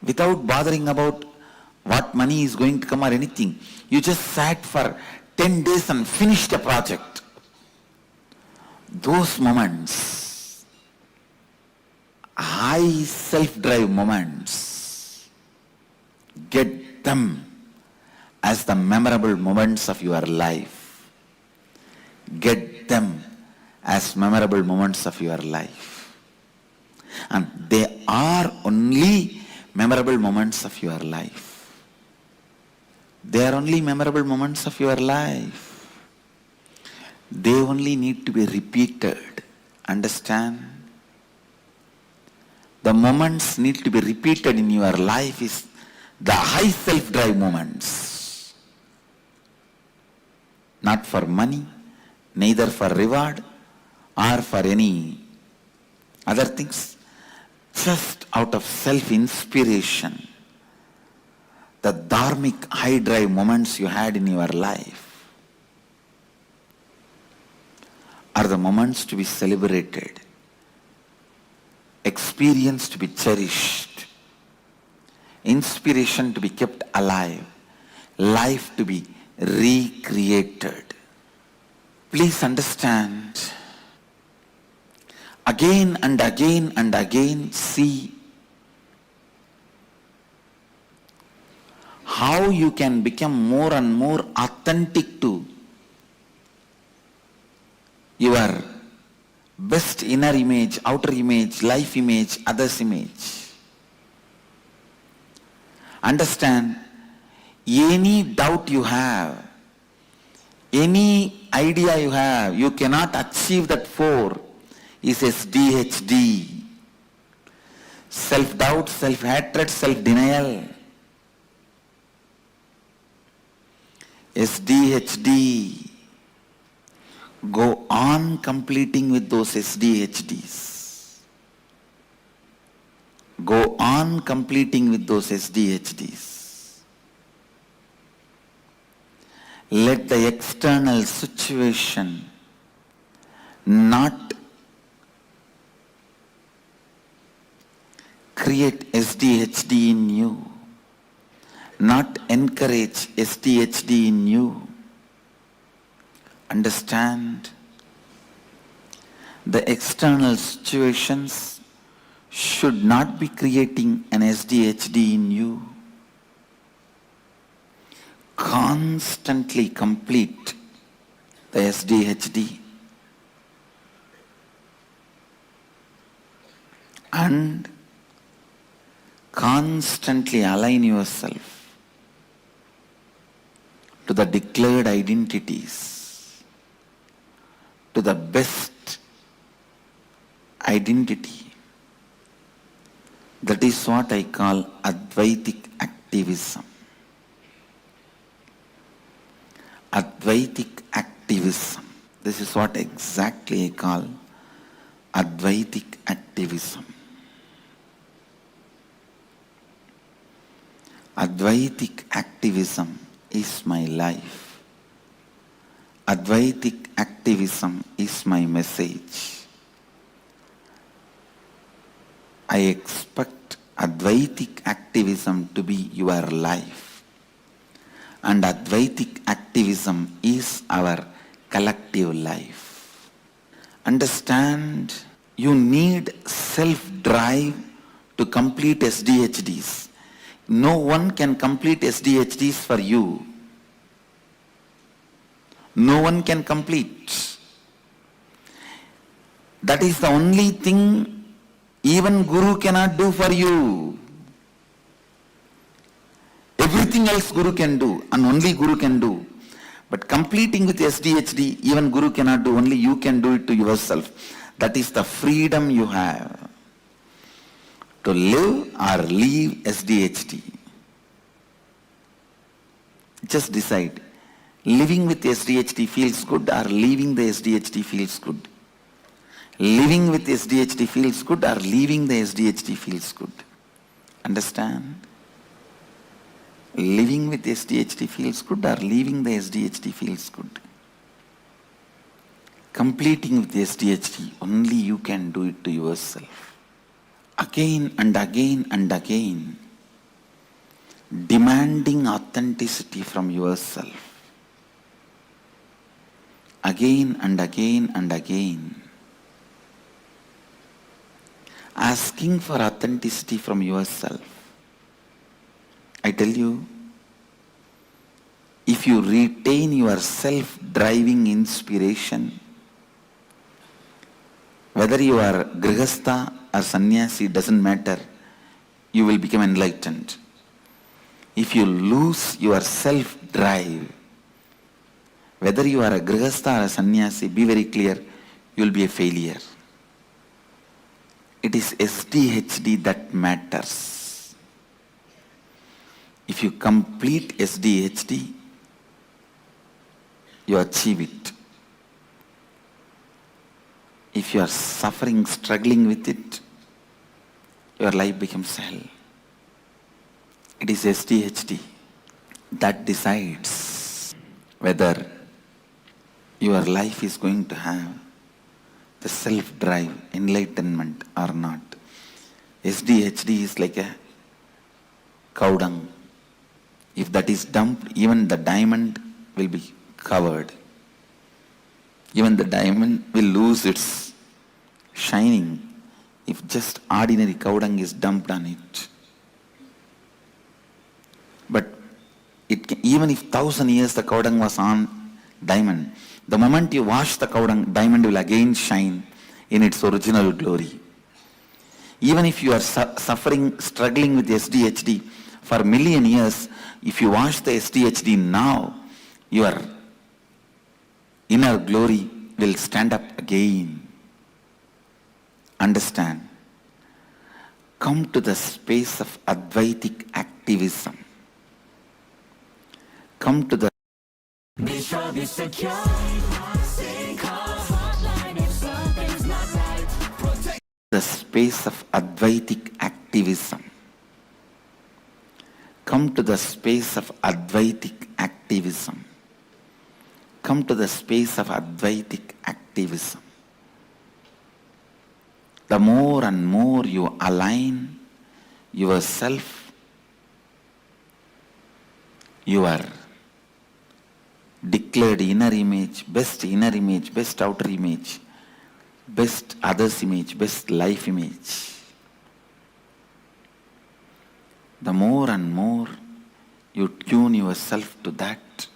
without bothering about what money is going to come or anything. You just sat for 10 days and finished a project. Those moments, high self-drive moments, get them as the memorable moments of your life. Get them as memorable moments of your life. And they are only memorable moments of your life. They are only memorable moments of your life. They only need to be repeated. Understand? The moments need to be repeated in your life is the high self-drive moments. Not for money, neither for reward or for any other things. Just out of self-inspiration. The dharmic high-drive moments you had in your life are the moments to be celebrated. Experience to be cherished, inspiration to be kept alive, life to be recreated. Please understand, again and again and again, see how you can become more and more authentic to your best inner image, outer image, life image, others image. Understand, any doubt you have, any idea you have, you cannot achieve that four is SDHD. Self-doubt, self-hatred, self-denial. SDHD. Go on completing with those SDHDs. Go on completing with those SDHDs. Let the external situation not create SDHD in you, not encourage SDHD in you. Understand, the external situations should not be creating an SDHD in you. Constantly complete the SDHD and constantly align yourself to the declared identities, to the best identity. That is what I call Advaitic activism. Advaitic activism. This is what exactly I call Advaitic activism. Advaitic activism is my life. Advaitic activism is my message. I expect Advaitic activism to be your life. And Advaitic activism is our collective life. Understand, you need self-drive to complete SDHDs. No one can complete SDHDs for you. No one can complete. That is the only thing even Guru cannot do for you. Everything else Guru can do and only Guru can do. But completing with SDHD, even Guru cannot do, only you can do it to yourself. That is the freedom you have to live or leave SDHD. Just decide. Living with SDHD feels good or leaving the SDHD feels good. Living with SDHD feels good or leaving the SDHD feels good. Understand? Living with SDHD feels good or leaving the SDHD feels good. Completing with SDHD, only you can do it to yourself. Again and again and again, demanding authenticity from yourself. Again and again and again, asking for authenticity from yourself. I tell you, if you retain your self-driving inspiration, whether you are grihastha or sannyasi, doesn't matter, you will become enlightened. If you lose your self-drive, whether you are a grihastha or a sannyasi, be very clear, you will be a failure. It is SDHD that matters. If you complete SDHD, you achieve it. If you are suffering, struggling with it, your life becomes hell. It is SDHD that decides whether your life is going to have the self-drive, enlightenment or not. SDHD is like a cow dung. If that is dumped, even the diamond will be covered. Even the diamond will lose its shining if just ordinary cow dung is dumped on it. But even if 1,000 years the cow dung was on diamond, the moment you wash the cow dung, diamond will again shine in its original glory. Even if you are suffering, struggling with SDHD for a million years, if you wash the SDHD now, your inner glory will stand up again. Understand? Come to the space of Advaitic activism. Come to the space of Advaitic activism. Come to the space of Advaitic activism. Come to the space of Advaitic activism. The more and more you align yourself, your declared inner image, best outer image, best others image, best life image, the more and more you tune yourself to that,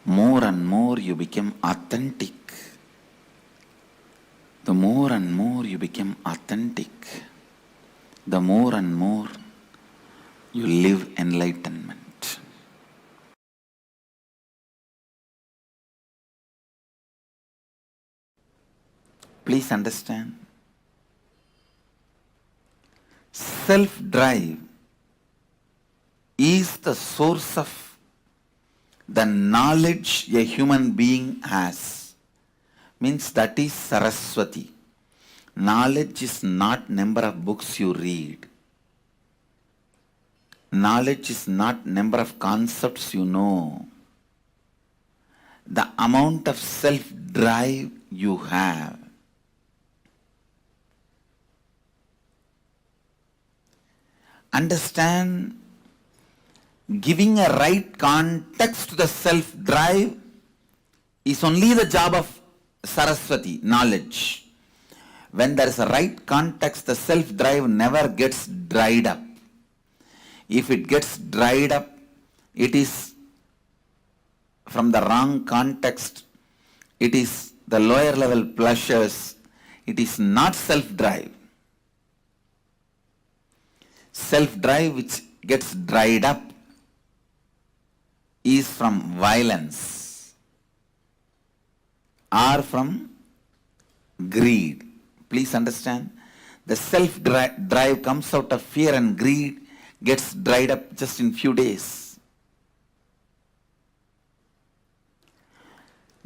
more and more you become authentic. The more and more you become authentic, the more and more you live enlightenment. Please understand, self-drive is the source of the knowledge a human being has. Means that is Saraswati. Knowledge is not number of books you read. Knowledge is not number of concepts you know. The amount of self-drive you have. Understand, giving a right context to the self-drive is only the job of Saraswati, knowledge. When there is a right context, the self-drive never gets dried up. If it gets dried up, it is from the wrong context. It is the lower level pleasures. It is not self-drive. Self-drive which gets dried up is from violence or from greed. Please understand, the self-drive comes out of fear and greed, gets dried up just in few days.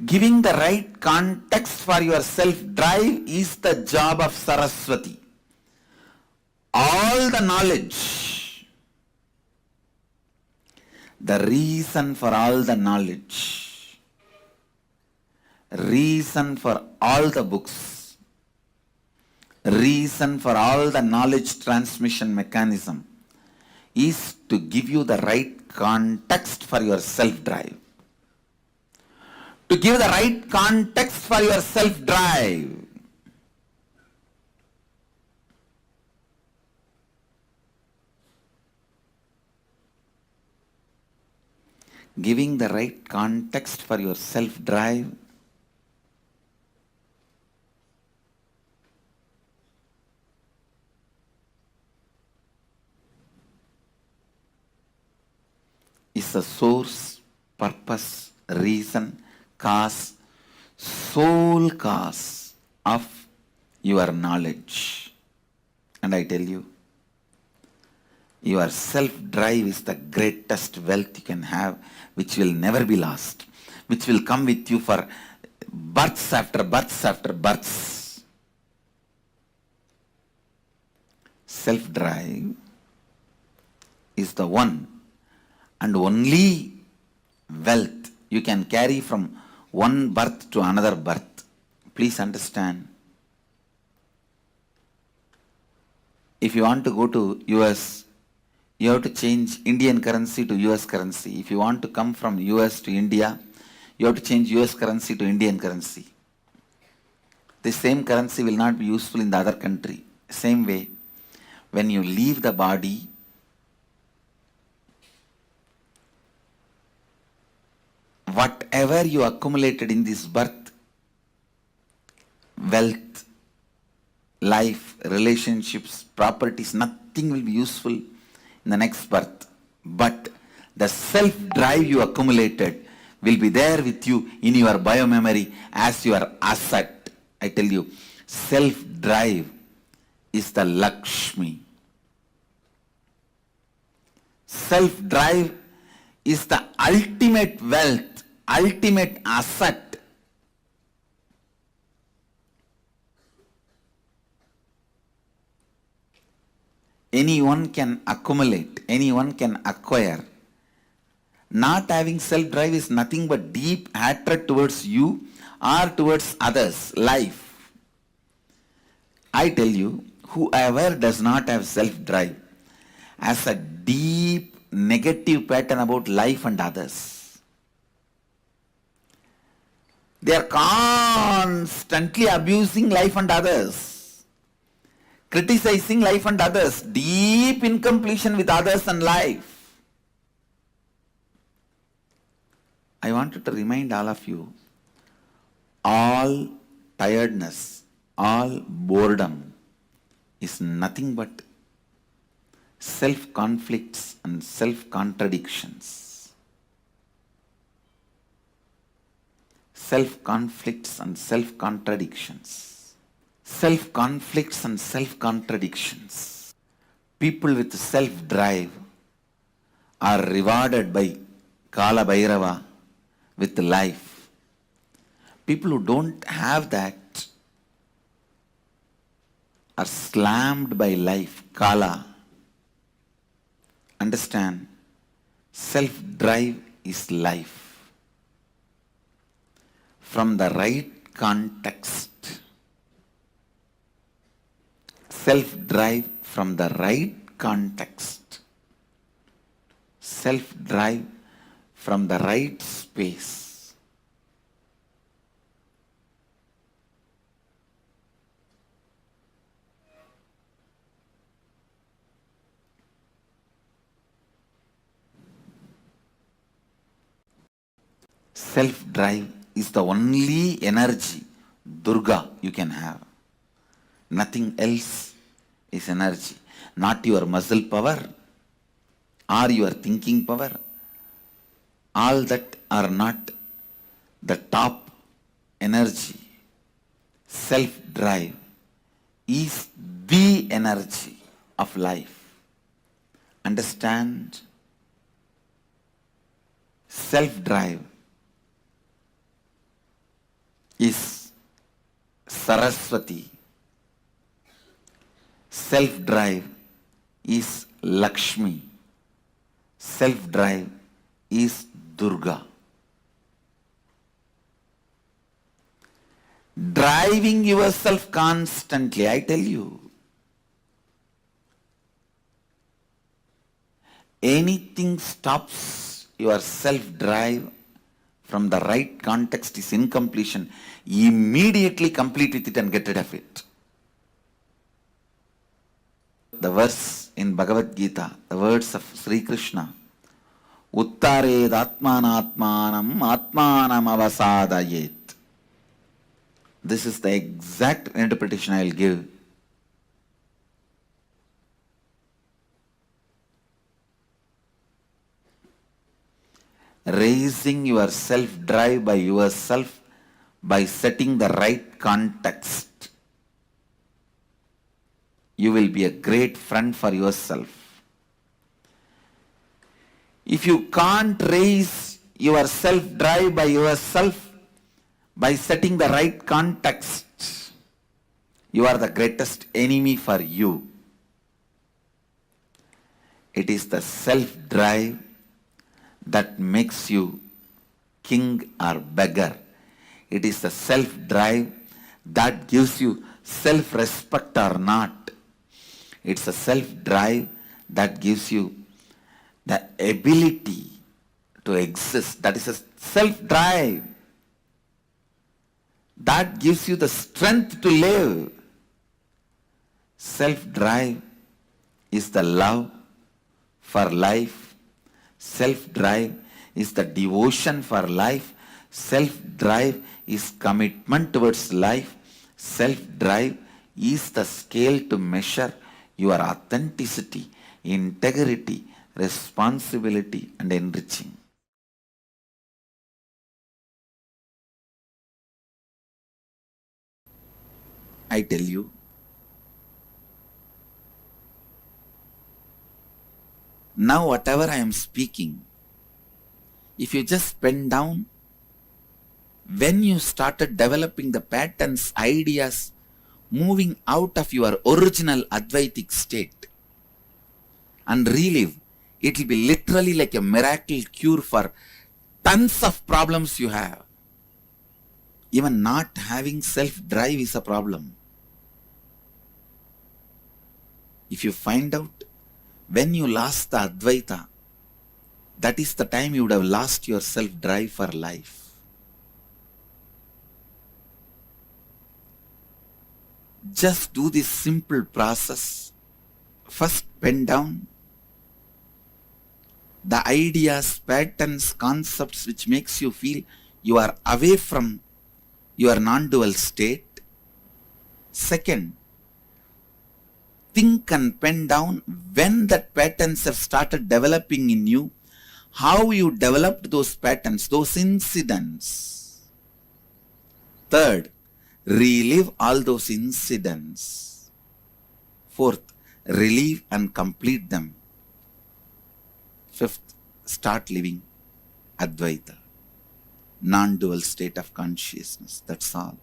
Giving the right context for your self-drive is the job of Saraswati. All the knowledge, the reason for all the knowledge, reason for all the books, reason for all the knowledge transmission mechanism is to give you the right context for your self-drive. To give the right context for your self-drive. Giving the right context for your self-drive is the source, purpose, reason, cause, sole cause of your knowledge. And I tell you, your self-drive is the greatest wealth you can have, which will never be lost, which will come with you for births after births after births. Self-drive is the one and only wealth you can carry from one birth to another birth. Please understand. If you want to go to US, you have to change Indian currency to US currency. If you want to come from US to India, you have to change US currency to Indian currency. The same currency will not be useful in the other country. Same way, when you leave the body, whatever you accumulated in this birth, wealth, life, relationships, properties, nothing will be useful in the next birth. But the self-drive you accumulated will be there with you in your biomemory as your asset. I tell you, self-drive is the Lakshmi. Self-drive is the ultimate wealth, ultimate asset. Anyone can accumulate, anyone can acquire. Not having self-drive is nothing but deep hatred towards you or towards others, life. I tell you, whoever does not have self-drive has a deep negative pattern about life and others. They are constantly abusing life and others, criticizing life and others, deep incompletion with others and life. I wanted to remind all of you, all tiredness, all boredom is nothing but self-conflicts and self-contradictions. Self-conflicts and self-contradictions. Self-conflicts and self-contradictions. People with self-drive are rewarded by Kala Bhairava with life. People who don't have that are slammed by life, Kala. Understand, self-drive is life. From the right context, self-drive from the right context, self-drive from the right space, self-drive is the only energy, Durga, you can have. Nothing else is energy. Not your muscle power or your thinking power. All that are not the top energy. Self-drive is the energy of life. Understand? Self-drive is Saraswati. Self-drive is Lakshmi. Self-drive is Durga. Driving yourself constantly, I tell you, anything stops your self-drive from the right context is incompletion. Immediately complete with it and get rid of it. The verse in Bhagavad Gita, the words of Sri Krishna, Uttared Atmanatmanam Atmanam Avasadayet. This is the exact interpretation I will give. raising your self-drive by yourself by setting the right context. You will be a great friend for yourself. If you can't raise your self-drive by yourself by setting the right context, you are the greatest enemy for you. It is the self-drive that makes you king or beggar. It is the self-drive that gives you self-respect or not. It's the self-drive that gives you the ability to exist. That is a self-drive that gives you the strength to live. Self-drive is the love for life. Self-drive is the devotion for life. Self-drive is commitment towards life. Self-drive is the scale to measure your authenticity, integrity, responsibility, and enriching. I tell you, now whatever I am speaking, if you just pen down, when you started developing the patterns, ideas, moving out of your original Advaitic state and relive, it will be literally like a miracle cure for tons of problems you have. Even not having self-drive is a problem. If you find out when you lost the Advaita, that is the time you would have lost your self-drive for life. Just do this simple process. First, pen down the ideas, patterns, concepts which makes you feel you are away from your non-dual state. Second, think and pen down when that patterns have started developing in you, how you developed those patterns, those incidents. Third, relive all those incidents. Fourth, relive and complete them. Fifth, start living Advaita, non-dual state of consciousness. That's all.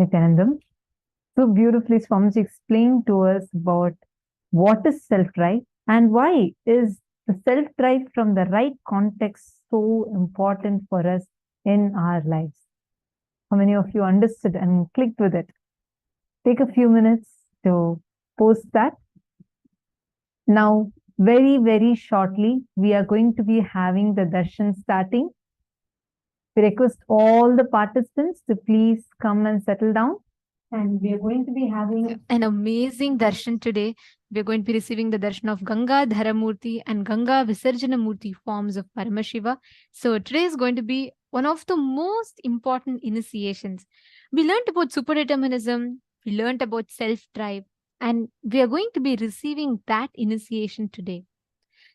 Nithyanandam. So beautifully, Swamiji explained to us about what is self-drive and why is the self-drive from the right context so important for us in our lives. How many of you understood and clicked with it? Take a few minutes to post that. Now, very, very shortly, we are going to be having the darshan starting. We request all the participants to please come and settle down. And we are going to be having an amazing darshan today. We are going to be receiving the darshan of Ganga Dharamurti and Ganga Visarjana Murti forms of Paramashiva. So today is going to be one of the most important initiations. We learned about superdeterminism, we learned about self-drive, and we are going to be receiving that initiation today.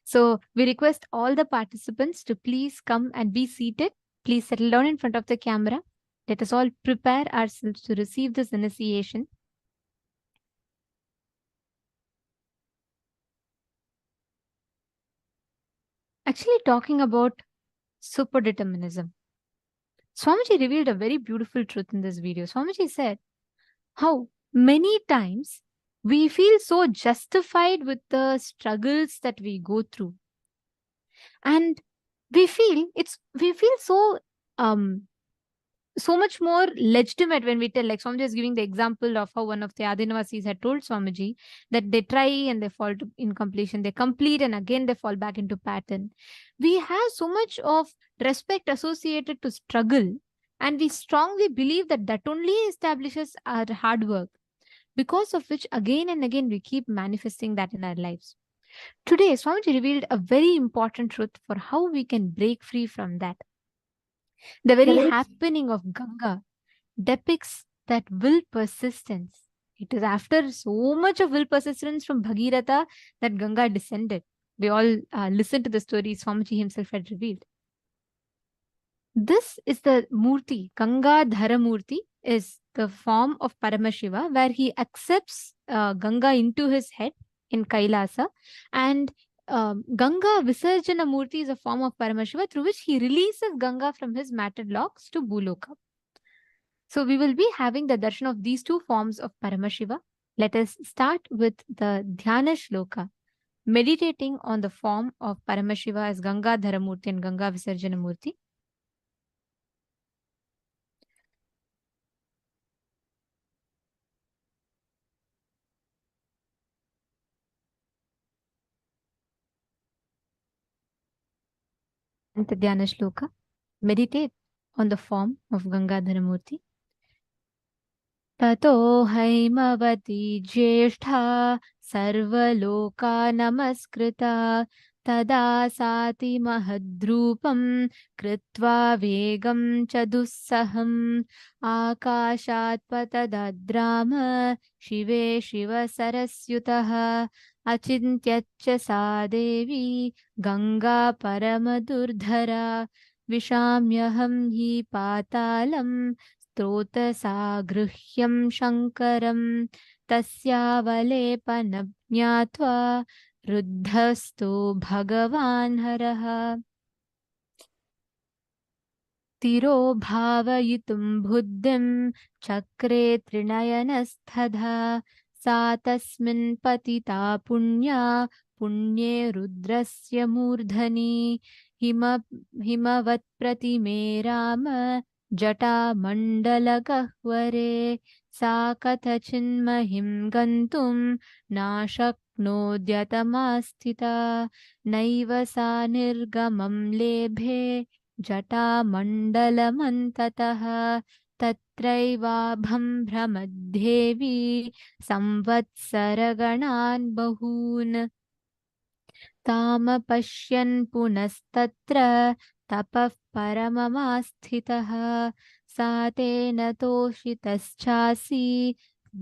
So we request all the participants to please come and be seated. Please settle down in front of the camera. Let us all prepare ourselves to receive this initiation. Actually, talking about superdeterminism, Swamiji revealed a very beautiful truth in this video. Swamiji said how many times we feel so justified with the struggles that we go through. And we feel so so much more legitimate when we tell, like Swamiji is giving the example of how one of the Adinavasis had told Swamiji that they try and they fall to incompletion, they complete and again they fall back into pattern. We have so much of respect associated to struggle, and we strongly believe that that only establishes our hard work, because of which again and again we keep manifesting that in our lives. Today, Swamiji revealed a very important truth for how we can break free from that. The very happening of Ganga depicts that will persistence. It is after so much of will persistence from Bhagirath that Ganga descended. We all listened to the story Swamiji himself had revealed. This is the Murti. Ganga Dharamurti is the form of Paramashiva, where he accepts Ganga into his head in Kailasa, and Ganga Visarjana Murti is a form of Paramashiva through which he releases Ganga from his matted locks to Bhuloka. So we will be having the darshan of these two forms of Paramashiva. Let us start with the Dhyana Shloka, meditating on the form of Paramashiva as Ganga Dharamurti and Ganga Visarjana Murti. And the Dhyana Shloka, meditate on the form of Gangadhara Murti. Tato haimavati jyeshtha sarvaloka namaskrita tada sati mahadrupam kritva vegam chadussaham akashat patadadrama shive shiva sarasyutah achintyacha sa devi Ganga paramadurdhara vishamyaham hi patalam Strotasagruhyam Shankaram Tasyavalepanam Jnatva Ruddhasto Bhagavan Haraha Tiro Bhavayitum Buddhim Chakre Trinayanasthadha Satasmin Patita Punya Punye Rudrasya Murdhani Himavat Pratime Rama Jata Mandala Gahvare Sa Kathachinmahim Gantum Nashaknodyatamasthita Naiva Sa Nirgamam Lebhe Jata Mandalamantatah Tatraivabham Brahmadhevi Samvatsaraganan Bahun Tama Pashyan Punastatra Tapah Paramamastitah Satena Toshitaschasi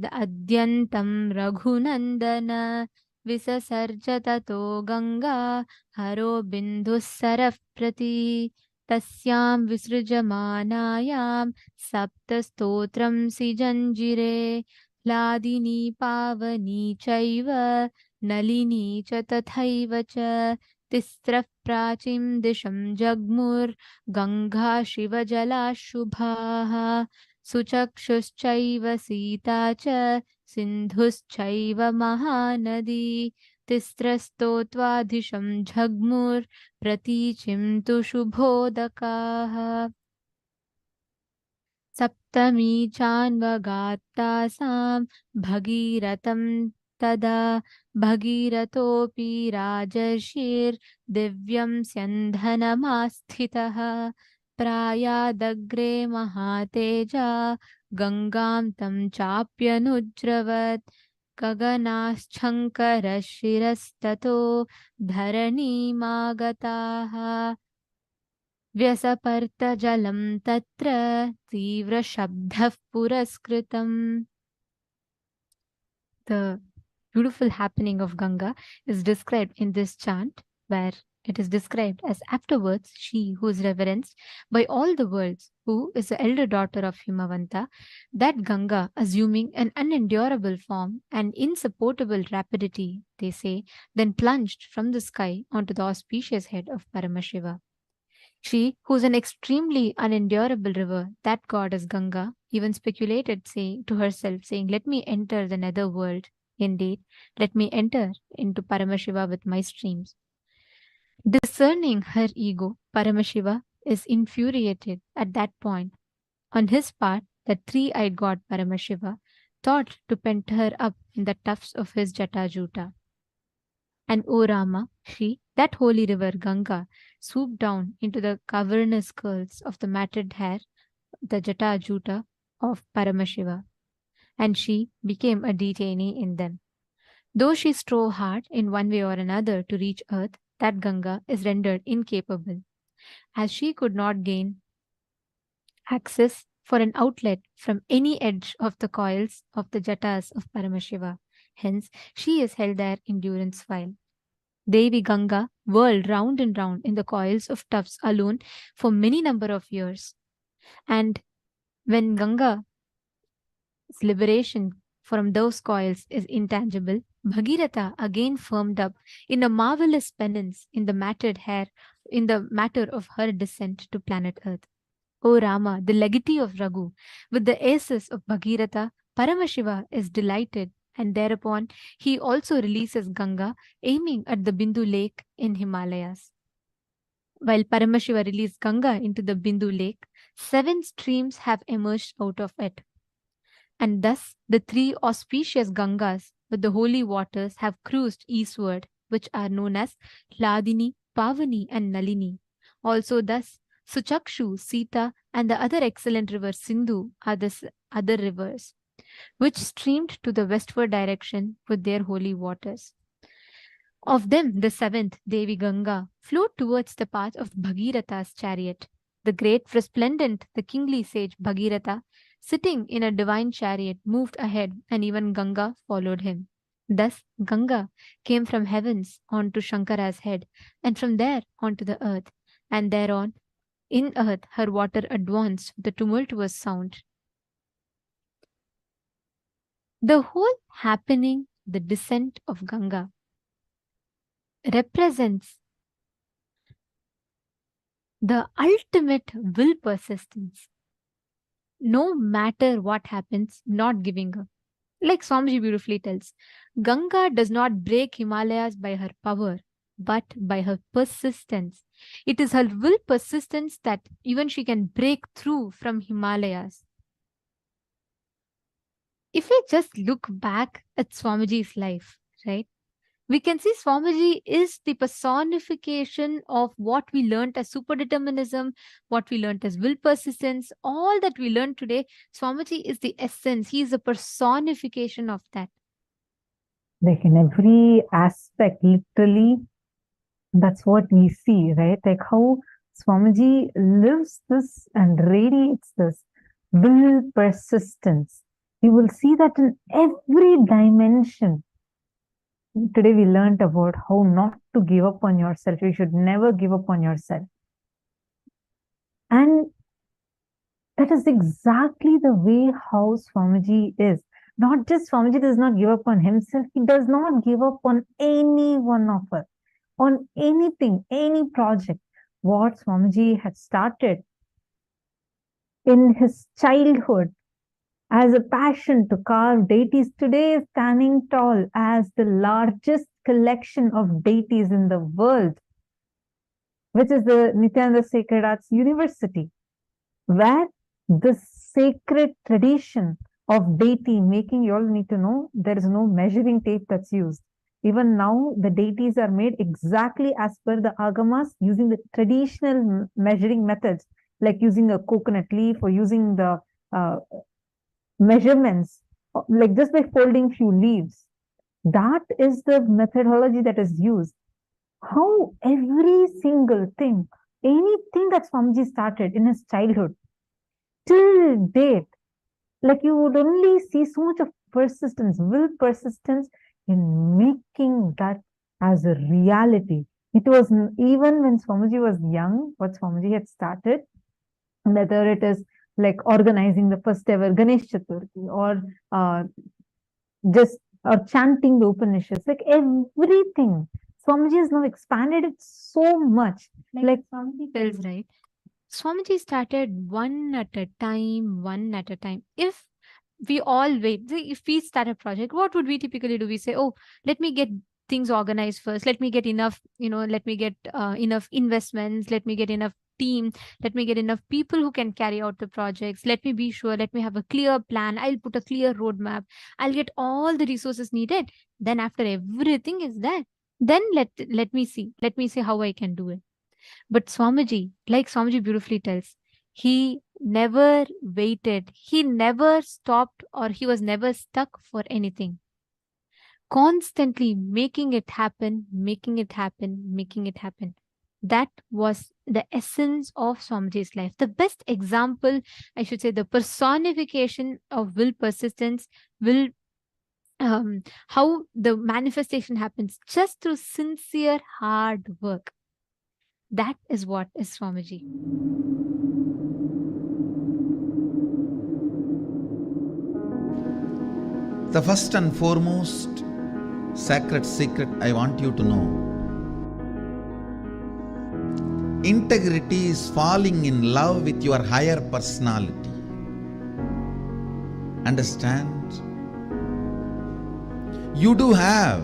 Adyantam Raghunandana Visasarjatato Ganga Haro Bindusaraf Prati Tasyam Visrujamanayam Saptastotram Sijanjire Hladini Pavani Chaiva Nalini cha tathaiva cha Tisrah prachim disham jagmur Ganga shiva jala shubhaha Suchakshuschaiva sita cha Sindhuschaiva mahanadi Tisrastotvadhisham jagmur Pratichim tu shubhodakaha Saptami chanvagattasam Bhagiratam Tada Bhagiratopi Rajarshir Divyam Syandhanamasthitah Prayadagre Mahateja Gangam Tam Chapyanujravat Gaganaschankara Dharani Magataha Vyasaparta Jalam Tatra Tivra Shabdhav Puraskritam. The beautiful happening of Ganga is described in this chant, where it is described as afterwards she who is reverenced by all the worlds, who is the elder daughter of Himavanta, that Ganga, assuming an unendurable form and insupportable rapidity, they say, then plunged from the sky onto the auspicious head of Paramashiva. She, who is an extremely unendurable river, that goddess Ganga, even speculated to herself, saying, let me enter the nether world. Indeed, let me enter into Paramashiva with my streams. Discerning her ego, Paramashiva is infuriated at that point. On his part, the three-eyed god Paramashiva thought to pent her up in the tufts of his Jatajuta. And O Rama, that holy river Ganga, swooped down into the cavernous curls of the matted hair, the Jatajuta of Paramashiva, and she became a detainee in them. Though she strove hard in one way or another to reach earth, that Ganga is rendered incapable, as she could not gain access for an outlet from any edge of the coils of the jatas of Paramashiva. Hence, she is held there in durance vile. Devi Ganga whirled round and round in the coils of tufts alone for many number of years. And when Ganga's liberation from those coils is intangible, Bhagirath again firmed up in a marvelous penance in the matted hair in the matter of her descent to planet Earth. O Rama, the legatee of Raghu, with the aces of Bhagirath, Paramashiva is delighted, and thereupon he also releases Ganga, aiming at the Bindu lake in Himalayas. While Paramashiva released Ganga into the Bindu lake, 7 streams have emerged out of it. And thus the 3 auspicious Gangas with the holy waters have cruised eastward, which are known as Hladini, Pavani, and Nalini. Also thus Suchakshu, Sita, and the other excellent river Sindhu are the other rivers, which streamed to the westward direction with their holy waters. Of them, the 7th, Devi Ganga, flowed towards the path of Bhagiratha's chariot. The great, resplendent, the kingly sage Bhagiratha, sitting in a divine chariot, moved ahead, and even Ganga followed him. Thus, Ganga came from heavens onto Shankara's head, and from there onto the earth, and thereon, in earth, her water advanced with a tumultuous sound. The whole happening, the descent of Ganga, represents the ultimate will persistence. No matter what happens, not giving up. Like Swamiji beautifully tells, Ganga does not break Himalayas by her power, but by her persistence. It is her will persistence that even she can break through from Himalayas. If we just look back at Swamiji's life, right, we can see Swamiji is the personification of what we learnt as superdeterminism, what we learnt as will persistence, all that we learn today. Swamiji is the essence. He is a personification of that. Like in every aspect, literally, that's what we see, right? Like how Swamiji lives this and radiates this will persistence. You will see that in every dimension. Today we learned about how not to give up on yourself. You should never give up on yourself. And that is exactly the way how Swamiji is. Not just Swamiji does not give up on himself, he does not give up on any one of us, on anything, any project. What Swamiji had started in his childhood as a passion to carve deities, today is standing tall as the largest collection of deities in the world, which is the Nithyananda Sacred Arts University, where the sacred tradition of deity making, you all need to know, there is no measuring tape that's used. Even now, the deities are made exactly as per the agamas, using the traditional measuring methods, like using a coconut leaf or using the measurements, like just by folding few leaves. That is the methodology that is used. How every single thing, anything that Swamiji started in his childhood, till date, like you would only see so much of persistence, will persistence in making that as a reality. It was even when Swamiji was young, what Swamiji had started, whether it is like organizing the first ever Ganesh Chaturthi or chanting the Upanishads, like everything. Swamiji has now expanded it so much. Like Swamiji tells, right? Swamiji started one at a time. If we all wait, if we start a project, what would we typically do? We say, oh, let me get things organized first. Let me get enough, let me get enough investments. Let me get enough team. Let me get enough people who can carry out the projects. Let me be sure. Let me have a clear plan. I'll put a clear roadmap. I'll get all the resources needed. Then after everything is there, then let me see. Let me see how I can do it. But Swamiji, like Swamiji beautifully tells, he never waited. He never stopped, or he was never stuck for anything. Constantly making it happen, making it happen, making it happen. That was the essence of Swamiji's life. The best example, I should say, the personification of will persistence, will how the manifestation happens just through sincere hard work. That is what is Swamiji. The first and foremost sacred secret I want you to know: integrity is falling in love with your higher personality. Understand? You do have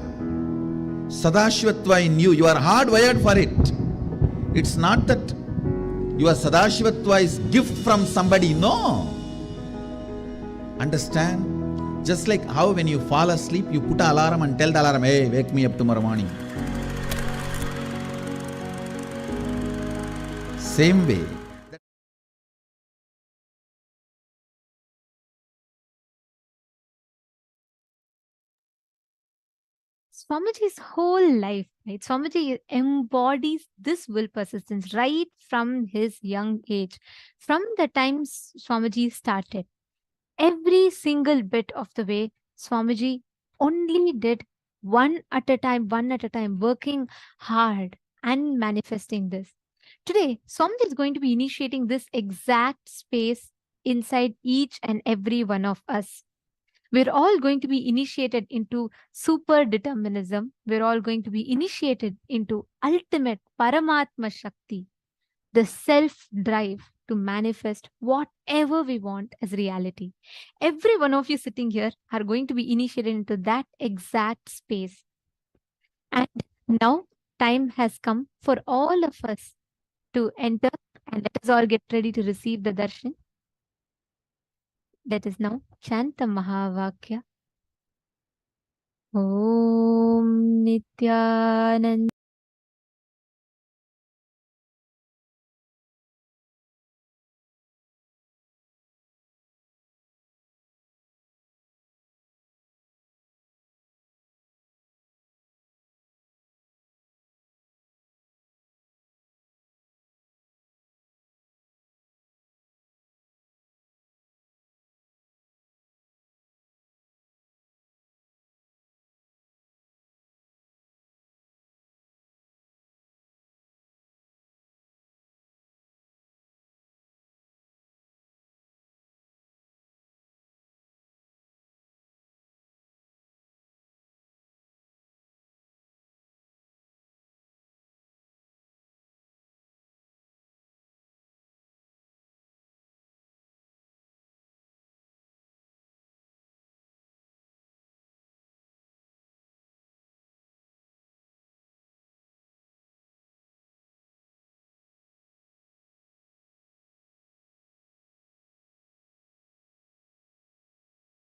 Sadashivatva in you. You are hardwired for it. It's not that your Sadashivatva is gift from somebody. No. Understand? Just like how when you fall asleep, you put an alarm and tell the alarm, hey, wake me up tomorrow morning. Same way. Swamiji's whole life, right? Swamiji embodies this will persistence right from his young age. From the time Swamiji started, every single bit of the way, Swamiji only did one at a time, working hard and manifesting this. Today, Swamiji is going to be initiating this exact space inside each and every one of us. We're all going to be initiated into super determinism. We're all going to be initiated into ultimate Paramatma Shakti, the self-drive to manifest whatever we want as reality. Every one of you sitting here are going to be initiated into that exact space. And now time has come for all of us to enter, and let us all get ready to receive the darshan. Let us now chant the Mahavakya. Om Nithyananda